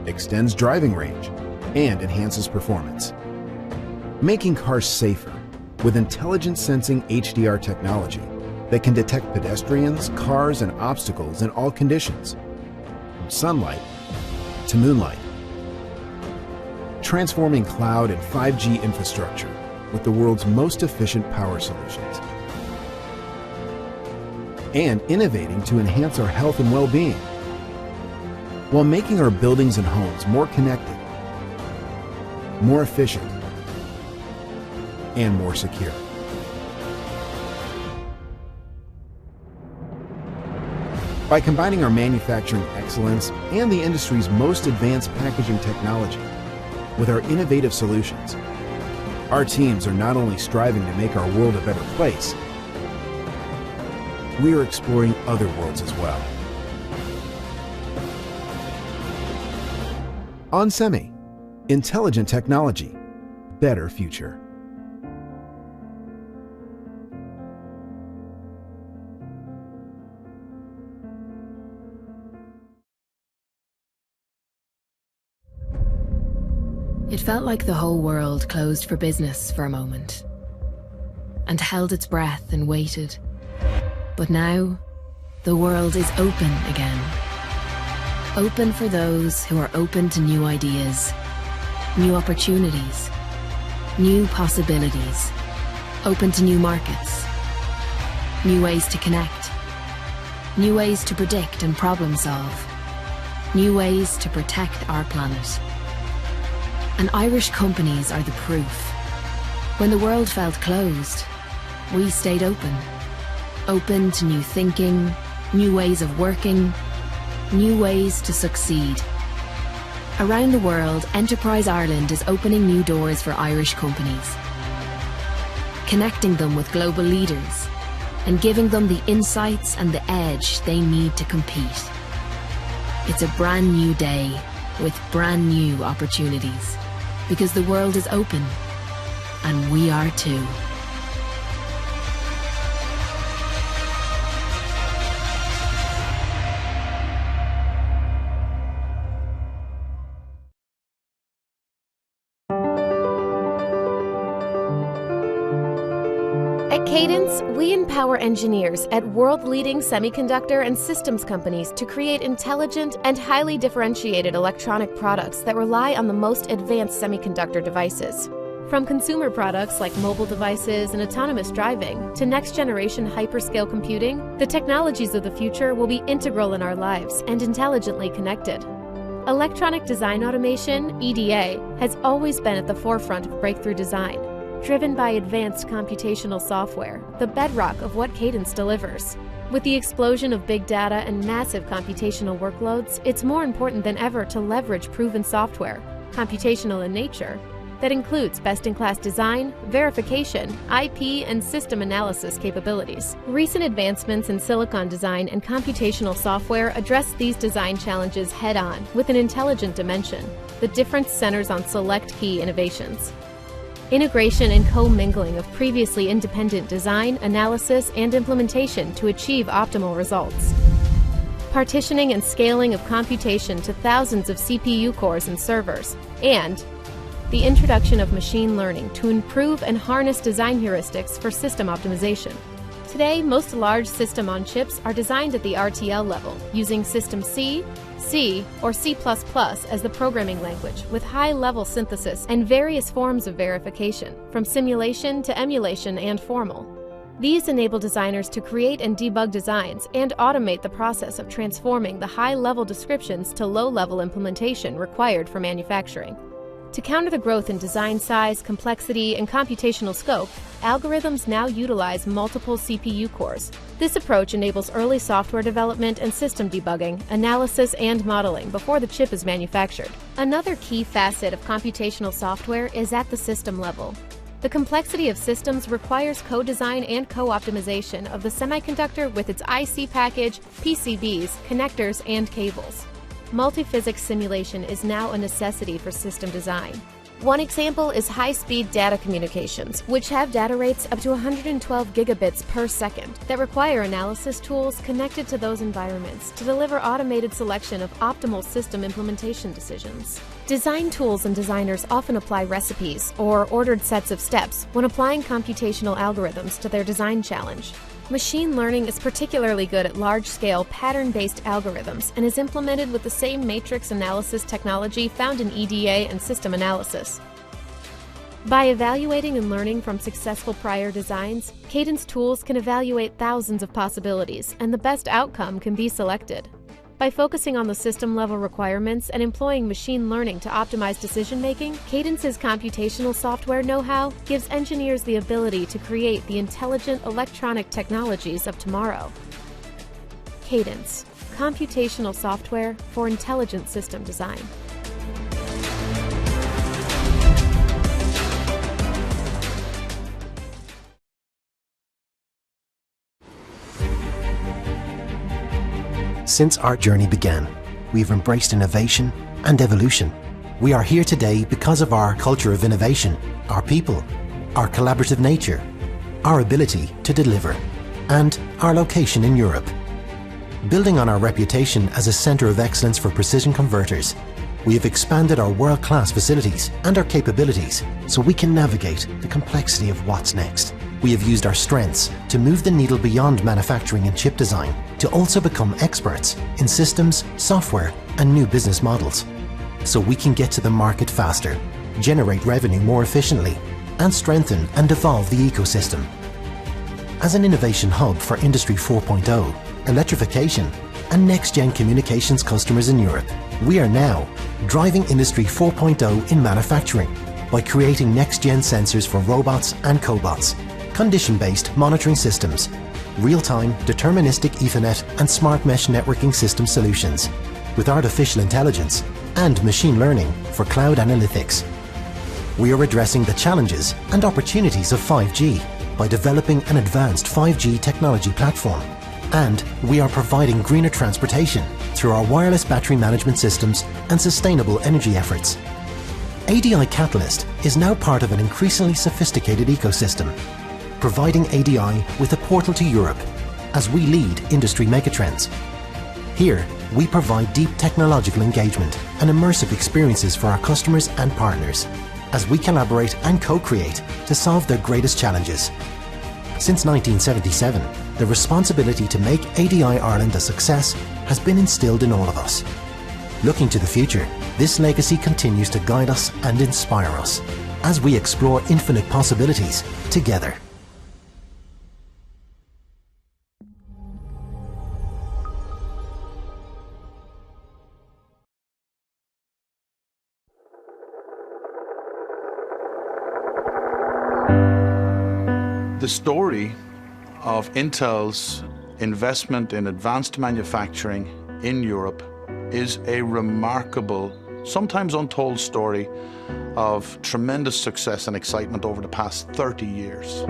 Speaker 18: extends driving range, and enhances performance. Making cars safer with intelligent sensing HDR technology that can detect pedestrians, cars, and obstacles in all conditions, from sunlight to moonlight. Transforming cloud and 5G infrastructure with the world's most efficient power solutions. And innovating to enhance our health and well-being, while making our buildings and homes more connected, more efficient, and more secure. By combining our manufacturing excellence and the industry's most advanced packaging technology with our innovative solutions, our teams are not only striving to make our world a better place, we are exploring other worlds as well. onsemi, intelligent technology, better future.
Speaker 19: It felt like the whole world closed for business for a moment and held its breath and waited. But now, the world is open again. Open for those who are open to new ideas, new opportunities, new possibilities, open to new markets, new ways to connect, new ways to predict and problem solve, new ways to protect our planet. And Irish companies are the proof. When the world felt closed, we stayed open. Open to new thinking, new ways of working, new ways to succeed. Around the world, Enterprise Ireland is opening new doors for Irish companies, connecting them with global leaders and giving them the insights and the edge they need to compete. It's a brand new day with brand new opportunities, because the world is open, and we are too.
Speaker 20: At Cadence, we empower engineers at world-leading semiconductor and systems companies to create intelligent and highly differentiated electronic products that rely on the most advanced semiconductor devices. From consumer products like mobile devices and autonomous driving to next-generation hyperscale computing, the technologies of the future will be integral in our lives and intelligently connected. Electronic design automation, EDA, has always been at the forefront of breakthrough design, driven by advanced computational software, the bedrock of what Cadence delivers. With the explosion of big data and massive computational workloads, it's more important than ever to leverage proven software, computational in nature, that includes best-in-class design, verification, IP, and system analysis capabilities. Recent advancements in silicon design and computational software address these design challenges head-on with an intelligent dimension. The difference centers on select key innovations. Integration and co-mingling of previously independent design, analysis, and implementation to achieve optimal results. Partitioning and scaling of computation to thousands of CPU cores and servers. And the introduction of machine learning to improve and harness design heuristics for system optimization. Today, most large system-on-chips are designed at the RTL level, using System C, C, or C++ as the programming language, with high-level synthesis and various forms of verification, from simulation to emulation and formal. These enable designers to create and debug designs and automate the process of transforming the high-level descriptions to low-level implementation required for manufacturing. To counter the growth in design size, complexity, and computational scope, algorithms now utilize multiple CPU cores. This approach enables early software development and system debugging, analysis, and modeling before the chip is manufactured. Another key facet of computational software is at the system level. The complexity of systems requires co-design and co-optimization of the semiconductor with its IC package, PCBs, connectors, and cables. Multi-physics simulation is now a necessity for system design. One example is high-speed data communications, which have data rates up to 112 gigabits per second that require analysis tools connected to those environments to deliver automated selection of optimal system implementation decisions. Design tools and designers often apply recipes or ordered sets of steps when applying computational algorithms to their design challenge. Machine learning is particularly good at large-scale, pattern-based algorithms and is implemented with the same matrix analysis technology found in EDA and system analysis. By evaluating and learning from successful prior designs, Cadence tools can evaluate thousands of possibilities, and the best outcome can be selected. By focusing on the system-level requirements and employing machine learning to optimize decision-making, Cadence's computational software know-how gives engineers the ability to create the intelligent electronic technologies of tomorrow. Cadence, computational software for intelligent system design.
Speaker 21: Since our journey began, we've embraced innovation and evolution. We are here today because of our culture of innovation, our people, our collaborative nature, our ability to deliver, and our location in Europe. Building on our reputation as a centre of excellence for precision converters, we have expanded our world-class facilities and our capabilities so we can navigate the complexity of what's next. We have used our strengths to move the needle beyond manufacturing and chip design to also become experts in systems, software, and new business models, so we can get to the market faster, generate revenue more efficiently, and strengthen and evolve the ecosystem. As an innovation hub for Industry 4.0, electrification, and next-gen communications customers in Europe, we are now driving Industry 4.0 in manufacturing by creating next-gen sensors for robots and cobots, condition-based monitoring systems, real-time deterministic Ethernet and smart mesh networking system solutions, with artificial intelligence and machine learning for cloud analytics. We are addressing the challenges and opportunities of 5G by developing an advanced 5G technology platform, and we are providing greener transportation through our wireless battery management systems and sustainable energy efforts. ADI Catalyst is now part of an increasingly sophisticated ecosystem, providing ADI with a portal to Europe as we lead industry megatrends. Here, we provide deep technological engagement and immersive experiences for our customers and partners as we collaborate and co-create to solve their greatest challenges. Since 1977, the responsibility to make ADI Ireland a success has been instilled in all of us. Looking to the future, this legacy continues to guide us and inspire us as we explore infinite possibilities together.
Speaker 2: The story of Intel's investment in advanced manufacturing in Europe is a remarkable, sometimes untold story of tremendous success and excitement over the past 30 years.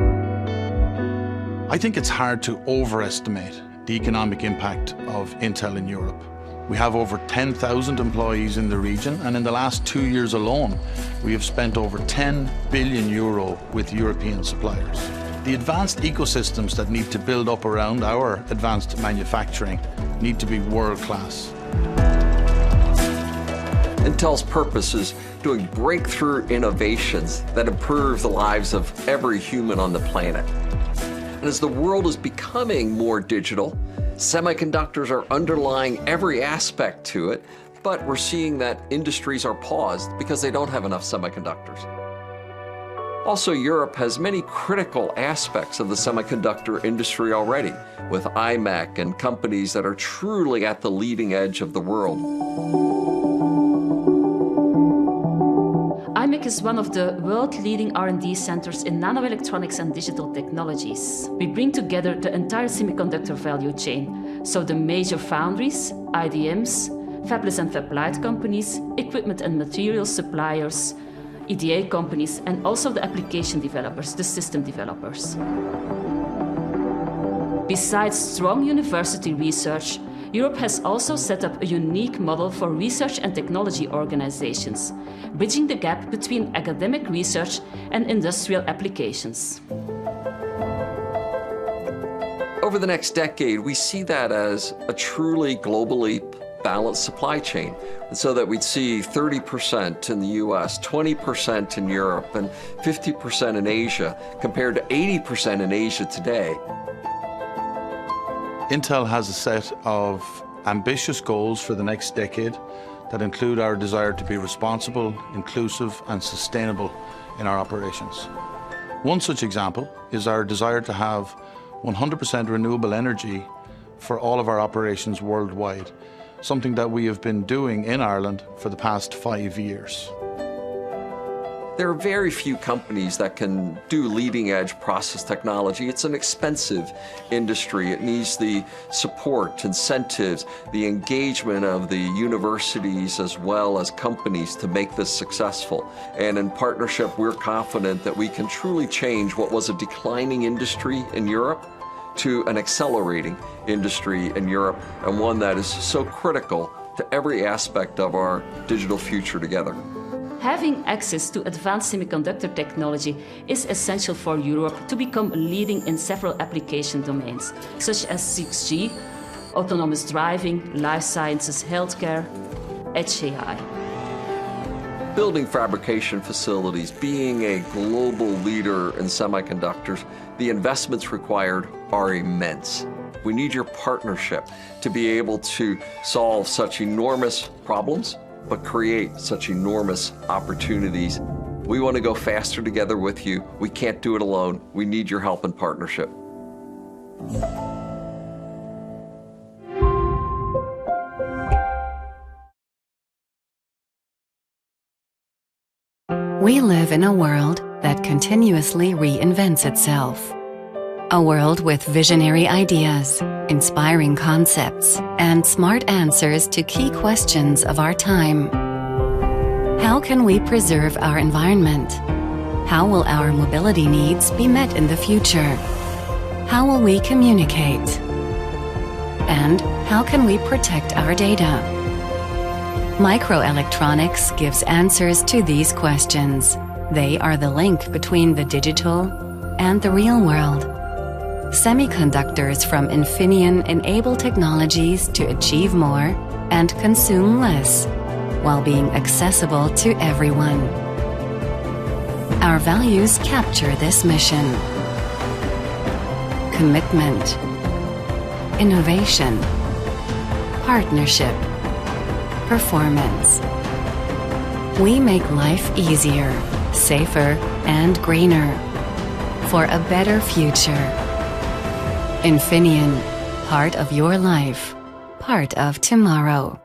Speaker 2: I think it's hard to overestimate the economic impact of Intel in Europe. We have over 10,000 employees in the region, and in the last 2 years alone, we have spent over 10 billion euro with European suppliers. The advanced ecosystems that need to build up around our advanced manufacturing need to be world-class.
Speaker 22: Intel's purpose is doing breakthrough innovations that improve the lives of every human on the planet. And as the world is becoming more digital, semiconductors are underlying every aspect to it, but we're seeing that industries are paused because they don't have enough semiconductors. Also, Europe has many critical aspects of the semiconductor industry already, with IMEC and companies that are truly at the leading edge of the world.
Speaker 23: IMEC is one of the world-leading R&D centers in nanoelectronics and digital technologies. We bring together the entire semiconductor value chain, so the major foundries, IDMs, fabless and fab-lite companies, equipment and materials suppliers, EDA companies, and also the application developers, the system developers. Besides strong university research, Europe has also set up a unique model for research and technology organizations, bridging the gap between academic research and industrial applications.
Speaker 22: Over the next decade, we see that as a truly globally balanced supply chain, and so that we'd see 30% in the US, 20% in Europe, and 50% in Asia, compared to 80% in Asia today.
Speaker 2: Intel has a set of ambitious goals for the next decade that include our desire to be responsible, inclusive, and sustainable in our operations. One such example is our desire to have 100% renewable energy for all of our operations worldwide, something that we have been doing in Ireland for the past 5 years.
Speaker 22: There are very few companies that can do leading-edge process technology. It's an expensive industry. It needs the support, incentives, the engagement of the universities as well as companies to make this successful. And in partnership, we're confident that we can truly change what was a declining industry in Europe to an accelerating industry in Europe, and one that is so critical to every aspect of our digital future together.
Speaker 23: Having access to advanced semiconductor technology is essential for Europe to become leading in several application domains, such as 6G, autonomous driving, life sciences, healthcare, edge AI.
Speaker 22: Building fabrication facilities, being a global leader in semiconductors, the investments required are immense. We need your partnership to be able to solve such enormous problems, but create such enormous opportunities. We want to go faster together with you. We can't do it alone. We need your help and partnership.
Speaker 10: We live in a world that continuously reinvents itself. A world with visionary ideas, inspiring concepts, and smart answers to key questions of our time. How can we preserve our environment? How will our mobility needs be met in the future? How will we communicate? And how can we protect our data? Microelectronics gives answers to these questions. They are the link between the digital and the real world. Semiconductors from Infineon enable technologies to achieve more and consume less, while being accessible to everyone. Our values capture this mission. Commitment, innovation, partnership, performance. We make life easier, safer, and greener for a better future. Infineon, part of your life, part of tomorrow.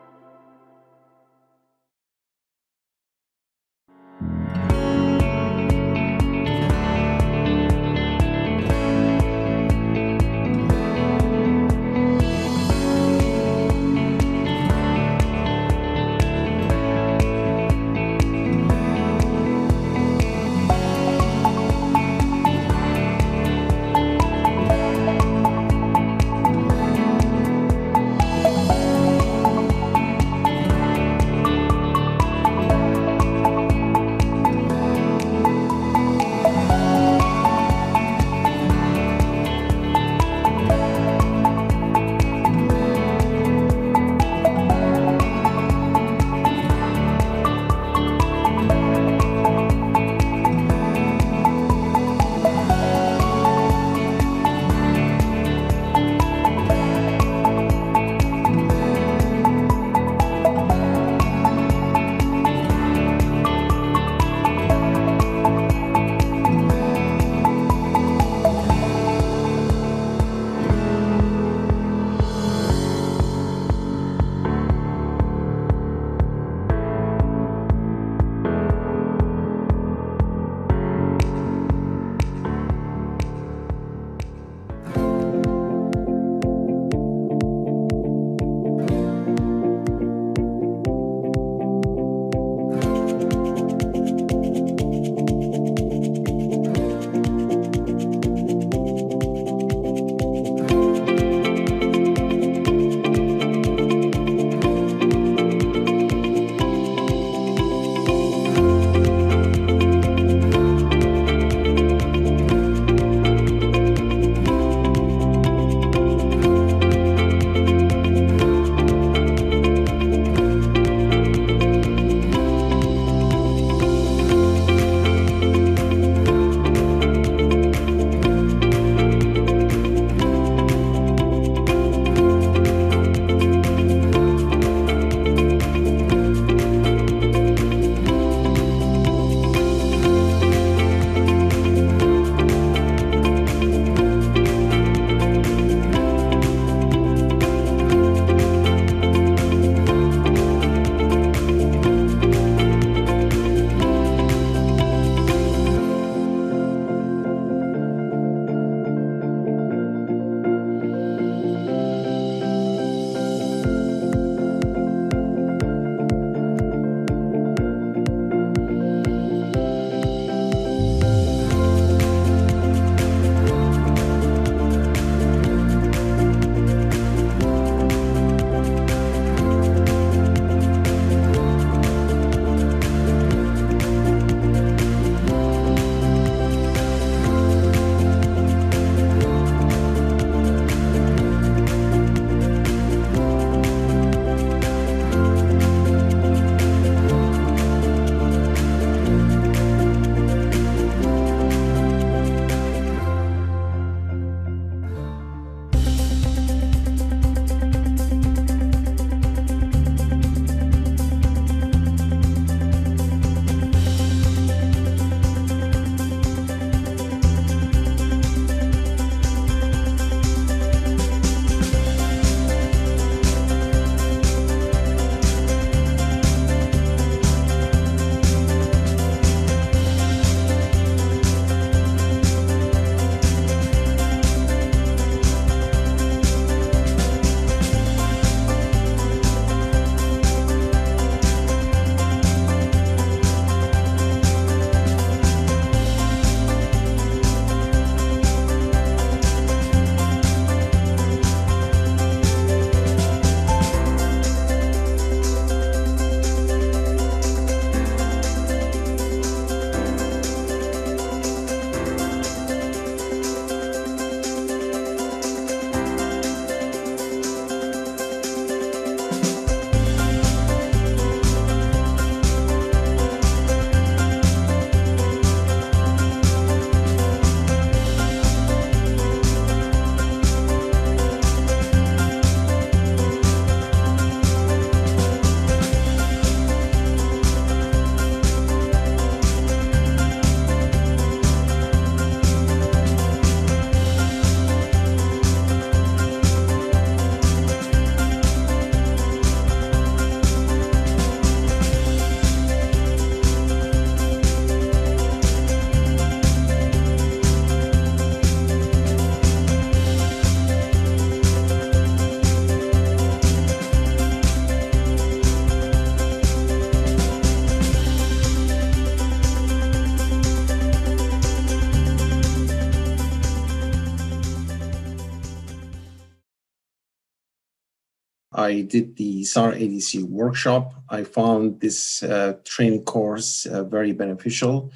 Speaker 3: I did the SAR ADC workshop. I found this training course very beneficial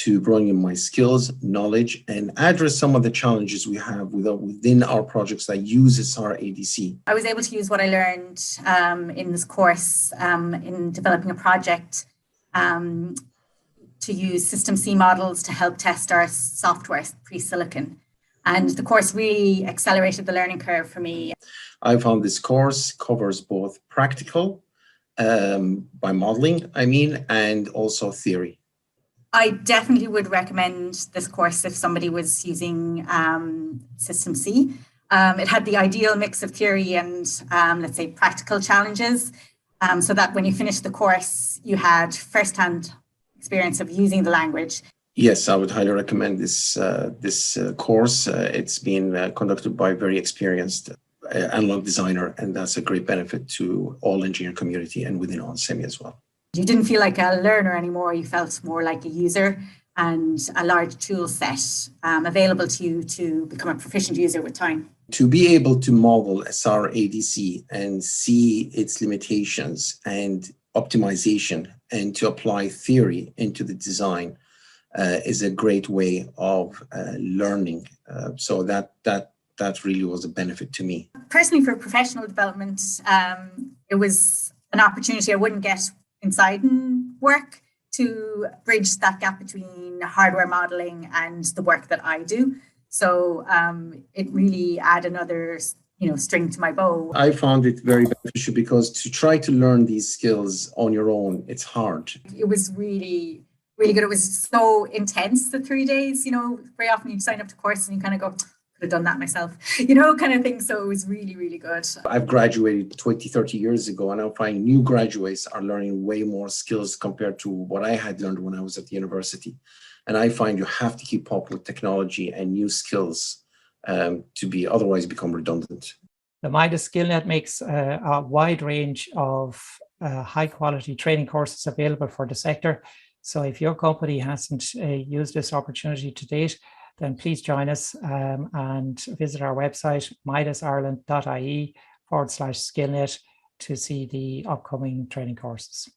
Speaker 3: to growing in my skills, knowledge, and address some of the challenges we have within our projects that use SAR ADC.
Speaker 12: I was able to use what I learned in this course in developing a project to use System C models to help test our software pre-silicon. And the course really accelerated the learning curve for me.
Speaker 3: I found this course covers both practical, by modeling, and also theory.
Speaker 12: I definitely would recommend this course if somebody was using System C. It had the ideal mix of theory and, let's say, practical challenges, so that when you finished the course, you had first-hand experience of using the language.
Speaker 3: Yes, I would highly recommend this course. It's been conducted by a very experienced analog designer, and that's a great benefit to all engineering community and within onsemi as well.
Speaker 12: You didn't feel like a learner anymore, you felt more like a user, and a large tool set available to you to become a proficient user with time.
Speaker 3: To be able to model SAR ADC and see its limitations and optimization, and to apply theory into the design is a great way of learning. So that really was a benefit to me.
Speaker 12: Personally, for professional development, it was an opportunity I wouldn't get inside work to bridge that gap between hardware modeling and the work that I do. So it really added another string to my bow.
Speaker 3: I found it very beneficial because to try to learn these skills on your own, it's hard.
Speaker 12: It was really, really good. It was so intense, the 3 days, very often you sign up to courses and you kind of go, could have done that myself, kind of thing. So it was really, really good.
Speaker 3: I've graduated 20, 30 years ago, and I find new graduates are learning way more skills compared to what I had learned when I was at the university. And I find you have to keep up with technology and new skills to otherwise become redundant.
Speaker 8: The MIDAS SkillNet makes a wide range of high quality training courses available for the sector. So if your company hasn't used this opportunity to date, then please join us and visit our website, MIDASIreland.ie /skillnet to see the upcoming training courses.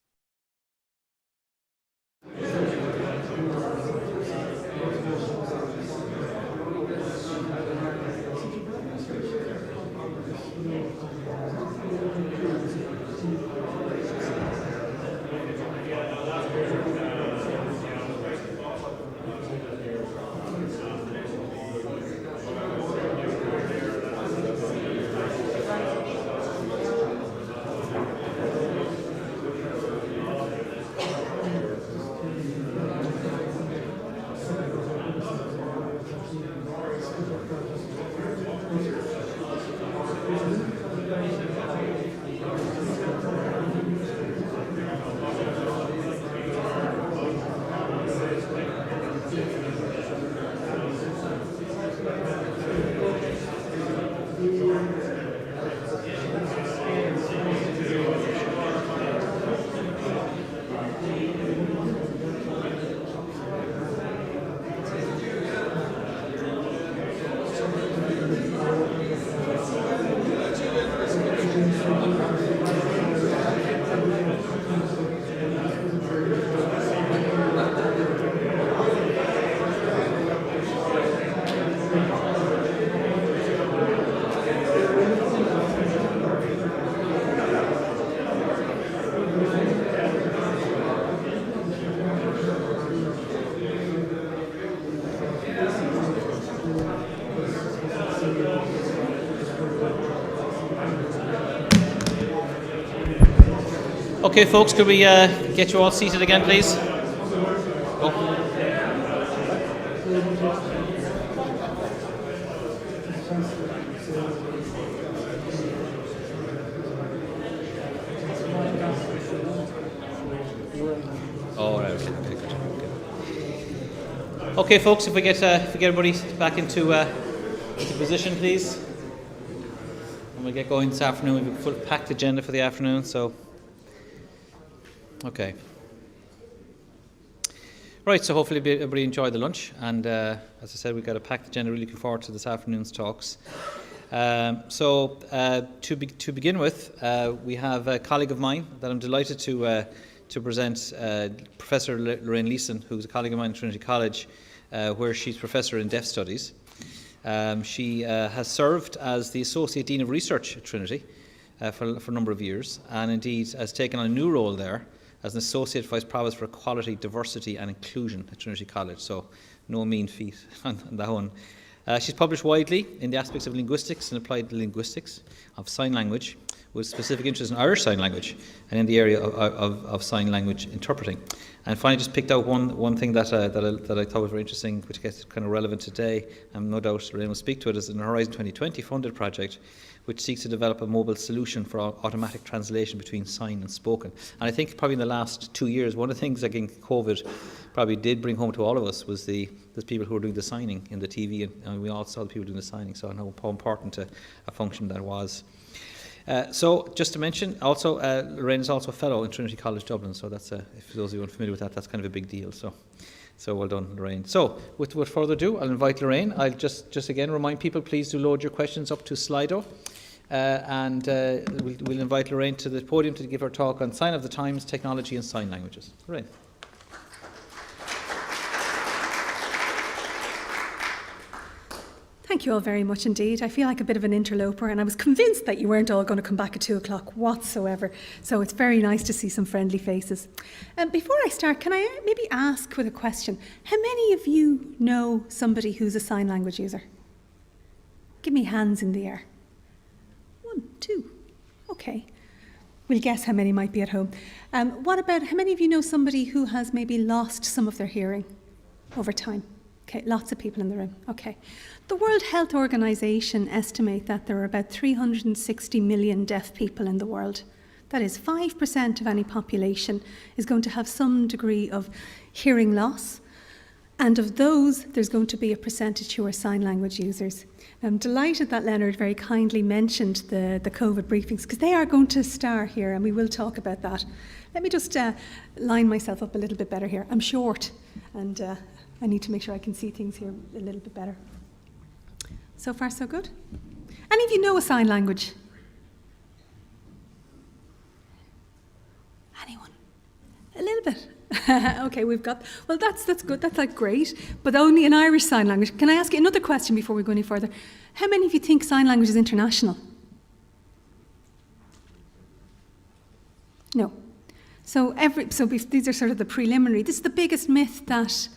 Speaker 1: Okay, folks, could we get you all seated again, please? Oh. Oh, right, okay, good. Okay, folks, if we get everybody back into position, please, and we'll get going this afternoon. We have a full packed agenda for the afternoon, so. Okay. Right, so hopefully everybody enjoyed the lunch, and as I said, we've got a packed agenda. Really looking forward to this afternoon's talks. To begin with, we have a colleague of mine that I'm delighted to present, Professor Lorraine Leeson, who's a colleague of mine at Trinity College, where she's Professor in Deaf Studies. She has served as the Associate Dean of Research at Trinity for a number of years, and indeed has taken on a new role there as an Associate Vice Provost for Equality, Diversity and Inclusion at Trinity College, so no mean feat on that one. She's published widely in the aspects of linguistics and applied linguistics, of sign language, with specific interest in Irish Sign Language and in the area of sign language interpreting. And finally, just picked out one thing that I thought was very interesting, which gets kind of relevant today, and no doubt Lorraine will speak to it, is an Horizon 2020 funded project which seeks to develop a mobile solution for automatic translation between sign and spoken. And I think probably in the last 2 years, one of the things I think COVID probably did bring home to all of us was the people who were doing the signing in the TV, and we all saw the people doing the signing, so I know how important a function that was. So just to mention, also Lorraine is also a fellow in Trinity College Dublin, so that's if those of you aren't familiar with that, that's kind of a big deal. So well done, Lorraine. So without further ado, I'll invite Lorraine. I'll just again remind people, please do load your questions up to Slido, and we'll invite Lorraine to the podium to give her talk on Sign of the Times, Technology and Sign Languages. Lorraine.
Speaker 5: Thank you all very much indeed. I feel like a bit of an interloper, and I was convinced that you weren't all going to come back at 2 o'clock whatsoever. So it's very nice to see some friendly faces. Before I start, can I maybe ask with a question? How many of you know somebody who's a sign language user? Give me hands in the air. 1, 2. Okay. We'll guess how many might be at home. What about how many of you know somebody who has maybe lost some of their hearing over time? Okay, lots of people in the room. Okay. The World Health Organization estimate that there are about 360 million deaf people in the world. That is 5% of any population is going to have some degree of hearing loss. And of those, there's going to be a percentage who are sign language users. I'm delighted that Leonard very kindly mentioned the COVID briefings, because they are going to start here, and we will talk about that. Let me just line myself up a little bit better here. I'm short, and I need to make sure I can see things here a little bit better. So far, so good? Any of you know a sign language? Anyone? A little bit. Okay, we've got, well, that's good, that's like great, but only an Irish Sign Language. Can I ask you another question before we go any further? How many of you think sign language is international? No. So these are sort of the preliminary. This is the biggest myth that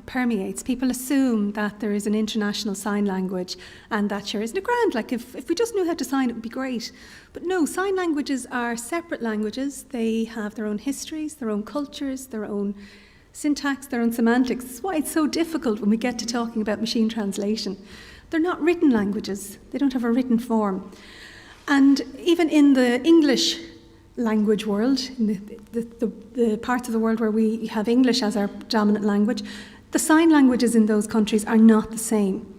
Speaker 5: permeates. People assume that there is an international sign language, and that sure isn't it grand? Like if we just knew how to sign, it would be great. But no, sign languages are separate languages. They have their own histories, their own cultures, their own syntax, their own semantics. That's why it's so difficult when we get to talking about machine translation. They're not written languages. They don't have a written form. And even in the English language world, in the parts of the world where we have English as our dominant language, the sign languages in those countries are not the same.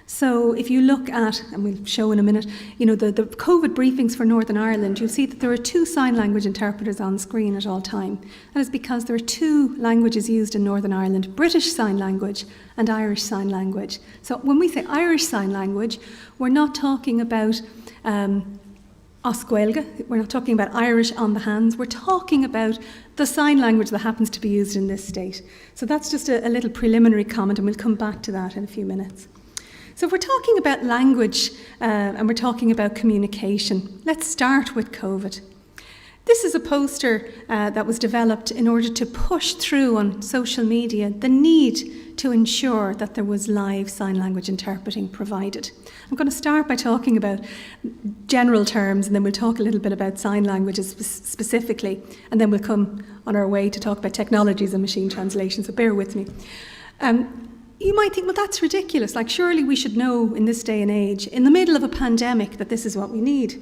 Speaker 5: So if you look at, and we'll show in a minute, you know, the COVID briefings for Northern Ireland, you'll see that there are 2 sign language interpreters on screen at all time. That is because there are 2 languages used in Northern Ireland, British Sign Language and Irish Sign Language. So when we say Irish Sign Language, we're not talking about Oscuelga, we're not talking about Irish on the hands, we're talking about the sign language that happens to be used in this state. So that's just a little preliminary comment, and we'll come back to that in a few minutes. So if we're talking about language and we're talking about communication, let's start with COVID. This is a poster that was developed in order to push through on social media the need to ensure that there was live sign language interpreting provided. I'm going to start by talking about general terms, and then we'll talk a little bit about sign languages specifically, and then we'll come on our way to talk about technologies and machine translation, so bear with me. You might think, well, that's ridiculous. Like, surely we should know in this day and age, in the middle of a pandemic, that this is what we need.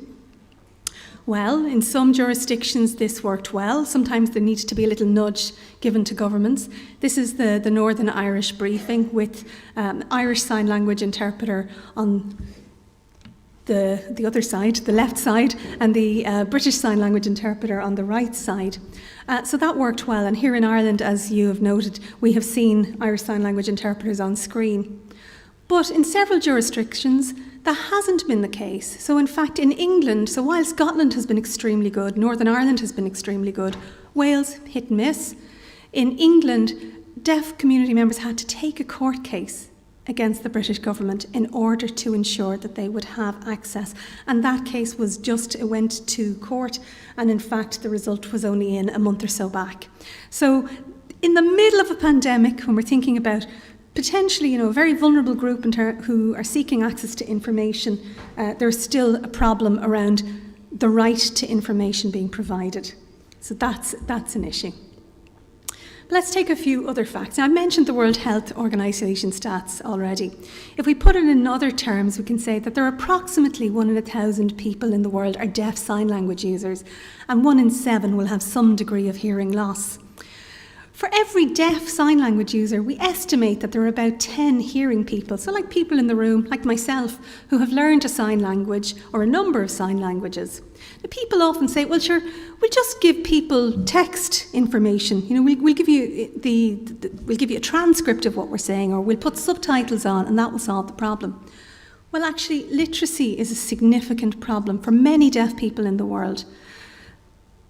Speaker 5: Well, in some jurisdictions this worked well. Sometimes there needs to be a little nudge given to governments. This is the Northern Irish briefing with Irish Sign Language interpreter on the other side, the left side, and the British Sign Language interpreter on the right side. So that worked well. And here in Ireland, as you have noted, we have seen Irish Sign Language interpreters on screen. But in several jurisdictions, that hasn't been the case. So in fact, in England, so while Scotland has been extremely good, Northern Ireland has been extremely good, Wales, hit and miss. In England, deaf community members had to take a court case against the British government in order to ensure that they would have access. And that case it went to court, and in fact, the result was only in a month or so back. So in the middle of a pandemic, when we're thinking about potentially, a very vulnerable group who are seeking access to information, there's still a problem around the right to information being provided. So that's an issue. Let's take a few other facts. Now, I mentioned the World Health Organization stats already. If we put it in other terms, we can say that there are approximately 1 in 1,000 people in the world are deaf sign language users, and 1 in 7 will have some degree of hearing loss. For every deaf sign language user, we estimate that there are about 10 hearing people, so like people in the room, like myself, who have learned a sign language or a number of sign languages. The people often say, well, sure, we'll just give people text information. We'll give you we'll give you a transcript of what we're saying, or we'll put subtitles on, and that will solve the problem. Well, actually, literacy is a significant problem for many deaf people in the world.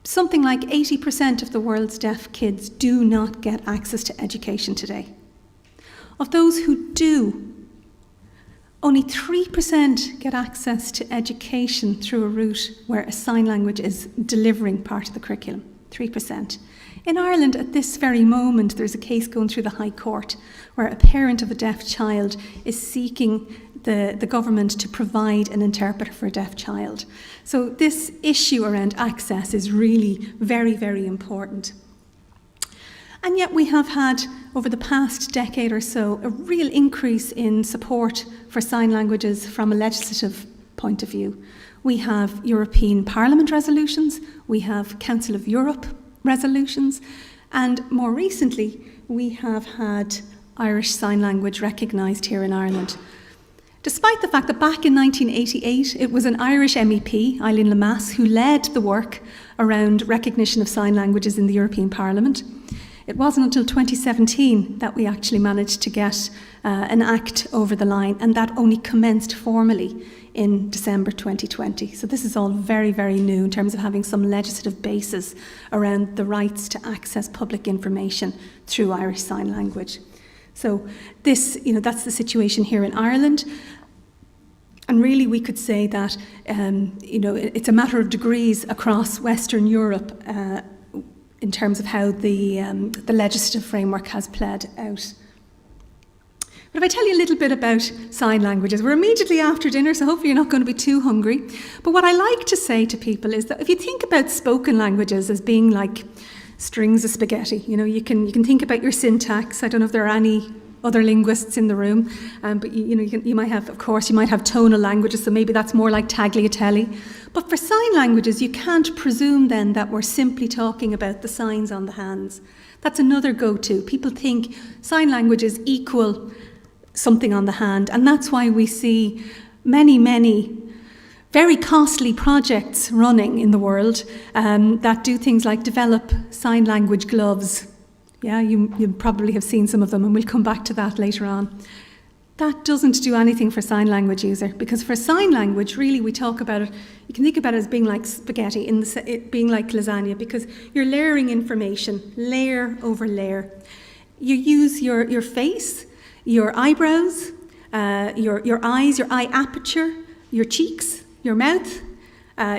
Speaker 5: Something like 80% of the world's deaf kids do not get access to education today. Of those who do, only 3% get access to education through a route where a sign language is delivering part of the curriculum. 3%. In Ireland, at this very moment, there's a case going through the High Court where a parent of a deaf child is seeking the government to provide an interpreter for a deaf child. So this issue around access is really very, very important. And yet we have had, over the past decade or so, a real increase in support for sign languages from a legislative point of view. We have European Parliament resolutions, we have Council of Europe resolutions, and more recently we have had Irish Sign Language recognised here in Ireland. Despite the fact that back in 1988 it was an Irish MEP, Eileen Lemass, who led the work around recognition of sign languages in the European Parliament, it wasn't until 2017 that we actually managed to get an act over the line, and that only commenced formally in December 2020. So this is all very, very new in terms of having some legislative basis around the rights to access public information through Irish Sign Language. So this, that's the situation here in Ireland. And really we could say that, it's a matter of degrees across Western Europe in terms of how the legislative framework has played out. But if I tell you a little bit about sign languages, we're immediately after dinner, so hopefully you're not going to be too hungry. But what I like to say to people is that if you think about spoken languages as being like strings of spaghetti, you can think about your syntax. I don't know if there are any other linguists in the room, but you might have tonal languages, so maybe that's more like tagliatelle. But for sign languages, you can't presume then that we're simply talking about the signs on the hands. That's another go-to. People think sign languages equal something on the hand, and that's why we see many, many very costly projects running in the world that do things like develop sign language gloves. Yeah, you probably have seen some of them, and we'll come back to that later on. That doesn't do anything for sign language user, because for sign language, really, we talk about it, you can think about it as being like spaghetti, it being like lasagna, because you're layering information, layer over layer. You use your face, your eyebrows, your eyes, your eye aperture, your cheeks, your mouth,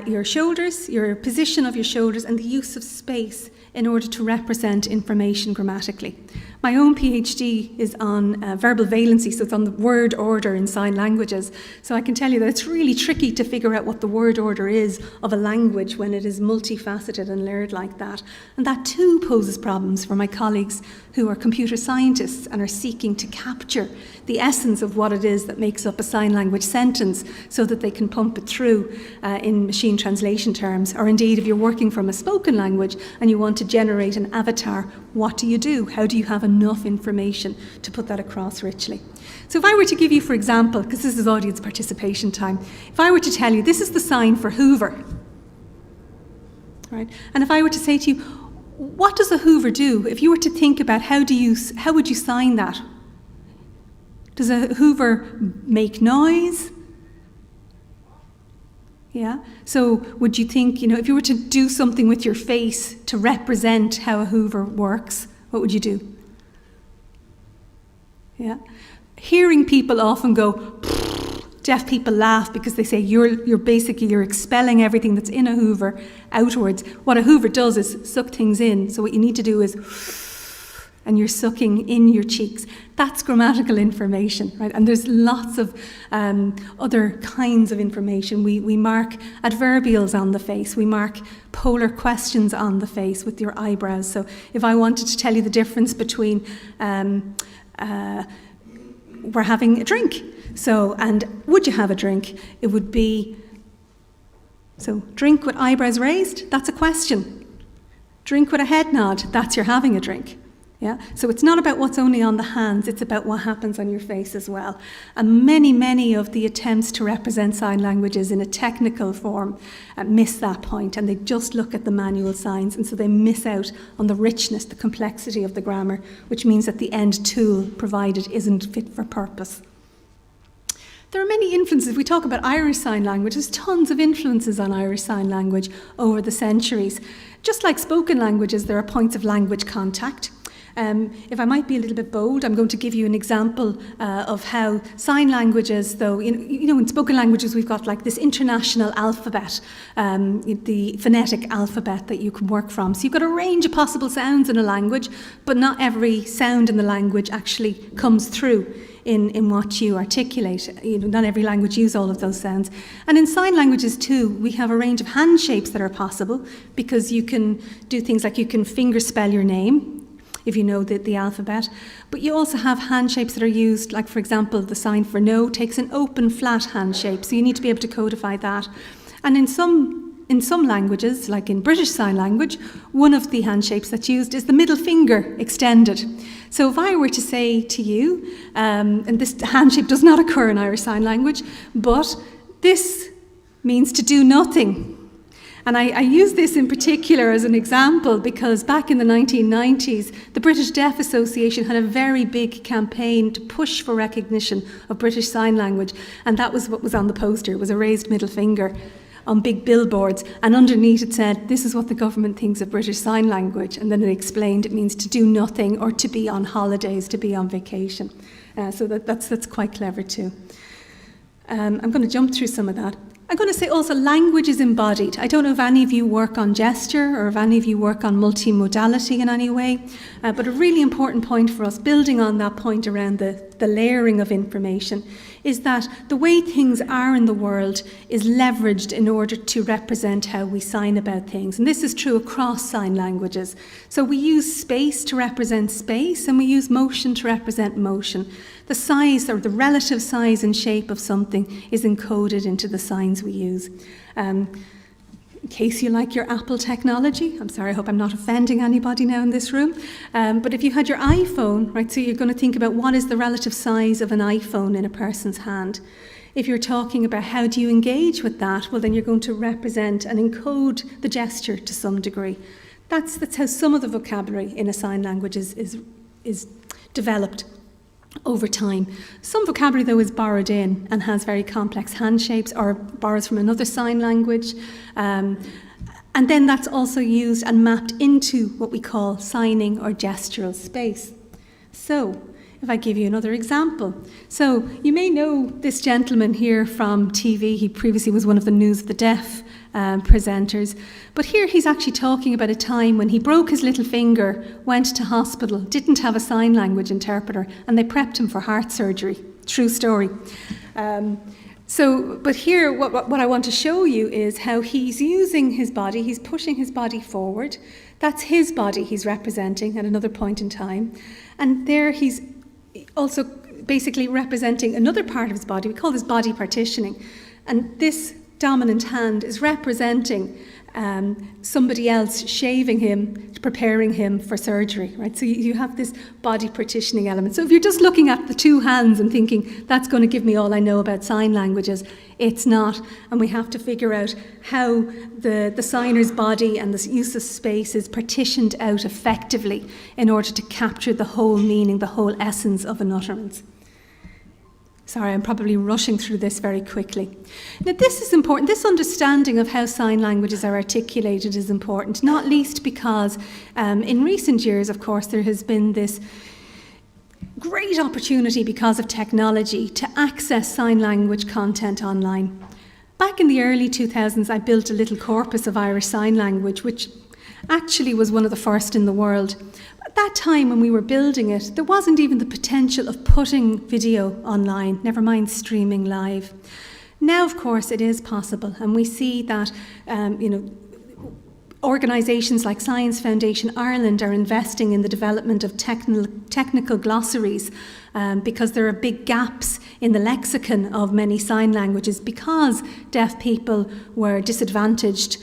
Speaker 5: your shoulders, your position of your shoulders, and the use of space in order to represent information grammatically. My own PhD is on verbal valency, so it's on the word order in sign languages. So I can tell you that it's really tricky to figure out what the word order is of a language when it is multifaceted and layered like that. And that too poses problems for my colleagues who are computer scientists and are seeking to capture the essence of what it is that makes up a sign language sentence so that they can pump it through in machine translation terms. Or indeed, if you're working from a spoken language and you want to generate an avatar, what do you do? How do you have enough information to put that across richly? So if I were to give you, for example, because this is audience participation time, if I were to tell you this is the sign for Hoover, right? And if I were to say to you, what does a Hoover do? If you were to think about how would you sign that? Does a Hoover make noise? Yeah. So would you think, if you were to do something with your face to represent how a Hoover works, what would you do? Yeah. Hearing people often go, deaf people laugh because they say you're expelling everything that's in a Hoover outwards. What a Hoover does is suck things in. So what you need to do is, and you're sucking in your cheeks. That's grammatical information, right? And there's lots of other kinds of information. We mark adverbials on the face. We mark polar questions on the face with your eyebrows. So if I wanted to tell you the difference between we're having a drink. So, and would you have a drink? It would be, so drink with eyebrows raised, that's a question. Drink with a head nod, that's you're having a drink. Yeah? So it's not about what's only on the hands, it's about what happens on your face as well. And many of the attempts to represent sign languages in a technical form miss that point, and they just look at the manual signs, and so they miss out on the richness, the complexity of the grammar, which means that the end tool provided isn't fit for purpose. There are many influences. If we talk about Irish Sign Language, there's tons of influences on Irish Sign Language over the centuries. Just like spoken languages, there are points of language contact. If I might be a little bit bold, I'm going to give you an example of how sign languages, though, in spoken languages we've got like this international alphabet, the phonetic alphabet that you can work from. So you've got a range of possible sounds in a language, but not every sound in the language actually comes through in what you articulate. Not every language uses all of those sounds. And in sign languages too, we have a range of hand shapes that are possible, because you can do things like you can finger spell your name, if you know the alphabet. But you also have hand shapes that are used, like for example, the sign for no takes an open flat hand shape, so you need to be able to codify that. And in some languages, like in British Sign Language, one of the hand shapes that's used is the middle finger extended. So if I were to say to you, and this hand shape does not occur in Irish Sign Language, but this means to do nothing. And I use this in particular as an example because back in the 1990s, the British Deaf Association had a very big campaign to push for recognition of British Sign Language, and that was what was on the poster. It was a raised middle finger on big billboards, and underneath it said, this is what the government thinks of British Sign Language, and then it explained it means to do nothing or to be on holidays, to be on vacation. So that's quite clever too. I'm going to jump through some of that. I'm going to say also language is embodied. I don't know if any of you work on gesture or if any of you work on multimodality in any way, but a really important point for us, building on that point around the layering of information, is that the way things are in the world is leveraged in order to represent how we sign about things. And this is true across sign languages. So we use space to represent space, and we use motion to represent motion. The size or the relative size and shape of something is encoded into the signs we use. In case you like your Apple technology, I'm sorry, I hope I'm not offending anybody now in this room, but if you had your iPhone, right, so you're going to think about what is the relative size of an iPhone in a person's hand. If you're talking about how do you engage with that, well then you're going to represent and encode the gesture to some degree. That's how some of the vocabulary in a sign language is developed over time. Some vocabulary, though, is borrowed in and has very complex hand shapes or borrows from another sign language. And then that's also used and mapped into what we call signing or gestural space. So, if I give you another example. So, you may know this gentleman here from TV. He previously was one of the News of the Deaf presenters. But here he's actually talking about a time when he broke his little finger, went to hospital, didn't have a sign language interpreter, and they prepped him for heart surgery. True story. But here what I want to show you is how he's using his body, he's pushing his body forward. That's his body he's representing at another point in time. And there he's also basically representing another part of his body. We call this body partitioning. And this dominant hand is representing somebody else shaving him, preparing him for surgery, right? So you have this body partitioning element. So if you're just looking at the two hands and thinking, that's going to give me all I know about sign languages, it's not. And we have to figure out how the signer's body and the use of space is partitioned out effectively in order to capture the whole meaning, the whole essence of an utterance. Sorry, I'm probably rushing through this very quickly. Now, this is important. This understanding of how sign languages are articulated is important, not least because in recent years, of course, there has been this great opportunity because of technology to access sign language content online. Back in the early 2000s, I built a little corpus of Irish Sign Language, which actually was one of the first in the world. At that time when we were building it, there wasn't even the potential of putting video online, never mind streaming live. Now, of course, it is possible, and we see that organisations like Science Foundation Ireland are investing in the development of technical glossaries because there are big gaps in the lexicon of many sign languages because deaf people were disadvantaged.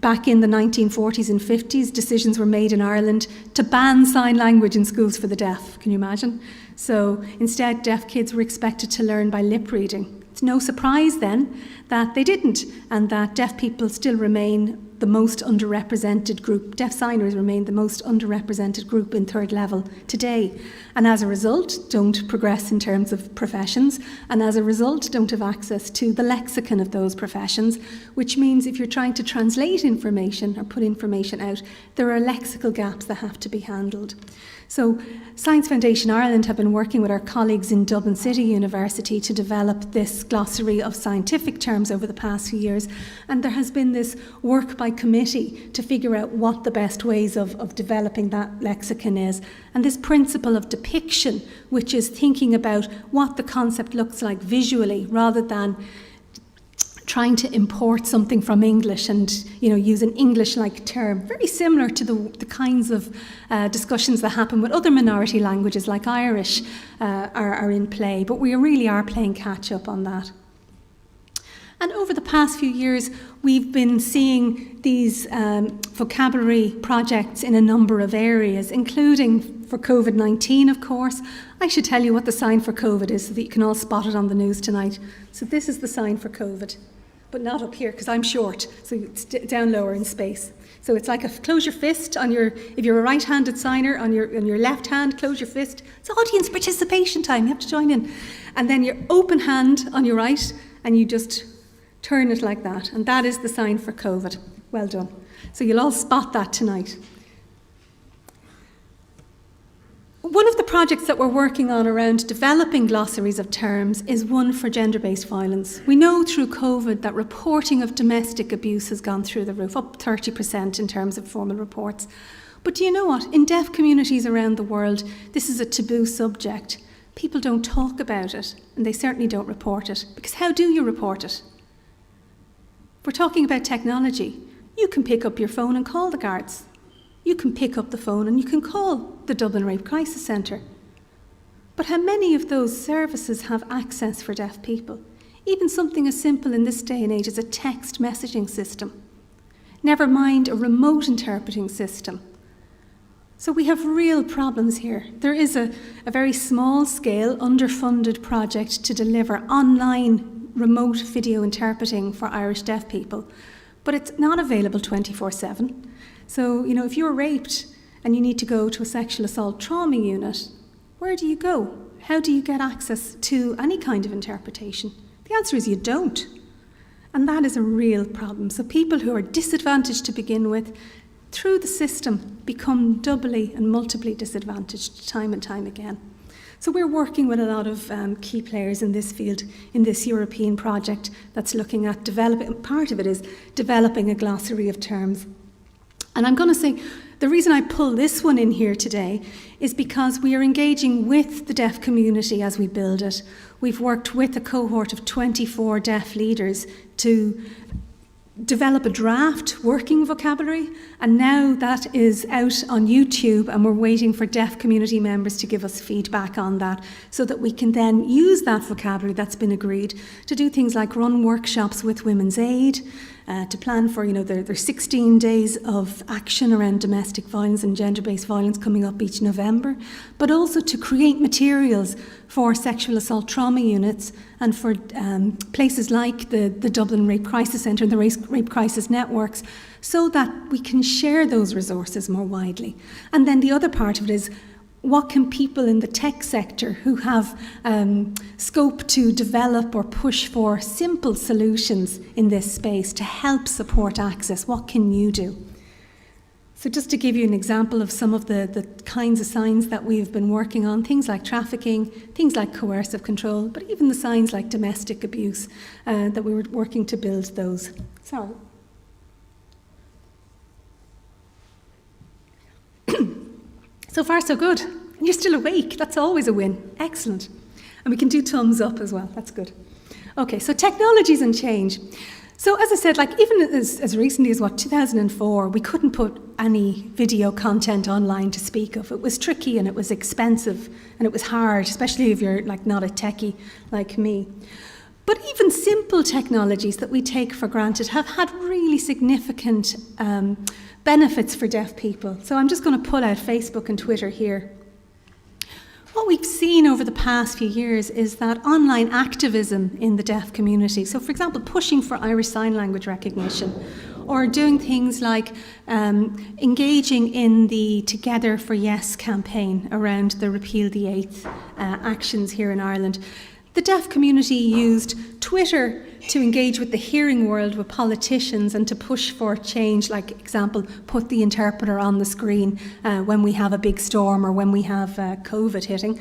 Speaker 5: Back in the 1940s and 50s, decisions were made in Ireland to ban sign language in schools for the deaf. Can you imagine? So instead, deaf kids were expected to learn by lip reading. It's no surprise then that they didn't, and that deaf people still remain the most underrepresented group. Deaf signers remain the most underrepresented group in third level today, and as a result don't progress in terms of professions, and as a result don't have access to the lexicon of those professions, which means if you're trying to translate information or put information out, there are lexical gaps that have to be handled. So Science Foundation Ireland have been working with our colleagues in Dublin City University to develop this glossary of scientific terms over the past few years, and there has been this work by committee to figure out what the best ways of developing that lexicon is, and this principle of depiction, which is thinking about what the concept looks like visually rather than trying to import something from English and use an English-like term, very similar to the kinds of discussions that happen with other minority languages like Irish are in play, but we really are playing catch-up on that. And over the past few years, we've been seeing these vocabulary projects in a number of areas, including for COVID-19, of course. I should tell you what the sign for COVID is so that you can all spot it on the news tonight. So this is the sign for COVID, but not up here because I'm short, so it's down lower in space. So it's like close your fist on if you're a right-handed signer, on your left hand, close your fist. It's audience participation time, you have to join in. And then your open hand on your right, and you just turn it like that, and that is the sign for COVID. Well done. So you'll all spot that tonight. One of the projects that we're working on around developing glossaries of terms is one for gender-based violence. We know through COVID that reporting of domestic abuse has gone through the roof, up 30% in terms of formal reports. But do you know what? In deaf communities around the world, this is a taboo subject. People don't talk about it, and they certainly don't report it, because how do you report it? We're talking about technology. You can pick up your phone and call the guards. You can pick up the phone and you can call the Dublin Rape Crisis Centre. But how many of those services have access for deaf people? Even something as simple in this day and age as a text messaging system. Never mind a remote interpreting system. So we have real problems here. There is a very small scale, underfunded project to deliver online remote video interpreting for Irish deaf people, but it's not available 24/7. So, if you're raped and you need to go to a sexual assault trauma unit, where do you go? How do you get access to any kind of interpretation? The answer is you don't. And that is a real problem. So people who are disadvantaged to begin with, through the system, become doubly and multiply disadvantaged time and time again. So we're working with a lot of key players in this field, in this European project that's looking at developing, part of it is developing a glossary of terms. And I'm going to say, the reason I pull this one in here today is because we are engaging with the deaf community as we build it. We've worked with a cohort of 24 deaf leaders to develop a draft working vocabulary, and now that is out on YouTube, and we're waiting for deaf community members to give us feedback on that so that we can then use that vocabulary that's been agreed to do things like run workshops with Women's Aid, to plan for their 16 days of action around domestic violence and gender-based violence coming up each November, but also to create materials for sexual assault trauma units and for places like the Dublin Rape Crisis Centre and the Rape Crisis Networks, so that we can share those resources more widely. And then the other part of it is what can people in the tech sector who have scope to develop or push for simple solutions in this space to help support access, what can you do? So just to give you an example of some of the kinds of signs that we've been working on, things like trafficking, things like coercive control, but even the signs like domestic abuse, that we were working to build those. Sorry. So far, so good. And you're still awake. That's always a win. Excellent. And we can do thumbs up as well. That's good. Okay, so technologies and change. So as I said, like even as recently as 2004, we couldn't put any video content online to speak of. It was tricky and it was expensive and it was hard, especially if you're like not a techie like me. But even simple technologies that we take for granted have had really significant benefits for deaf people. So I'm just going to pull out Facebook and Twitter here. What we've seen over the past few years is that online activism in the deaf community, so for example, pushing for Irish Sign Language recognition, or doing things like engaging in the Together for Yes campaign around the Repeal the Eighth actions here in Ireland. The deaf community used Twitter to engage with the hearing world, with politicians, and to push for change, like example, put the interpreter on the screen when we have a big storm or when we have COVID hitting.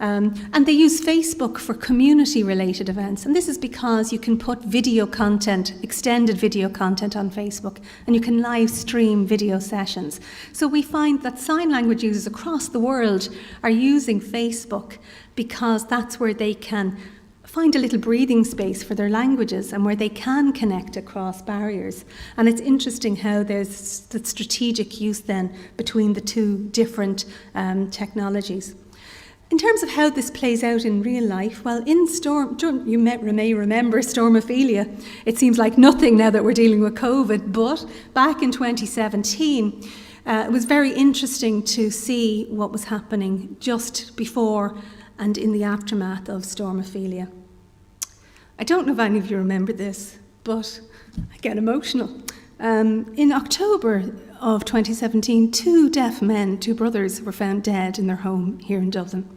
Speaker 5: And they use Facebook for community-related events. And this is because you can put video content, extended video content on Facebook, and you can live stream video sessions. So we find that sign language users across the world are using Facebook because that's where they can find a little breathing space for their languages and where they can connect across barriers. And it's interesting how there's the strategic use then between the two different technologies. In terms of how this plays out in real life, well, in Storm, you may remember Stormophilia. It seems like nothing now that we're dealing with COVID, but back in 2017, it was very interesting to see what was happening just before and in the aftermath of Stormophilia. I don't know if any of you remember this, but I get emotional. In October of 2017, two deaf men, two brothers, were found dead in their home here in Dublin.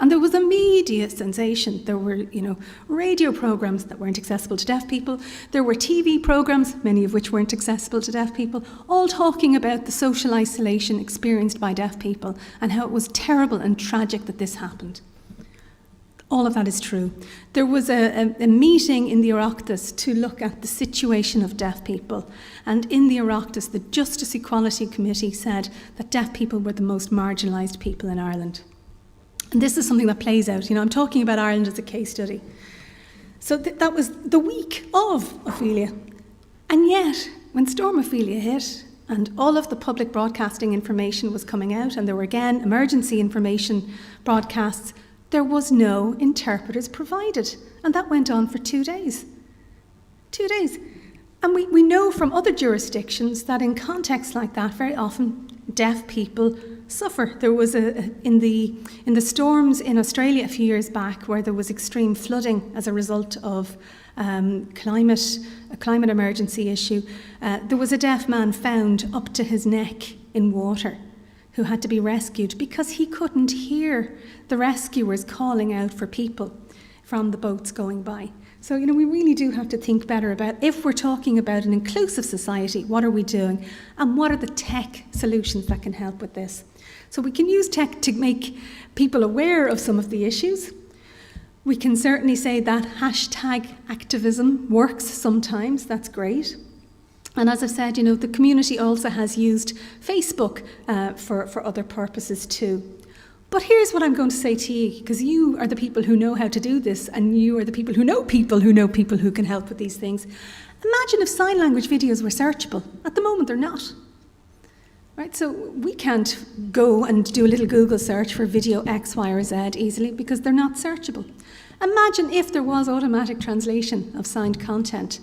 Speaker 5: And there was a media sensation. There were, radio programs that weren't accessible to deaf people. There were TV programs, many of which weren't accessible to deaf people, all talking about the social isolation experienced by deaf people and how it was terrible and tragic that this happened. All of that is true. There was a meeting in the Oireachtas to look at the situation of deaf people. And in the Oireachtas, the Justice Equality Committee said that deaf people were the most marginalised people in Ireland. And this is something that plays out. I'm talking about Ireland as a case study. So that was the week of Ophelia. And yet, when Stormophilia hit, and all of the public broadcasting information was coming out, and there were again emergency information broadcasts, there was no interpreters provided. And that went on for 2 days. 2 days. And we know from other jurisdictions that in contexts like that, very often deaf people suffer. There was in the storms in Australia a few years back where there was extreme flooding as a result of a climate emergency issue. There was a deaf man found up to his neck in water who had to be rescued because he couldn't hear the rescuers calling out for people from the boats going by. So, we really do have to think better about, if we're talking about an inclusive society, what are we doing? And what are the tech solutions that can help with this? So we can use tech to make people aware of some of the issues. We can certainly say that hashtag activism works sometimes, that's great. And as I said, the community also has used Facebook for other purposes too. But here's what I'm going to say to you, because you are the people who know how to do this, and you are the people who know people who can help with these things. Imagine if sign language videos were searchable. At the moment, they're not. Right? So we can't go and do a little Google search for video X, Y, or Z easily because they're not searchable. Imagine if there was automatic translation of signed content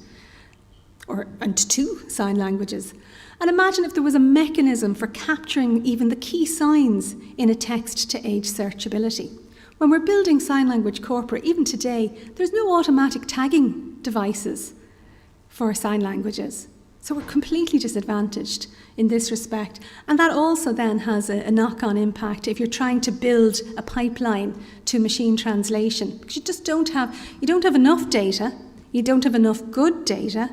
Speaker 5: and to sign languages. And imagine if there was a mechanism for capturing even the key signs in a text-to-age searchability. When we're building sign language corporate, even today, there's no automatic tagging devices for sign languages. So we're completely disadvantaged in this respect. And that also then has a knock-on impact if you're trying to build a pipeline to machine translation, because you just don't have enough data, you don't have enough good data,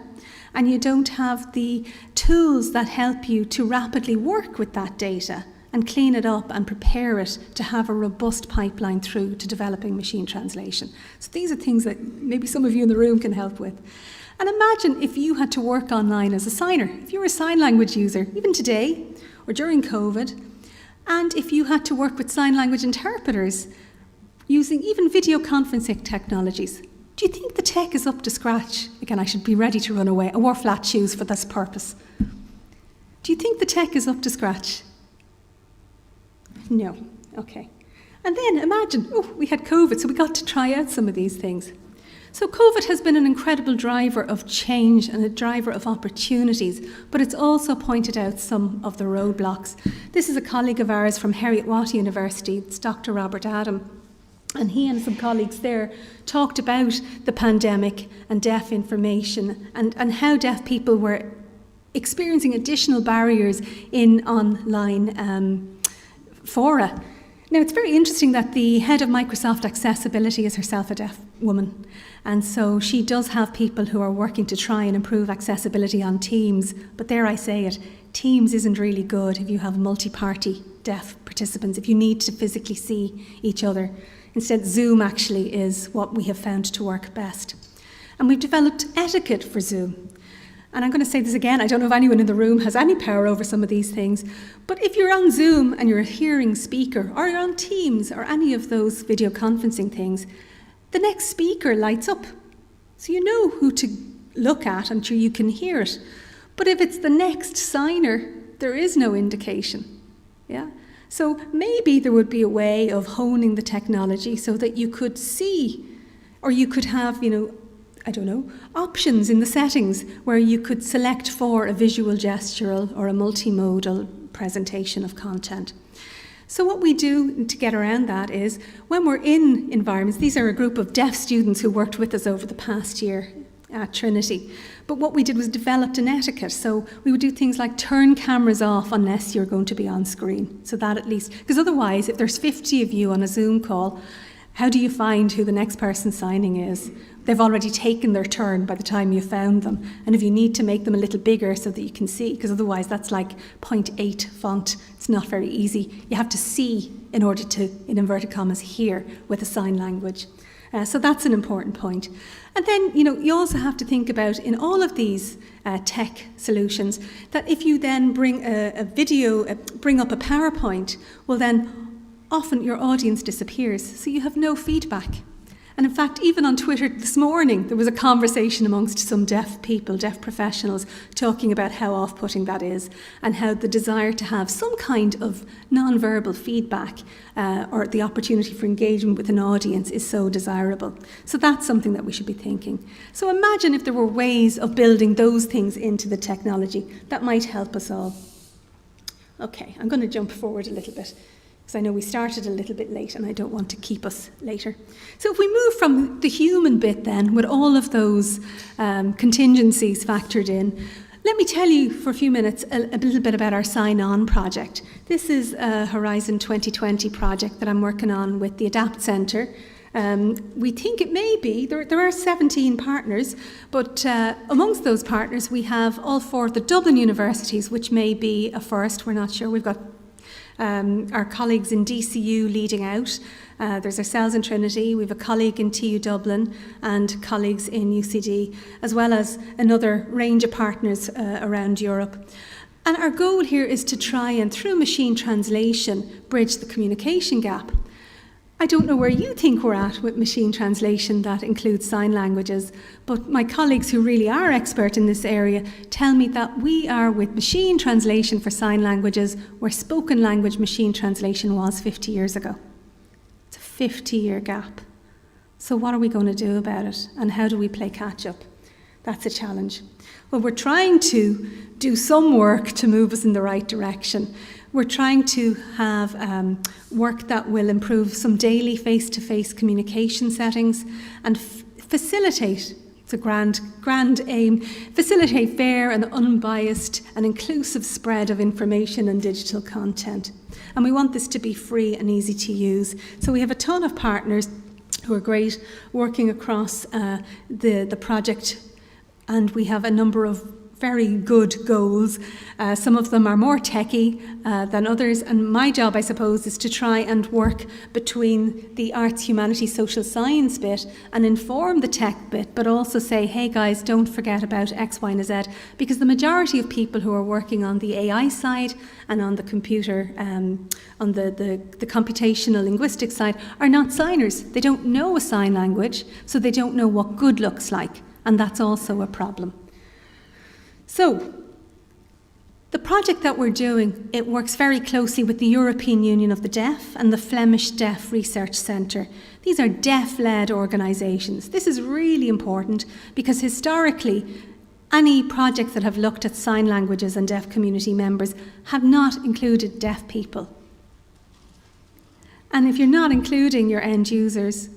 Speaker 5: and you don't have the tools that help you to rapidly work with that data and clean it up and prepare it to have a robust pipeline through to developing machine translation. So these are things that maybe some of you in the room can help with. And imagine if you had to work online as a signer, if you were a sign language user, even today or during COVID, and if you had to work with sign language interpreters using even video conferencing technologies. Do you think the tech is up to scratch? Again, I should be ready to run away. I wore flat shoes for this purpose. Do you think the tech is up to scratch? No. Okay. And then imagine, we had COVID, so we got to try out some of these things. So COVID has been an incredible driver of change and a driver of opportunities, but it's also pointed out some of the roadblocks. This is a colleague of ours from Heriot-Watt University, it's Dr. Robert Adam, and he and some colleagues there talked about the pandemic and deaf information and how deaf people were experiencing additional barriers in online fora. Now, it's very interesting that the head of Microsoft Accessibility is herself a deaf woman. And so she does have people who are working to try and improve accessibility on Teams. But dare I say it, Teams isn't really good if you have multi-party deaf participants, if you need to physically see each other. Instead, Zoom actually is what we have found to work best. And we've developed etiquette for Zoom. And I'm going to say this again, I don't know if anyone in the room has any power over some of these things, but if you're on Zoom and you're a hearing speaker, or you're on Teams or any of those video conferencing things, the next speaker lights up. So you know who to look at and you can hear it. But if it's the next signer, there is no indication. Yeah. So maybe there would be a way of honing the technology so that you could see, or you could have, options in the settings where you could select for a visual gestural or a multimodal presentation of content. So what we do to get around that is when we're in environments, these are a group of deaf students who worked with us over the past year at Trinity. But what we did was developed an etiquette. So we would do things like turn cameras off unless you're going to be on screen. So that at least, because otherwise if there's 50 of you on a Zoom call, how do you find who the next person signing is? They've already taken their turn by the time you found them. And if you need to make them a little bigger so that you can see, because otherwise that's like 0.8 font, it's not very easy. You have to see in order to, in inverted commas, hear with a sign language. So that's an important point. And then, you also have to think about in all of these tech solutions that if you then bring a video, bring up a PowerPoint, well then often your audience disappears, so you have no feedback. And in fact, even on Twitter this morning, there was a conversation amongst some deaf people, deaf professionals, talking about how off-putting that is and how the desire to have some kind of non-verbal feedback or the opportunity for engagement with an audience is so desirable. So that's something that we should be thinking. So imagine if there were ways of building those things into the technology that might help us all. Okay, I'm going to jump forward a little bit, because I know we started a little bit late and I don't want to keep us later. So if we move from the human bit then, with all of those contingencies factored in, let me tell you for a few minutes a little bit about our Sign On project. This is a Horizon 2020 project that I'm working on with the Adapt Centre. We think it may be, there are 17 partners, but amongst those partners we have all 4 of the Dublin universities, which may be a first, we're not sure. We've got our colleagues in DCU leading out. There's ourselves in Trinity, we have a colleague in TU Dublin and colleagues in UCD, as well as another range of partners around Europe. And our goal here is to try and, through machine translation, bridge the communication gap. I don't know where you think we're at with machine translation that includes sign languages, but my colleagues who really are expert in this area tell me that we are with machine translation for sign languages where spoken language machine translation was 50 years ago. It's a 50-year gap. So what are we going to do about it, and how do we play catch up? That's a challenge. Well, we're trying to do some work to move us in the right direction. We're trying to have work that will improve some daily face-to-face communication settings and facilitate It's a grand aim. Facilitate fair and unbiased and inclusive spread of information and digital content. And we want this to be free and easy to use. So we have a ton of partners who are great working across the project, and we have a number of very good goals. Some of them are more techie than others, and my job, I suppose, is to try and work between the arts, humanities, social science bit and inform the tech bit, but also say, hey guys, don't forget about X, Y, and Z, because the majority of people who are working on the AI side and on the computer, on the computational linguistics side, are not signers. They don't know a sign language, so they don't know what good looks like, and that's also a problem. So, the project that we're doing, it works very closely with the European Union of the Deaf and the Flemish Deaf Research Centre. These are deaf-led organisations. This is really important because historically, any projects that have looked at sign languages and deaf community members have not included deaf people. And if you're not including your end users,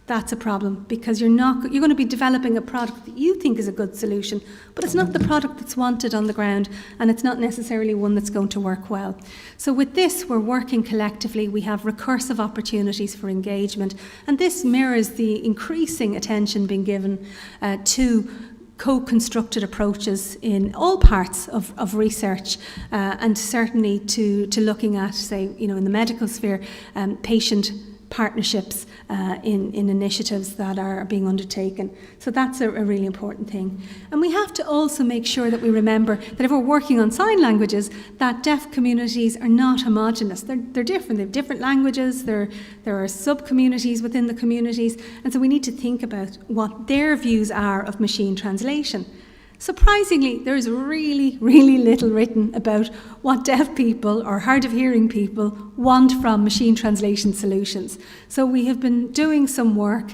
Speaker 5: that's a problem, because you're going to be developing a product that you think is a good solution, but it's not the product that's wanted on the ground, and it's not necessarily one that's going to work well. So with this, we're working collectively. We have recursive opportunities for engagement, and this mirrors the increasing attention being given to co-constructed approaches in all parts of research, and certainly to looking at, say, in the medical sphere, patient partnerships in initiatives that are being undertaken. So that's a really important thing. And we have to also make sure that we remember that if we're working on sign languages, that deaf communities are not homogenous. They're different. They have different languages. There are sub-communities within the communities. And so we need to think about what their views are of machine translation. Surprisingly, there's really, really little written about what deaf people or hard of hearing people want from machine translation solutions. So we have been doing some work,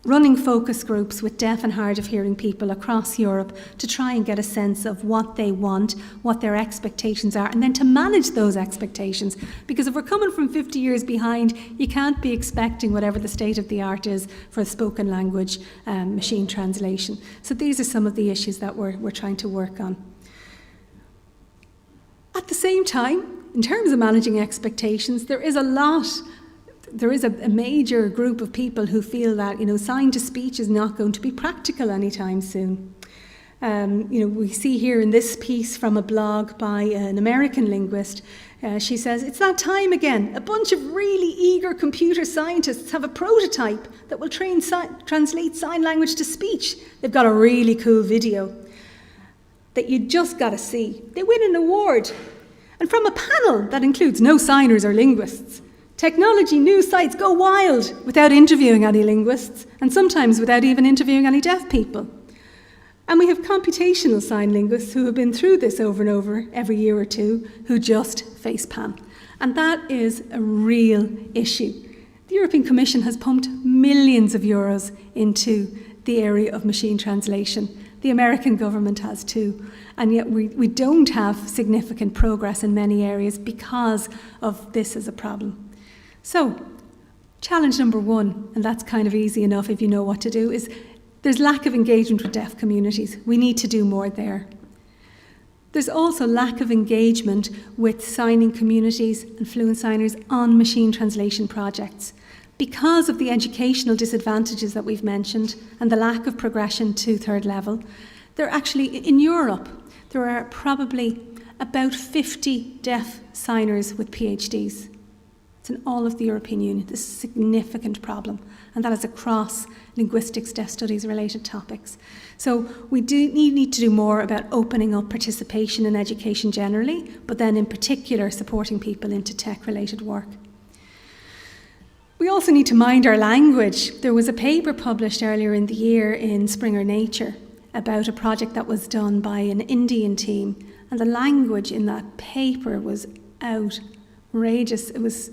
Speaker 5: running focus groups with deaf and hard of hearing people across Europe to try and get a sense of what they want, what their expectations are, and then to manage those expectations. Because if we're coming from 50 years behind, you can't be expecting whatever the state of the art is for spoken language machine translation. So these are some of the issues that we're trying to work on. At the same time, in terms of managing expectations, there is a major group of people who feel that, sign to speech is not going to be practical anytime soon. We see here in this piece from a blog by an American linguist, she says, it's that time again. A bunch of really eager computer scientists have a prototype that will translate sign language to speech. They've got a really cool video that you just got to see. They win an award. And from a panel that includes no signers or linguists, technology news sites go wild without interviewing any linguists, and sometimes without even interviewing any deaf people. And we have computational sign linguists who have been through this over and over every year or two, who just facepalm. And that is a real issue. The European Commission has pumped millions of euros into the area of machine translation. The American government has too. And yet we don't have significant progress in many areas because of this as a problem. So, challenge number one, and that's kind of easy enough if you know what to do, is there's lack of engagement with deaf communities. We need to do more there. There's also lack of engagement with signing communities and fluent signers on machine translation projects. Because of the educational disadvantages that we've mentioned and the lack of progression to third level, there actually, in Europe, there are probably about 50 deaf signers with PhDs. It's in all of the European Union. This is a significant problem, and that is across linguistics, deaf studies related topics. So we do need to do more about opening up participation in education generally, but then in particular supporting people into tech-related work. We also need to mind our language. There was a paper published earlier in the year in Springer Nature about a project that was done by an Indian team, and the language in that paper was outrageous. It was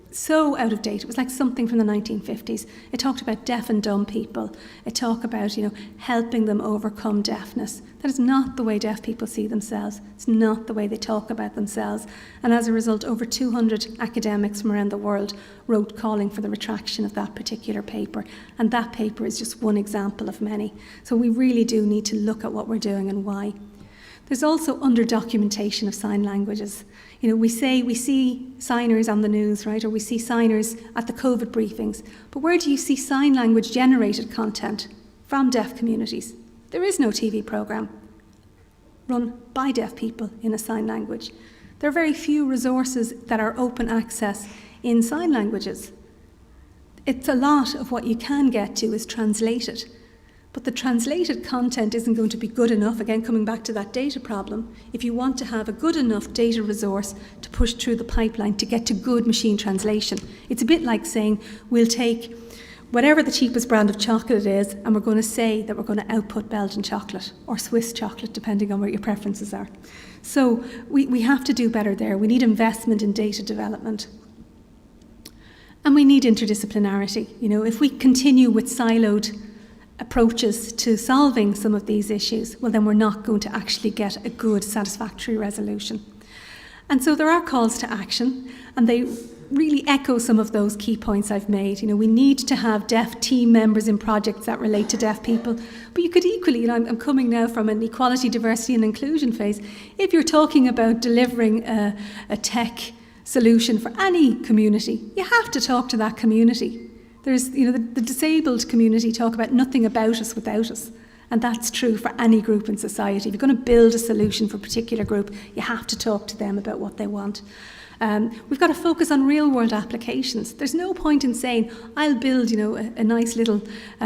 Speaker 5: so out of date. It was like something from the 1950s. It talked about deaf and dumb people. It talked about, helping them overcome deafness. That is not the way deaf people see themselves. It's not the way they talk about themselves. And as a result, over 200 academics from around the world wrote calling for the retraction of that particular paper. And that paper is just one example of many. So we really do need to look at what we're doing and why. There's also under-documentation of sign languages. We see signers on the news, right, or we see signers at the COVID briefings, but where do you see sign language generated content from deaf communities? There is no TV programme run by deaf people in a sign language. There are very few resources that are open access in sign languages. It's a lot of what you can get to is translated. But the translated content isn't going to be good enough, again coming back to that data problem, if you want to have a good enough data resource to push through the pipeline to get to good machine translation. It's a bit like saying we'll take whatever the cheapest brand of chocolate is and we're going to say that we're going to output Belgian chocolate or Swiss chocolate, depending on what your preferences are. So we have to do better there. We need investment in data development. And we need interdisciplinarity. If we continue with siloed approaches to solving some of these issues, well then we're not going to actually get a good, satisfactory resolution. And so there are calls to action, and they really echo some of those key points I've made. We need to have deaf team members in projects that relate to deaf people, but you could equally, I'm coming now from an equality, diversity and inclusion phase, if you're talking about delivering a tech solution for any community, you have to talk to that community. There's, the disabled community talk about nothing about us without us. And that's true for any group in society. If you're going to build a solution for a particular group, you have to talk to them about what they want. We've got to focus on real-world applications. There's no point in saying, I'll build, a nice little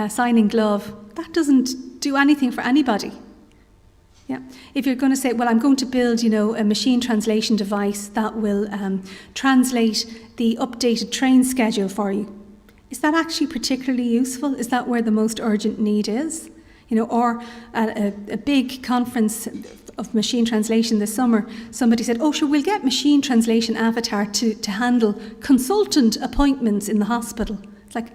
Speaker 5: signing glove. That doesn't do anything for anybody. Yeah. If you're going to say, well, I'm going to build, a machine translation device that will translate the updated train schedule for you. Is that actually particularly useful? Is that where the most urgent need is? Or a big conference of machine translation this summer, somebody said, oh, sure, we'll get machine translation avatar to handle consultant appointments in the hospital. It's like,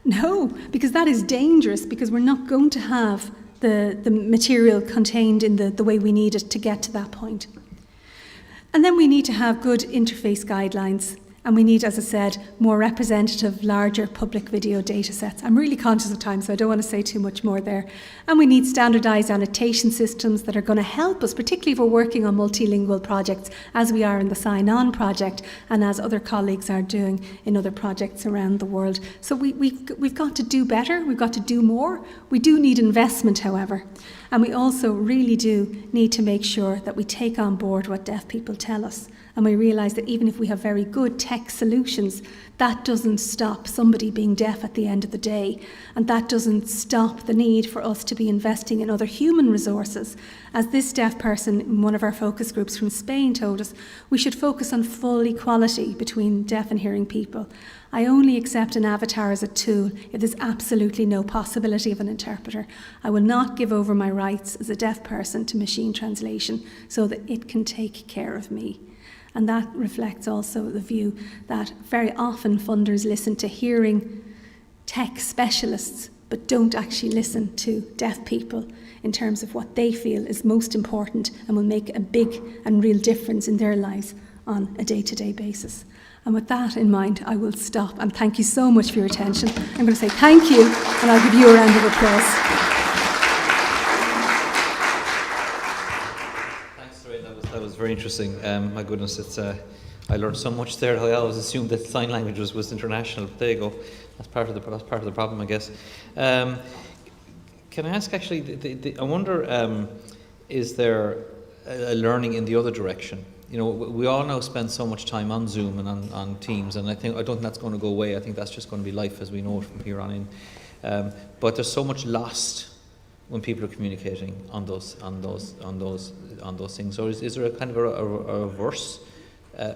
Speaker 5: no, because that is dangerous, because we're not going to have the material contained in the way we need it to get to that point. And then we need to have good interface guidelines. And we need, as I said, more representative, larger public video data sets. I'm really conscious of time, so I don't want to say too much more there. And we need standardised annotation systems that are going to help us, particularly if we're working on multilingual projects, as we are in the Sign-On project, and as other colleagues are doing in other projects around the world. So we've got to do better, we've got to do more. We do need investment, however. And we also really do need to make sure that we take on board what deaf people tell us. And we realise that even if we have very good tech solutions, that doesn't stop somebody being deaf at the end of the day. And that doesn't stop the need for us to be investing in other human resources. As this deaf person in one of our focus groups from Spain told us, we should focus on full equality between deaf and hearing people. I only accept an avatar as a tool if there's absolutely no possibility of an interpreter. I will not give over my rights as a deaf person to machine translation so that it can take care of me. And that reflects also the view that very often funders listen to hearing tech specialists, but don't actually listen to deaf people in terms of what they feel is most important and will make a big and real difference in their lives on a day-to-day basis. And with that in mind, I will stop and thank you so much for your attention. I'm going to say thank you, and I'll give you a round of applause.
Speaker 1: That was very interesting. My goodness, it's I learned so much there. I always assumed that sign language was international. There you go. That's part of the problem, I guess. Can I ask actually? I wonder, is there a learning in the other direction? We all now spend so much time on Zoom and on Teams, and I don't think that's going to go away. I think that's just going to be life as we know it from here on in. But there's so much lost when people are communicating on those things. So is there a kind of a reverse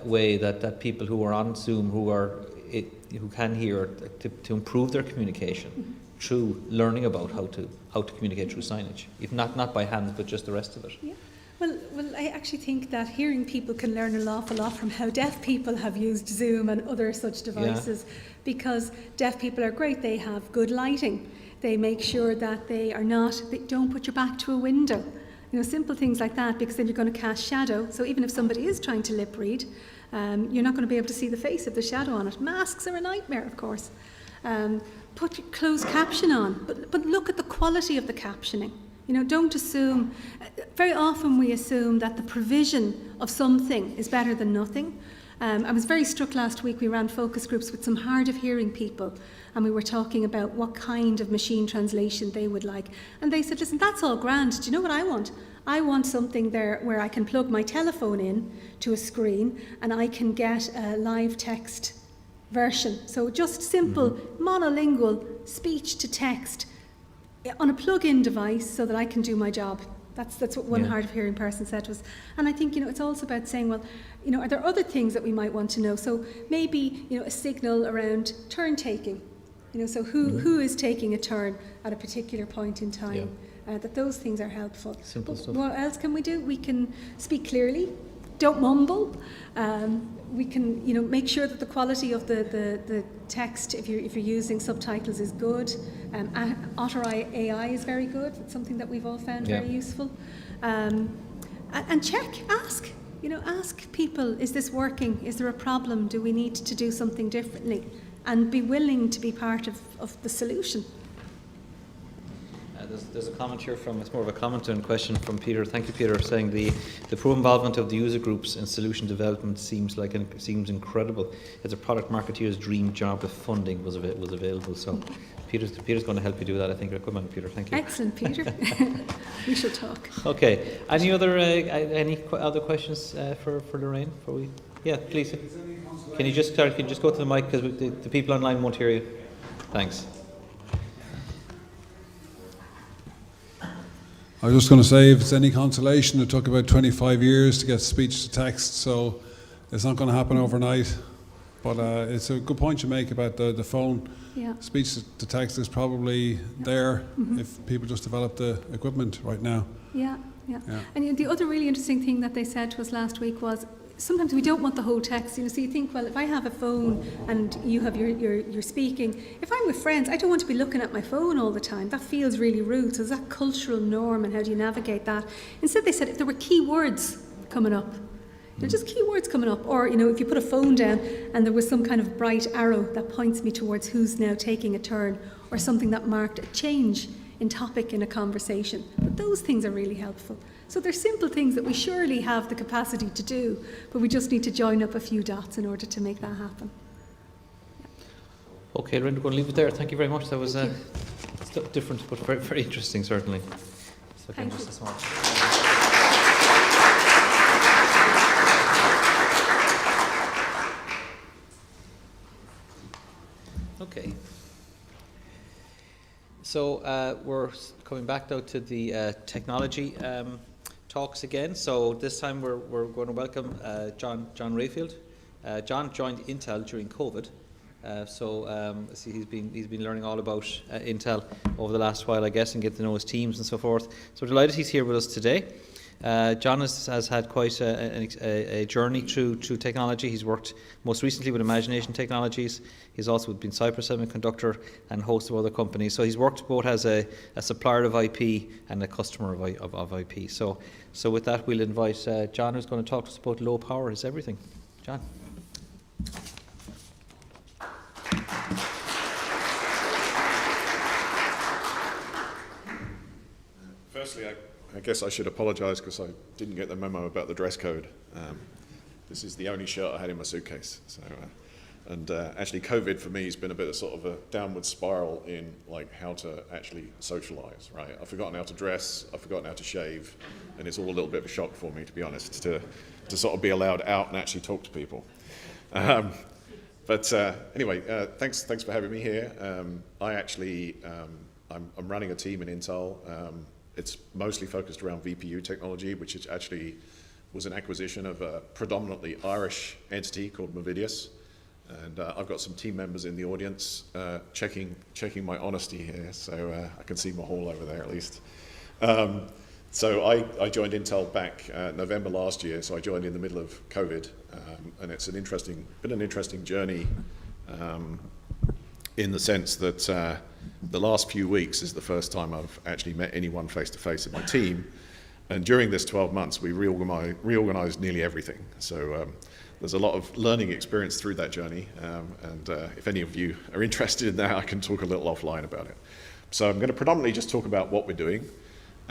Speaker 1: way that people who are on Zoom who can hear to improve their communication through learning about how to communicate through signage, if not by hand, but just the rest of it?
Speaker 5: Yeah. Well, I actually think that hearing people can learn an awful lot from how deaf people have used Zoom and other such devices, because deaf people are great. They have good lighting. They make sure that they don't put your back to a window. Simple things like that, because then you're going to cast shadow. So even if somebody is trying to lip read, you're not going to be able to see the face of the shadow on it. Masks are a nightmare, of course. Put your closed caption on, but look at the quality of the captioning. Don't assume. Very often we assume that the provision of something is better than nothing. I was very struck last week. We ran focus groups with some hard of hearing people, and we were talking about what kind of machine translation they would like. And they said, listen, that's all grand. Do you know what I want? I want something there where I can plug my telephone in to a screen and I can get a live text version. So just simple, monolingual speech to text on a plug-in device so that I can do my job. That's what one hard of hearing person said to us. And I think, it's also about saying, well, are there other things that we might want to know? So maybe, a signal around turn taking. So who is taking a turn at a particular point in time? That those things are helpful.
Speaker 1: Simple stuff.
Speaker 5: What else can we do? We can speak clearly. Don't mumble. We can, make sure that the quality of the text, if you're using subtitles, is good. Otter AI is very good. It's something that we've all found very useful. And ask. Ask people: is this working? Is there a problem? Do we need to do something differently? And be willing to be part of the solution.
Speaker 1: There's a comment here it's more of a comment and question from Peter. Thank you, Peter, saying the pro involvement of the user groups in solution development seems incredible. It's a product marketeer's dream job if funding was available. So Peter's going to help you do that, I think. Come on, Peter. Thank you.
Speaker 5: Excellent, Peter. We should talk.
Speaker 1: Okay. Any other questions for Lorraine? Yeah, please. Can you just go to the mic, because the people online won't hear you. Thanks.
Speaker 6: I was just going to say, if it's any consolation, it took about 25 years to get speech to text, so it's not going to happen overnight. But it's a good point you make about the phone.
Speaker 5: Yeah.
Speaker 6: Speech to text is probably there if people just develop the equipment right now.
Speaker 5: Yeah. And the other really interesting thing that they said to us last week was, sometimes we don't want the whole text, so you think, well, if I have a phone and you have your speaking, if I'm with friends, I don't want to be looking at my phone all the time. That feels really rude. So there's that cultural norm, and how do you navigate that? Instead, they said if there were keywords coming up, just keywords coming up, or if you put a phone down and there was some kind of bright arrow that points me towards who's now taking a turn, or something that marked a change in topic in a conversation. But those things are really helpful. So they're simple things that we surely have the capacity to do, but we just need to join up a few dots in order to make that happen.
Speaker 1: Okay, Lorraine, we're going to leave it there. Thank you very much. That was different, but very, very interesting, certainly. So
Speaker 5: Thank you.
Speaker 1: Just a small. Okay. So we're coming back now to the technology talks again. So this time we're going to welcome John Rayfield. John joined Intel during COVID. So he's been learning all about Intel over the last while, I guess, and getting to know his teams and so forth. So we're delighted he's here with us today. John has had quite a journey through technology. He's worked most recently with Imagination Technologies. He's also been Cypress Semiconductor and a host of other companies. So he's worked both as a supplier of IP and a customer of IP. So with that, we'll invite John, who's going to talk to us about low power is everything. John.
Speaker 7: Firstly, I guess I should apologise because I didn't get the memo about the dress code. This is the only shirt I had in my suitcase. So, actually, COVID for me has been a bit of sort of a downward spiral in like how to actually socialise. Right, I've forgotten how to dress, I've forgotten how to shave, and it's all a little bit of a shock for me, to be honest, to sort of be allowed out and actually talk to people. But anyway, thanks for having me here. I'm running a team in Intel. It's mostly focused around VPU technology, which is actually was an acquisition of a predominantly Irish entity called MIDAS. And I've got some team members in the audience checking my honesty here, so I can see Mahal over there at least. So I joined Intel back November last year, so I joined in the middle of COVID, and it's been an interesting journey in the sense that the last few weeks is the first time I've actually met anyone face-to-face in my team, and during this 12 months we reorganized nearly everything. So there's a lot of learning experience through that journey, and if any of you are interested in that, I can talk a little offline about it. So I'm going to predominantly just talk about what we're doing.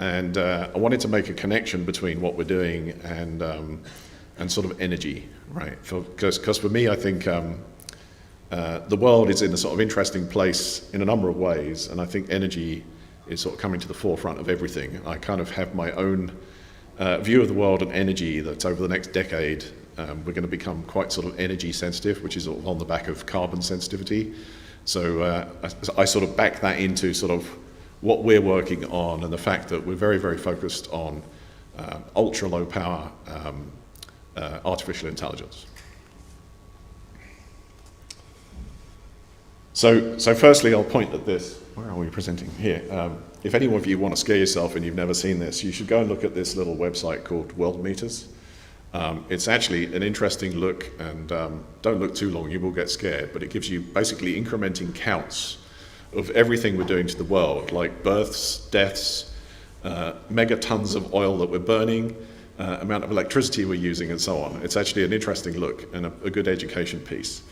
Speaker 7: And I wanted to make a connection between what we're doing and sort of energy, right? Because for me, I think the world is in a sort of interesting place in a number of ways, and I think energy is sort of coming to the forefront of everything. I kind of have my own view of the world and energy that over the next decade we're going to become quite sort of energy sensitive, which is sort of on the back of carbon sensitivity. So I sort of back that into sort of what we're working on, and the fact that we're very, very focused on ultra low power artificial intelligence. So firstly, I'll point at this. Where are we presenting? Here. If any of you want to scare yourself and you've never seen this, you should go and look at this little website called World Meters. It's actually an interesting look, and don't look too long, you will get scared, but it gives you basically incrementing counts of everything we're doing to the world, like births, deaths, megatons of oil that we're burning, amount of electricity we're using, and so on. It's actually an interesting look and a good education piece.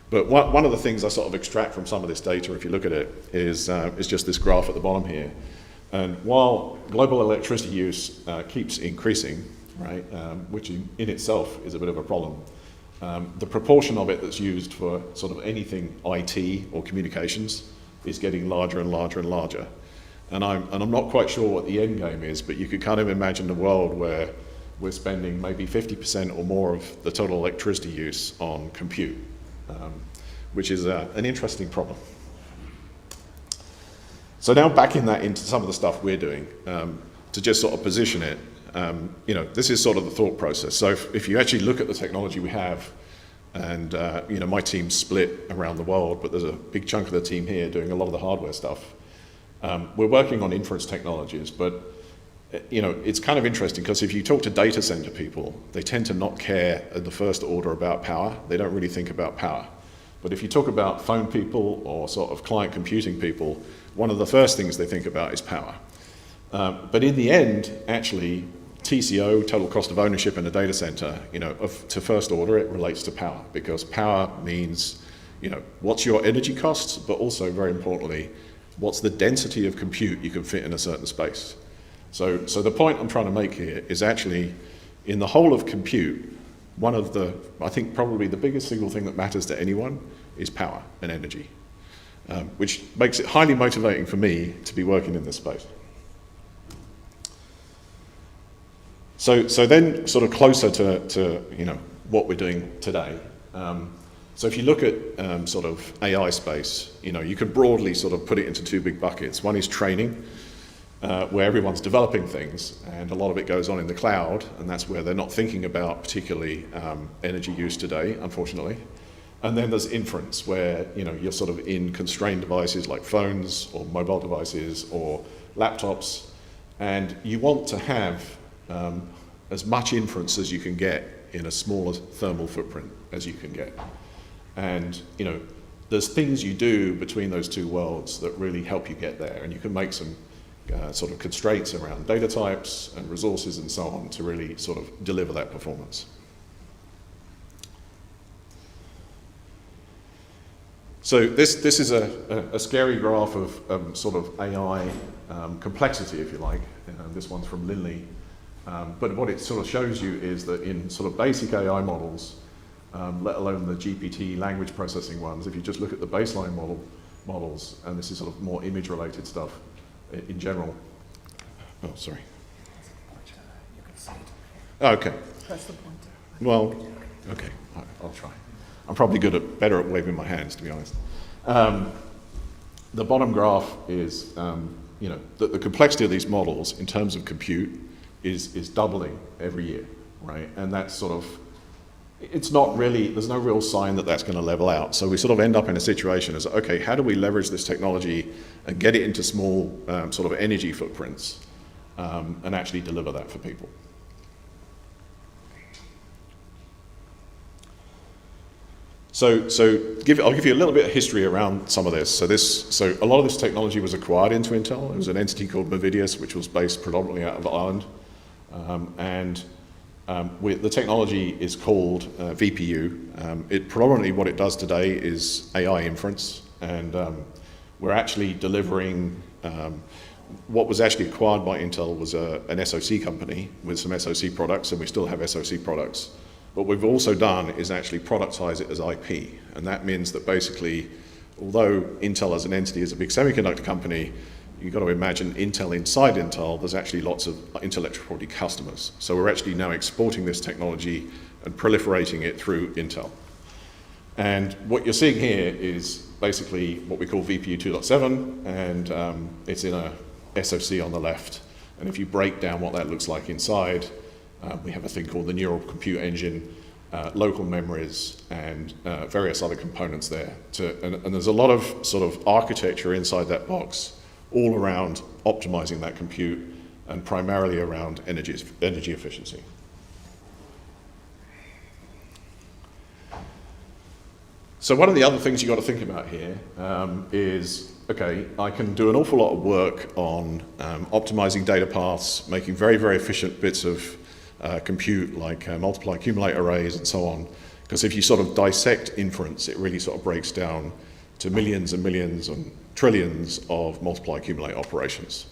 Speaker 7: But one of the things I sort of extract from some of this data, if you look at it, is just this graph at the bottom here. And while global electricity use keeps increasing, right, which in itself is a bit of a problem, the proportion of it that's used for sort of anything IT or communications is getting larger and larger and larger. And I'm not quite sure what the end game is, but you could kind of imagine a world where we're spending maybe 50% or more of the total electricity use on compute, which is an interesting problem. So now backing that into some of the stuff we're doing, to just sort of position it, this is sort of the thought process. So if you actually look at the technology we have, and my team's split around the world, but there's a big chunk of the team here doing a lot of the hardware stuff. We're working on inference technologies, but it's kind of interesting because if you talk to data center people, they tend to not care at the first order about power. They don't really think about power. But if you talk about phone people or sort of client computing people, one of the first things they think about is power. But in the end, actually, TCO, total cost of ownership in a data center, to first order, it relates to power, because power means, what's your energy costs, but also very importantly, what's the density of compute you can fit in a certain space. So the point I'm trying to make here is actually, in the whole of compute, one of the, I think probably the biggest single thing that matters to anyone is power and energy, which makes it highly motivating for me to be working in this space. So then sort of closer to what we're doing today. So if you look at sort of AI space, you could broadly sort of put it into two big buckets. One is training, where everyone's developing things, and a lot of it goes on in the cloud, and that's where they're not thinking about particularly energy use today, unfortunately. And then there's inference, where you're sort of in constrained devices like phones or mobile devices or laptops, and you want to have as much inference as you can get in a smaller thermal footprint as you can get. And there's things you do between those two worlds that really help you get there, and you can make some sort of constraints around data types and resources and so on to really sort of deliver that performance. So this is a scary graph of sort of AI complexity, if you like. This one's from Linley. But what it sort of shows you is that in sort of basic AI models, let alone the GPT language processing ones, if you just look at the baseline models, and this is sort of more image-related stuff in general. Oh, sorry.
Speaker 4: You can see it.
Speaker 7: Oh, okay.
Speaker 4: Press the pointer.
Speaker 7: Well, okay, I'll try. I'm probably better at waving my hands, to be honest. The bottom graph is, the complexity of these models in terms of compute is doubling every year, right? And that's sort of, it's not really, there's no real sign that that's going to level out. So we sort of end up in a situation as, okay, how do we leverage this technology and get it into small sort of energy footprints and actually deliver that for people. So I'll give you a little bit of history around some of this. So a lot of this technology was acquired into Intel. It was an entity called MIDAS, which was based predominantly out of Ireland. The technology is called VPU. Predominantly what it does today is AI inference, and we're actually delivering what was actually acquired by Intel was an SoC company with some SoC products, and we still have SoC products. What we've also done is actually productize it as IP, and that means that basically, although Intel as an entity is a big semiconductor company, you've got to imagine Intel inside Intel, there's actually lots of intellectual property customers. So we're actually now exporting this technology and proliferating it through Intel. And what you're seeing here is basically what we call VPU 2.7, and it's in a SoC on the left. And if you break down what that looks like inside, we have a thing called the neural compute engine, local memories, and various other components there. And there's a lot of sort of architecture inside that box, all around optimizing that compute, and primarily around energy efficiency. So one of the other things you've got to think about here is, okay, I can do an awful lot of work on optimizing data paths, making very, very efficient bits of compute like multiply accumulate arrays and so on. Because if you sort of dissect inference, it really sort of breaks down to millions and millions and trillions of multiply accumulate operations.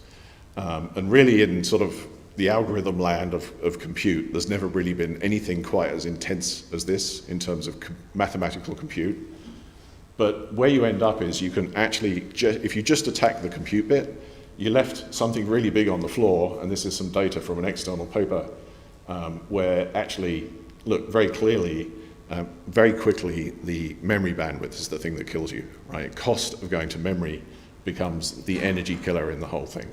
Speaker 7: And really in sort of the algorithm land of compute, there's never really been anything quite as intense as this in terms of mathematical compute. But where you end up is you can actually, if you just attack the compute bit, you left something really big on the floor, and this is some data from an external paper, where actually, look, very clearly, very quickly, the memory bandwidth is the thing that kills you, right? Cost of going to memory becomes the energy killer in the whole thing.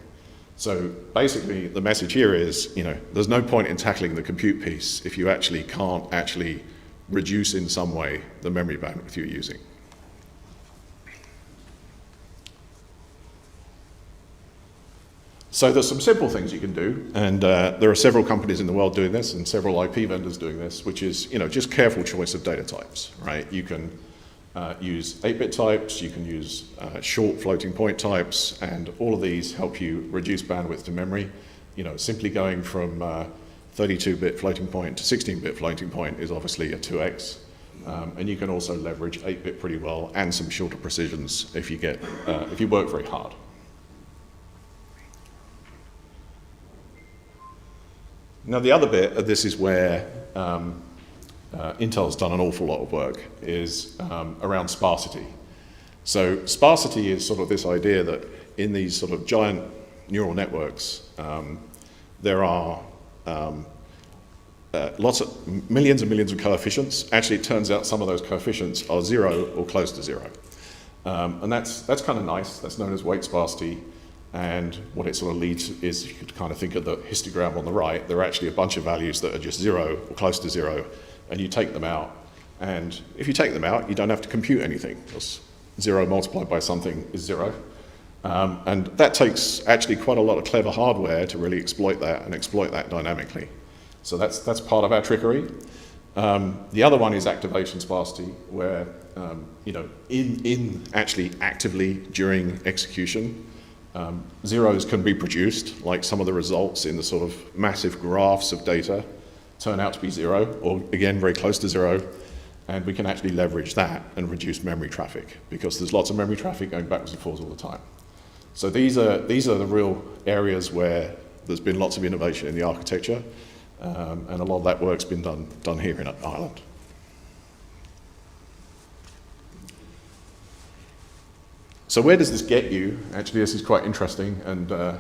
Speaker 7: So basically, the message here is, there's no point in tackling the compute piece if you actually can't actually reduce in some way the memory bandwidth you're using. So there's some simple things you can do, and there are several companies in the world doing this and several IP vendors doing this, which is just careful choice of data types, right? You can use 8-bit types, you can use short floating point types, and all of these help you reduce bandwidth to memory. Simply going from 32-bit floating point to 16-bit floating point is obviously a 2x, and you can also leverage 8-bit pretty well and some shorter precisions if you work very hard. Now the other bit of this is where Intel's done an awful lot of work, is around sparsity. So sparsity is sort of this idea that in these sort of giant neural networks, there are lots of millions and millions of coefficients. Actually, it turns out some of those coefficients are 0 or close to 0. And that's kind of nice. That's known as weight sparsity. And what it sort of leads is, you could kind of think of the histogram on the right, there are actually a bunch of values that are just 0 or close to 0, and you take them out. And if you take them out, you don't have to compute anything, because 0 multiplied by something is 0. And that takes actually quite a lot of clever hardware to really exploit that and exploit that dynamically. So that's part of our trickery. The other one is activation sparsity, where in actually actively during execution, zeros can be produced, like some of the results in the sort of massive graphs of data turn out to be 0, or again, very close to 0, and we can actually leverage that and reduce memory traffic, because there's lots of memory traffic going backwards and forwards all the time. So these are the real areas where there's been lots of innovation in the architecture, and a lot of that work's been done here in Ireland. So where does this get you? Actually, this is quite interesting, and I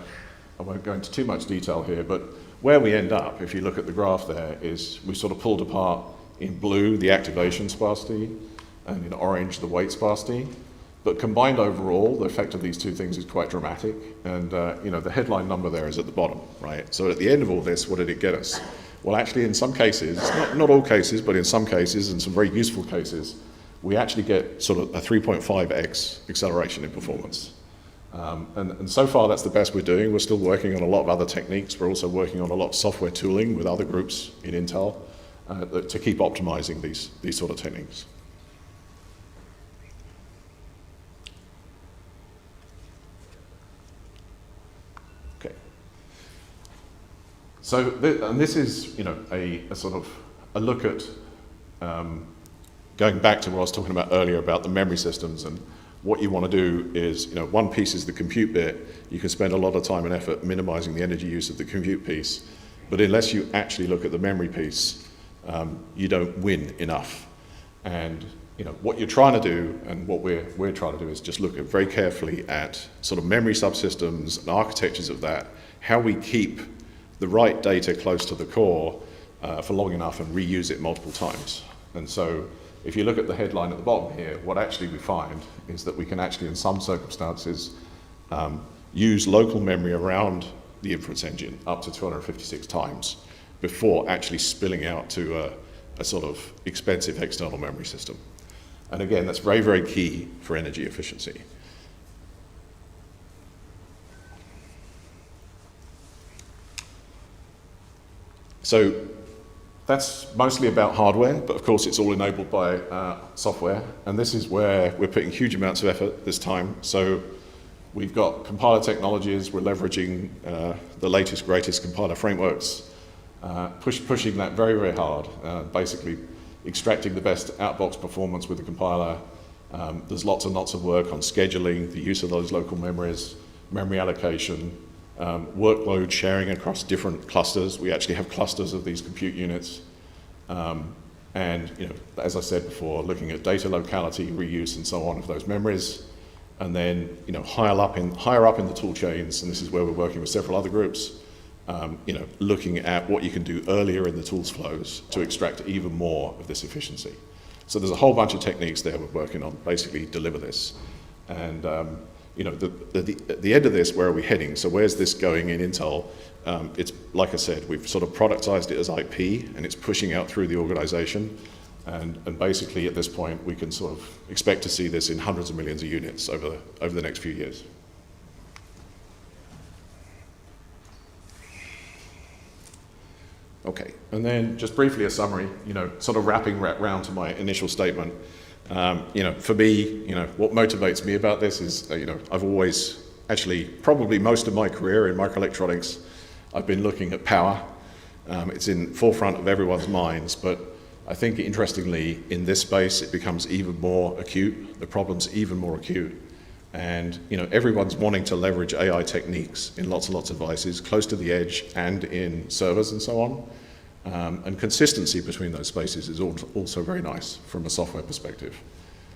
Speaker 7: won't go into too much detail here, but where we end up, if you look at the graph there, is we sort of pulled apart in blue the activation sparsity, and in orange the weight sparsity. But combined overall, the effect of these two things is quite dramatic, and the headline number there is at the bottom, right? So at the end of all this, what did it get us? Well, actually, in some cases, not all cases, but in some cases, and some very useful cases, we actually get sort of a 3.5x acceleration in performance. And so far that's the best we're doing. We're still working on a lot of other techniques. We're also working on a lot of software tooling with other groups in Intel to keep optimizing these sort of techniques. Okay. So, this is, you know, a sort of a look at going back to what I was talking about earlier about the memory systems, and what you want to do is, you know, one piece is the compute bit. You can spend a lot of time and effort minimizing the energy use of the compute piece, but unless you actually look at the memory piece, you don't win enough. And you know what you're trying to do, and what we're trying to do, is just look at very carefully at sort of memory subsystems and architectures of that, how we keep the right data close to the core for long enough and reuse it multiple times. And so if you look at the headline at the bottom here, what actually we find is that we can actually, in some circumstances, use local memory around the inference engine up to 256 times before actually spilling out to a sort of expensive external memory system. And again, that's very, very key for energy efficiency. So that's mostly about hardware, but of course it's all enabled by software, and this is where we're putting huge amounts of effort this time. So we've got compiler technologies, we're leveraging the latest, greatest compiler frameworks, pushing that very, very hard, basically extracting the best out-box performance with the compiler. There's lots and lots of work on scheduling, the use of those local memories, memory allocation, workload sharing across different clusters. We actually have clusters of these compute units. And you know, as I said before, looking at data locality, reuse, and so on of those memories. And then, you know, higher up in the tool chains, and this is where we're working with several other groups, you know, looking at what you can do earlier in the tools flows to extract even more of this efficiency. So there's a whole bunch of techniques there we're working on, basically deliver this. And you know, at the end of this, where are we heading? So where's this going in Intel? It's, like I said, we've sort of productized it as IP, and it's pushing out through the organization. And basically, at this point, we can sort of expect to see this in hundreds of millions of units over the next few years. Okay, and then just briefly a summary, you know, sort of wrapping round to my initial statement. You know, for me, you know, what motivates me about this is, you know, I've always, actually, probably most of my career in microelectronics, I've been looking at power. It's in forefront of everyone's minds, but I think, interestingly, in this space, it becomes even more acute. The problem's even more acute. And, you know, everyone's wanting to leverage AI techniques in lots and lots of devices, close to the edge and in servers and so on. And consistency between those spaces is also very nice from a software perspective.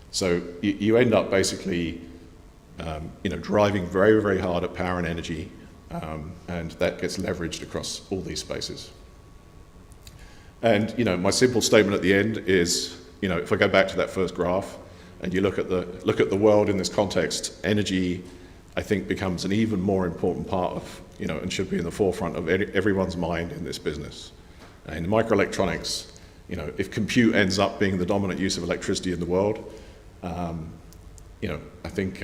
Speaker 7: So you end up basically, you know, driving very, very hard at power and energy, and that gets leveraged across all these spaces. And, you know, my simple statement at the end is, you know, if I go back to that first graph and you look at the world in this context, energy, I think, becomes an even more important part of, you know, and should be in the forefront of everyone's mind in this business. In microelectronics, you know, if compute ends up being the dominant use of electricity in the world, you know, I think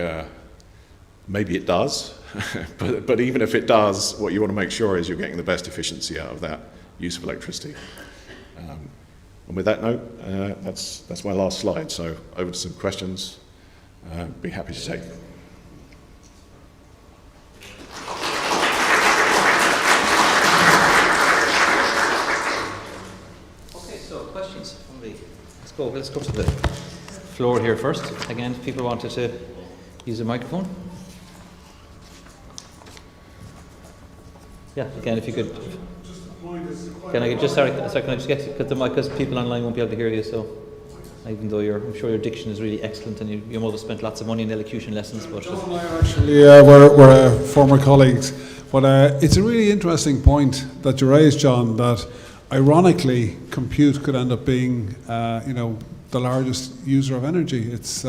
Speaker 7: maybe it does, but even if it does, what you want to make sure is you're getting the best efficiency out of that use of electricity. And with that note, that's my last slide. So over to some questions. Be happy to take.
Speaker 1: Okay, so questions from the. Let's go to the floor here first. Again, if people wanted to use a microphone. Yeah, again, if you could. Can I just, sorry, can I just get the mic, because people online won't be able to hear you, so even though I'm sure your diction is really excellent and you must have spent lots of money in elocution lessons, but...
Speaker 6: Actually, we're former colleagues, but it's a really interesting point that you raised, John, that ironically compute could end up being, you know, the largest user of energy. It's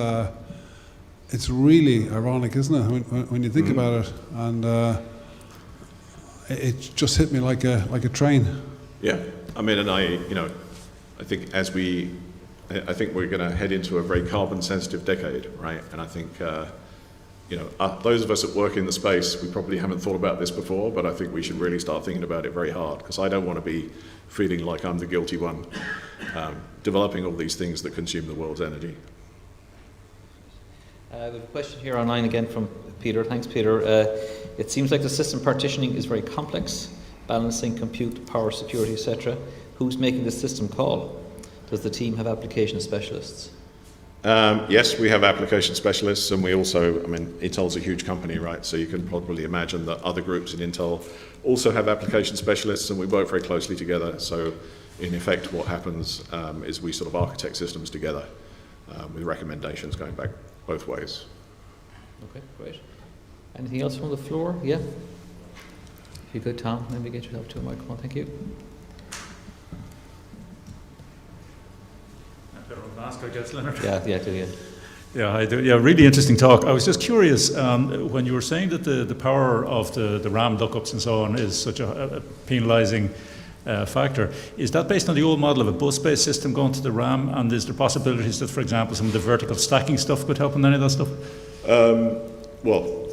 Speaker 6: really ironic, isn't it, when you think about it? And it just hit me like a train.
Speaker 7: Yeah, I mean, and I think I think we're going to head into a very carbon-sensitive decade, right? And I think, those of us that work in the space, we probably haven't thought about this before, but I think we should really start thinking about it very hard, because I don't want to be feeling like I'm the guilty one, developing all these things that consume the world's energy.
Speaker 1: We have a question here online again from Peter. Thanks, Peter. It seems like the system partitioning is very complex, balancing compute, power, security, etc. Who's making the system call? Does the team have application specialists?
Speaker 7: Yes, we have application specialists, and we also, Intel's a huge company, right? So you can probably imagine that other groups in Intel also have application specialists, and we work very closely together. So in effect, what happens is we sort of architect systems together with recommendations going back both ways.
Speaker 1: Okay, great. Anything else from the floor? Yeah? If you could, Tom, maybe get yourself to a microphone. Thank you.
Speaker 9: Ask, I guess, Leonard.
Speaker 1: Yeah,
Speaker 9: I do. Yeah, really interesting talk. I was just curious, when you were saying that the power of the RAM lookups and so on is such a penalising factor, is that based on the old model of a bus-based system going to the RAM, and is there possibilities that, for example, some of the vertical stacking stuff could help in any of that stuff?
Speaker 7: Well,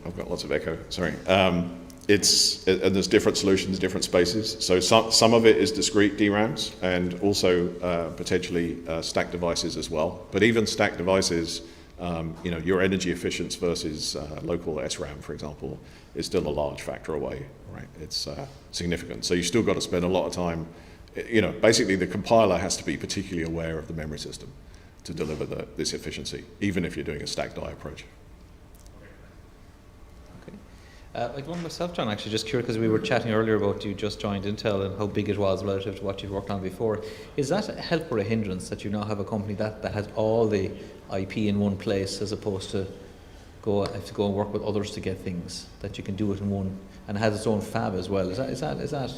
Speaker 7: I've got lots of echo, sorry. And there's different solutions, different spaces. So some of it is discrete DRAMs, and also potentially stacked devices as well. But even stacked devices, your energy efficiency versus local SRAM, for example, is still a large factor away, right? It's significant. So you still got to spend a lot of time, basically the compiler has to be particularly aware of the memory system to deliver this efficiency, even if you're doing a stacked die approach.
Speaker 1: Like one myself, John, actually, just curious, because we were chatting earlier about you just joined Intel and how big it was relative to what you've worked on before. Is that a help or a hindrance that you now have a company that has all the IP in one place, as opposed to have to go and work with others to get things, that you can do it in one, and has its own fab as well? Is that?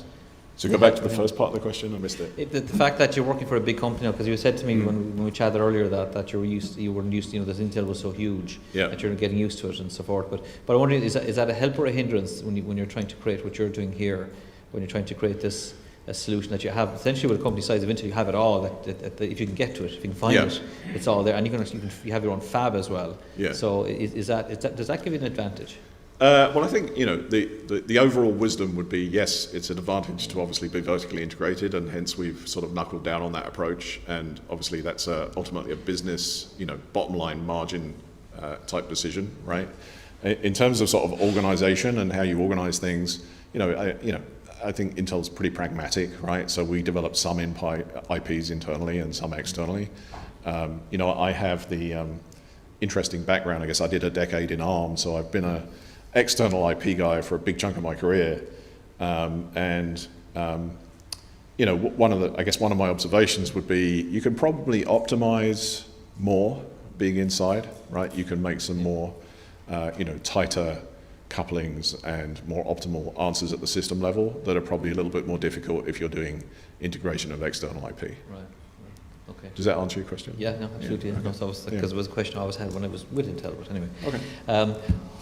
Speaker 7: So go back to the first part of the question, I missed it.
Speaker 1: The fact that you're working for a big company, because you said to me when we chatted earlier that you weren't used to, that Intel was so huge, that you're getting used to it and so forth. But I'm wondering, is that a help or a hindrance when you're trying to create what you're doing here, when you're trying to create this a solution that you have essentially with a company size of Intel, you have it all. If you can get to it, if you can find it, it's all there, and you have your own fab as well.
Speaker 7: Yeah.
Speaker 1: So does that give you an advantage?
Speaker 7: Well, I think the overall wisdom would be, yes, it's an advantage to obviously be vertically integrated, and hence we've sort of knuckled down on that approach. And obviously that's ultimately a business, bottom line margin type decision, right? In terms of sort of organisation and how you organise things, I think Intel's pretty pragmatic, right? So we develop some IPs internally and some externally. I have the interesting background. I guess I did a decade in ARM, so I've been a external IP guy for a big chunk of my career, one of my observations would be you can probably optimize more being inside, right? You can make some more, tighter couplings and more optimal answers at the system level that are probably a little bit more difficult if you're doing integration of external IP.
Speaker 1: Right. Okay.
Speaker 7: Does that answer your question?
Speaker 1: Yeah, no, absolutely. Because it was a question I always had when I was with Intel, but anyway.
Speaker 7: Okay.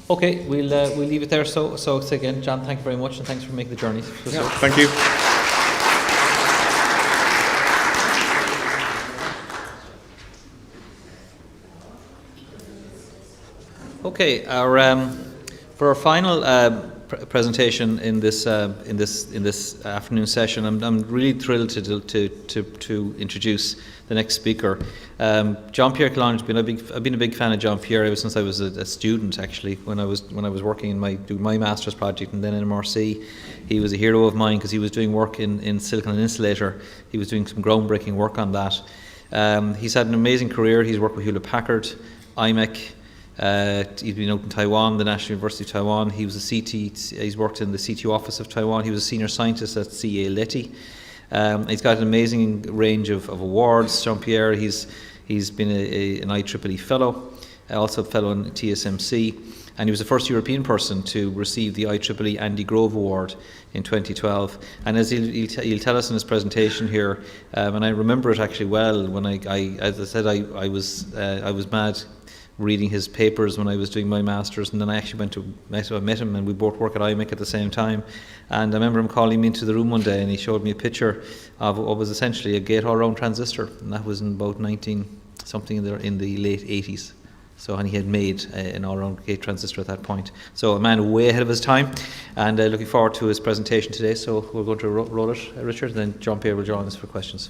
Speaker 1: Okay, we'll leave it there. So again, John, thank you very much, and thanks for making the journey.
Speaker 7: Thank you.
Speaker 1: Okay, for our final presentation in this afternoon session, I'm really thrilled to introduce the next speaker. Jean-Pierre Calonge. I've been a big fan of Jean-Pierre ever since I was a student. Actually, when I was working doing my master's project and then in MRC, he was a hero of mine because he was doing work in silicon and insulator. He was doing some groundbreaking work on that. He's had an amazing career. He's worked with Hewlett Packard, IMEC. He's been out in Taiwan, the National University of Taiwan. He was he's worked in the CTO office of Taiwan. He was a senior scientist at CA Leti. He's got an amazing range of awards. Jean-Pierre, he's been an IEEE fellow, also a fellow in TSMC, and he was the first European person to receive the IEEE Andy Grove Award in 2012. And as he'll tell us in his presentation here, and I remember it actually well when as I said, I was mad reading his papers when I was doing my master's, and then I actually met him, and we both work at IMEC at the same time. And I remember him calling me into the room one day, and he showed me a picture of what was essentially a gate-all-around transistor, and that was in about 19-something in the late 80s. So, and he had made an all-round gate transistor at that point. So a man way ahead of his time, and looking forward to his presentation today. So we're going to roll it, Richard, and then Jean-Pierre will join us for questions.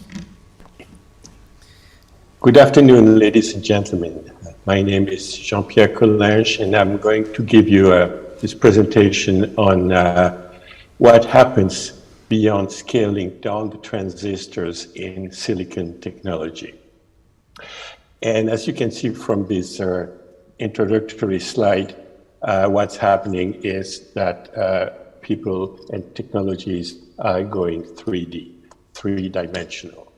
Speaker 11: Good afternoon, ladies and gentlemen. My name is Jean-Pierre Collinge, and I'm going to give you this presentation on what happens beyond scaling down the transistors in silicon technology. And as you can see from this introductory slide, what's happening is that people and technologies are going 3D, three-dimensional.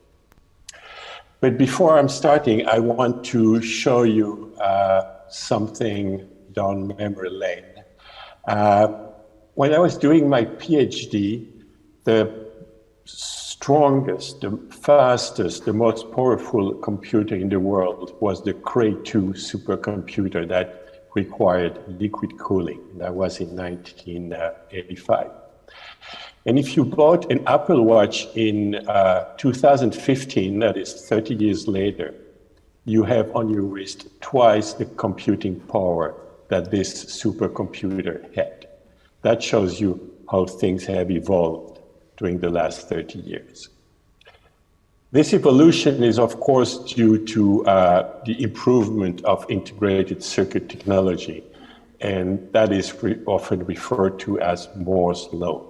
Speaker 11: But before I'm starting, I want to show you something down memory lane. When I was doing my PhD, the strongest, the fastest, the most powerful computer in the world was the Cray 2 supercomputer that required liquid cooling. That was in 1985. And if you bought an Apple Watch in 2015, that is 30 years later, you have on your wrist twice the computing power that this supercomputer had. That shows you how things have evolved during the last 30 years. This evolution is, of course, due to the improvement of integrated circuit technology, and that is often referred to as Moore's law.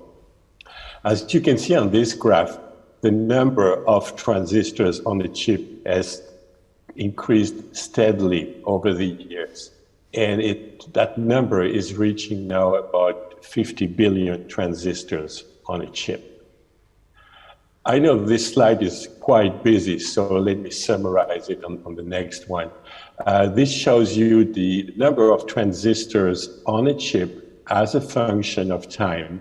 Speaker 11: As you can see on this graph, the number of transistors on the chip has increased steadily over the years, and that number is reaching now about 50 billion transistors on a chip. I know this slide is quite busy, so let me summarize it on the next one. This shows you the number of transistors on a chip as a function of time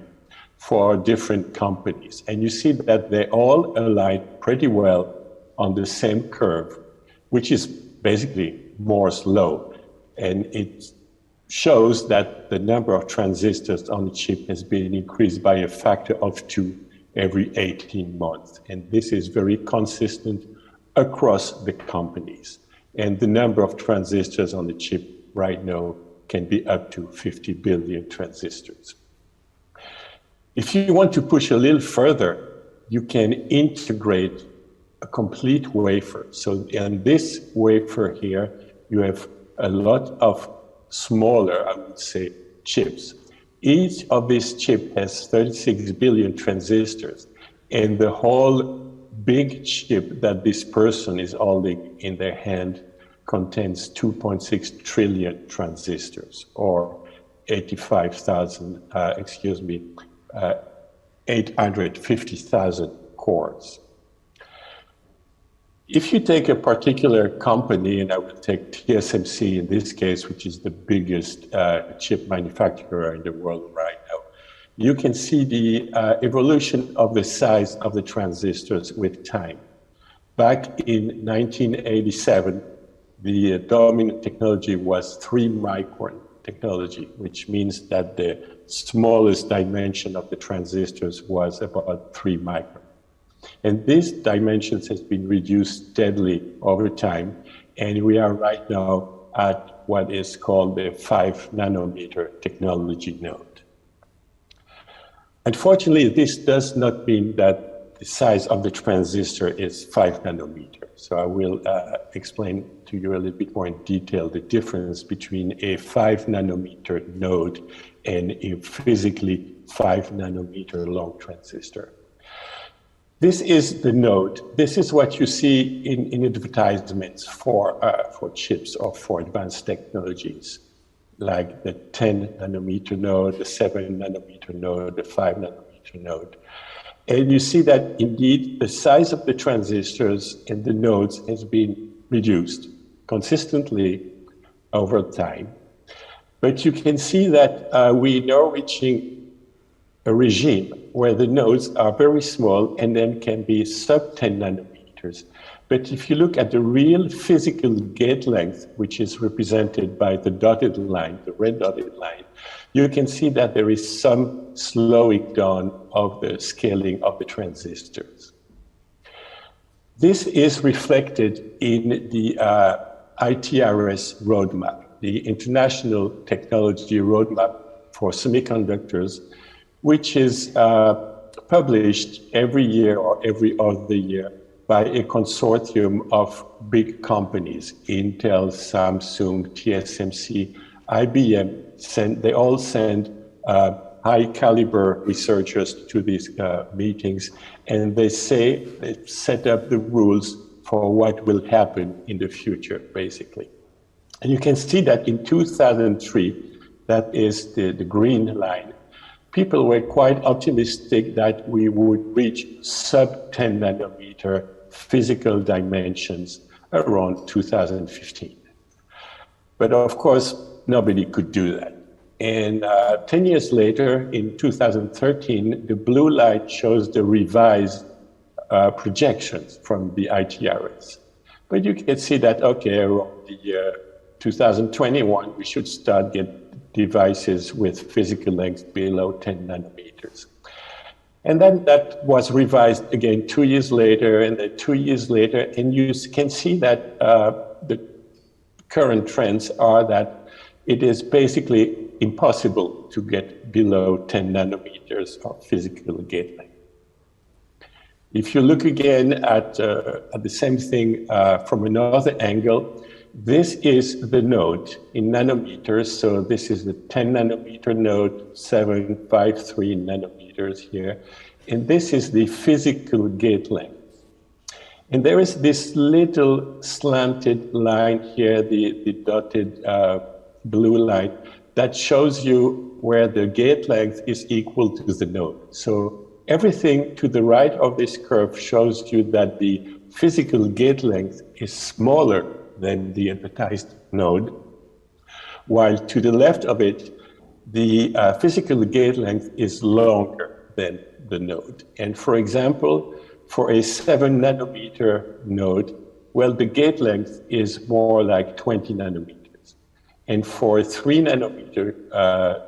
Speaker 11: for different companies. And you see that they all align pretty well on the same curve, which is basically Moore's law. And it shows that the number of transistors on the chip has been increased by a factor of 2 every 18 months. And this is very consistent across the companies. And the number of transistors on the chip right now can be up to 50 billion transistors. If you want to push a little further, you can integrate a complete wafer. So in this wafer here, you have a lot of smaller, I would say, chips. Each of these chips has 36 billion transistors, and the whole big chip that this person is holding in their hand contains 2.6 trillion transistors, or 850,000 cores. If you take a particular company, and I will take TSMC in this case, which is the biggest chip manufacturer in the world right now, you can see the evolution of the size of the transistors with time. Back in 1987, the dominant technology was 3-micron technology, which means that the smallest dimension of the transistors was about 3 microns. And these dimensions has been reduced steadily over time, and we are right now at what is called the 5 nanometer technology node. Unfortunately, this does not mean that the size of the transistor is 5 nanometers. So I will explain to you a little bit more in detail the difference between a 5 nanometer node and a physically 5 nanometer long transistor. This is the node. This is what you see in advertisements for chips or for advanced technologies, like the 10 nanometer node, the 7 nanometer node, the 5 nanometer node. And you see that indeed the size of the transistors in the nodes has been reduced consistently over time. But you can see that we are now reaching a regime where the nodes are very small and then can be sub 10 nanometers. But if you look at the real physical gate length, which is represented by the dotted line, the red dotted line, you can see that there is some slowing down of the scaling of the transistors. This is reflected in the ITRS roadmap, the International Technology Roadmap for Semiconductors, which is published every year or every other year by a consortium of big companies, Intel, Samsung, TSMC, IBM. They all send high caliber researchers to these meetings, and they set up the rules for what will happen in the future, basically. And you can see that in 2003, that is the green line, people were quite optimistic that we would reach sub 10 nanometer physical dimensions around 2015. But of course, nobody could do that. And 10 years later, in 2013, the blue line shows the revised projections from the ITRS. But you can see that, okay, around the year 2021, we should start getting devices with physical length below 10 nanometers. And then that was revised again 2 years later, and then 2 years later, and you can see that the current trends are that it is basically impossible to get below 10 nanometers of physical gate length. If you look again at the same thing from another angle, this is the node in nanometers. So this is the 10 nanometer node, 753 nanometers here. And this is the physical gate length. And there is this little slanted line here, the dotted blue line, that shows you where the gate length is equal to the node. So everything to the right of this curve shows you that the physical gate length is smaller than the advertised node, while to the left of it, the physical gate length is longer than the node. And for example, for a 7 nanometer node, well, the gate length is more like 20 nanometers. And for a 3 nanometer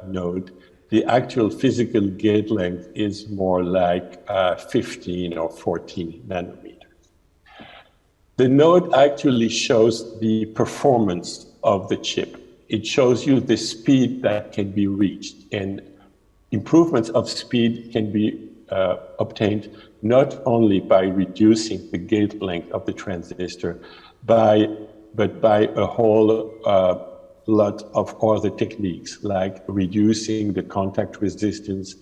Speaker 11: node, the actual physical gate length is more like 15 or 14 nanometers. The node actually shows the performance of the chip. It shows you the speed that can be reached, and improvements of speed can be obtained not only by reducing the gate length of the transistor, but by a whole lot of other techniques, like reducing the contact resistance,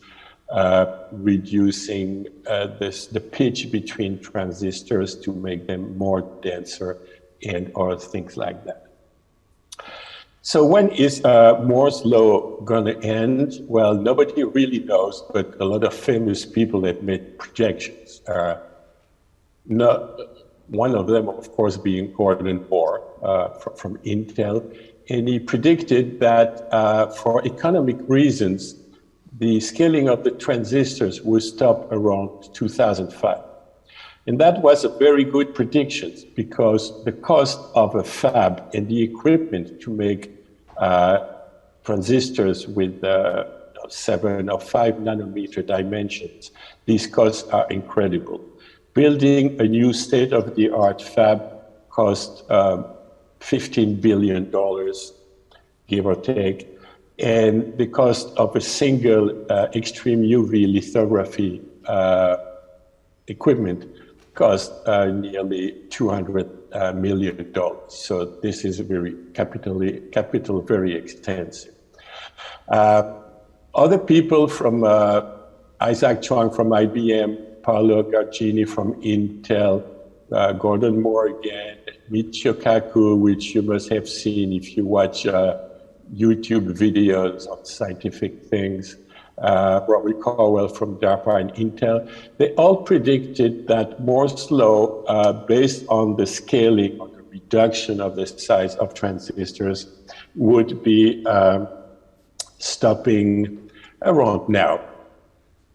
Speaker 11: reducing the pitch between transistors to make them more denser, and other things like that. So when is Moore's law going to end? Well, nobody really knows, but a lot of famous people have made projections. One of them, of course, being Gordon Moore from Intel. And he predicted that for economic reasons, the scaling of the transistors would stop around 2005. And that was a very good prediction, because the cost of a fab and the equipment to make transistors with 7 or 5 nanometer dimensions, these costs are incredible. Building a new state-of-the-art fab cost $15 billion, give or take. And the cost of a single extreme UV lithography equipment cost nearly $200 million. So this is very capital very extensive. Other people from Isaac Chung from IBM, Paolo Gargini from Intel, Gordon Moore again, Michio Kaku, which you must have seen if you watch YouTube videos on scientific things, Robert Caldwell from DARPA and Intel, they all predicted that Moore's law, based on the scaling or the reduction of the size of transistors, would be stopping around now.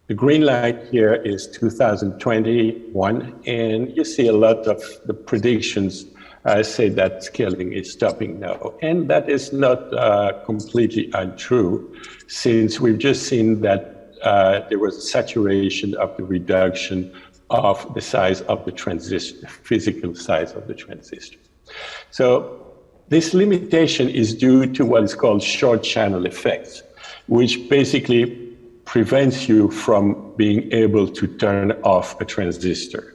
Speaker 11: The green line here is 2021, and you see a lot of the predictions say that scaling is stopping now. And that is not completely untrue, since we've just seen that there was a saturation of the reduction of the size of the transistor, physical size of the transistor. So This limitation is due to what is called short channel effects, which basically prevents you from being able to turn off a transistor.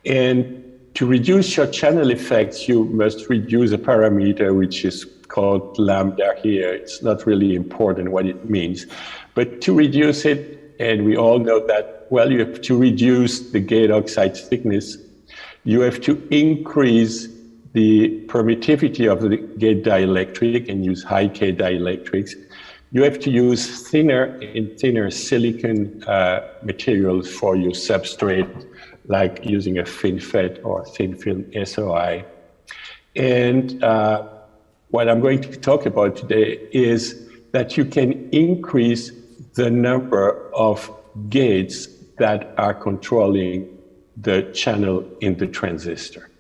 Speaker 11: And to reduce short channel effects, you must reduce a parameter which is called lambda here. It's not really important what it means, but to reduce it, and we all know that, well, you have to reduce the gate oxide thickness. You have to increase the permittivity of the gate dielectric and use high K dielectrics. You have to use thinner and thinner silicon materials for your substrate, like using a FinFET or thin film SOI. And what I'm going to talk about today is that you can increase the number of gates that are controlling the channel in the transistor.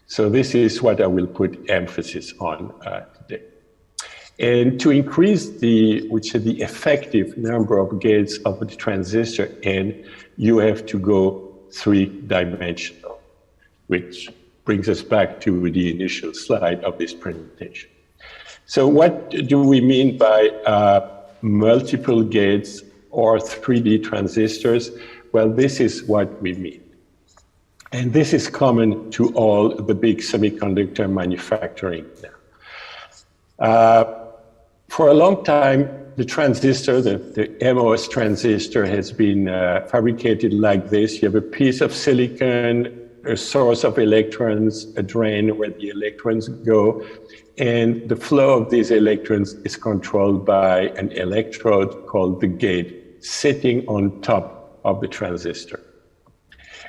Speaker 11: So this is what I will put emphasis on today. And to increase the effective number of gates of the transistor N, you have to go 3-dimensional, which brings us back to the initial slide of this presentation. So what do we mean by multiple gates or 3D transistors? Well, this is what we mean. And this is common to all the big semiconductor manufacturing now. For a long time, the transistor, the MOS transistor, has been fabricated like this. You have a piece of silicon, a source of electrons, a drain where the electrons go, and the flow of these electrons is controlled by an electrode called the gate sitting on top of the transistor.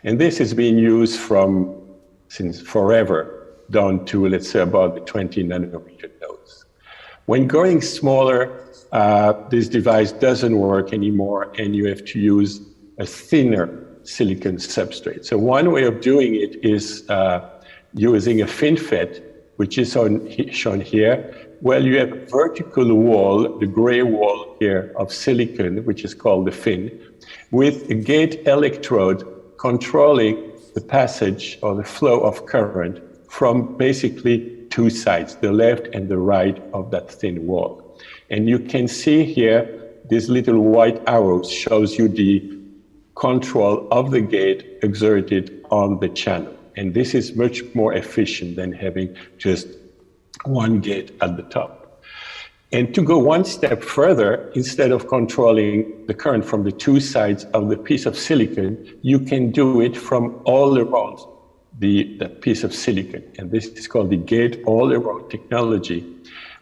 Speaker 11: And this has been used since forever down to, let's say, about the 20 nanometer nodes. When going smaller, this device doesn't work anymore, and you have to use a thinner silicon substrate. So one way of doing it is using a FinFET, which is shown here. Well, you have a vertical wall, the gray wall here of silicon, which is called the fin, with a gate electrode controlling the passage or the flow of current from basically two sides, the left and the right of that thin wall. And you can see here, this little white arrow shows you the control of the gate exerted on the channel. And this is much more efficient than having just one gate at the top. And to go one step further, instead of controlling the current from the two sides of the piece of silicon, you can do it from all around that piece of silicon. And this is called the gate all around technology,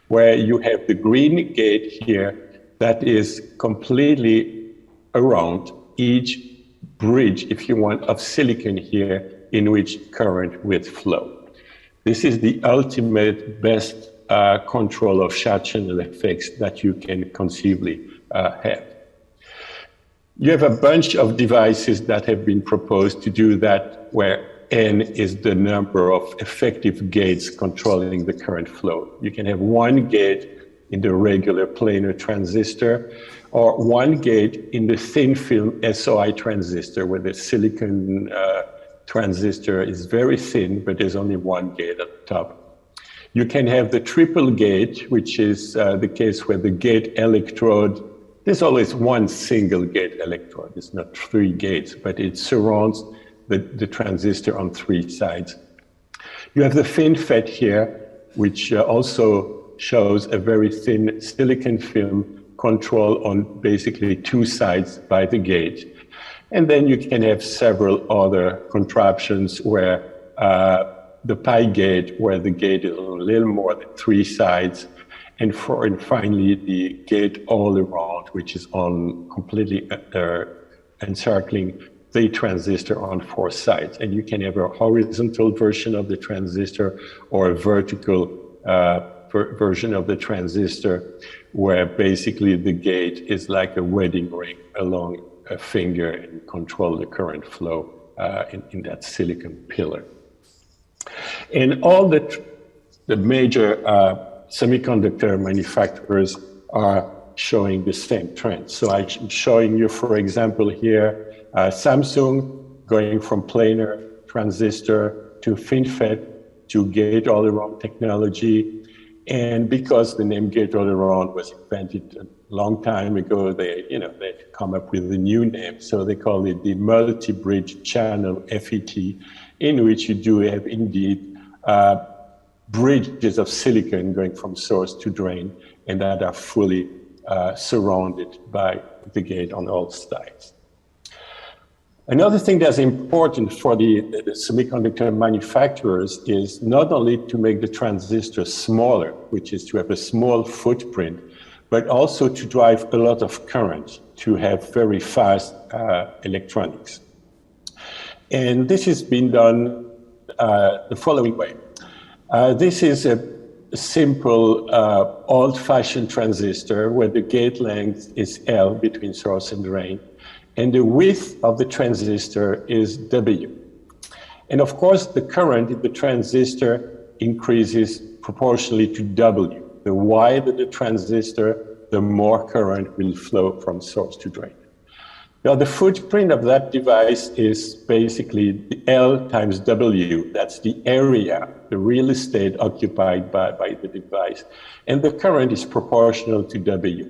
Speaker 11: where you have the green gate here that is completely around each bridge, if you want, of silicon here in which current will flow. This is the ultimate best control of short channel effects that you can conceivably have. You have a bunch of devices that have been proposed to do that, where N is the number of effective gates controlling the current flow. You can have one gate in the regular planar transistor, or one gate in the thin film SOI transistor, where the silicon transistor is very thin, but there's only one gate at the top. You can have the triple gate, which is the case where the gate electrode, there's always one single gate electrode. It's not three gates, but it surrounds the transistor on three sides. You have the FinFET here, which also shows a very thin silicon film control on basically two sides by the gate. And then you can have several other contraptions where the pi gate, where the gate is a little more than three sides, and finally the gate all around, which is on completely encircling the transistor on four sides. And you can have a horizontal version of the transistor or a vertical version of the transistor, where basically the gate is like a wedding ring along a finger and control the current flow in that silicon pillar. And all the major semiconductor manufacturers are showing the same trend. So I'm showing you, for example, here, Samsung going from planar transistor to FinFET to gate-all-around technology. And because the name gate-all-around was invented a long time ago, they come up with a new name. So they call it the multi-bridge channel FET, in which you do have indeed bridges of silicon going from source to drain, and that are fully surrounded by the gate on all sides. Another thing that's important for the semiconductor manufacturers is not only to make the transistor smaller, which is to have a small footprint, but also to drive a lot of current, to have very fast electronics. And this has been done the following way. This is a simple old-fashioned transistor where the gate length is L between source and drain, and the width of the transistor is W. And of course, the current in the transistor increases proportionally to W. The wider the transistor, the more current will flow from source to drain. Now, the footprint of that device is basically the L times W. That's the area, the real estate occupied by the device. And the current is proportional to W.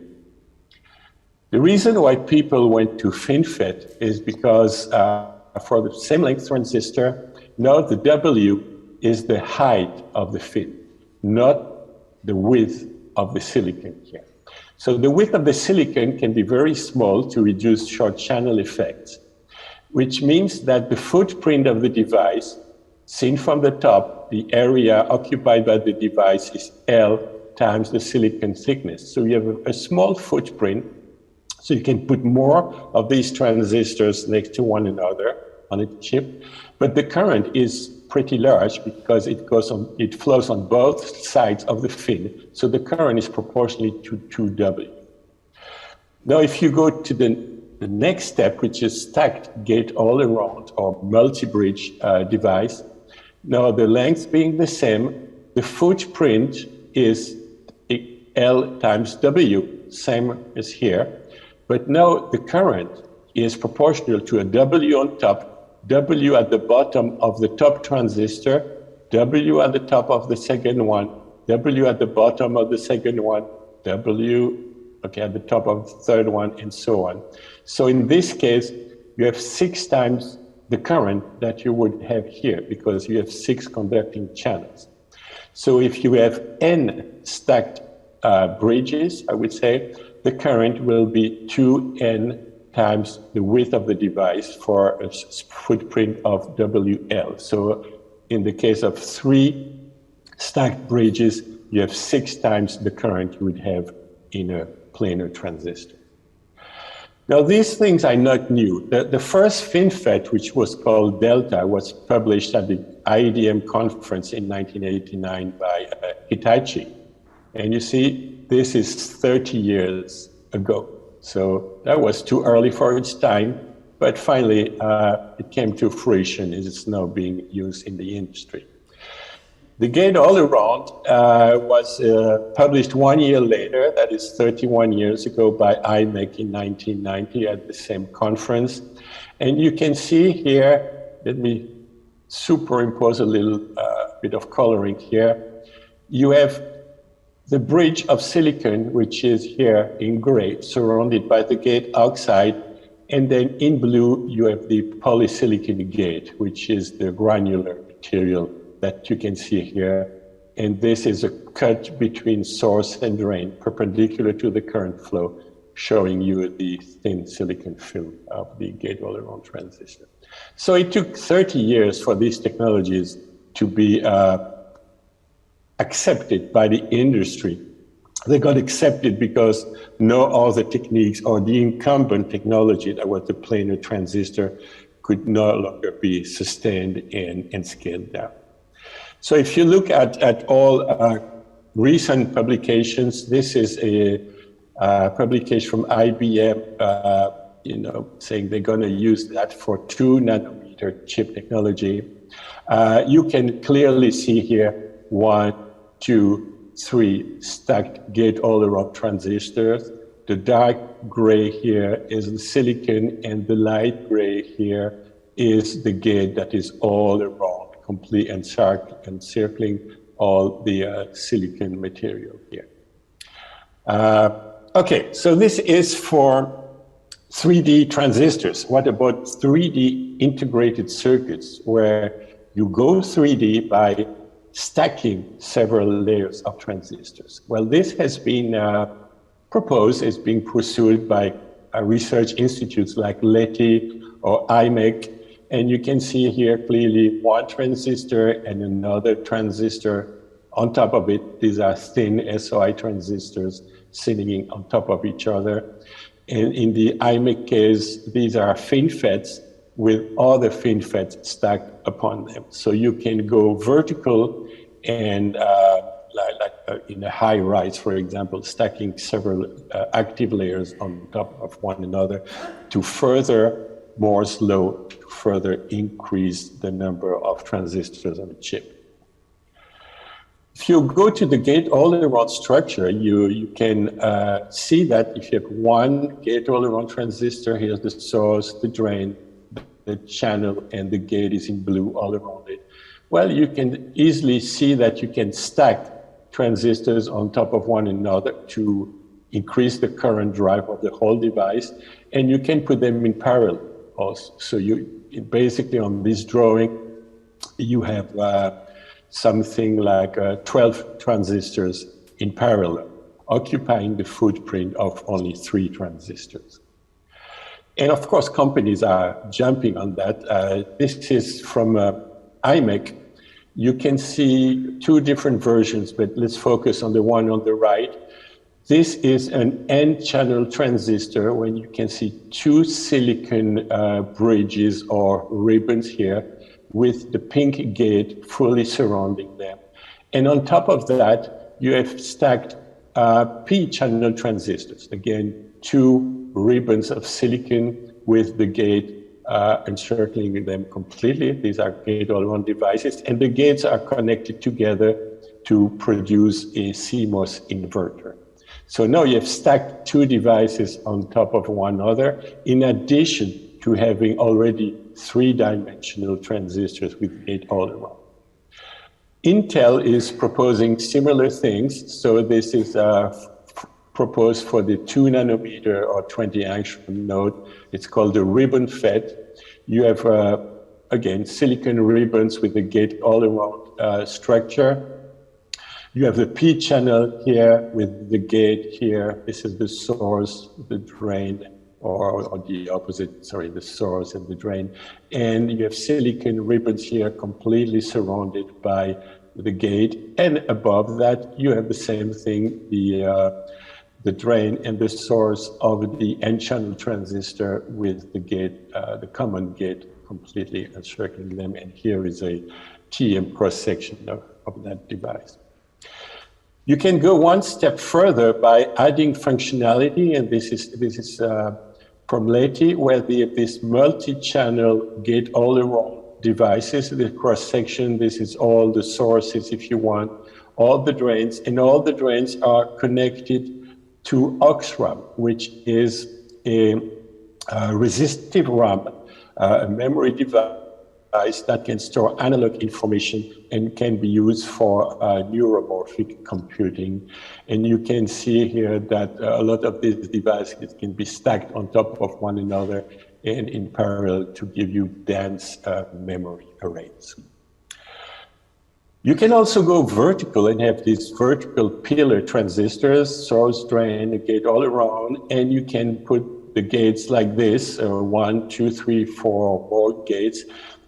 Speaker 11: The reason why people went to FinFET is because for the same length transistor, now the W is the height of the fin, not the width of the silicon here. So the width of the silicon can be very small to reduce short channel effects, which means that the footprint of the device, seen from the top, the area occupied by the device is L times the silicon thickness. So you have a small footprint, so you can put more of these transistors next to one another on a chip, but the current is pretty large because it flows on both sides of the fin, so the current is proportionally to 2W. Now, if you go to the next step, which is stacked gate-all-around or multi-bridge device, now the length being the same, the footprint is L times W, same as here, but now the current is proportional to a W on top, W at the bottom of the top transistor, W at the top of the second one, W at the bottom of the second one, W at the top of the third one, and so on. So in this case, you have 6 times the current that you would have here because you have 6 conducting channels. So if you have N stacked bridges, I would say, the current will be 2N times the width of the device for a footprint of WL. So in the case of 3 stacked bridges, you have 6 times the current you would have in a planar transistor. Now, these things are not new. The first FinFET, which was called Delta, was published at the IDM conference in 1989 by Hitachi. And you see, this is 30 years ago. So that was too early for its time, but finally it came to fruition. It's now being used in the industry. The gate-all-around was published 1 year later, that is 31 years ago, by IMEC in 1990 at the same conference. And you can see here, let me superimpose a little bit of coloring here. You have the bridge of silicon, which is here in gray, surrounded by the gate oxide. And then in blue, you have the polysilicon gate, which is the granular material that you can see here. And this is a cut between source and drain, perpendicular to the current flow, showing you the thin silicon film of the gate-all-around transistor. So it took 30 years for these technologies to be accepted by the industry. They got accepted because no other techniques or the incumbent technology that was the planar transistor could no longer be sustained and scaled down. So if you look at all recent publications, this is a publication from IBM, saying they're going to use that for 2 nanometer chip technology. You can clearly see here 1, 2, 3 stacked gate-all-around transistors. The dark gray here is the silicon, and the light gray here is the gate that is all around complete encircling all the silicon material here. Okay, so this is for 3D transistors. What about 3D integrated circuits, where you go 3D by stacking several layers of transistors? Well, this has been proposed, is being pursued by research institutes like LETI or IMEC, and you can see here clearly one transistor and another transistor on top of it. These are thin SOI transistors sitting on top of each other. And in the IMEC case, these are FinFETs with other FinFETs stacked upon them. So you can go vertical and in a high rise, for example, stacking several active layers on top of one another to further Moore's law, to further increase the number of transistors on a chip. If you go to the gate-all-around structure, you can see that if you have one gate-all-around transistor, here's the source, the drain, the channel, and the gate is in blue all around it. Well, you can easily see that you can stack transistors on top of one another to increase the current drive of the whole device, and you can put them in parallel also. So basically on this drawing, you have something like 12 transistors in parallel, occupying the footprint of only 3 transistors. And of course, companies are jumping on that. This is from IMEC. You can see 2 different versions, but let's focus on the one on the right. This is an N-channel transistor when you can see 2 silicon bridges or ribbons here with the pink gate fully surrounding them. And on top of that, you have stacked P-channel transistors. Again, 2 ribbons of silicon with the gate encircling them completely. These are gate-all-around devices, and the gates are connected together to produce a CMOS inverter. So now you have stacked 2 devices on top of one another, in addition to having already 3-dimensional transistors with gate-all-around. Intel is proposing similar things. So this is proposed for the 2 nanometer or 20 angstrom node. It's called the ribbon FET. You have, again, silicon ribbons with the gate-all-around structure. You have the P channel here with the gate here. This is the source, the drain, or the opposite, sorry, the source and the drain. And you have silicon ribbons here completely surrounded by the gate. And above that, you have the same thing, the drain and the source of the N-channel transistor with the gate, the common gate completely encircling them. And here is a TM cross-section of that device. You can go one step further by adding functionality, and this is from LETI, where this multi-channel gate-all-around devices, the cross-section, this is all the sources, if you want, all the drains, and all the drains are connected to aux RAM, which is a resistive RAM, a memory device that can store analog information and can be used for neuromorphic computing. And you can see here that a lot of these devices can be stacked on top of one another and in parallel to give you dense memory arrays. You can also go vertical and have these vertical pillar transistors, source, drain, a gate all around, and you can put the gates like this, 1, 2, 3, 4 more gates,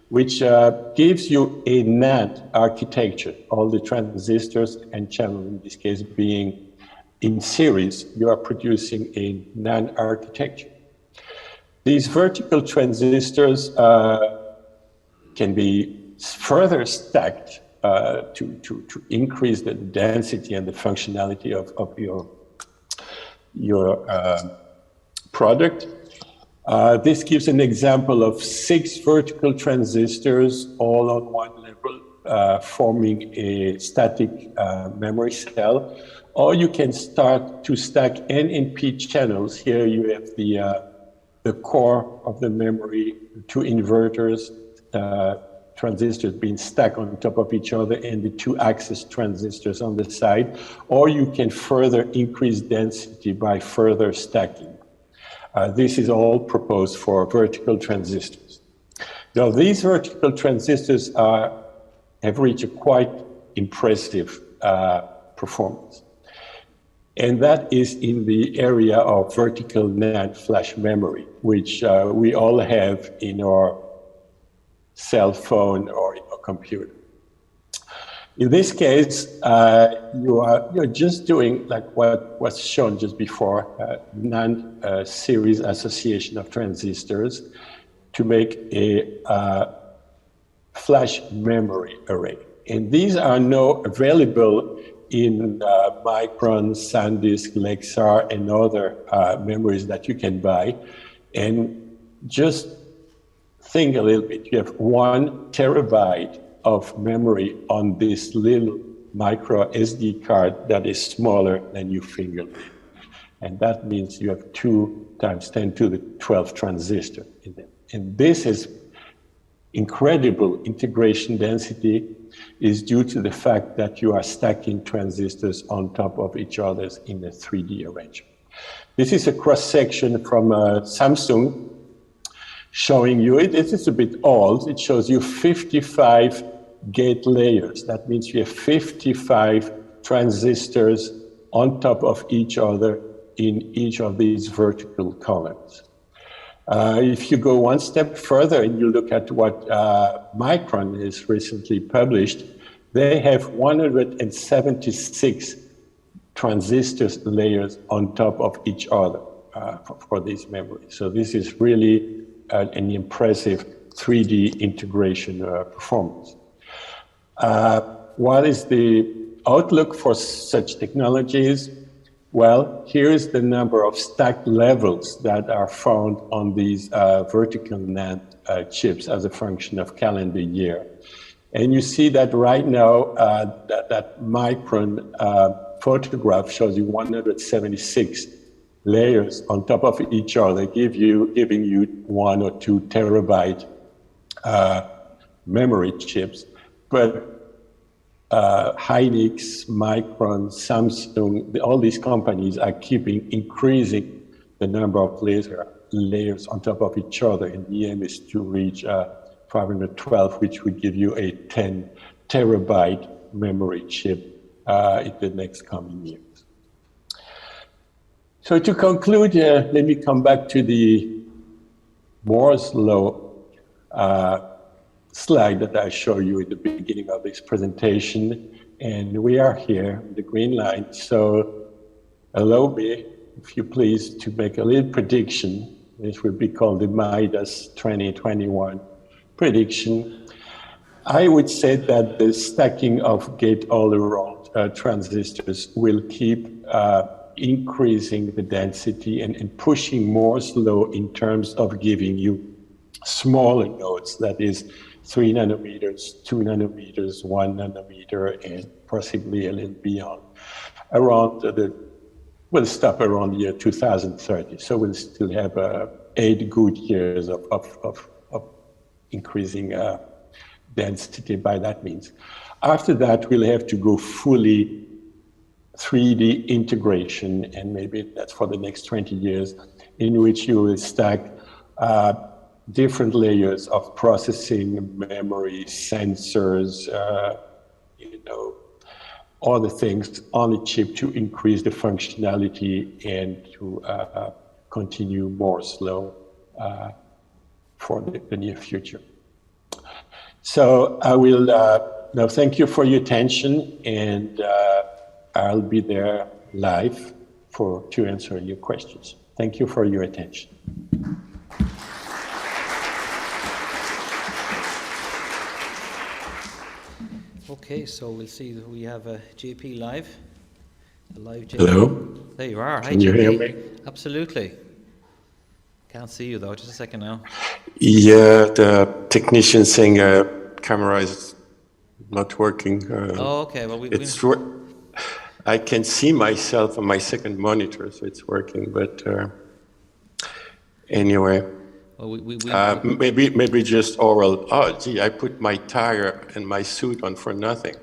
Speaker 11: which gives you a NAND architecture, all the transistors and channels in this case being in series. You are producing a NAND architecture. These vertical transistors can be further stacked to increase the density and the functionality of your product. This gives an example of 6 vertical transistors all on one level, forming a static memory cell. Or you can start to stack N and P channels. Here you have the core of the memory, 2 inverters, transistors being stacked on top of each other and the 2-axis transistors on the side, or you can further increase density by further stacking. This is all proposed for vertical transistors. Now, these vertical transistors have reached a quite impressive performance. And that is in the area of vertical NAND flash memory, which we all have in our cell phone or in a computer. In this case, you're just doing like what was shown just before, NAND series association of transistors to make a flash memory array. And these are now available in Micron, SanDisk, Lexar, and other memories that you can buy. And just think a little bit. You have 1 terabyte of memory on this little micro SD card that is smaller than your fingernail. And that means you have 2 times 10 to the 12 transistor in them. And this is incredible integration density is due to the fact that you are stacking transistors on top of each other in a 3D arrangement. This is a cross-section from Samsung showing you, it is a bit old, it shows you 55 gate layers. That means you have 55 transistors on top of each other in each of these vertical columns. If you go one step further and you look at what Micron has recently published, they have 176 transistors layers on top of each other for these memories. So this is really an impressive 3D integration performance. What is the outlook for such technologies? Well, here is the number of stack levels that are found on these vertical NAND chips as a function of calendar year. And you see that right now, that Micron photograph shows you 176 layers on top of each other, giving you 1 or 2 terabyte memory chips. But Hynix, Micron, Samsung, all these companies are increasing the number of layers on top of each other. And the aim is to reach 512, which would give you a 10 terabyte memory chip in the next coming years. So to conclude, let me come back to the Moore's law slide that I showed you at the beginning of this presentation. And we are here, the green line. So allow me, if you please, to make a little prediction. This will be called the MIDAS 2021 prediction. I would say that the stacking of gate-all-around transistors will keep increasing the density and pushing Moore's law in terms of giving you smaller nodes, that is 3 nanometers, 2 nanometers, 1 nanometer, and possibly a little beyond. We'll stop around the year 2030. So we'll still have 8 good years of increasing density by that means. After that, we'll have to go fully 3D integration, and maybe that's for the next 20 years, in which you will stack different layers of processing, memory, sensors, all the things on the chip to increase the functionality and to continue Moore's law for the near future. So I will now thank you for your attention, and I'll be there live to answer your questions. Thank you for your attention.
Speaker 1: Okay, so we'll see that we have a JP live. A live JP.
Speaker 11: Hello.
Speaker 1: There you are. Hi,
Speaker 11: Can you
Speaker 1: JP.
Speaker 11: hear me?
Speaker 1: Absolutely. Can't see you though. Just a second now.
Speaker 11: Yeah, the technician saying camera is not working.
Speaker 1: Oh, okay. Well,
Speaker 11: I can see myself on my second monitor, so it's working. But anyway.
Speaker 1: Well,
Speaker 11: maybe just oral. Oh, gee, I put my tire and my suit on for nothing.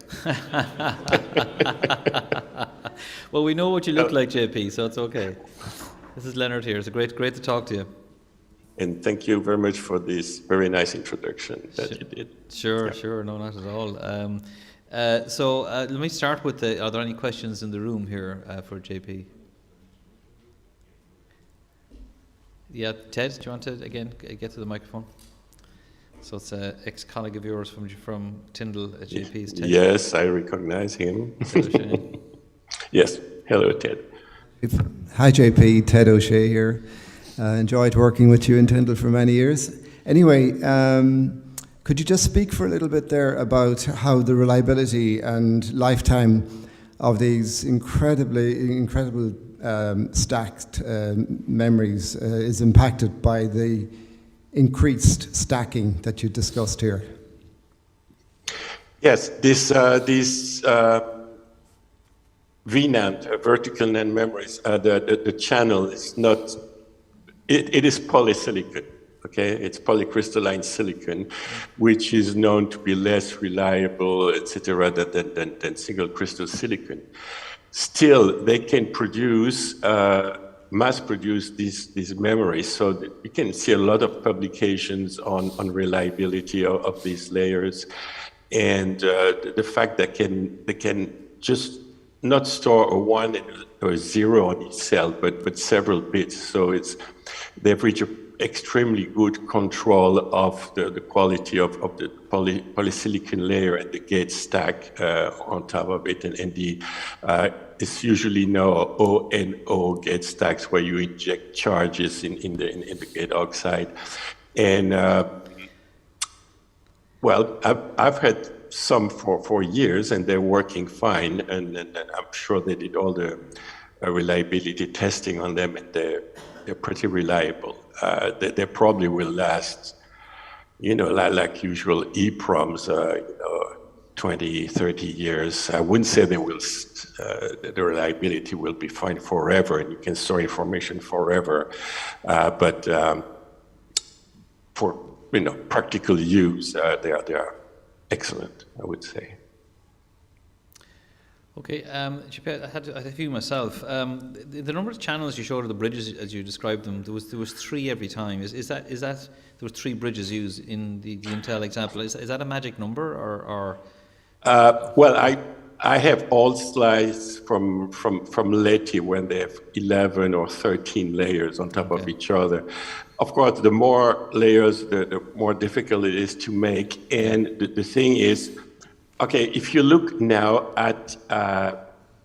Speaker 1: Well, we know what you look like, JP, so it's okay. This is Leonard here. It's great to talk to you.
Speaker 11: And thank you very much for this very nice introduction that you did.
Speaker 1: Sure. No, not at all. So let me start with are there any questions in the room here for JP? Yeah, Ted, do you want to again get to the microphone? So it's an ex-colleague of yours from Tyndall at JP's. Ted.
Speaker 11: Yes, I recognize him. Yes, hello, Ted.
Speaker 13: Hi, JP, Ted O'Shea here. Enjoyed working with you in Tyndall for many years. Anyway, could you just speak for a little bit there about how the reliability and lifetime of these incredible stacked memories is impacted by the increased stacking that you discussed here?
Speaker 11: Yes, this VNAND, vertical NAND memories, the channel is not, it is polysilicon, okay? It's polycrystalline silicon, which is known to be less reliable, etc., than single crystal silicon. Still, they can produce, mass produce these memories, so that you can see a lot of publications on reliability of these layers, and the fact that they can just not store a 1 or a 0 on each cell, but several bits. So they've reached extremely good control of the quality of the polysilicon layer and the gate stack on top of it, and it's usually no O gate stacks where you inject charges in the gate oxide. And well, I've had some for years, and they're working fine, and I'm sure they did all the reliability testing on them, and they're pretty reliable. They probably will last, like usual EEPROMs, 20, 30 years. I wouldn't say they will. The reliability will be fine forever, and you can store information forever. But for practical use, they are excellent, I would say.
Speaker 1: Okay, I had a few myself. The number of channels you showed, or the bridges as you described them, there was 3 every time. Is that there were 3 bridges used in the Intel example? Is that a magic number, or?
Speaker 11: Well, I have all slides from Leti when they have 11 or 13 layers on top of each other. Of course, the more layers, the more difficult it is to make. And the thing is, okay, if you look now at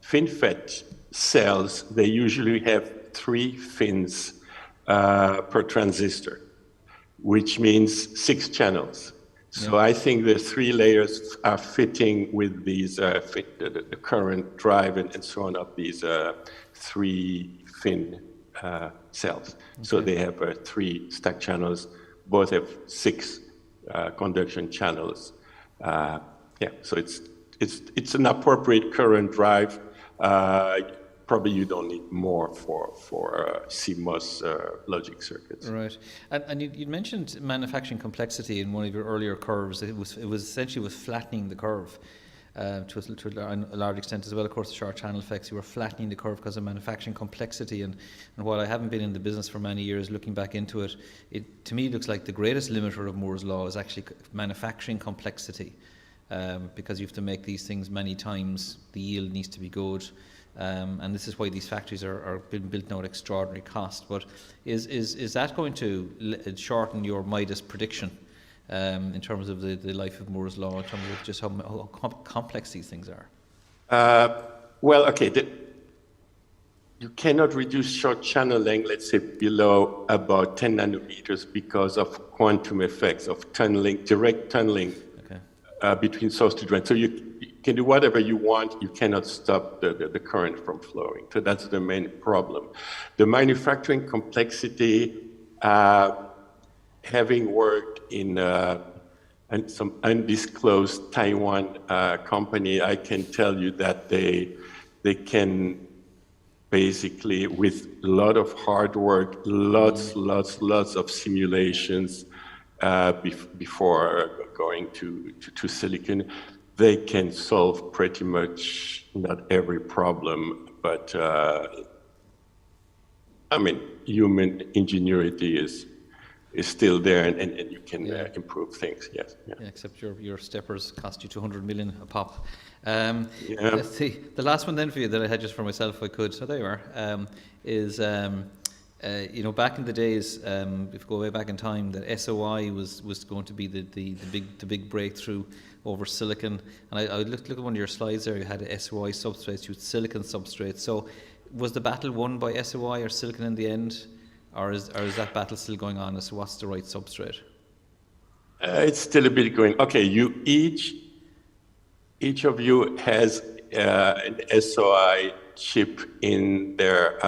Speaker 11: FinFET cells, they usually have 3 fins per transistor, which means 6 channels. So I think the 3 layers are fitting with these the current drive and so on of these 3 fin cells. Okay. So they have 3 stack channels. Both have 6 conduction channels. So it's an appropriate current drive. Probably you don't need more for CMOS logic circuits. Right,
Speaker 1: and you mentioned manufacturing complexity in one of your earlier curves. It was essentially flattening the curve to a large extent as well. Of course, the short channel effects. You were flattening the curve because of manufacturing complexity. And while I haven't been in the business for many years, looking back into it, to me looks like the greatest limiter of Moore's law is actually manufacturing complexity, because you have to make these things many times. The yield needs to be good. And this is why these factories are being built now at extraordinary cost. But is that going to shorten your MIDAS prediction in terms of the life of Moore's law, in terms of just how complex these things are?
Speaker 11: Well, okay, you cannot reduce short channel length, let's say, below about 10 nanometers because of quantum effects of tunneling, direct tunneling between source to drain. So you can do whatever you want, you cannot stop the current from flowing. So that's the main problem. The manufacturing complexity, having worked in some undisclosed Taiwan company, I can tell you that they can basically with a lot of hard work, lots of simulations before going to silicon, they can solve pretty much not every problem, but I mean, human ingenuity is still there, and you can improve things. Yes. Yeah.
Speaker 1: Yeah, except your steppers cost you 200 million a pop. Let's see. The last one then for you that I had just for myself, if I could. So there you are. Is you know, back in the days, if you go way back in time, that SOI was going to be the big breakthrough over silicon. And I look at one of your slides there. You had SOI substrates, you had silicon substrates. So was the battle won by SOI or silicon in the end? Or is that battle still going on as to what's the right substrate?
Speaker 11: It's still a bit going. Okay, each of you has an SOI chip in their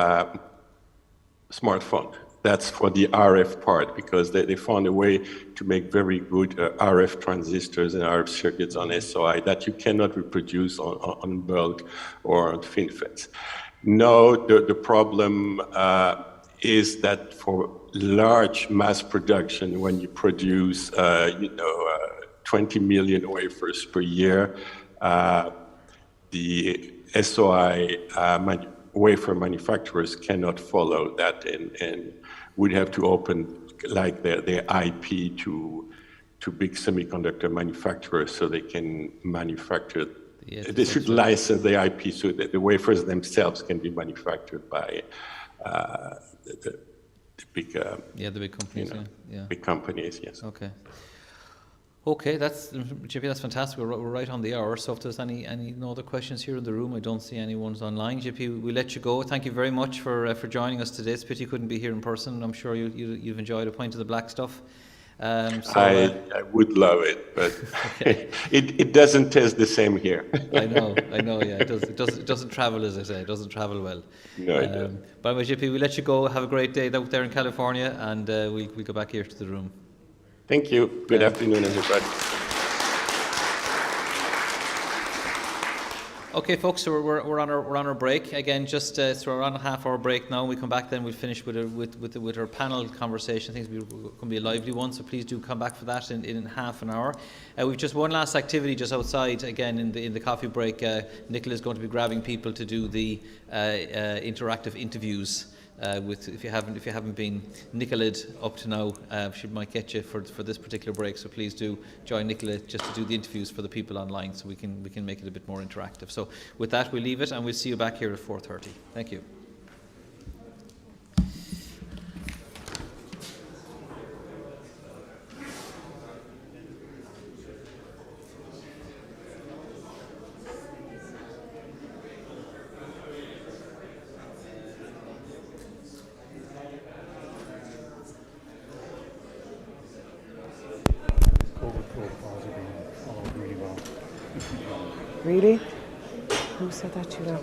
Speaker 11: smartphone. That's for the RF part, because they found a way to make very good RF transistors and RF circuits on SOI that you cannot reproduce on bulk or on FinFETs. Now the problem is that for large mass production, when you produce 20 million wafers per year, the SOI wafer manufacturers cannot follow that and would have to open like their IP to big semiconductor manufacturers so they can manufacture. They should license the IP so that the wafers themselves can be manufactured by the big
Speaker 1: the big companies.
Speaker 11: Big companies. Yes.
Speaker 1: Okay, JP, that's fantastic. We're right on the hour. So if there's any other questions here in the room, I don't see anyone's online. JP, we'll let you go. Thank you very much for joining us today. It's a pity you couldn't be here in person. I'm sure you've enjoyed a pint of the black stuff.
Speaker 11: I would love it, but it doesn't taste the same here.
Speaker 1: I know. Yeah, it doesn't travel, as I say. It doesn't travel well.
Speaker 11: No, it doesn't.
Speaker 1: By the way, JP, we'll let you go. Have a great day out there in California, and we'll go back here to the room.
Speaker 11: Thank you. Good afternoon, everybody.
Speaker 1: Okay, folks. So we're on our break again. Just so we're on a half-hour break now. When we come back, then we'll finish with our panel conversation. I think it's going to be a lively one. So please do come back for that in half an hour. We've just one last activity just outside again in the coffee break. Nicola is going to be grabbing people to do the interactive interviews. If you haven't been Nicola'd up to now, she might get you for this particular break. So please do join Nicola just to do the interviews for the people online, so we can make it a bit more interactive. So with that, we'll leave it, and we'll see you back here at 4:30. Thank you.
Speaker 14: Really? Who said that to you?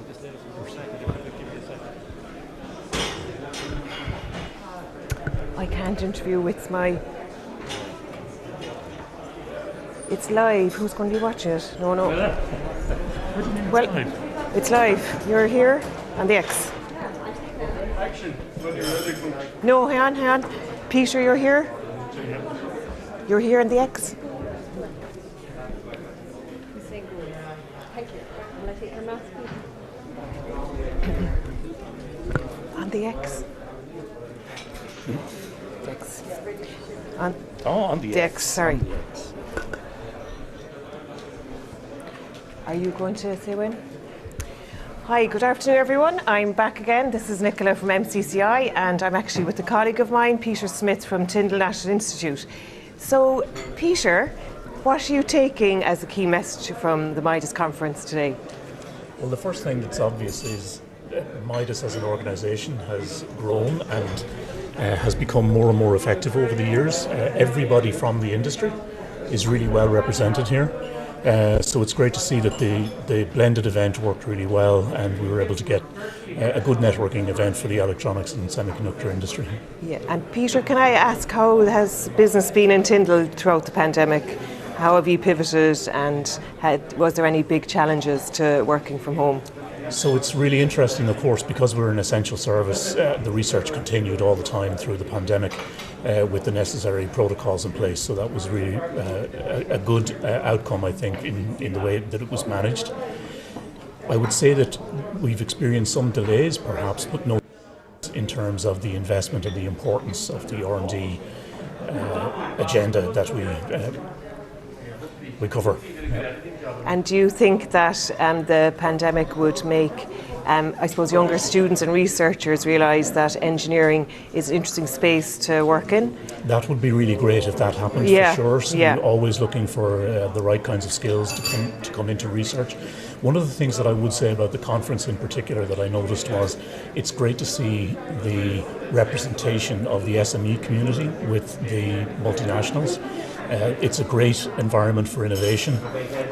Speaker 14: I can't interview, it's live. Who's going to be watching it? No. Well, it's live. You're here on the X. No, hang on. Peter, you're here? You're here on the X? On the X.
Speaker 9: On the
Speaker 14: X, sorry. Are you going to say when? Hi, good afternoon everyone. I'm back again. This is Nicola from MCCI, and I'm actually with a colleague of mine, Peter Smith from Tyndall National Institute. So, Peter, what are you taking as a key message from the MIDAS conference today?
Speaker 15: Well, the first thing that's obvious is MIDAS as an organisation has grown and has become more and more effective over the years. Everybody from the industry is really well represented here. So it's great to see that the blended event worked really well, and we were able to get a good networking event for the electronics and semiconductor industry.
Speaker 14: Yeah, and Peter, can I ask, how has business been in Tyndall throughout the pandemic? How have you pivoted, and was there any big challenges to working from home?
Speaker 15: So it's really interesting, of course, because we're an essential service. The research continued all the time through the pandemic with the necessary protocols in place. So that was really a good outcome, I think, in the way that it was managed. I would say that we've experienced some delays, perhaps, but no in terms of the investment and the importance of the R&D agenda that we cover.
Speaker 14: And do you think that the pandemic would make, I suppose, younger students and researchers realise that engineering is an interesting space to work in?
Speaker 15: That would be really great if that happened, for sure. So we're always looking for the right kinds of skills to come into research. One of the things that I would say about the conference in particular that I noticed was it's great to see the representation of the SME community with the multinationals. It's a great environment for innovation,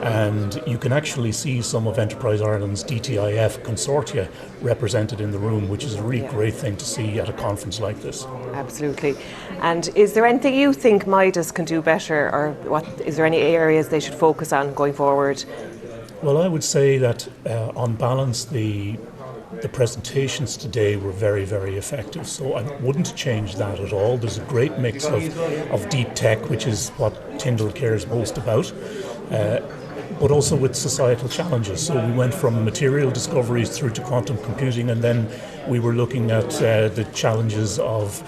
Speaker 15: and you can actually see some of Enterprise Ireland's DTIF consortia represented in the room, which is a really great thing to see at a conference like this.
Speaker 14: Absolutely. And is there anything you think MIDAS can do better, or is there any areas they should focus on going forward?
Speaker 15: Well, I would say that on balance, the presentations today were very, very effective. So I wouldn't change that at all. There's a great mix of deep tech, which is what Tyndall cares most about, but also with societal challenges. So we went from material discoveries through to quantum computing, and then we were looking at the challenges of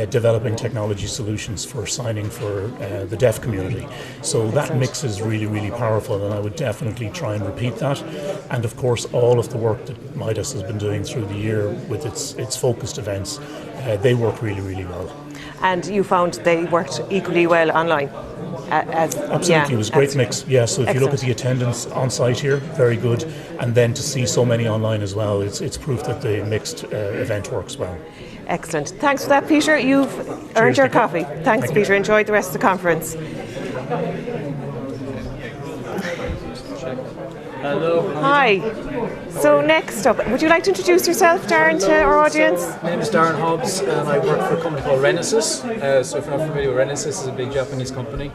Speaker 15: developing technology solutions for signing for the deaf community. So that mix is really, really powerful, and I would definitely try and repeat that. And of course, all of the work that MIDAS has been doing through the year with its focused events, they work really, really well.
Speaker 14: And you found they worked equally well online?
Speaker 15: Absolutely, it was a great mix. Yeah, so if you look at the attendance on site here, very good. And then to see so many online as well, it's proof that the mixed event works well.
Speaker 14: Excellent. Thanks for that, Peter. You've earned your coffee. Thanks, Peter. Enjoy the rest of the conference.
Speaker 16: Hello.
Speaker 14: Hi. So next up, would you like to introduce yourself, Darren, to our audience?
Speaker 16: My name is Darren Hobbs, and I work for a company called Renesys. So if you're not familiar with Renesys, it's a big Japanese company.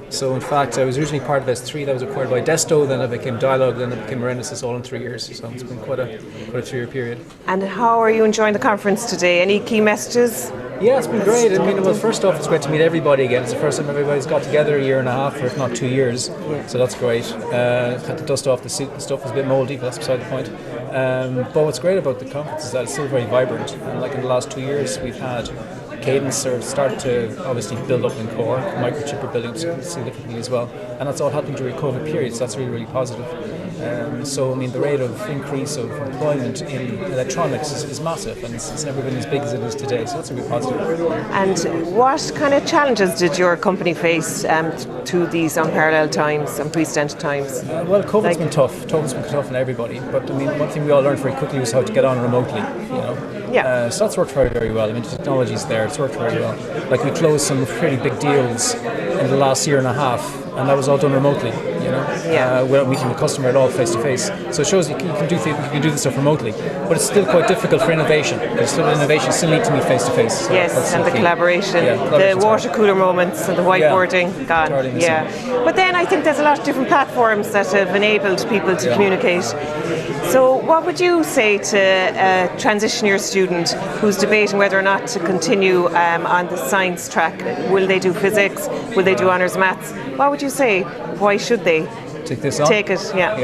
Speaker 16: So in fact, I was originally part of S3 that was acquired by Desto, then I became Dialog, then I became Renesys all in 3 years. So it's been quite a 3-year period.
Speaker 14: And how are you enjoying the conference today? Any key messages?
Speaker 16: Yeah, it's been great. I mean, well, first off, it's great to meet everybody again. It's the first time everybody's got together a year and a half, or if not 2 years. So that's great. Had to dust off the suit and stuff. Was a bit mouldy, but that's beside the point. But what's great about the conference is that it's still very vibrant. And like in the last 2 years, we've had Cadence start to obviously build up in core. Microchip are building significantly as well. And that's all happened during COVID period, so that's really, really positive. So, I mean, the rate of increase of employment in electronics is massive, and it's never been as big as it is today, so that's really positive.
Speaker 14: And what kind of challenges did your company face to these unparalleled times, unprecedented times?
Speaker 16: Well, COVID's been tough. COVID's been tough on everybody, but I mean, one thing we all learned very quickly was how to get on remotely, you know.
Speaker 14: Yeah.
Speaker 16: So that's worked very, very well. I mean, the technology's there, it's worked very well. Like, we closed some pretty big deals in the last year and a half, and that was all done remotely, you know, without meeting the customer at all face to face. So it shows you can do this stuff remotely, but it's still quite difficult for innovation. There's still innovation, still need to meet face to face.
Speaker 14: Yes, and the collaboration, the water cooler moments and the whiteboarding gone. Yeah, but then I think there's a lot of different platforms that have enabled people to communicate. So what would you say to a transition year student who's debating whether or not to continue on the science track? Will they do physics? Will they do honours maths? What would you say? Why should they
Speaker 16: take this on?
Speaker 14: Take it, yeah.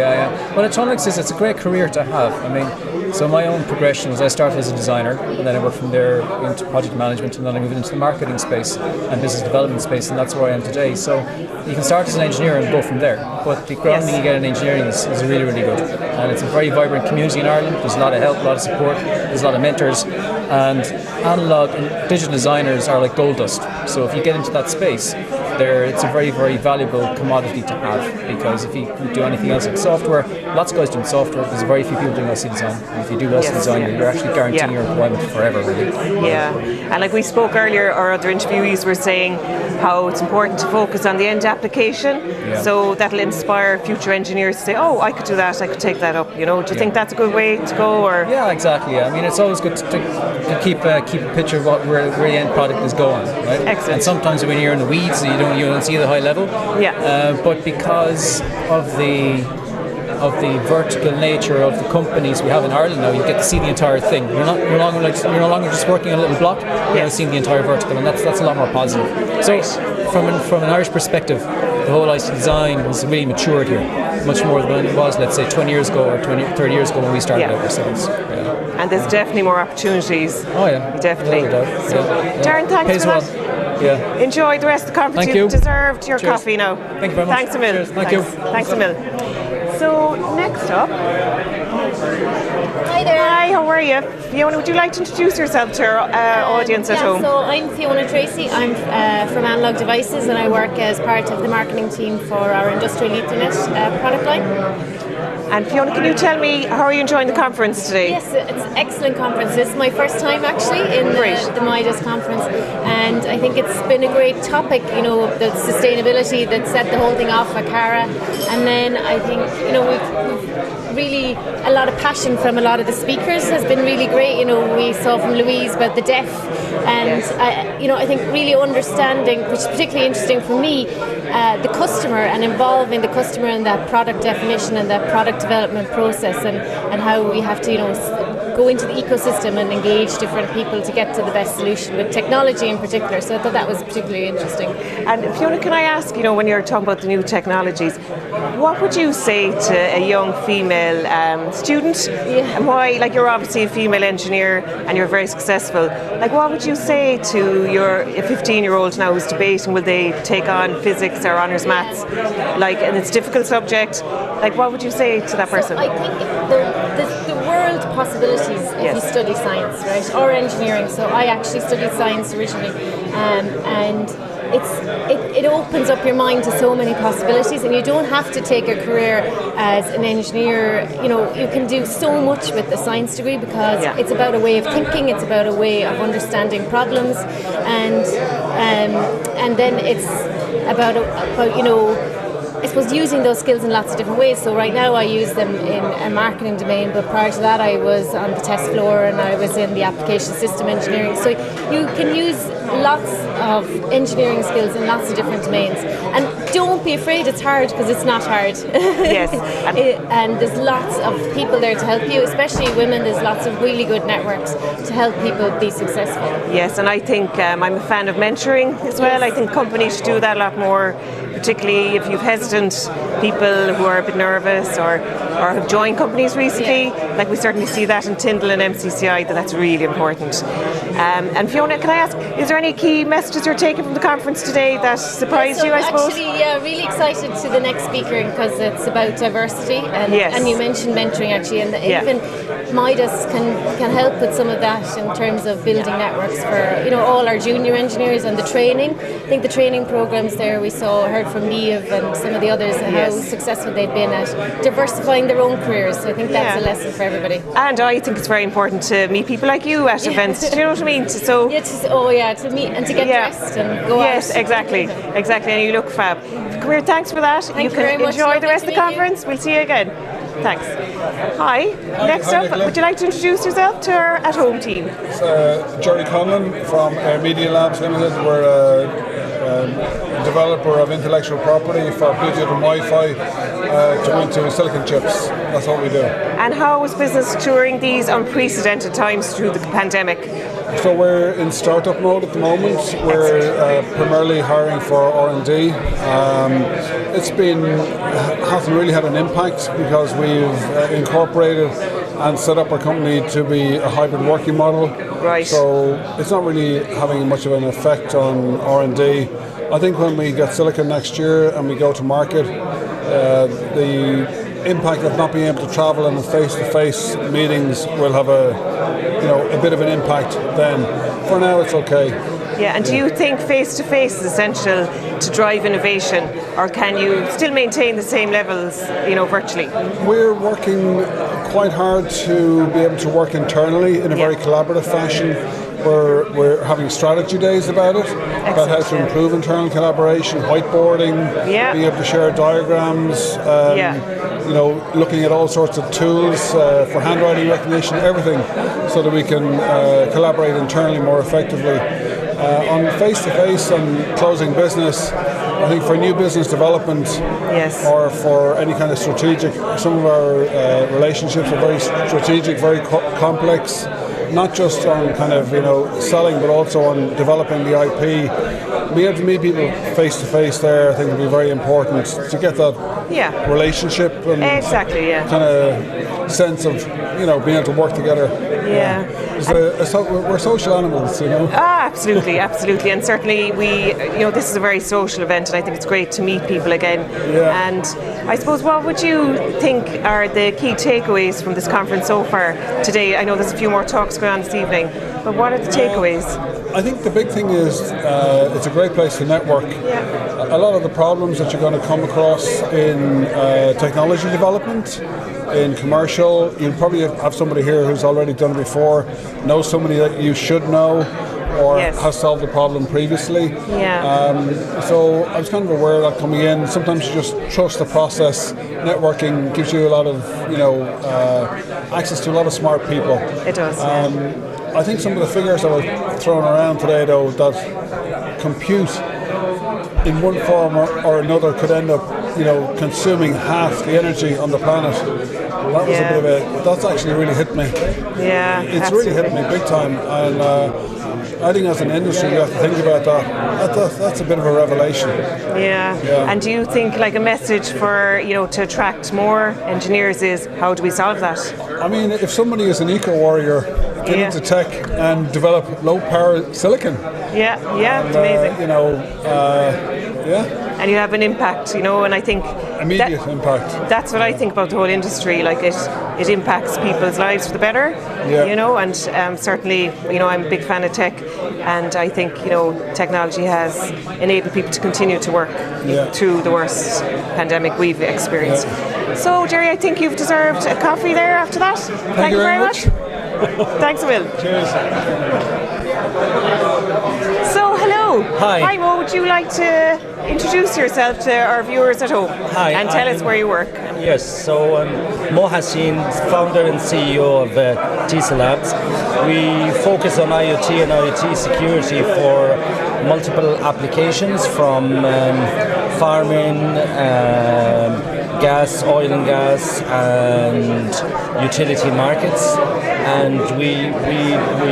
Speaker 16: Well, electronics it's a great career to have. I mean, so my own progression was I started as a designer, and then I worked from there into project management, and then I moved into the marketing space and business development space, and that's where I am today. So you can start as an engineer and go from there, but the grounding you get in engineering is really, really good. And it's a very vibrant community in Ireland. There's a lot of help, a lot of support, there's a lot of mentors, and analog and digital designers are like gold dust. So if you get into that space, it's a very, very valuable commodity to have, because if you do anything else like software, lots of guys doing software, there's very few people doing LC design. And if you do LC design, you're actually guaranteeing your employment forever, really.
Speaker 14: Yeah, and like we spoke earlier, our other interviewees were saying how it's important to focus on the end application, so that'll inspire future engineers to say, oh, I could do that, I could take that up, you know. Do you think that's a good way to go? Or
Speaker 16: Yeah, exactly. I mean, it's always good to keep a picture of where the end product is going, right?
Speaker 14: Excellent.
Speaker 16: And sometimes when you're in the weeds, you don't see the high level.
Speaker 14: Yeah.
Speaker 16: But because of the of the vertical nature of the companies we have in Ireland now. You get to see the entire thing. You're no longer just working on a little block. You're now seeing the entire vertical, and that's a lot more positive. So, from an Irish perspective, the whole IC design has really matured here, much more than it was, let's say, 20 years ago or 30 years ago when we started out ourselves.
Speaker 14: And there's definitely more opportunities.
Speaker 16: Oh yeah,
Speaker 14: definitely.
Speaker 16: So,
Speaker 14: Darren, thanks
Speaker 16: Pays
Speaker 14: for
Speaker 16: well.
Speaker 14: that.
Speaker 16: Yeah.
Speaker 14: Enjoy the rest of the conference.
Speaker 16: Thank you.
Speaker 14: You've deserved your
Speaker 16: Cheers.
Speaker 14: coffee now.
Speaker 16: Thank you very much.
Speaker 14: Thanks a million.
Speaker 16: Cheers. Thank you.
Speaker 14: Thanks a million. So next up.
Speaker 17: Hi there.
Speaker 14: Hi, how are you? Fiona, would you like to introduce yourself to our audience at home?
Speaker 17: So I'm Fiona Tracy. I'm from Analog Devices, and I work as part of the marketing team for our Industrial Ethernet product line.
Speaker 14: And Fiona, can you tell me, how are you enjoying the conference today?
Speaker 17: Yes, it's an excellent conference. This is my first time actually in the MIDAS conference, and I think it's been a great topic, you know, the sustainability that set the whole thing off at Cara. And then I think, you know, we've really a lot of passion from a lot of the speakers has been really great. You know, we saw from Louise about the deaf, and you know, I think really understanding, which is particularly interesting for me, the customer and involving the customer in that product definition and that product development process, and how we have to, you know, go into the ecosystem and engage different people to get to the best solution with technology in particular. So I thought that was particularly interesting.
Speaker 14: And Fiona, can I ask, you know, when you're talking about the new technologies, what would you say to a young female student? And why, like, you're obviously a female engineer and you're very successful. Like, what would you say to a 15-year-old now who's debating will they take on physics or honours maths? Like, and it's a difficult subject. Like, what would you say to that person?
Speaker 17: So I think the world possibilities if you study science, right, or engineering. So I actually studied science originally, and it opens up your mind to so many possibilities, and you don't have to take a career as an engineer. You know, you can do so much with the science degree because it's about a way of thinking, it's about a way of understanding problems, and then it's about you know, I suppose using those skills in lots of different ways. So right now I use them in a marketing domain, but prior to that I was on the test floor and I was in the application system engineering. So you can use lots of engineering skills in lots of different domains. And don't be afraid it's hard, because it's not hard.
Speaker 14: Yes.
Speaker 17: And there's lots of people there to help you, especially women. There's lots of really good networks to help people be successful.
Speaker 14: Yes, and I think I'm a fan of mentoring as well. I think companies should do that a lot more, particularly if you've hesitant people who are a bit nervous or have joined companies recently. Like, we certainly see that in Tyndall and MCCI, that's really important. And Fiona, can I ask, is there any key messages you're taking from the conference today that surprised you, I suppose?
Speaker 17: Actually, really excited to the next speaker because it's about diversity, and you mentioned mentoring actually, and even MIDAS can help with some of that in terms of building networks for, you know, all our junior engineers and the training. I think the training programs there we heard from Neve and some of the others how successful they've been at diversifying their own careers. So I think that's a lesson for everybody.
Speaker 14: And I think it's very important to meet people like you at events. Do you know what I mean? So
Speaker 17: to meet and to get dressed and go out.
Speaker 14: Yes, exactly, and you look fab. Come here, thanks for that.
Speaker 17: Thank
Speaker 14: you
Speaker 17: you very
Speaker 14: can
Speaker 17: much.
Speaker 14: enjoy the rest of the
Speaker 17: Lovely to meet
Speaker 14: conference. We'll see you again. Thanks. Hi. Next up, would you like to introduce yourself to our at-home team?
Speaker 6: Jerry Conlon from Media Labs Limited. We're a developer of intellectual property for Bluetooth and Wi-Fi to go into silicon chips. That's what we do.
Speaker 14: And how is business during these unprecedented times through the pandemic?
Speaker 6: So we're in startup mode at the moment. We're primarily hiring for R&D. It's hasn't really had an impact because we've incorporated and set up our company to be a hybrid working model.
Speaker 14: Right.
Speaker 6: So it's not really having much of an effect on R&D. I think when we get silicon next year and we go to market, the impact of not being able to travel and face-to-face meetings will have a bit of an impact then. For now, it's okay.
Speaker 14: Yeah, and do you think face-to-face is essential to drive innovation, or can you still maintain the same levels, virtually?
Speaker 6: We're working quite hard to be able to work internally in a very collaborative fashion. We're having strategy days about it, about how to improve internal collaboration, whiteboarding, being able to share diagrams, looking at all sorts of tools for handwriting recognition, everything, so that we can collaborate internally more effectively. On face-to-face and closing business, I think for new business development,
Speaker 14: yes,
Speaker 6: or for any kind of strategic, some of our relationships are very strategic, very complex, not just on kind of, you know, selling, but also on developing the IP. Being able to meet people face to face there, I think, will be very important to get that relationship and kind of sense of, you know, being able to work together.
Speaker 14: Yeah.
Speaker 6: We're social animals, you know.
Speaker 14: Absolutely, absolutely, and certainly this is a very social event, and I think it's great to meet people again.
Speaker 6: Yeah.
Speaker 14: And I suppose, what would you think are the key takeaways from this conference so far today? I know there's a few more talks going on this evening, but what are the takeaways?
Speaker 6: I think the big thing is it's a great place to network. A lot of the problems that you're going to come across in technology development, in commercial, you probably have somebody here who's already done it before, knows somebody that you should know, or has solved the problem previously. So I was kind of aware of that coming in. Sometimes you just trust the process. Networking gives you a lot of, access to a lot of smart people.
Speaker 14: It does.
Speaker 6: I think some of the figures that were thrown around today, though, that compute in one form or another could end up, consuming half the energy on the planet. That was a bit of that's actually really hit me.
Speaker 14: Yeah,
Speaker 6: it's
Speaker 14: absolutely.
Speaker 6: really hit me big time, and I think as an industry we have to think about that. That's a bit of a revelation.
Speaker 14: Yeah. And do you think, like, a message for, to attract more engineers is, how do we solve that?
Speaker 6: I mean, if somebody is an eco-warrior, get into tech and develop low-power silicon.
Speaker 14: It's amazing. And you have an impact, and I think
Speaker 6: immediate impact.
Speaker 14: That's what I think about the whole industry. Like, it impacts people's lives for the better. And certainly, I'm a big fan of tech, and I think technology has enabled people to continue to work through the worst pandemic we've experienced. So, Jerry, I think you've deserved a coffee there after that. Thank you very much. Thanks, Will.
Speaker 6: Cheers.
Speaker 14: So, hello.
Speaker 18: Hi.
Speaker 14: Hi, Mo. Would you like to introduce yourself to our viewers at home?
Speaker 18: Hi.
Speaker 14: And tell us where you work.
Speaker 18: Yes. So, Mo Hassin, founder and CEO of TISA Labs. We focus on IoT and IoT security for multiple applications, from farming, gas, oil and gas, and utility markets. And we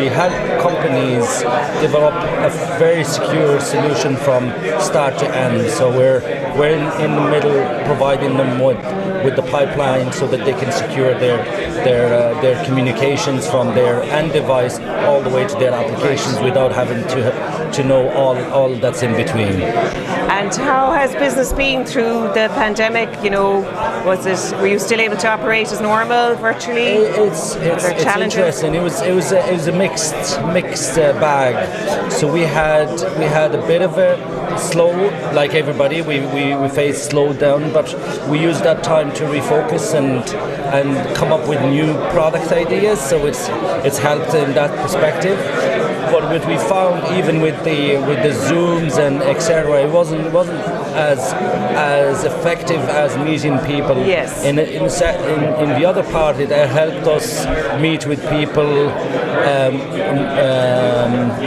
Speaker 18: help companies develop a very secure solution from start to end. So we're in the middle, providing them with the pipeline so that they can secure their communications from their end device all the way to their applications without having to know all that's in between.
Speaker 14: And how has business been through the pandemic? Were you still able to operate as normal virtually?
Speaker 18: It's interesting. It was a mixed bag. So we had a bit of a slow, like everybody. We faced slowdown, but we used that time to refocus and come up with new product ideas. So it's helped in that perspective. But what we found, even with the Zooms and etc., it wasn't as effective as meeting people.
Speaker 14: Yes.
Speaker 18: In the other part, it helped us meet with people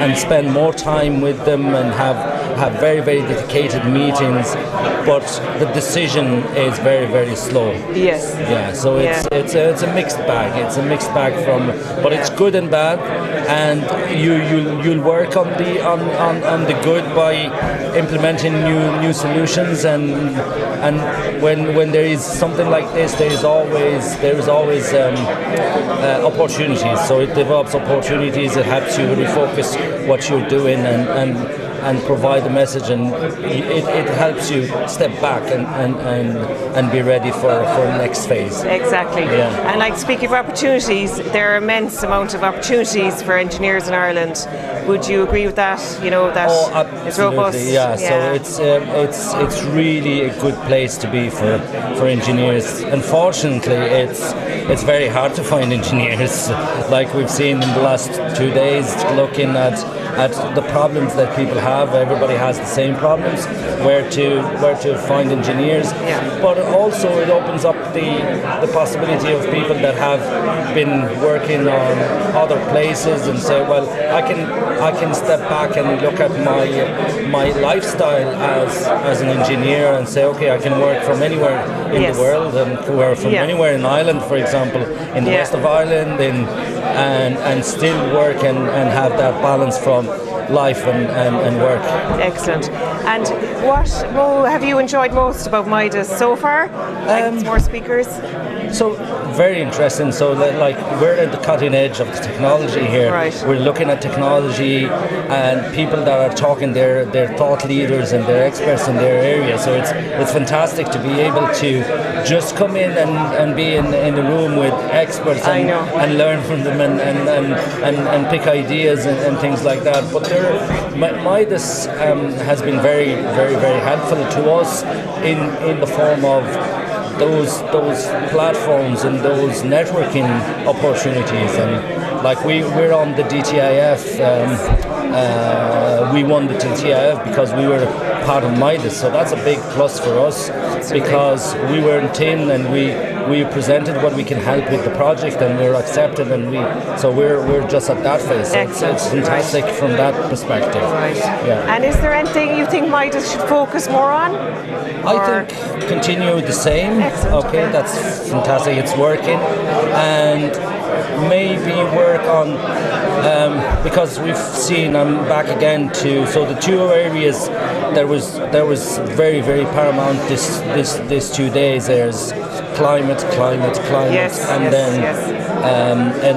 Speaker 18: and spend more time with them and have very, very dedicated meetings. But the decision is very, very slow.
Speaker 14: Yes.
Speaker 18: Yeah. So it's a mixed bag. It's a mixed bag but it's good and bad, and you'll work on the good by implementing new solutions, and when there is something like this, there is always opportunities. So it develops opportunities. It helps you refocus what you're doing and provide the message, and it helps you step back and be ready for the next phase.
Speaker 14: Exactly.
Speaker 18: Yeah.
Speaker 14: And like, speaking of opportunities, there are immense amount of opportunities for engineers in Ireland. Would you agree with that? That it's robust.
Speaker 18: Yeah. So it's really a good place to be for engineers. Unfortunately, it's very hard to find engineers, like we've seen in the last 2 days, looking at at the problems that people have. Everybody has the same problems, where to find engineers. But also it opens up the possibility of people that have been working on other places and say, well, I can step back and look at my lifestyle as an engineer and say, okay, I can work from anywhere in the world, and from anywhere in Ireland, for example, in the west of Ireland, and still work and have that balance from life and work.
Speaker 14: Excellent. And what have you enjoyed most about MIDAS so far? More speakers?
Speaker 18: So very interesting. So like we're at the cutting edge of the technology here.
Speaker 14: Right.
Speaker 18: We're looking at technology and people that are talking, they're thought leaders and they're experts in their area. So it's fantastic to be able to just come in and be in the room with experts and learn from them and pick ideas and things like that. But MIDAS has been very, very, very helpful to us in the form of those platforms and those networking opportunities. And like we're on the DTIF, we won the DTIF because we were part of MIDAS, so that's a big plus for us, because we were in tin and we presented what we can help with the project and we were accepted, and we're just at that phase. So it's fantastic from that perspective.
Speaker 14: Right.
Speaker 18: Yeah.
Speaker 14: And is there anything you think MIDAS should focus more on?
Speaker 18: I think continue the same.
Speaker 14: Excellent.
Speaker 18: Okay, that's fantastic. It's working, and maybe work on because we've seen. I'm back again to the two areas. There was very, very paramount this 2 days. There's climate, and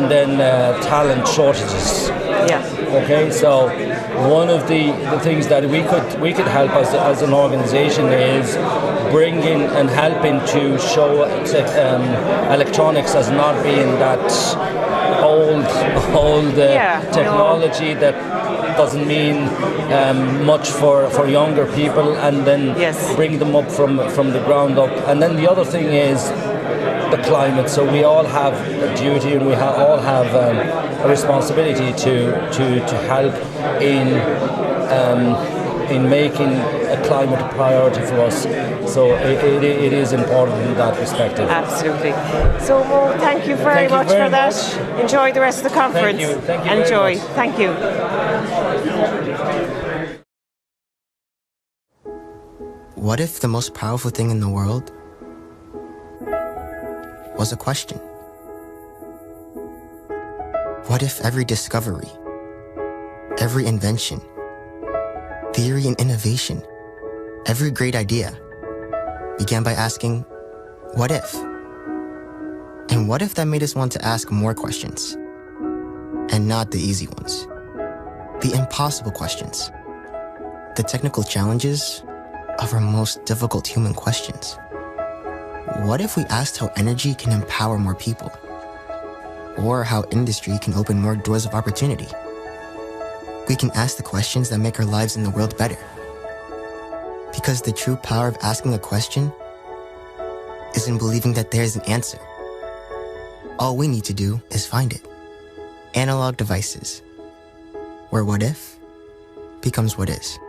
Speaker 18: then talent shortages.
Speaker 14: Yeah.
Speaker 18: Okay, so one of the things that we could help as an organisation is bringing and helping to show electronics as not being that old technology that doesn't mean much for younger people, and then bring them up from the ground up. And then the other thing is the climate. So we all have a duty, and we all have a responsibility to help in making a climate a priority for us. So it is important in that perspective.
Speaker 14: Absolutely. So Mo, thank you very much for that. Enjoy the rest of the conference.
Speaker 18: Thank you.
Speaker 14: Enjoy. Thank you.
Speaker 19: What if the most powerful thing in the world was a question? What if every discovery, every invention, theory and innovation, every great idea began by asking, what if? And what if that made us want to ask more questions? And not the easy ones. The impossible questions. The technical challenges of our most difficult human questions. What if we asked how energy can empower more people? Or how industry can open more doors of opportunity? We can ask the questions that make our lives in the world better. Because the true power of asking a question is in believing that there is an answer. All we need to do is find it. Analog Devices, where what if becomes what is.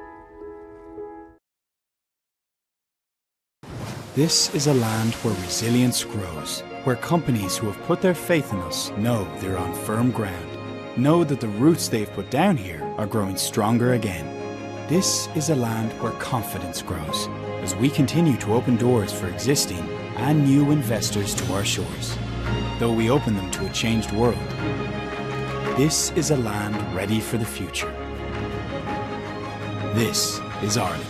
Speaker 20: This is a land where resilience grows, where companies who have put their faith in us know they're on firm ground, know that the roots they've put down here are growing stronger again. This is a land where confidence grows, as we continue to open doors for existing and new investors to our shores, though we open them to a changed world. This is a land ready for the future. This is Ireland.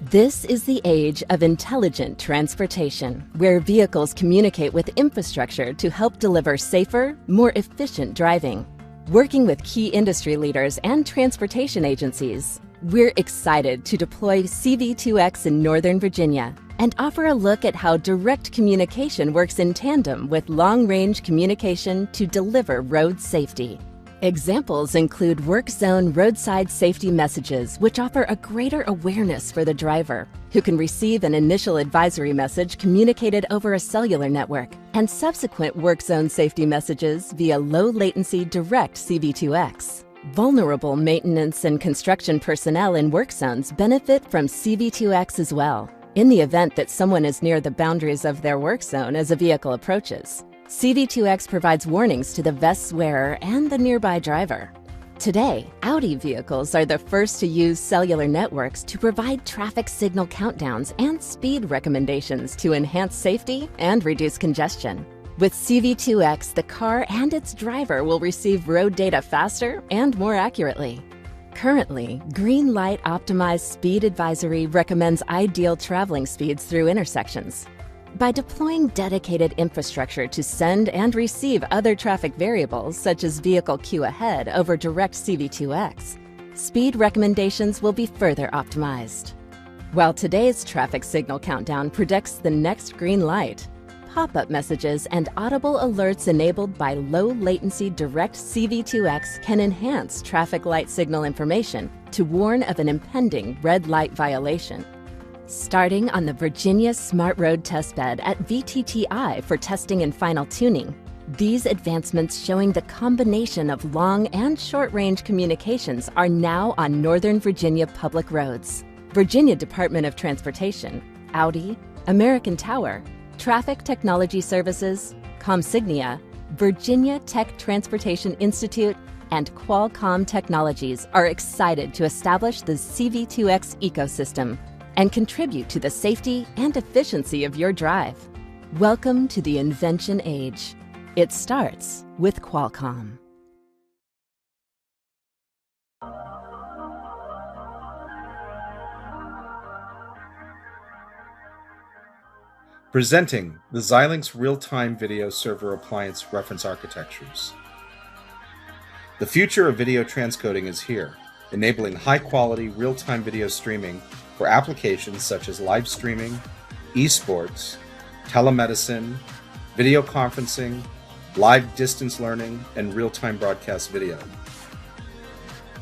Speaker 21: This is the age of intelligent transportation, where vehicles communicate with infrastructure to help deliver safer, more efficient driving. Working with key industry leaders and transportation agencies, we're excited to deploy CV2X in Northern Virginia and offer a look at how direct communication works in tandem with long-range communication to deliver road safety. Examples include work zone roadside safety messages, which offer a greater awareness for the driver, who can receive an initial advisory message communicated over a cellular network, and subsequent work zone safety messages via low latency direct CV2X. Vulnerable maintenance and construction personnel in work zones benefit from CV2X as well, in the event that someone is near the boundaries of their work zone as a vehicle approaches. CV2X provides warnings to the vest's wearer and the nearby driver. Today, Audi vehicles are the first to use cellular networks to provide traffic signal countdowns and speed recommendations to enhance safety and reduce congestion. With CV2X, the car and its driver will receive road data faster and more accurately. Currently, Green Light Optimized Speed Advisory recommends ideal traveling speeds through intersections. By deploying dedicated infrastructure to send and receive other traffic variables, such as vehicle queue ahead over direct CV2X, speed recommendations will be further optimized. While today's traffic signal countdown predicts the next green light, pop-up messages and audible alerts enabled by low-latency direct CV2X can enhance traffic light signal information to warn of an impending red light violation. Starting on the Virginia Smart Road testbed at VTTI for testing and final tuning, these advancements showing the combination of long and short-range communications are now on Northern Virginia public roads. Virginia Department of Transportation, Audi, American Tower, Traffic Technology Services, Comsignia, Virginia Tech Transportation Institute, and Qualcomm Technologies are excited to establish the CV2X ecosystem and contribute to the safety and efficiency of your drive. Welcome to the invention age. It starts with Qualcomm.
Speaker 2: Presenting the Xilinx Real-Time Video Server Appliance Reference Architectures. The future of video transcoding is here, enabling high-quality real-time video streaming for applications such as live streaming, esports, telemedicine, video conferencing, live distance learning, and real-time broadcast video.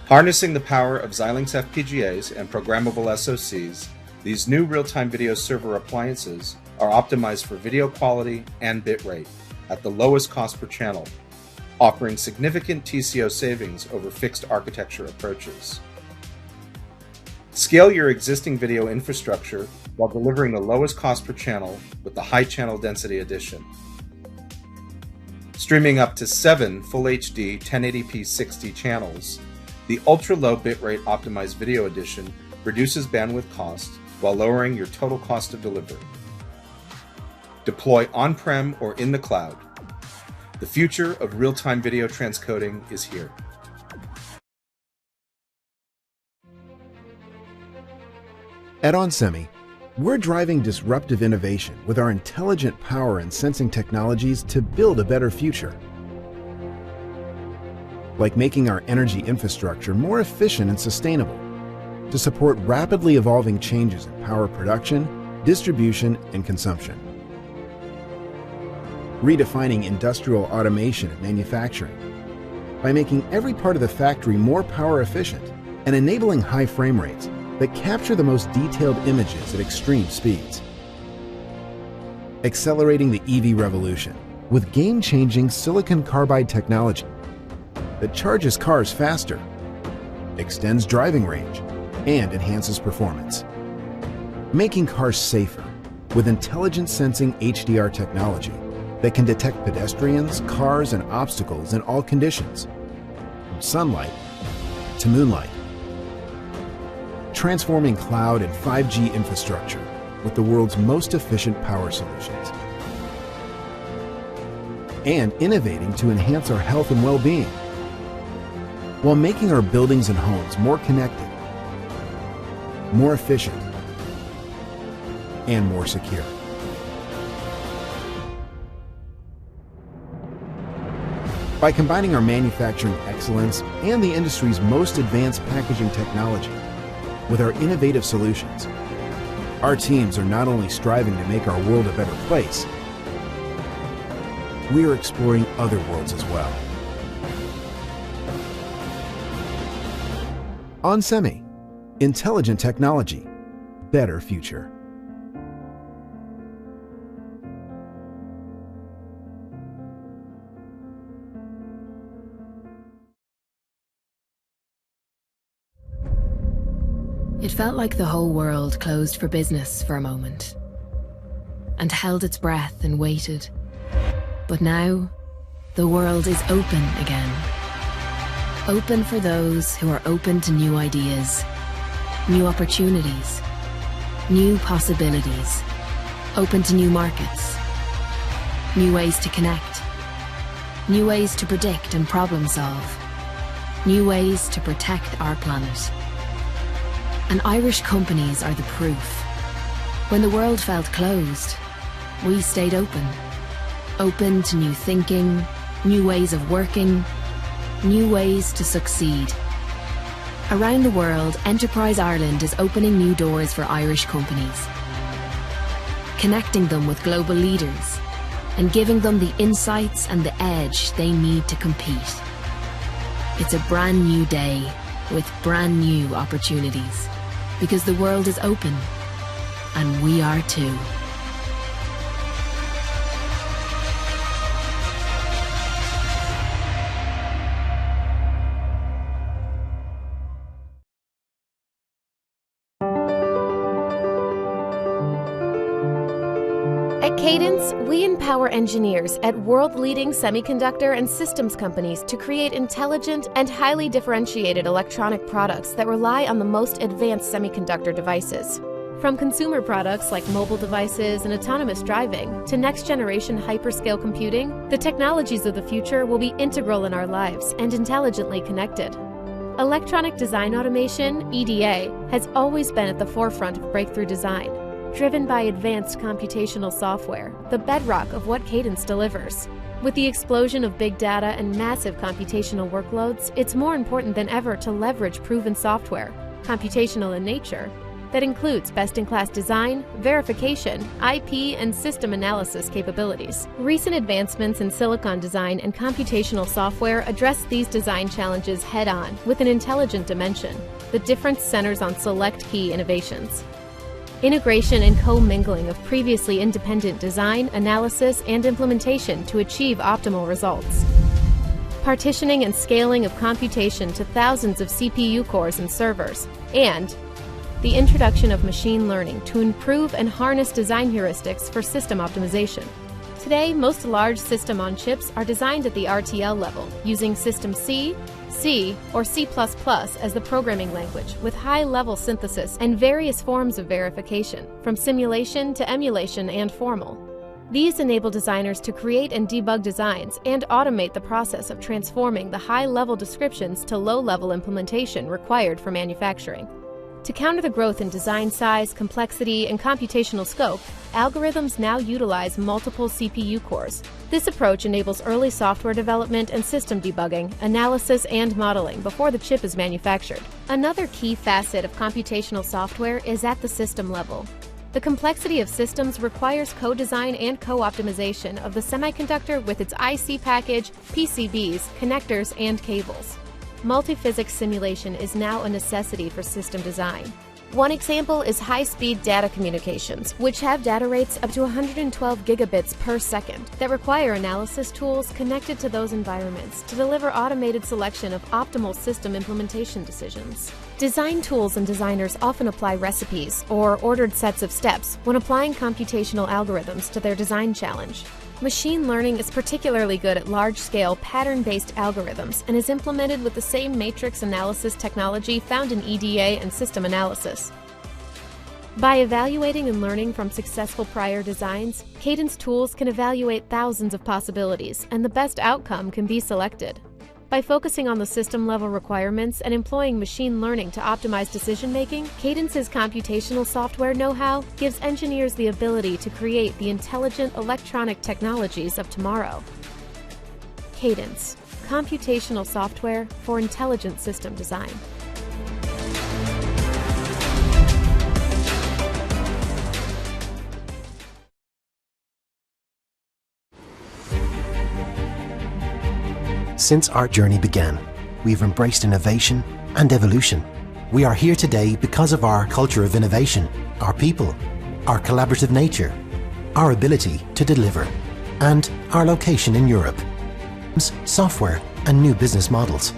Speaker 2: Harnessing the power of Xilinx FPGAs and programmable SoCs, these new real-time video server appliances are optimized for video quality and bitrate at the lowest cost per channel, offering significant TCO savings over fixed architecture approaches. Scale your existing video infrastructure while delivering the lowest cost per channel with the high channel density edition. Streaming up to 7 Full HD 1080p 60 channels, the ultra-low bitrate optimized video edition reduces bandwidth cost while lowering your total cost of delivery. Deploy on-prem or in the cloud. The future of real-time video transcoding is here.
Speaker 22: At onsemi, we're driving disruptive innovation with our intelligent power and sensing technologies to build a better future. Like making our energy infrastructure more efficient and sustainable to support rapidly evolving changes in power production, distribution, and consumption. Redefining industrial automation and manufacturing by making every part of the factory more power efficient and enabling high frame rates that capture the most detailed images at extreme speeds. Accelerating the EV revolution with game-changing silicon carbide technology that charges cars faster, extends driving range, and enhances performance. Making cars safer with intelligent sensing HDR technology that can detect pedestrians, cars, and obstacles in all conditions, from sunlight to moonlight. Transforming cloud and 5G infrastructure with the world's most efficient power solutions. And innovating to enhance our health and well-being, while making our buildings and homes more connected, more efficient, and more secure. By combining our manufacturing excellence and the industry's most advanced packaging technology with our innovative solutions, our teams are not only striving to make our world a better place, we are exploring other worlds as well. onsemi, intelligent technology, better future.
Speaker 10: It felt like the whole world closed for business for a moment and held its breath and waited. But now, the world is open again. Open for those who are open to new ideas, new opportunities, new possibilities, open to new markets, new ways to connect, new ways to predict and problem solve, new ways to protect our planet. And Irish companies are the proof. When the world felt closed, we stayed open. Open to new thinking, new ways of working, new ways to succeed. Around the world, Enterprise Ireland is opening new doors for Irish companies, connecting them with global leaders and giving them the insights and the edge they need to compete. It's a brand new day with brand new opportunities, because the world is open, and we are too.
Speaker 12: At Cadence, we empower engineers at world-leading semiconductor and systems companies to create intelligent and highly differentiated electronic products that rely on the most advanced semiconductor devices. From consumer products like mobile devices and autonomous driving to next-generation hyperscale computing, the technologies of the future will be integral in our lives and intelligently connected. Electronic design automation, EDA, has always been at the forefront of breakthrough design, driven by advanced computational software, the bedrock of what Cadence delivers. With the explosion of big data and massive computational workloads, it's more important than ever to leverage proven software, computational in nature, that includes best-in-class design, verification, IP, and system analysis capabilities. Recent advancements in silicon design and computational software address these design challenges head-on with an intelligent dimension. The difference centers on select key innovations. Integration and co-mingling of previously independent design, analysis, and implementation to achieve optimal results. Partitioning and scaling of computation to thousands of CPU cores and servers. And the introduction of machine learning to improve and harness design heuristics for system optimization. Today, most large system-on-chips are designed at the RTL level, using System C, C, or C++ as the programming language, with high-level synthesis and various forms of verification, from simulation to emulation and formal. These enable designers to create and debug designs and automate the process of transforming the high-level descriptions to low-level implementation required for manufacturing. To counter the growth in design size, complexity, and computational scope, algorithms now utilize multiple CPU cores. This approach enables early software development and system debugging, analysis, and modeling before the chip is manufactured. Another key facet of computational software is at the system level. The complexity of systems requires co-design and co-optimization of the semiconductor with its IC package, PCBs, connectors, and cables. Multi-physics simulation is now a necessity for system design. One example is high-speed data communications, which have data rates up to 112 gigabits per second that require analysis tools connected to those environments to deliver automated selection of optimal system implementation decisions. Design tools and designers often apply recipes or ordered sets of steps when applying computational algorithms to their design challenge. Machine learning is particularly good at large-scale, pattern-based algorithms and is implemented with the same matrix analysis technology found in EDA and system analysis. By evaluating and learning from successful prior designs, Cadence tools can evaluate thousands of possibilities, and the best outcome can be selected. By focusing on the system-level requirements and employing machine learning to optimize decision-making, Cadence's computational software know-how gives engineers the ability to create the intelligent electronic technologies of tomorrow. Cadence, computational software for intelligent system design.
Speaker 23: Since our journey began, we've embraced innovation and evolution,
Speaker 3: We are here today because of our culture of innovation, our people, our collaborative nature, our ability to deliver, and our location in Europe, software and new business models,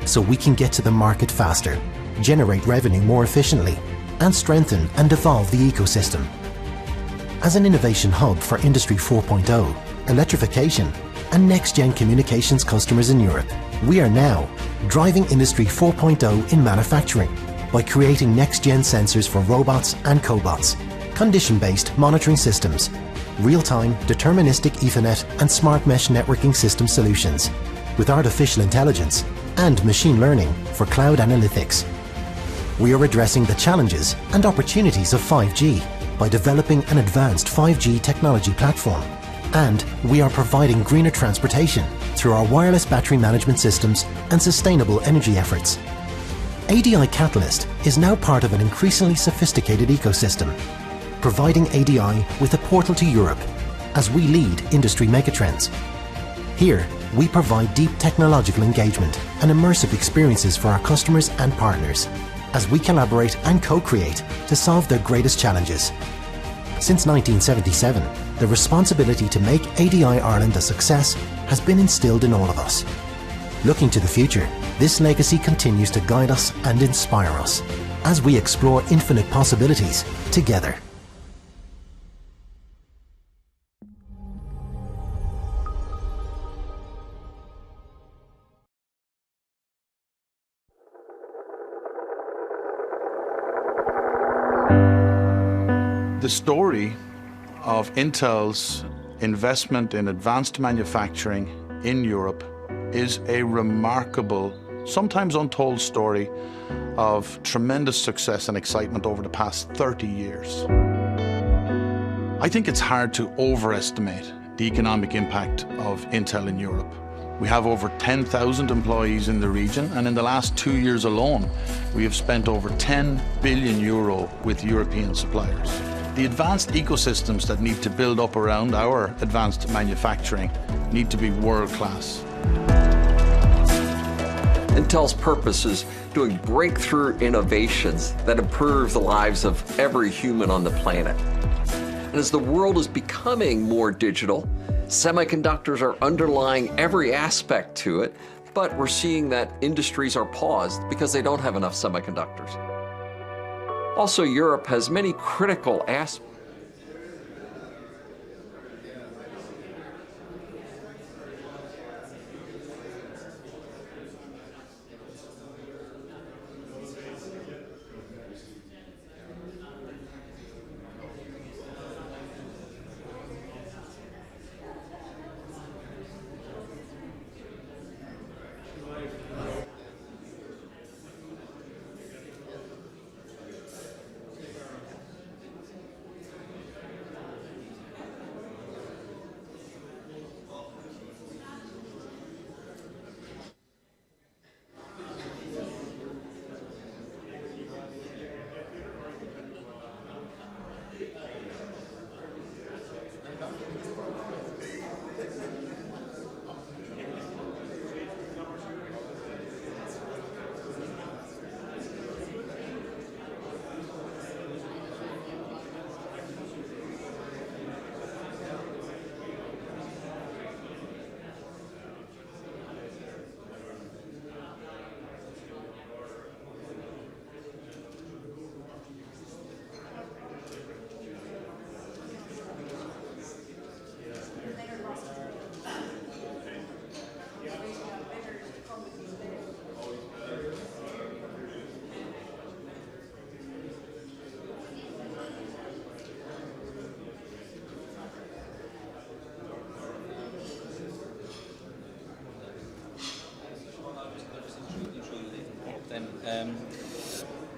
Speaker 3: so we can get to the market faster, generate revenue more efficiently, and strengthen and evolve the ecosystem. As an innovation hub for Industry 4.0, electrification, and next-gen communications customers in Europe, we are now driving Industry 4.0 in manufacturing by creating next-gen sensors for robots and cobots, condition-based monitoring systems, real-time deterministic Ethernet and smart mesh networking system solutions, with artificial intelligence and machine learning for cloud analytics. We are addressing the challenges and opportunities of 5G by developing an advanced 5G technology platform. And we are providing greener transportation through our wireless battery management systems and sustainable energy efforts. ADI Catalyst is now part of an increasingly sophisticated ecosystem, providing ADI with a portal to Europe as we lead industry megatrends. Here, we provide deep technological engagement and immersive experiences for our customers and partners as we collaborate and co-create to solve their greatest challenges. Since 1977, the responsibility to make ADI Ireland a success has been instilled in all of us. Looking to the future, this legacy continues to guide us and inspire us as we explore infinite possibilities together.
Speaker 8: The story of Intel's investment in advanced manufacturing in Europe is a remarkable, sometimes untold story of tremendous success and excitement over the past 30 years. I think it's hard to overestimate the economic impact of Intel in Europe. We have over 10,000 employees in the region, and in the last 2 years alone, we have spent over 10 billion euro with European suppliers. The advanced ecosystems that need to build up around our advanced manufacturing need to be world-class.
Speaker 23: Intel's purpose is doing breakthrough innovations that improve the lives of every human on the planet. And as the world is becoming more digital, semiconductors are underlying every aspect to it, but we're seeing that industries are paused because they don't have enough semiconductors. Also, Europe has many critical aspects.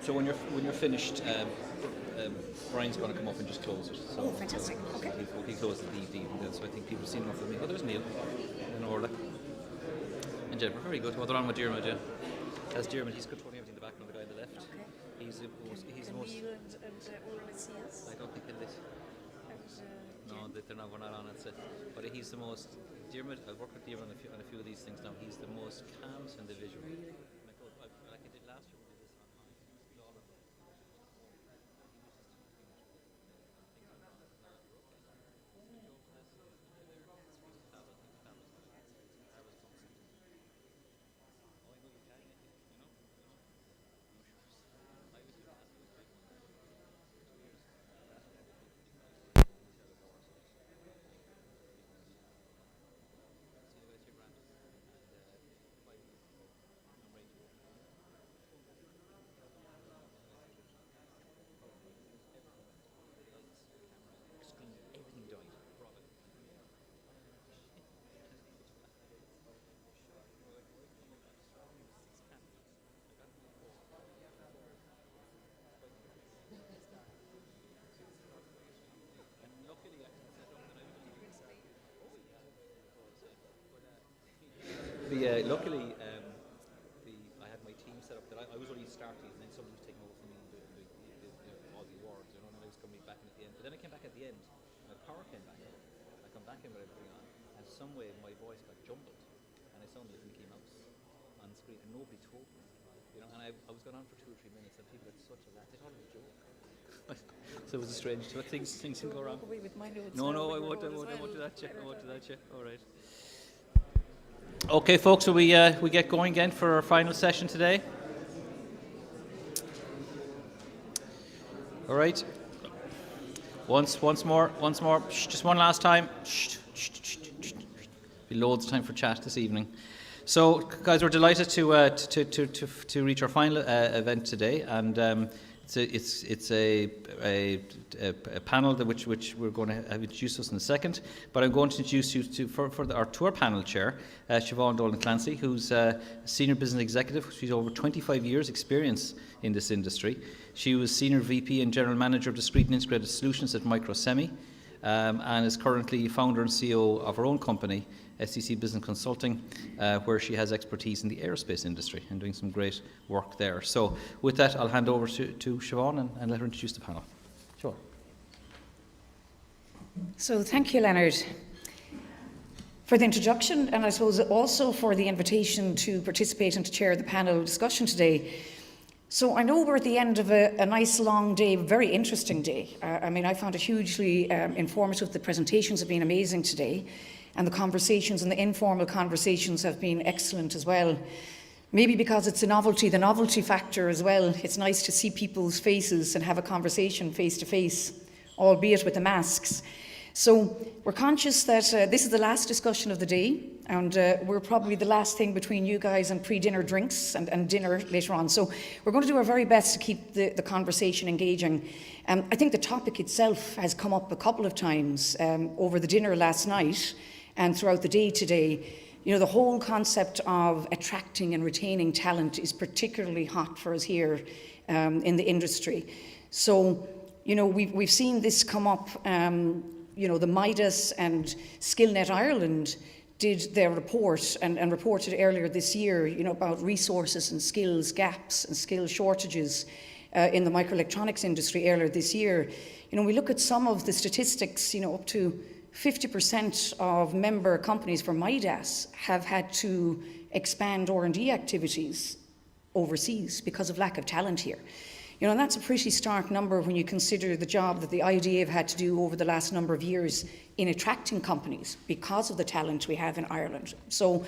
Speaker 1: So when you're finished, Brian's going to come up and just close it. So,
Speaker 4: fantastic. Okay.
Speaker 1: He closed the DVD, so I think people have seen enough of me. Oh, there's Neil and Orla and Jennifer. Very good. Well, they're on with Dermot. Yeah. That's Dermot. He's controlling everything in the background. The guy on the left.
Speaker 4: Okay.
Speaker 1: He's the most.
Speaker 4: Neil and Orla see us?
Speaker 1: I don't think they'll. No, they're not. We're not on it. So. But he's the most. Dermot. I've worked with Dermot on a few of these things now. He's the most calm individual.
Speaker 4: Really?
Speaker 1: Like I did last year. Luckily, I had my team set up that I was only starting, and then somebody was taking over from me and doing all the awards, and I was coming back in at the end. But then I came back at the end, and the power came back in. I come back in with everything on, and some way my voice got jumbled, and I sounded like Mickey Mouse on screen, and nobody told me. And I was going on for 2 or 3 minutes, and people had such a laugh. They thought it was a joke. So it was strange. Things can go wrong. No, I won't do that yet. All right. Okay, folks, so we get going again for our final session today. All right. Once more. Shh, just one last time. Shh. Be loads of time for chat this evening. So, guys, we're delighted to reach our final event today, and it's a panel which we're going to have introduced us in a second. But I'm going to introduce you to our tour panel chair, Siobhan Dolan Clancy, who's a senior business executive. She's over 25 years' experience in this industry. She was senior VP and general manager of discrete and integrated solutions at Microsemi, and is currently founder and CEO of her own company, SEC Business Consulting, where she has expertise in the aerospace industry and doing some great work there. So with that, I'll hand over to Siobhan and let her introduce the panel. Siobhan.
Speaker 5: So thank you, Leonard, for the introduction, and I suppose also for the invitation to participate and to chair the panel discussion today. So I know we're at the end of a nice long day, very interesting day. I found it hugely informative. The presentations have been amazing today, and the conversations and the informal conversations have been excellent as well. Maybe because it's the novelty factor as well. It's nice to see people's faces and have a conversation face to face, albeit with the masks. So we're conscious that this is the last discussion of the day, and we're probably the last thing between you guys and pre-dinner drinks and dinner later on. So we're going to do our very best to keep the conversation engaging. I think the topic itself has come up a couple of times over the dinner last night and throughout the day today. You know, the whole concept of attracting and retaining talent is particularly hot for us here in the industry. So, you know, we've seen this come up. You know, the MIDAS and SkillNet Ireland did their report and reported earlier this year, you know, about resources and skills gaps and skill shortages in the microelectronics industry earlier this year. You know, we look at some of the statistics, you know, up to 50% of member companies for MIDAS have had to expand R&D activities overseas because of lack of talent here. You know, and that's a pretty stark number when you consider the job that the IDA have had to do over the last number of years in attracting companies because of the talent we have in Ireland. So,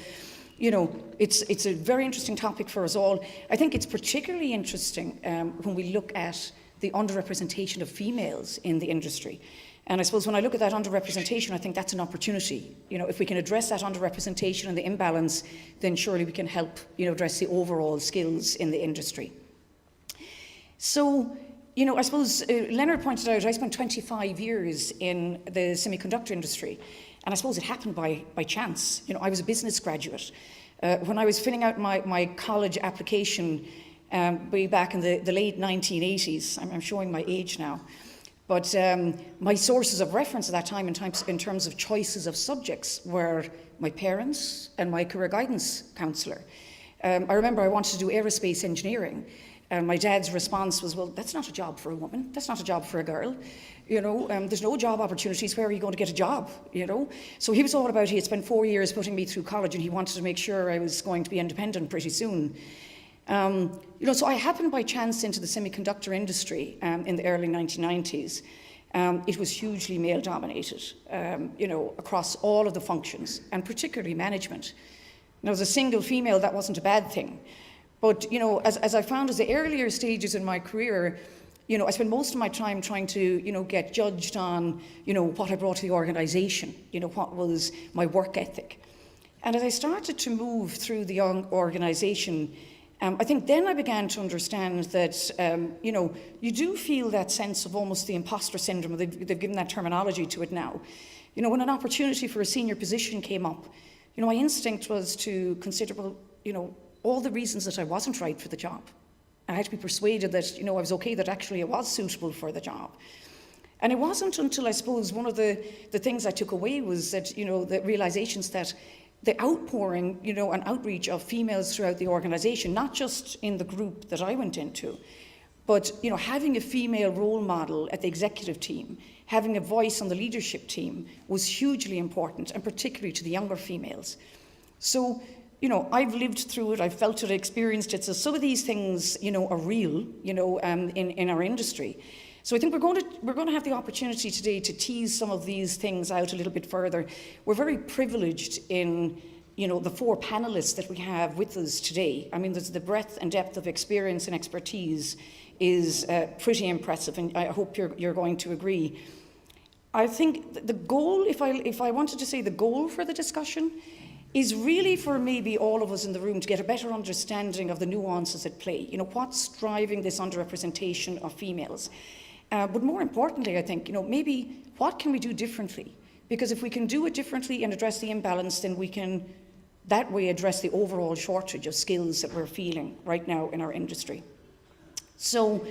Speaker 5: you know, it's a very interesting topic for us all. I think it's particularly interesting when we look at the underrepresentation of females in the industry. And I suppose when I look at that underrepresentation, I think that's an opportunity. You know, if we can address that underrepresentation and the imbalance, then surely we can help, you know, address the overall skills in the industry. So, you know, I suppose Leonard pointed out I spent 25 years in the semiconductor industry, and I suppose it happened by chance. You know, I was a business graduate. When I was filling out my college application way back in the late 1980s, I'm showing my age now, but my sources of reference at that time in terms of choices of subjects were my parents and my career guidance counsellor. I remember I wanted to do aerospace engineering. And my dad's response was, well, that's not a job for a woman. That's not a job for a girl. You know, there's no job opportunities. Where are you going to get a job? You know? So he was all about, he had spent 4 years putting me through college, and he wanted to make sure I was going to be independent pretty soon. You know, so I happened by chance into the semiconductor industry in the early 1990s. It was hugely male dominated, you know, across all of the functions, and particularly management. Now, as a single female, that wasn't a bad thing. But, you know, as I found as the earlier stages in my career, you know, I spent most of my time trying to, you know, get judged on, you know, what I brought to the organisation, you know, what was my work ethic. And as I started to move through the organisation, I think then I began to understand that, you know, you do feel that sense of almost the imposter syndrome. They've given that terminology to it now. You know, when an opportunity for a senior position came up, you know, my instinct was to consider, well, you know, all the reasons that I wasn't right for the job. I had to be persuaded that, you know, I was okay, that actually I was suitable for the job. And it wasn't until, I suppose, one of the things I took away was that, you know, the realizations that the outpouring, and outreach of females throughout the organisation, not just in the group that I went into, but having a female role model at the executive team, having a voice on the leadership team was hugely important, and particularly to the younger females. So, I've lived through it, I've felt it, experienced it. So some of these things, are real, in our industry. So I think we're going to have the opportunity today to tease some of these things out a little bit further. We're very privileged in, the 4 panelists that we have with us today. I mean, there's the breadth and depth of experience and expertise is pretty impressive, and I hope you're going to agree. I think the goal, if I wanted to say the goal for the discussion, is really for maybe all of us in the room to get a better understanding of the nuances at play. What's driving this underrepresentation of females? But more importantly, I think, maybe what can we do differently? Because if we can do it differently and address the imbalance, then we can that way address the overall shortage of skills that we're feeling right now in our industry. So,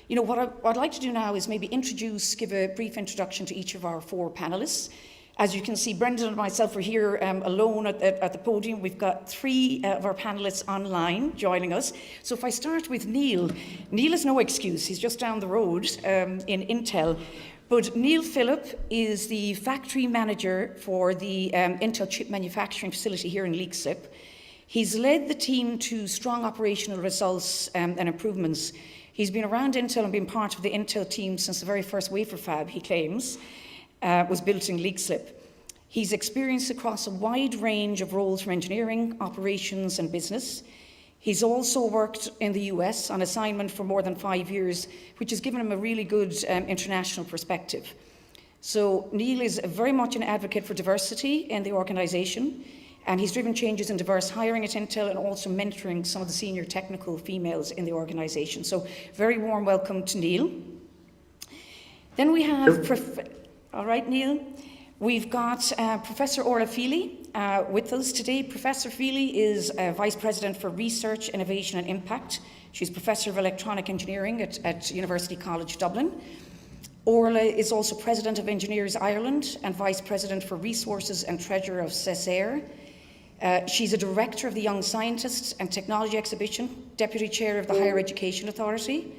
Speaker 5: what I'd like to do now is maybe give a brief introduction to each of our 4 panelists. As you can see, Brendan and myself are here alone at the podium. We've got 3 of our panellists online joining us. So if I start with Neil has no excuse. He's just down the road in Intel. But Neil Phillip is the factory manager for the Intel chip manufacturing facility here in Leixlip. He's led the team to strong operational results and improvements. He's been around Intel and been part of the Intel team since the very first wafer fab, he claims, was built in Leixlip. He's experienced across a wide range of roles from engineering, operations and business. He's also worked in the US on assignment for more than 5 years, which has given him a really good international perspective. So Neil is very much an advocate for diversity in the organisation, and he's driven changes in diverse hiring at Intel and also mentoring some of the senior technical females in the organisation. So very warm welcome to Neil. Then we have, all right, Neil. We've got Professor Orla Feely with us today. Professor Feely is Vice President for Research, Innovation and Impact. She's Professor of Electronic Engineering at University College Dublin. Orla is also President of Engineers Ireland and Vice President for Resources and Treasurer of CESAIR. She's a Director of the Young Scientists and Technology Exhibition, Deputy Chair of the Higher Education Authority.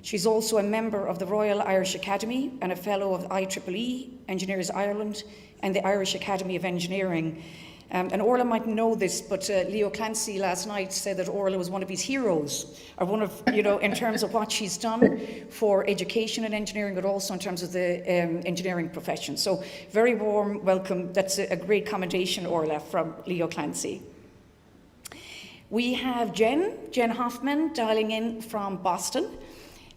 Speaker 5: She's also a member of the Royal Irish Academy and a Fellow of IEEE, Engineers Ireland, and the Irish Academy of Engineering. And Orla might know this, but Leo Clancy last night said that Orla was one of his heroes, or one of, in terms of what she's done for education and engineering, but also in terms of the engineering profession. So very warm welcome. That's a great commendation, Orla, from Leo Clancy. We have Jen Hoffman dialing in from Boston.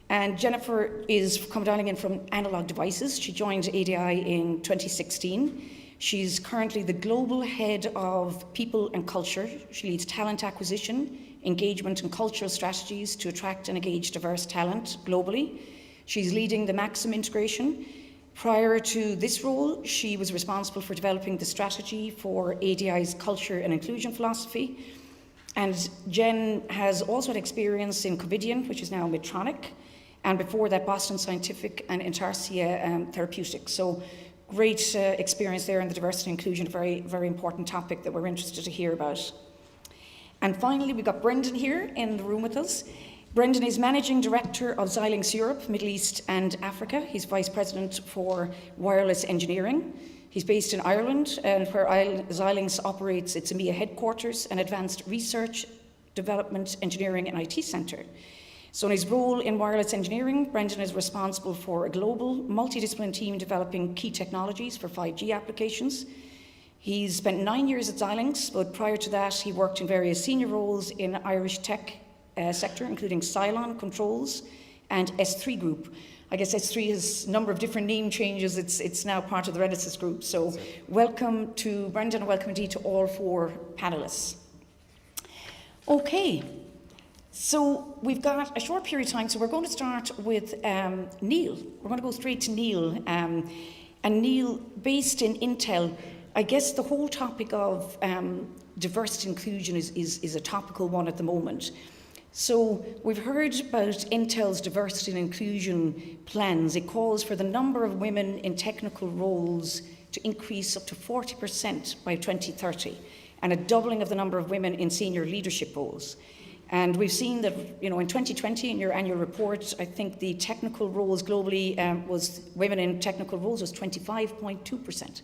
Speaker 5: And Jennifer is dialing in from Analog Devices. She joined ADI in 2016. She's currently the Global Head of People and Culture. She leads talent acquisition, engagement and cultural strategies to attract and engage diverse talent globally. She's leading the Maxim integration. Prior to this role, she was responsible for developing the strategy for ADI's culture and inclusion philosophy. And Jen has also had experience in Covidian, which is now Medtronic, and before that, Boston Scientific and Intarsia Therapeutics. So great experience there in the diversity and inclusion, a very, very important topic that we're interested to hear about. And finally, we've got Brendan here in the room with us. Brendan is Managing Director of Xilinx Europe, Middle East and Africa. He's Vice President for Wireless Engineering. He's based in Ireland, and where Xilinx operates its EMEA headquarters and advanced research, development, engineering and IT centre. So in his role in wireless engineering, Brendan is responsible for a global multidisciplinary team developing key technologies for 5G applications. He's spent 9 years at Xilinx, but prior to that, he worked in various senior roles in Irish tech sector, including Cylon Controls and S3 Group. I guess S3 has a number of different name changes. It's now part of the Renesas Group. So welcome to Brendan, and welcome indeed to all 4 panellists. Okay. So we've got a short period of time, so we're going to start with Neil. We're going to go straight to Neil. And Neil, based in Intel, I guess the whole topic of diversity and inclusion is a topical one at the moment. So we've heard about Intel's diversity and inclusion plans. It calls for the number of women in technical roles to increase up to 40% by 2030. and a doubling of the number of women in senior leadership roles. And we've seen that, in 2020, in your annual report, I think the technical roles globally women in technical roles was 25.2%.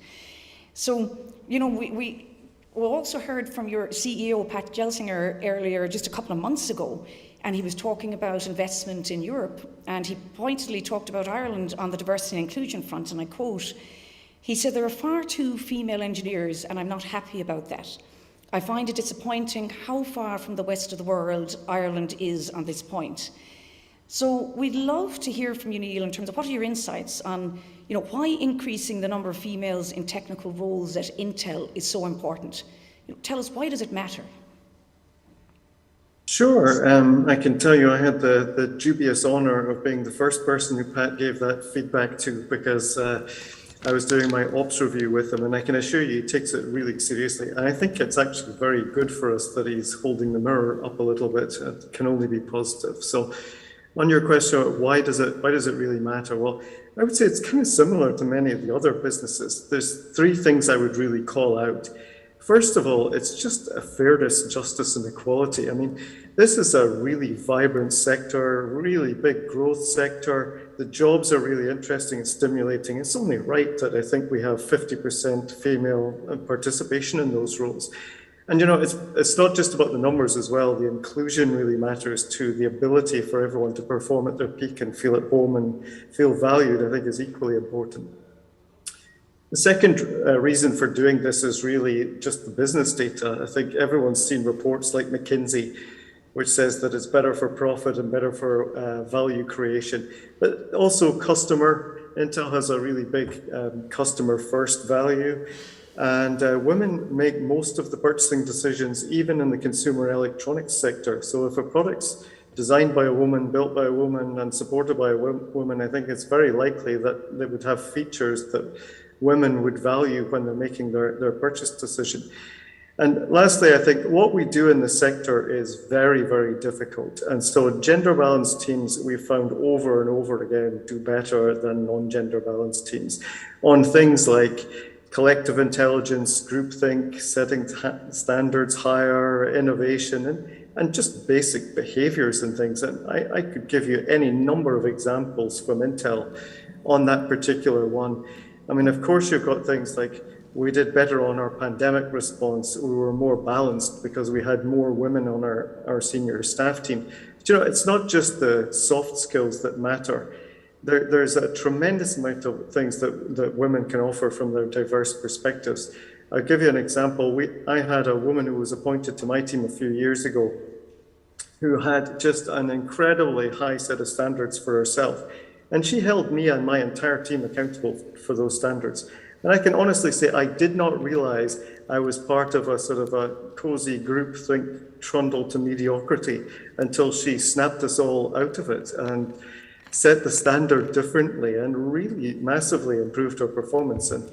Speaker 5: So, we also heard from your CEO, Pat Gelsinger, earlier, just a couple of months ago, and he was talking about investment in Europe, and he pointedly talked about Ireland on the diversity and inclusion front, and I quote, he said, "There are far too female engineers, and I'm not happy about that. I find it disappointing how far from the west of the world Ireland is on this point." So we'd love to hear from you, Neil, in terms of what are your insights on, why increasing the number of females in technical roles at Intel is so important. Tell us, why does it matter?
Speaker 7: Sure. I can tell you I had the dubious honour of being the first person who Pat gave that feedback to, because I was doing my ops review with him, and I can assure you he takes it really seriously. And I think it's actually very good for us that he's holding the mirror up a little bit. It can only be positive. So on your question, why does it really matter? Well, I would say it's kind of similar to many of the other businesses. There's three things I would really call out. First of all, it's just a fairness, justice, and equality. I mean, this is a really vibrant sector, really big growth sector. The jobs are really interesting and stimulating. It's only right that I think we have 50% female participation in those roles. And it's not just about the numbers as well. The inclusion really matters too. The ability for everyone to perform at their peak and feel at home and feel valued, I think, is equally important. The second reason for doing this is really just the business data. I think everyone's seen reports like McKinsey, which says that it's better for profit and better for value creation. But also customer. Intel has a really big customer first value. And women make most of the purchasing decisions, even in the consumer electronics sector. So if a product's designed by a woman, built by a woman, and supported by a woman, I think it's very likely that they would have features that women would value when they're making their purchase decision. And lastly, I think what we do in the sector is very, very difficult. And so gender balanced teams, we've found over and over again, do better than non-gender balanced teams on things like collective intelligence, groupthink, setting standards higher, innovation, and just basic behaviors and things. And I could give you any number of examples from Intel on that particular one. I mean, of course, you've got things like we did better on our pandemic response. We were more balanced because we had more women on our senior staff team. But, it's not just the soft skills that matter. There's a tremendous amount of things that women can offer from their diverse perspectives. I'll give you an example. I had a woman who was appointed to my team a few years ago who had just an incredibly high set of standards for herself. And she held me and my entire team accountable for those standards. And I can honestly say I did not realize I was part of a sort of a cozy groupthink trundle to mediocrity until she snapped us all out of it and set the standard differently and really massively improved our performance. And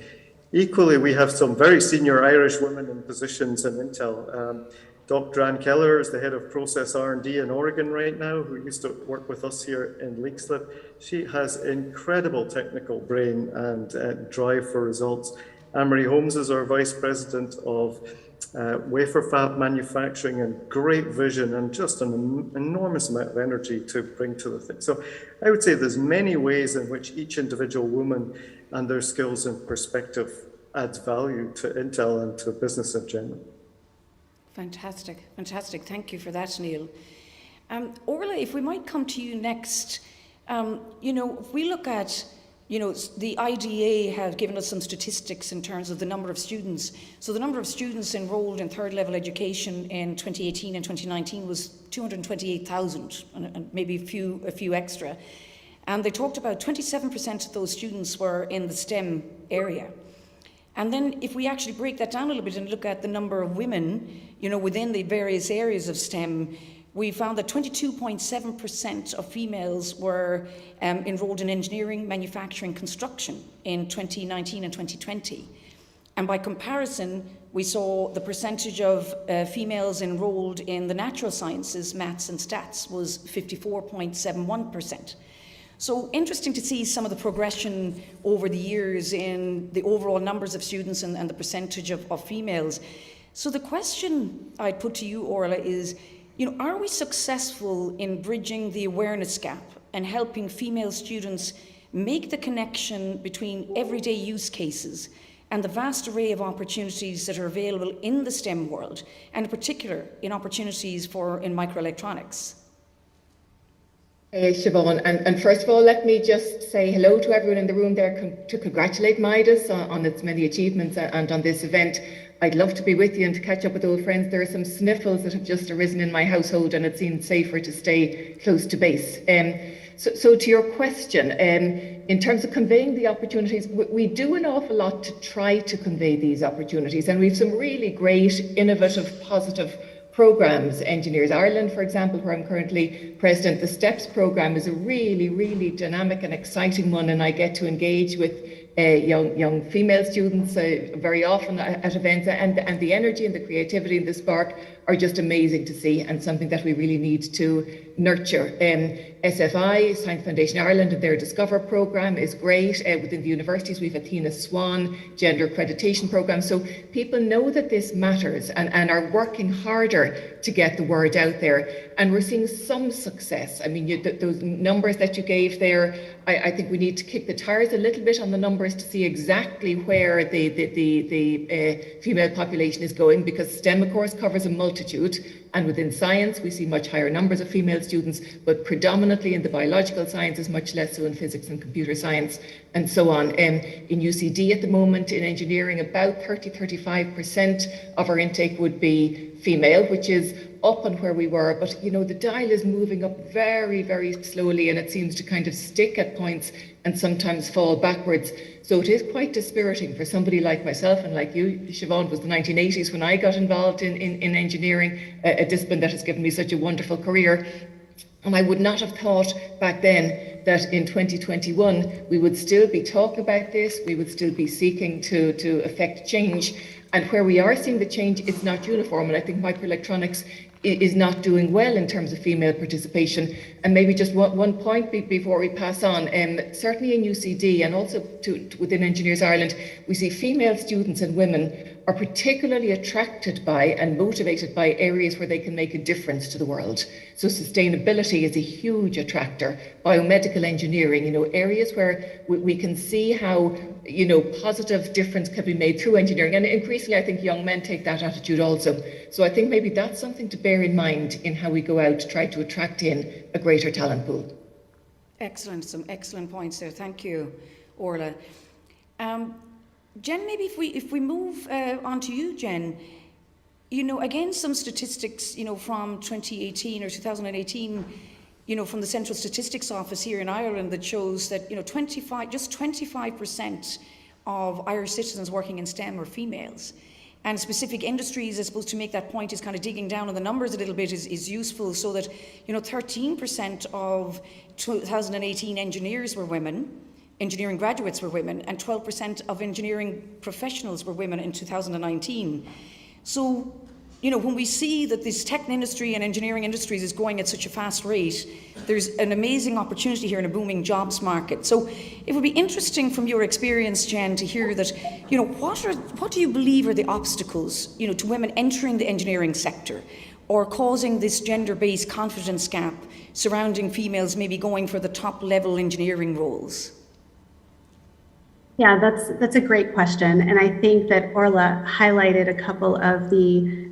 Speaker 7: equally, we have some very senior Irish women in positions in Intel. Dr. Ann Keller is the head of process R&D in Oregon right now, who used to work with us here in Leixlip. She has incredible technical brain and drive for results. Anne-Marie Holmes is our vice president of wafer fab manufacturing, and great vision and just an enormous amount of energy to bring to the thing. So I would say there's many ways in which each individual woman and their skills and perspective adds value to Intel and to business in general.
Speaker 5: Fantastic, fantastic. Thank you for that, Neil. Orla, if we might come to you next, if we look at, the IDA have given us some statistics in terms of the number of students. So the number of students enrolled in third level education in 2018 and 2019 was 228,000, and maybe a few extra. And they talked about 27% of those students were in the STEM area. And then if we actually break that down a little bit and look at the number of women, within the various areas of STEM, we found that 22.7% of females were enrolled in engineering, manufacturing, construction in 2019 and 2020. And by comparison, we saw the percentage of females enrolled in the natural sciences, maths and stats was 54.71%. So interesting to see some of the progression over the years in the overall numbers of students and the percentage of females. So the question I'd put to you, Orla, is, are we successful in bridging the awareness gap and helping female students make the connection between everyday use cases and the vast array of opportunities that are available in the STEM world, and in particular in opportunities in microelectronics?
Speaker 9: Siobhan, and first of all, let me just say hello to everyone in the room there to congratulate MIDAS on its many achievements and on this event. I'd love to be with you and to catch up with old friends. There are some sniffles that have just arisen in my household, and it seemed safer to stay close to base. So to your question, in terms of conveying the opportunities, we do an awful lot to try to convey these opportunities, and we have some really great, innovative, positive programs. Engineers Ireland, for example, where I'm currently president, the STEPS program is a really, really dynamic and exciting one, and I get to engage with young female students very often at events, and the energy and the creativity and the spark are just amazing to see, and something that we really need to nurture. SFI, Science Foundation Ireland, and their Discover programme is great. Within the universities, we have Athena Swan, gender accreditation programme. So people know that this matters and are working harder to get the word out there. And we're seeing some success. I mean, those numbers that you gave there, I think we need to kick the tires a little bit on the numbers to see exactly where the female population is going, because STEM, of course, covers a multitude. And within science, we see much higher numbers of female students, but predominantly in the biological sciences, much less so in physics and computer science, and so on. In UCD at the moment, in engineering, about 30-35% of our intake would be female, which is up on where we were. But, the dial is moving up very, very slowly, and it seems to kind of stick at points and sometimes fall backwards. So it is quite dispiriting for somebody like myself and like you, Siobhan. It was the 1980s when I got involved in engineering, a discipline that has given me such a wonderful career. And I would not have thought back then that in 2021 we would still be talking about this, we would still be seeking to affect change. And where we are seeing the change, it's not uniform. And I think microelectronics is not doing well in terms of female participation. And maybe just one point before we pass on, certainly in UCD and also within Engineers Ireland, we see female students and women are particularly attracted by and motivated by areas where they can make a difference to the world. So sustainability is a huge attractor, biomedical engineering, areas where we can see how, positive difference can be made through engineering. And increasingly, I think young men take that attitude also. So I think maybe that's something to bear in mind in how we go out to try to attract in a greater talent pool.
Speaker 5: Excellent, some excellent points there. Thank you, Orla. Jen, maybe if we move on to you, Jen, again, some statistics, from 2018 or 2018, from the Central Statistics Office here in Ireland that shows that, just 25% of Irish citizens working in STEM are females. And specific industries, I suppose, to make that point is kind of digging down on the numbers a little bit is useful, so that, 13% of 2018 engineers were women, engineering graduates were women, and 12% of engineering professionals were women in 2019. So, when we see that this tech industry and engineering industries is going at such a fast rate, there's an amazing opportunity here in a booming jobs market. So it would be interesting from your experience, Jen, to hear that, what do you believe are the obstacles, to women entering the engineering sector or causing this gender-based confidence gap surrounding females maybe going for the top level engineering roles?
Speaker 11: Yeah, that's a great question, and I think that Orla highlighted a couple of the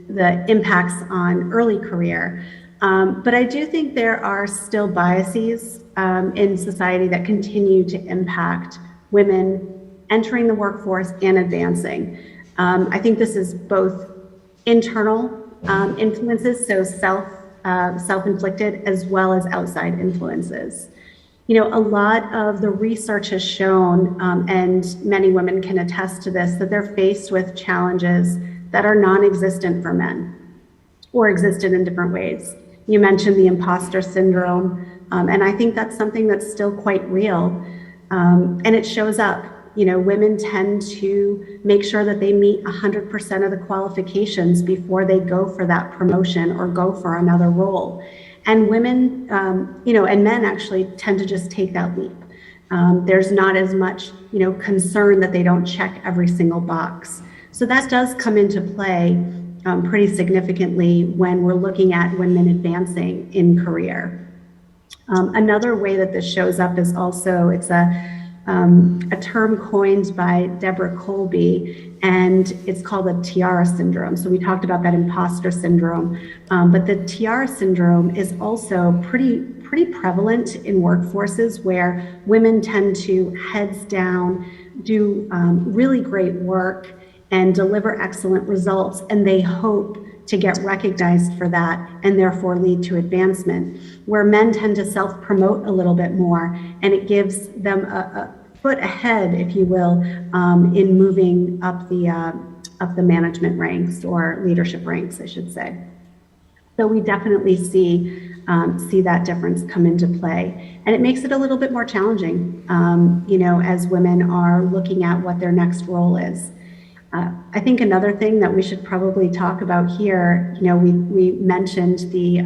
Speaker 11: impacts on early career. But I do think there are still biases in society that continue to impact women entering the workforce and advancing. I think this is both internal influences, so self-inflicted, as well as outside influences. A lot of the research has shown, and many women can attest to this, that they're faced with challenges that are non-existent for men or existed in different ways. You mentioned the imposter syndrome, and I think that's something that's still quite real, and it shows up. Women tend to make sure that they meet 100% of the qualifications before they go for that promotion or go for another role. And women, and men actually tend to just take that leap. There's not as much, concern that they don't check every single box. So that does come into play. pretty significantly when we're looking at women advancing in career. Another way that this shows up is also, it's a term coined by Deborah Colby, and it's called the tiara syndrome. So we talked about that imposter syndrome, but the tiara syndrome is also pretty prevalent in workforces where women tend to heads down, do really great work and deliver excellent results, and they hope to get recognized for that and therefore lead to advancement, where men tend to self-promote a little bit more, and it gives them a foot ahead, if you will, in moving up the management ranks or leadership ranks, I should say. So we definitely see that difference come into play, and it makes it a little bit more challenging, as women are looking at what their next role is. I think another thing that we should probably talk about here, we mentioned the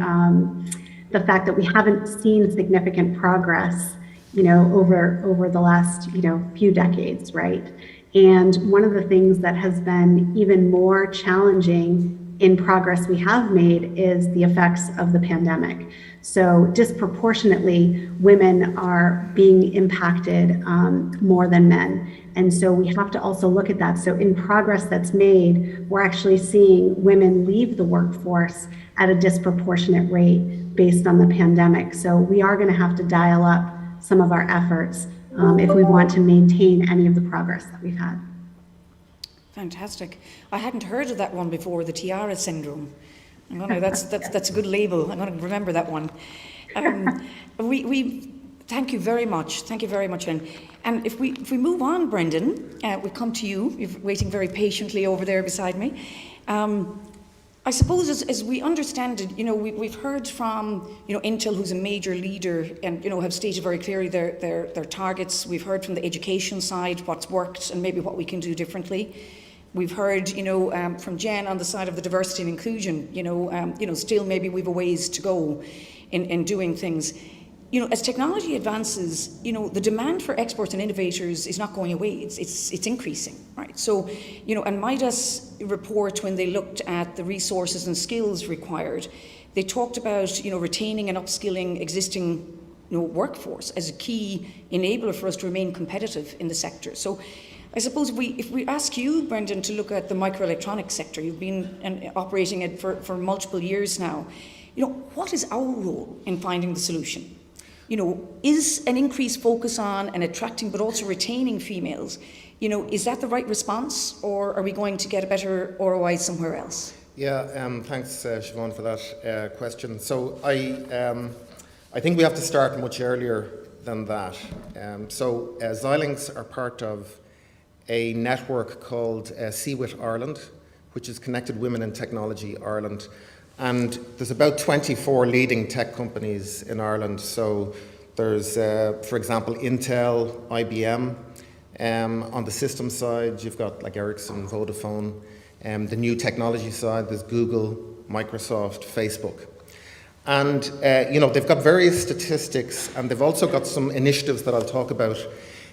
Speaker 11: fact that we haven't seen significant progress, over the last, few decades, right? And one of the things that has been even more challenging in progress we have made is the effects of the pandemic. So disproportionately, women are being impacted more than men. And so we have to also look at that. So in progress that's made, we're actually seeing women leave the workforce at a disproportionate rate based on the pandemic. So we are going to have to dial up some of our efforts if we want to maintain any of the progress that we've had.
Speaker 5: Fantastic. I hadn't heard of that one before, the tiara syndrome. That's a good label. I'm going to remember that one. We thank you very much. Thank you very much, Lynn. And if we move on, Brendan, we come to you. You're waiting very patiently over there beside me. I suppose as we understand it, we've heard from Intel, who's a major leader, and have stated very clearly their targets. We've heard from the education side what's worked and maybe what we can do differently. We've heard, from Jen on the side of the diversity and inclusion. Still maybe we've a ways to go in doing things. As technology advances, the demand for experts and innovators is not going away. It's increasing, right? So, and MIDAS report, when they looked at the resources and skills required, they talked about, retaining and upskilling existing, workforce as a key enabler for us to remain competitive in the sector. So, I suppose if we ask you, Brendan, to look at the microelectronics sector, you've been operating it for multiple years now. What is our role in finding the solution? Is an increased focus on and attracting but also retaining females, is that the right response, or are we going to get a better ROI somewhere else?
Speaker 13: Yeah, thanks, Siobhan, for that question. So I think we have to start much earlier than that. Xilinx are part of a network called CWIT Ireland, which is Connected Women in Technology Ireland. And there's about 24 leading tech companies in Ireland. So there's, for example, Intel, IBM. On the system side, you've got like Ericsson, Vodafone. The new technology side, there's Google, Microsoft, Facebook. And, they've got various statistics, and they've also got some initiatives that I'll talk about.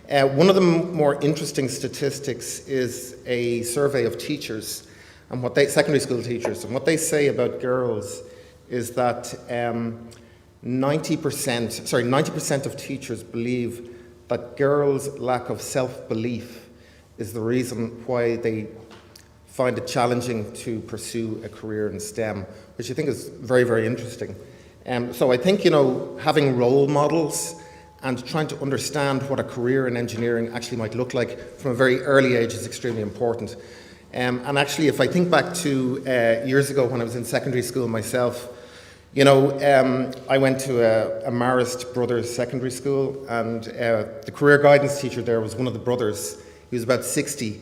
Speaker 13: One of the more interesting statistics is a survey of teachers, and secondary school teachers, and what they say about girls is that 90% of teachers believe that girls' lack of self-belief is the reason why they find it challenging to pursue a career in STEM, which I think is very, very interesting. So I think, having role models and trying to understand what a career in engineering actually might look like from a very early age is extremely important. And actually, if I think back to years ago when I was in secondary school myself, I went to a Marist Brothers secondary school, and the career guidance teacher there was one of the brothers. He was about 60,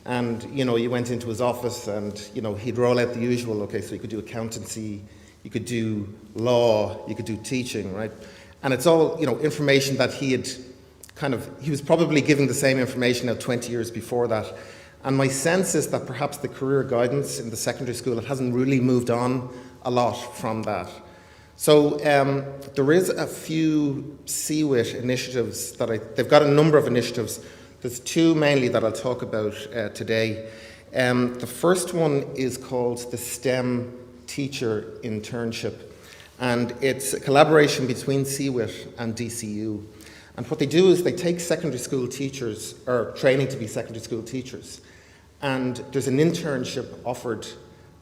Speaker 13: and you went into his office, and he'd roll out the usual. Okay, so you could do accountancy, you could do law, you could do teaching, right? And it's all information that he was probably giving the same information now 20 years before that. And my sense is that perhaps the career guidance in the secondary school, it hasn't really moved on a lot from that. So there is a few CWIT initiatives they've got a number of initiatives. There's two mainly that I'll talk about today. The first one is called the STEM Teacher Internship, and it's a collaboration between CWIT and DCU. And what they do is they take secondary school teachers, or training to be secondary school teachers, and there's an internship offered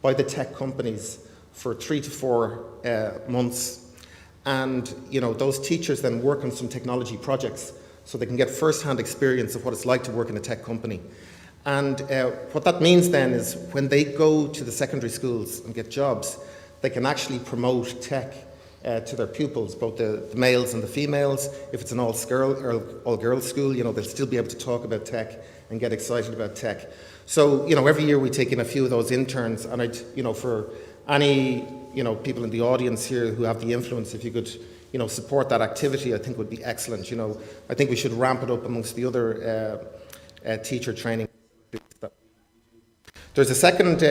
Speaker 13: by the tech companies for 3 to 4 months. And those teachers then work on some technology projects so they can get first-hand experience of what it's like to work in a tech company. And what that means then is when they go to the secondary schools and get jobs, they can actually promote tech to their pupils, both the males and the females. If it's an all-girls school, they'll still be able to talk about tech and get excited about tech. So, every year we take in a few of those interns, and for any, people in the audience here who have the influence, if you could, support that activity, I think would be excellent. I think we should ramp it up amongst the other teacher training. There's a second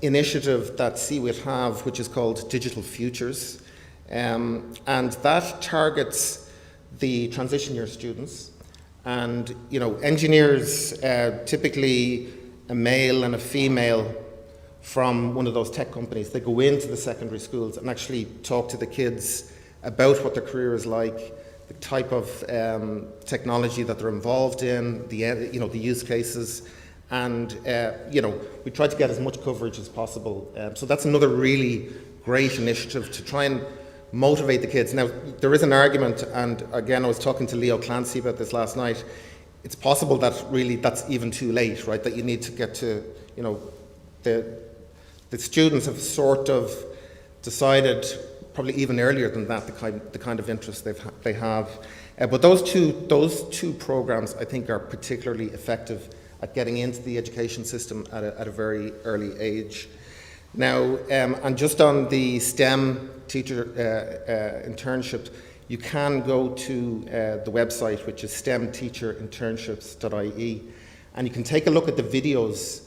Speaker 13: initiative that CWIT have, which is called Digital Futures, and that targets the transition year students. And engineers, typically a male and a female from one of those tech companies, they go into the secondary schools and actually talk to the kids about what their career is like, the type of technology that they're involved in, the use cases. And we try to get as much coverage as possible. So that's another really great initiative to try and motivate the kids. Now, there is an argument, and again, I was talking to Leo Clancy about this last night. It's possible that really that's even too late, right? That you need to get to, the students have sort of decided probably even earlier than that the kind of interest they have. But those two programs, I think, are particularly effective at getting into the education system at a very early age. Now, and just on the STEM teacher internship, you can go to the website, which is stemteacherinternships.ie, and you can take a look at the videos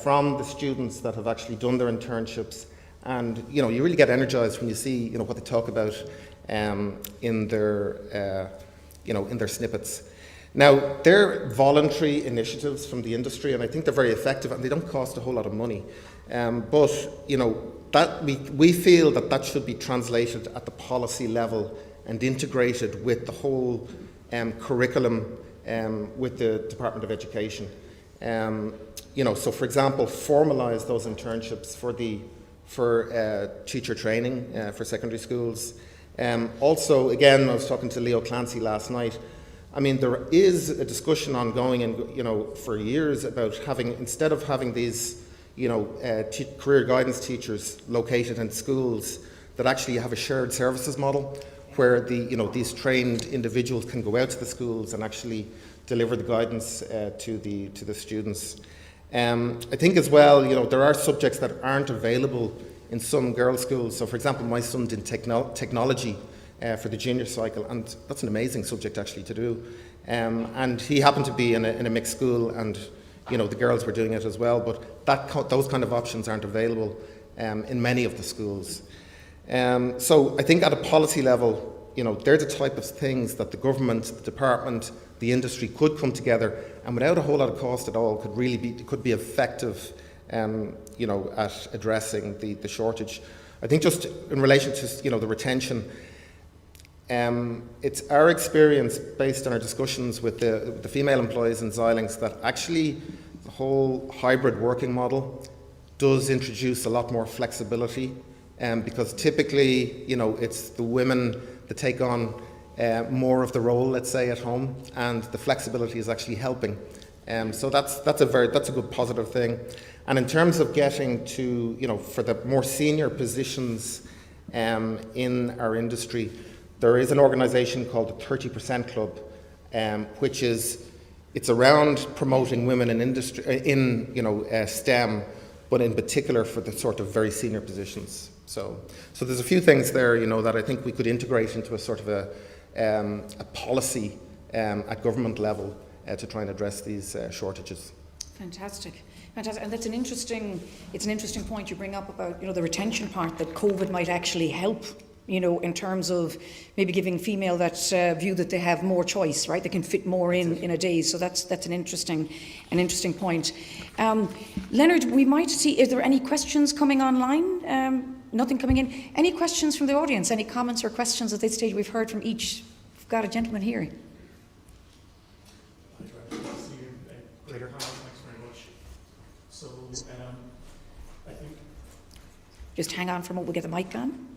Speaker 13: from the students that have actually done their internships, and you really get energized when you see what they talk about in their in their snippets. Now, they're voluntary initiatives from the industry, and I think they're very effective, and they don't cost a whole lot of money. But that we feel that should be translated at the policy level and integrated with the whole curriculum with the Department of Education. So, for example, formalise those internships for teacher training for secondary schools. Also, again, I was talking to Leo Clancy last night. I mean, there is a discussion ongoing, and for years about instead of having these, career guidance teachers located in schools, that actually you have a shared services model where these trained individuals can go out to the schools and actually deliver the guidance to the students. I think as well, there are subjects that aren't available in some girls' schools. So, for example, my son did technology for the junior cycle, and that's an amazing subject actually to do. And he happened to be in a mixed school, and the girls were doing it as well. But those kind of options aren't available in many of the schools. So I think at a policy level, they're the type of things that the government, the department, the industry could come together, and without a whole lot of cost at all, could be effective, at addressing the shortage. I think just in relation to the retention. It's our experience, based on our discussions with the female employees in Xilinx, that actually the whole hybrid working model does introduce a lot more flexibility, because typically, it's the women that take on more of the role, let's say, at home, and the flexibility is actually helping. So that's a good positive thing. And in terms of getting to, for the more senior positions in our industry, there is an organisation called the 30% Club, which it's around promoting women in industry, STEM, but in particular for the sort of very senior positions. So there's a few things there, that I think we could integrate into a sort of a policy at government level to try and address these shortages.
Speaker 5: Fantastic. And that's an interesting point you bring up about the retention part, that COVID might actually help in terms of maybe giving female that view that they have more choice, right? They can fit more in a day. So that's an interesting point. Leonard, we might see, is there any questions coming online? Nothing coming in. Any questions from the audience? Any comments or questions at this stage? We've heard from each. We've got a gentleman here.
Speaker 15: Greater Hobbs, thanks very much. So, I think...
Speaker 5: Just hang on for a moment, we'll get the mic on.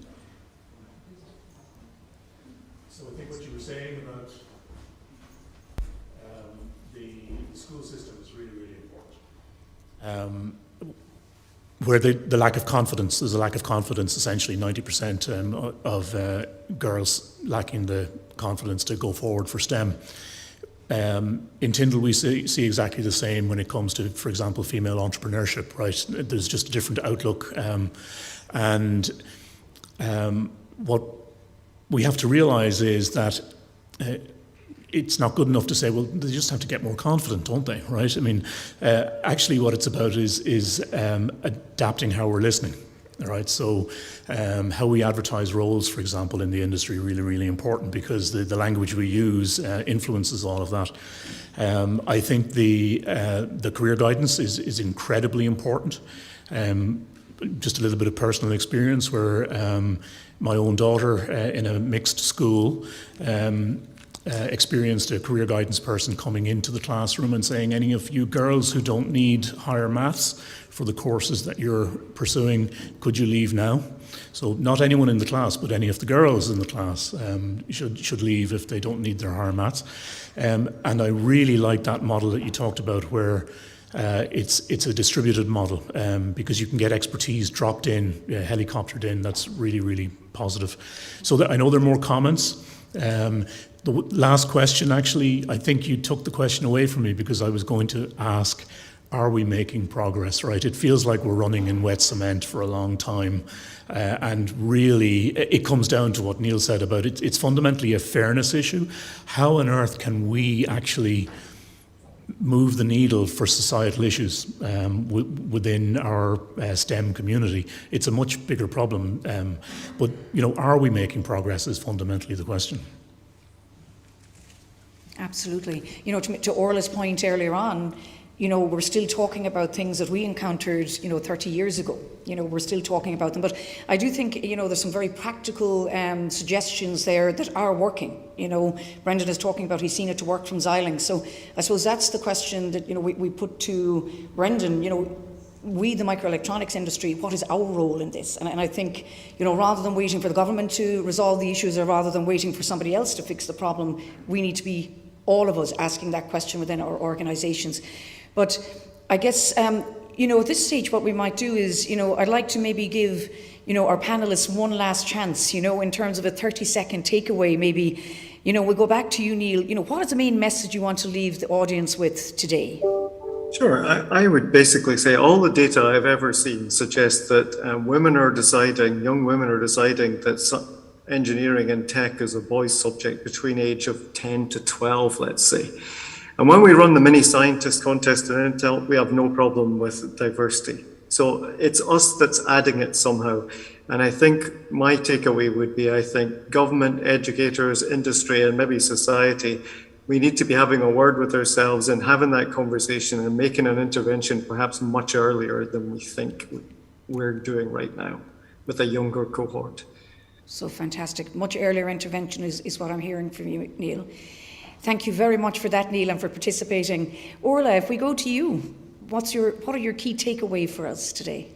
Speaker 15: So I think what you were saying about the school system is really, really important. Where the lack of confidence, there's a lack of confidence, essentially 90% of girls lacking the confidence to go forward for STEM. In Tyndall, we see exactly the same when it comes to, for example, female entrepreneurship, right? There's just a different outlook. What we have to realise is that it's not good enough to say, well, they just have to get more confident, don't they, right? I mean, actually what it's about is adapting how we're listening, right? So how we advertise roles, for example, in the industry, really, really important, because the language we use influences all of that. I think the career guidance is incredibly important. Just a little bit of personal experience where my own daughter in a mixed school experienced a career guidance person coming into the classroom and saying, any of you girls who don't need higher maths for the courses that you're pursuing, could you leave now? So not anyone in the class, but any of the girls in the class should leave if they don't need their higher maths. And I really like that model that you talked about, where it's a distributed model, because you can get expertise dropped in, helicoptered in. That's really, really positive. So I know there are more comments. The last question, actually, I think you took the question away from me, because I was going to ask, are we making progress, right? It feels like we're running in wet cement for a long time. And really, it comes down to what Neil said about it. It's fundamentally a fairness issue. How on earth can we actually move the needle for societal issues within our STEM community? It's a much bigger problem. But, are we making progress is fundamentally the question.
Speaker 5: Absolutely. To Orla's point earlier on, we're still talking about things that we encountered, 30 years ago. We're still talking about them. But I do think, there's some very practical suggestions there that are working. Brendan is talking about he's seen it to work from Xilinx. So I suppose that's the question that, we put to Brendan. We, the microelectronics industry, what is our role in this? And I think, rather than waiting for the government to resolve the issues, or rather than waiting for somebody else to fix the problem, we need to be, all of us, asking that question within our organisations. But I guess, at this stage, what we might do is, I'd like to maybe give, our panellists one last chance, in terms of a 30-second takeaway, maybe. We'll go back to you, Neil. What is the main message you want to leave the audience with today?
Speaker 7: Sure. I would basically say all the data I've ever seen suggests that young women are deciding that engineering and tech is a boys' subject between age of 10 to 12, let's say. And when we run the mini scientist contest in Intel, we have no problem with diversity. So it's us that's adding it somehow. And I think my takeaway would be, I think government, educators, industry, and maybe society, we need to be having a word with ourselves and having that conversation and making an intervention perhaps much earlier than we think we're doing right now with a younger cohort.
Speaker 5: So fantastic. Much earlier intervention is what I'm hearing from you, Neil. Thank you very much for that, Neil, and for participating. Orla, if we go to you, what are your key takeaway for us today?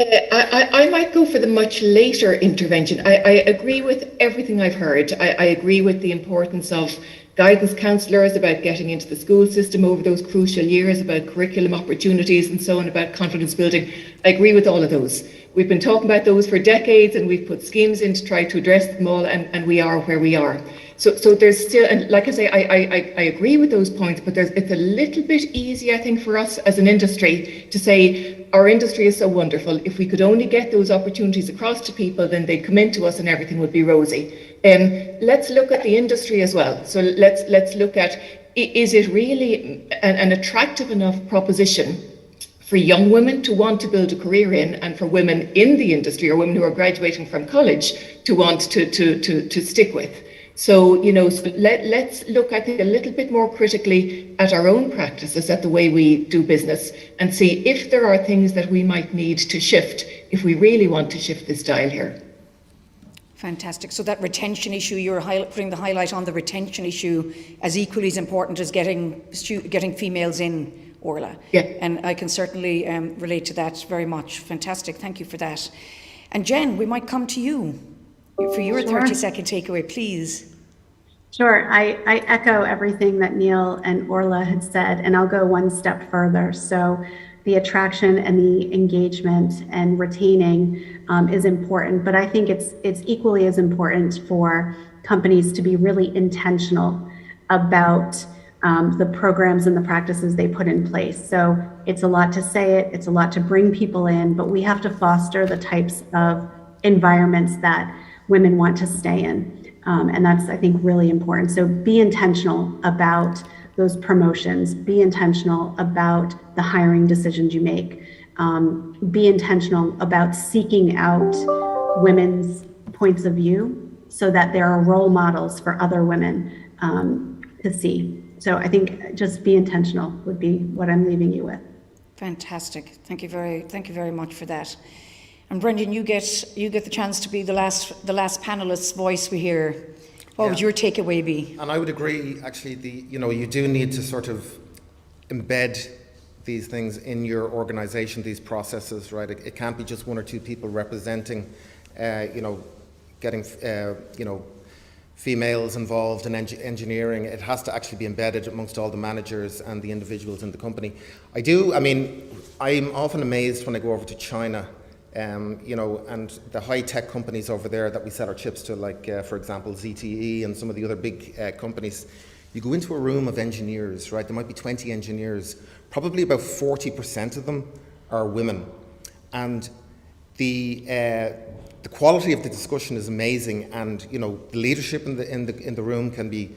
Speaker 9: I might go for the much later intervention. I agree with everything I've heard. I agree with the importance of guidance counsellors, about getting into the school system over those crucial years, about curriculum opportunities and so on, about confidence building. I agree with all of those. We've been talking about those for decades, and we've put schemes in to try to address them all, and we are where we are. So there's still, and like I say, I agree with those points, but it's a little bit easy, I think, for us as an industry to say our industry is so wonderful. If we could only get those opportunities across to people, then they'd come into us and everything would be rosy. Let's look at the industry as well. So let's look at, is it really an attractive enough proposition for young women to want to build a career in, and for women in the industry or women who are graduating from college to want to stick with. So, let's look, I think, a little bit more critically at our own practices, at the way we do business, and see if there are things that we might need to shift if we really want to shift this dial here.
Speaker 5: Fantastic. So that retention issue, you're putting the highlight on the retention issue as equally as important as getting females in, Orla.
Speaker 9: Yeah.
Speaker 5: And I can certainly relate to that very much. Fantastic. Thank you for that. And Jen, we might come to you for your 30-second takeaway, please.
Speaker 11: Sure. I echo everything that Neil and Orla had said, and I'll go one step further. So the attraction and the engagement and retaining is important, but I think it's equally as important for companies to be really intentional about the programs and the practices they put in place. So it's a lot to say it, it's a lot to bring people in, but we have to foster the types of environments that women want to stay in. And that's, I think, really important. So be intentional about those promotions, be intentional about the hiring decisions you make, be intentional about seeking out women's points of view so that there are role models for other women to see. So I think just be intentional would be what I'm leaving you with.
Speaker 5: Fantastic. Thank you very much for that. And Brendan, you get the chance to be the last panelist's voice we hear. What would your takeaway be?
Speaker 13: And I would agree, actually, you do need to sort of embed these things in your organization, these processes, right? It can't be just one or two people representing, getting, females involved in engineering. It has to actually be embedded amongst all the managers and the individuals in the company. I'm often amazed when I go over to China, and the high-tech companies over there that we sell our chips to, like, for example, ZTE and some of the other big companies. You go into a room of engineers, right? There might be 20 engineers. Probably about 40% of them are women. And the quality of the discussion is amazing, and the leadership in the room can be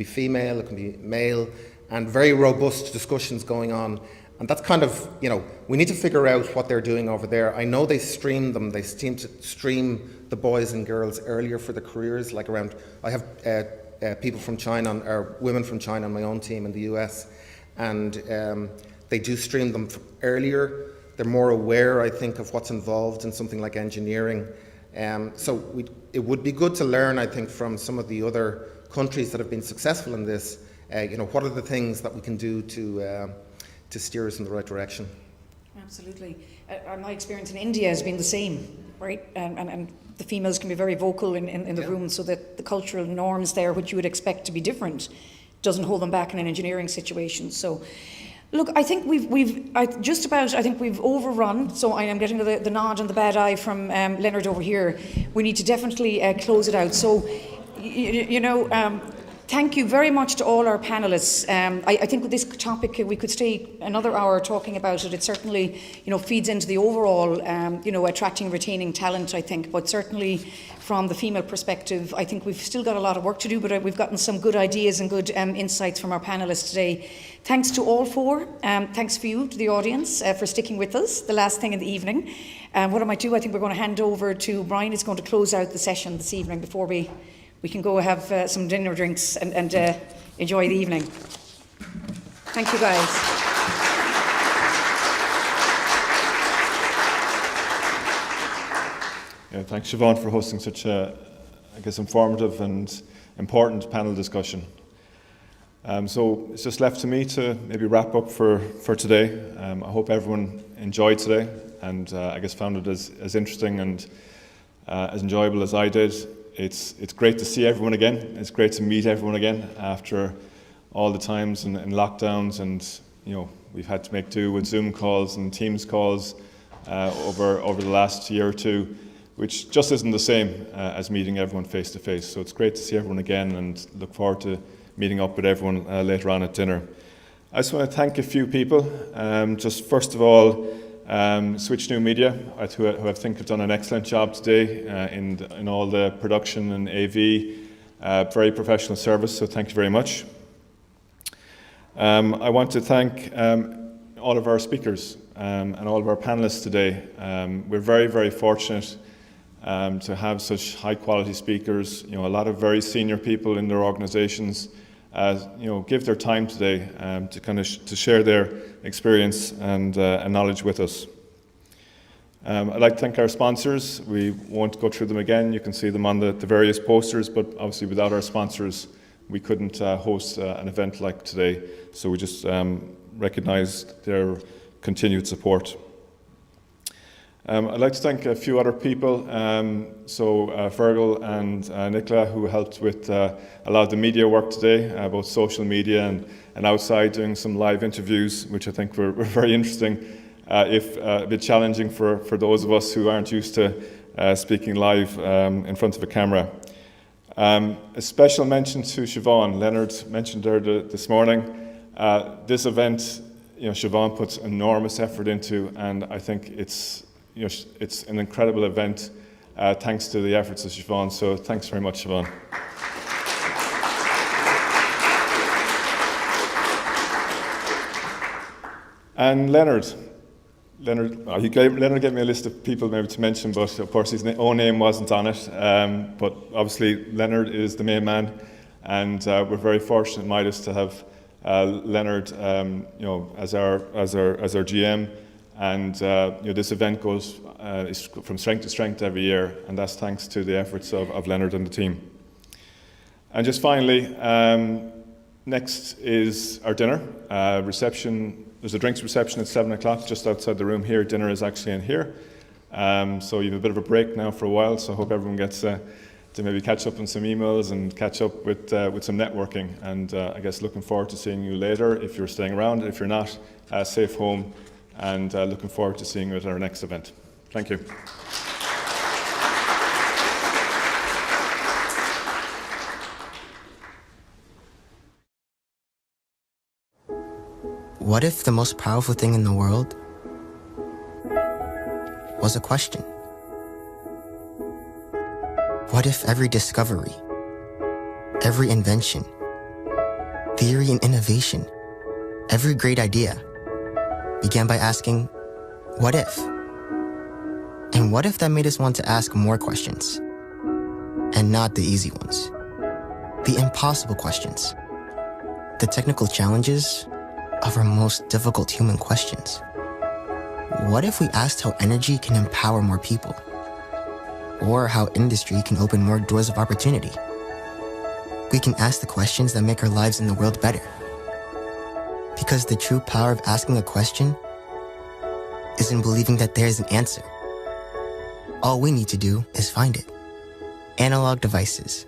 Speaker 13: female, it can be male, and very robust discussions going on. And that's kind of, we need to figure out what they're doing over there. I know they stream them. They seem to stream the boys and girls earlier for the careers, like around, I have people from China, or women from China on my own team in the US, and they do stream them earlier. They're more aware, I think, of what's involved in something like engineering. So it would be good to learn, I think, from some of the other countries that have been successful in this. What are the things that we can do to steer us in the right direction?
Speaker 5: Absolutely. My experience in India has been the same, right? And the females can be very vocal in the room, so that the cultural norms there, which you would expect to be different, doesn't hold them back in an engineering situation. So, look, I think we've overrun. So I am getting the nod and the bad eye from Leonard over here. We need to definitely close it out. So, thank you very much to all our panellists. I think with this topic we could stay another hour talking about it. It certainly, feeds into the overall, attracting and retaining talent, I think. But certainly from the female perspective, I think we've still got a lot of work to do, but we've gotten some good ideas and good insights from our panellists today. Thanks to all four. Thanks for you, to the audience, for sticking with us, the last thing in the evening. What I might do, I think we're going to hand over to Brian. He's going to close out the session this evening before we can go have some dinner drinks and enjoy the evening. Thank you, guys.
Speaker 6: Yeah, thanks, Siobhan, for hosting such a, informative and important panel discussion. So it's just left to me to maybe wrap up for today. I hope everyone enjoyed today and found it as interesting and as enjoyable as I did. It's great to see everyone again. It's great to meet everyone again after all the times and lockdowns, and we've had to make do with Zoom calls and Teams calls over the last year or two, which just isn't the same as meeting everyone face to face. So it's great to see everyone again, and look forward to meeting up with everyone later on at dinner. I just want to thank a few people. Just first of all, Switch New Media, who I think have done an excellent job today in all the production and AV, very professional service, so thank you very much. I want to thank all of our speakers and all of our panelists today. We're very, very fortunate to have such high quality speakers, a lot of very senior people in their organizations, give their time today to share their experience and knowledge with us. I'd like to thank our sponsors. We won't go through them again. You can see them on the various posters, but obviously without our sponsors, we couldn't host an event like today. So we just recognize their continued support. I'd like to thank a few other people, Fergal and Nicola, who helped with a lot of the media work today, both social media and outside, doing some live interviews, which I think were very interesting, if a bit challenging for those of us who aren't used to speaking live in front of a camera. A special mention to Siobhan. Leonard mentioned her this morning. This event, Siobhan puts enormous effort into, and I think it's an incredible event, thanks to the efforts of Siobhan. So thanks very much, Siobhan. And Leonard gave me a list of people maybe to mention, but of course his own name wasn't on it. But obviously Leonard is the main man, and we're very fortunate at MIDAS to have Leonard, as our GM. And this event goes is from strength to strength every year, and that's thanks to the efforts of Leonard and the team. And just finally, next is our dinner reception. There's a drinks reception at 7 o'clock just outside the room here. Dinner is actually in here. So you have a bit of a break now for a while, so I hope everyone gets to maybe catch up on some emails and catch up with some networking. And I guess looking forward to seeing you later if you're staying around. If you're not, safe home, and looking forward to seeing you at our next event. Thank you.
Speaker 19: What if the most powerful thing in the world was a question? What if every discovery, every invention, theory and innovation, every great idea began by asking, what if? And what if that made us want to ask more questions? And not the easy ones. The impossible questions. The technical challenges of our most difficult human questions. What if we asked how energy can empower more people? Or how industry can open more doors of opportunity? We can ask the questions that make our lives in the world better. Because the true power of asking a question is in believing that there is an answer. All we need to do is find it. Analog Devices,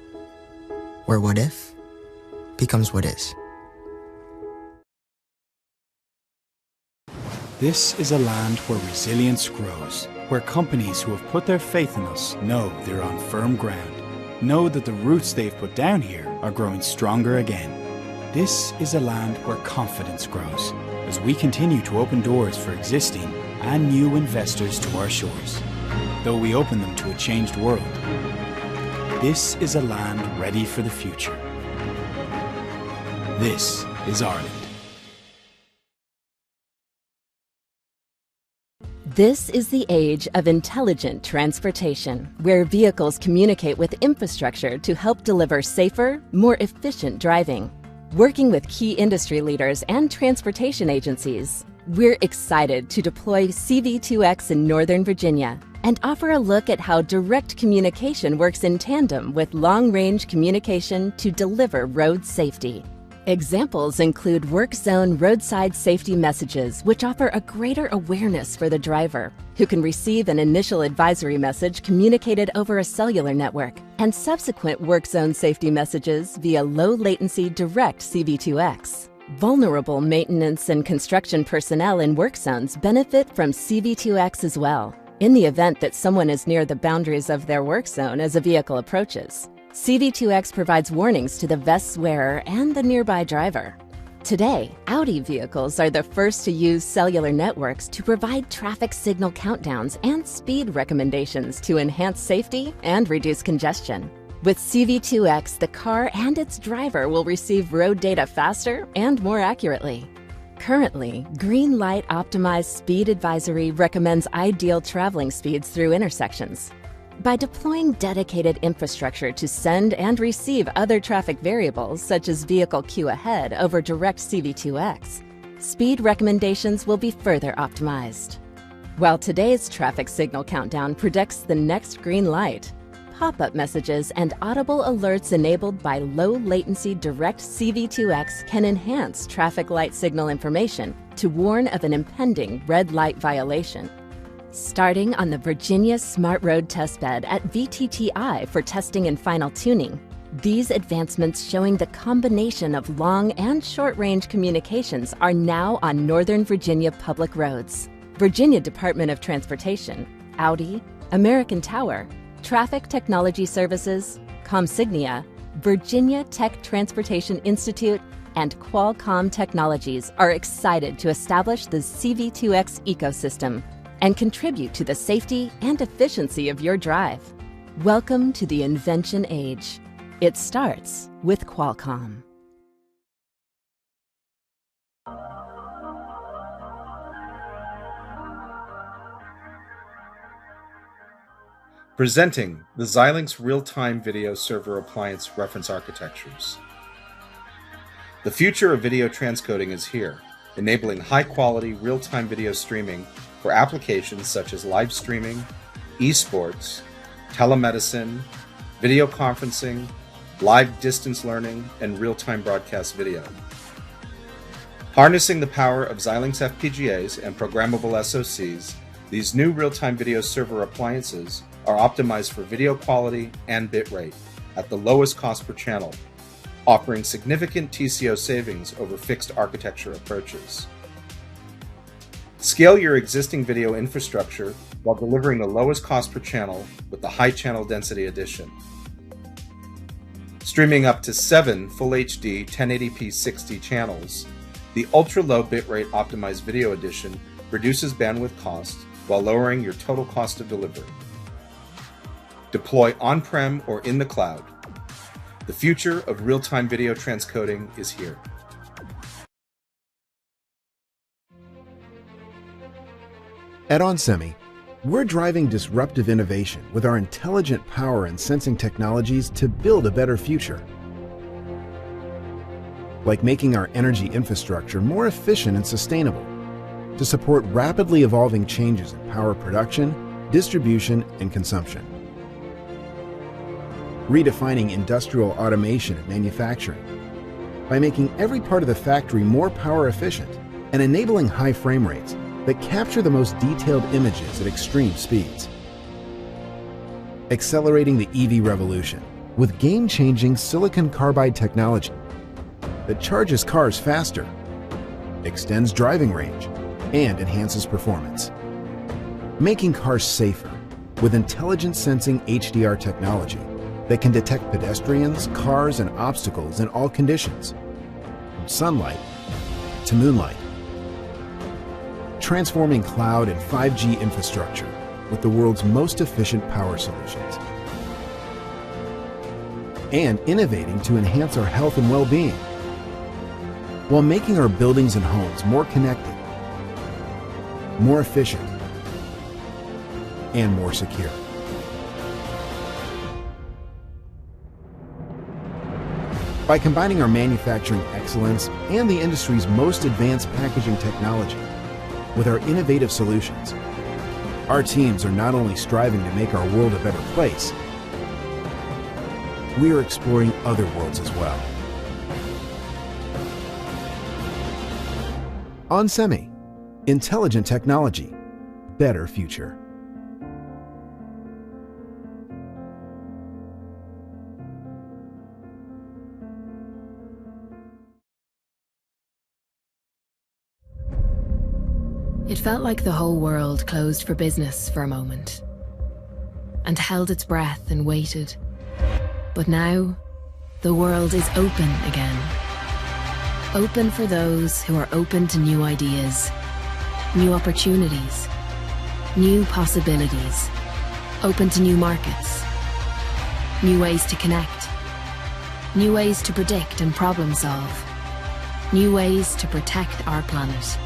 Speaker 19: where what if becomes what is.
Speaker 20: This is a land where resilience grows, where companies who have put their faith in us know they're on firm ground, know that the roots they've put down here are growing stronger again. This is a land where confidence grows, as we continue to open doors for existing and new investors to our shores, though we open them to a changed world. This is a land ready for the future. This is Ireland.
Speaker 21: This is the age of intelligent transportation, where vehicles communicate with infrastructure to help deliver safer, more efficient driving. Working with key industry leaders and transportation agencies, we're excited to deploy CV2X in Northern Virginia and offer a look at how direct communication works in tandem with long-range communication to deliver road safety. Examples include work zone roadside safety messages, which offer a greater awareness for the driver, who can receive an initial advisory message communicated over a cellular network, and subsequent work zone safety messages via low-latency direct CV2X. Vulnerable maintenance and construction personnel in work zones benefit from CV2X as well, in the event that someone is near the boundaries of their work zone as a vehicle approaches. CV2X provides warnings to the vest's wearer and the nearby driver. Today, Audi vehicles are the first to use cellular networks to provide traffic signal countdowns and speed recommendations to enhance safety and reduce congestion. With CV2X, the car and its driver will receive road data faster and more accurately. Currently, Green Light Optimized Speed Advisory recommends ideal traveling speeds through intersections. By deploying dedicated infrastructure to send and receive other traffic variables, such as vehicle queue ahead over direct CV2X, speed recommendations will be further optimized. While today's traffic signal countdown predicts the next green light, pop-up messages and audible alerts enabled by low-latency direct CV2X can enhance traffic light signal information to warn of an impending red light violation. Starting on the Virginia Smart Road testbed at VTTI for testing and final tuning, these advancements showing the combination of long and short-range communications are now on Northern Virginia public roads. Virginia Department of Transportation, Audi, American Tower, Traffic Technology Services, Comsignia, Virginia Tech Transportation Institute, and Qualcomm Technologies are excited to establish the CV2X ecosystem and contribute to the safety and efficiency of your drive. Welcome to the invention age. It starts with Qualcomm.
Speaker 2: Presenting the Xilinx Real-Time Video Server Appliance Reference Architectures. The future of video transcoding is here, enabling high-quality real-time video streaming for applications such as live streaming, esports, telemedicine, video conferencing, live distance learning, and real-time broadcast video. Harnessing the power of Xilinx FPGAs and programmable SoCs, these new real-time video server appliances are optimized for video quality and bitrate at the lowest cost per channel, offering significant TCO savings over fixed architecture approaches. Scale your existing video infrastructure while delivering the lowest cost per channel with the high channel density edition. Streaming up to 7 Full HD 1080p 60 channels, the ultra-low bitrate optimized video edition reduces bandwidth cost while lowering your total cost of delivery. Deploy on-prem or in the cloud. The future of real-time video transcoding is here.
Speaker 22: At onsemi, we're driving disruptive innovation with our intelligent power and sensing technologies to build a better future. Like making our energy infrastructure more efficient and sustainable to support rapidly evolving changes in power production, distribution, and consumption. Redefining industrial automation and manufacturing by making every part of the factory more power efficient and enabling high frame rates that capture the most detailed images at extreme speeds. Accelerating the EV revolution with game-changing silicon carbide technology that charges cars faster, extends driving range, and enhances performance. Making cars safer with intelligent sensing HDR technology that can detect pedestrians, cars, and obstacles in all conditions, from sunlight to moonlight. Transforming cloud and 5G infrastructure with the world's most efficient power solutions. And innovating to enhance our health and well-being, while making our buildings and homes more connected, more efficient, and more secure. By combining our manufacturing excellence and the industry's most advanced packaging technology with our innovative solutions, our teams are not only striving to make our world a better place, we are exploring other worlds as well. onsemi, intelligent technology, better future.
Speaker 10: It felt like the whole world closed for business for a moment and held its breath and waited. But now, the world is open again. Open for those who are open to new ideas, new opportunities, new possibilities, open to new markets, new ways to connect, new ways to predict and problem solve, new ways to protect our planet.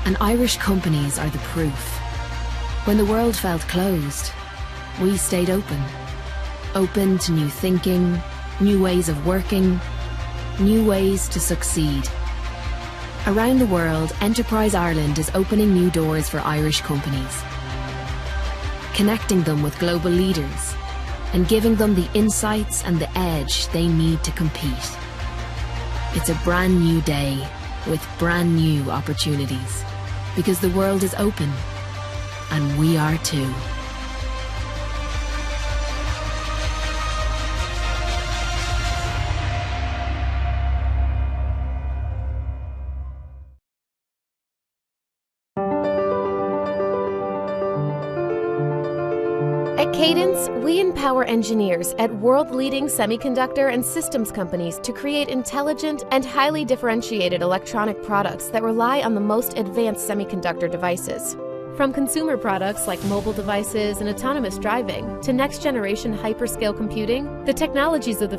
Speaker 10: And Irish companies are the proof. When the world felt closed, we stayed open. Open to new thinking, new ways of working, new ways to succeed. Around the world, Enterprise Ireland is opening new doors for Irish companies, connecting them with global leaders and giving them the insights and the edge they need to compete. It's a brand new day with brand new opportunities, because the world is open, and we are too.
Speaker 12: At Cadence, we empower engineers at world-leading semiconductor and systems companies to create intelligent and highly differentiated electronic products that rely on the most advanced semiconductor devices. From consumer products like mobile devices and autonomous driving to next-generation hyperscale computing, the technologies of the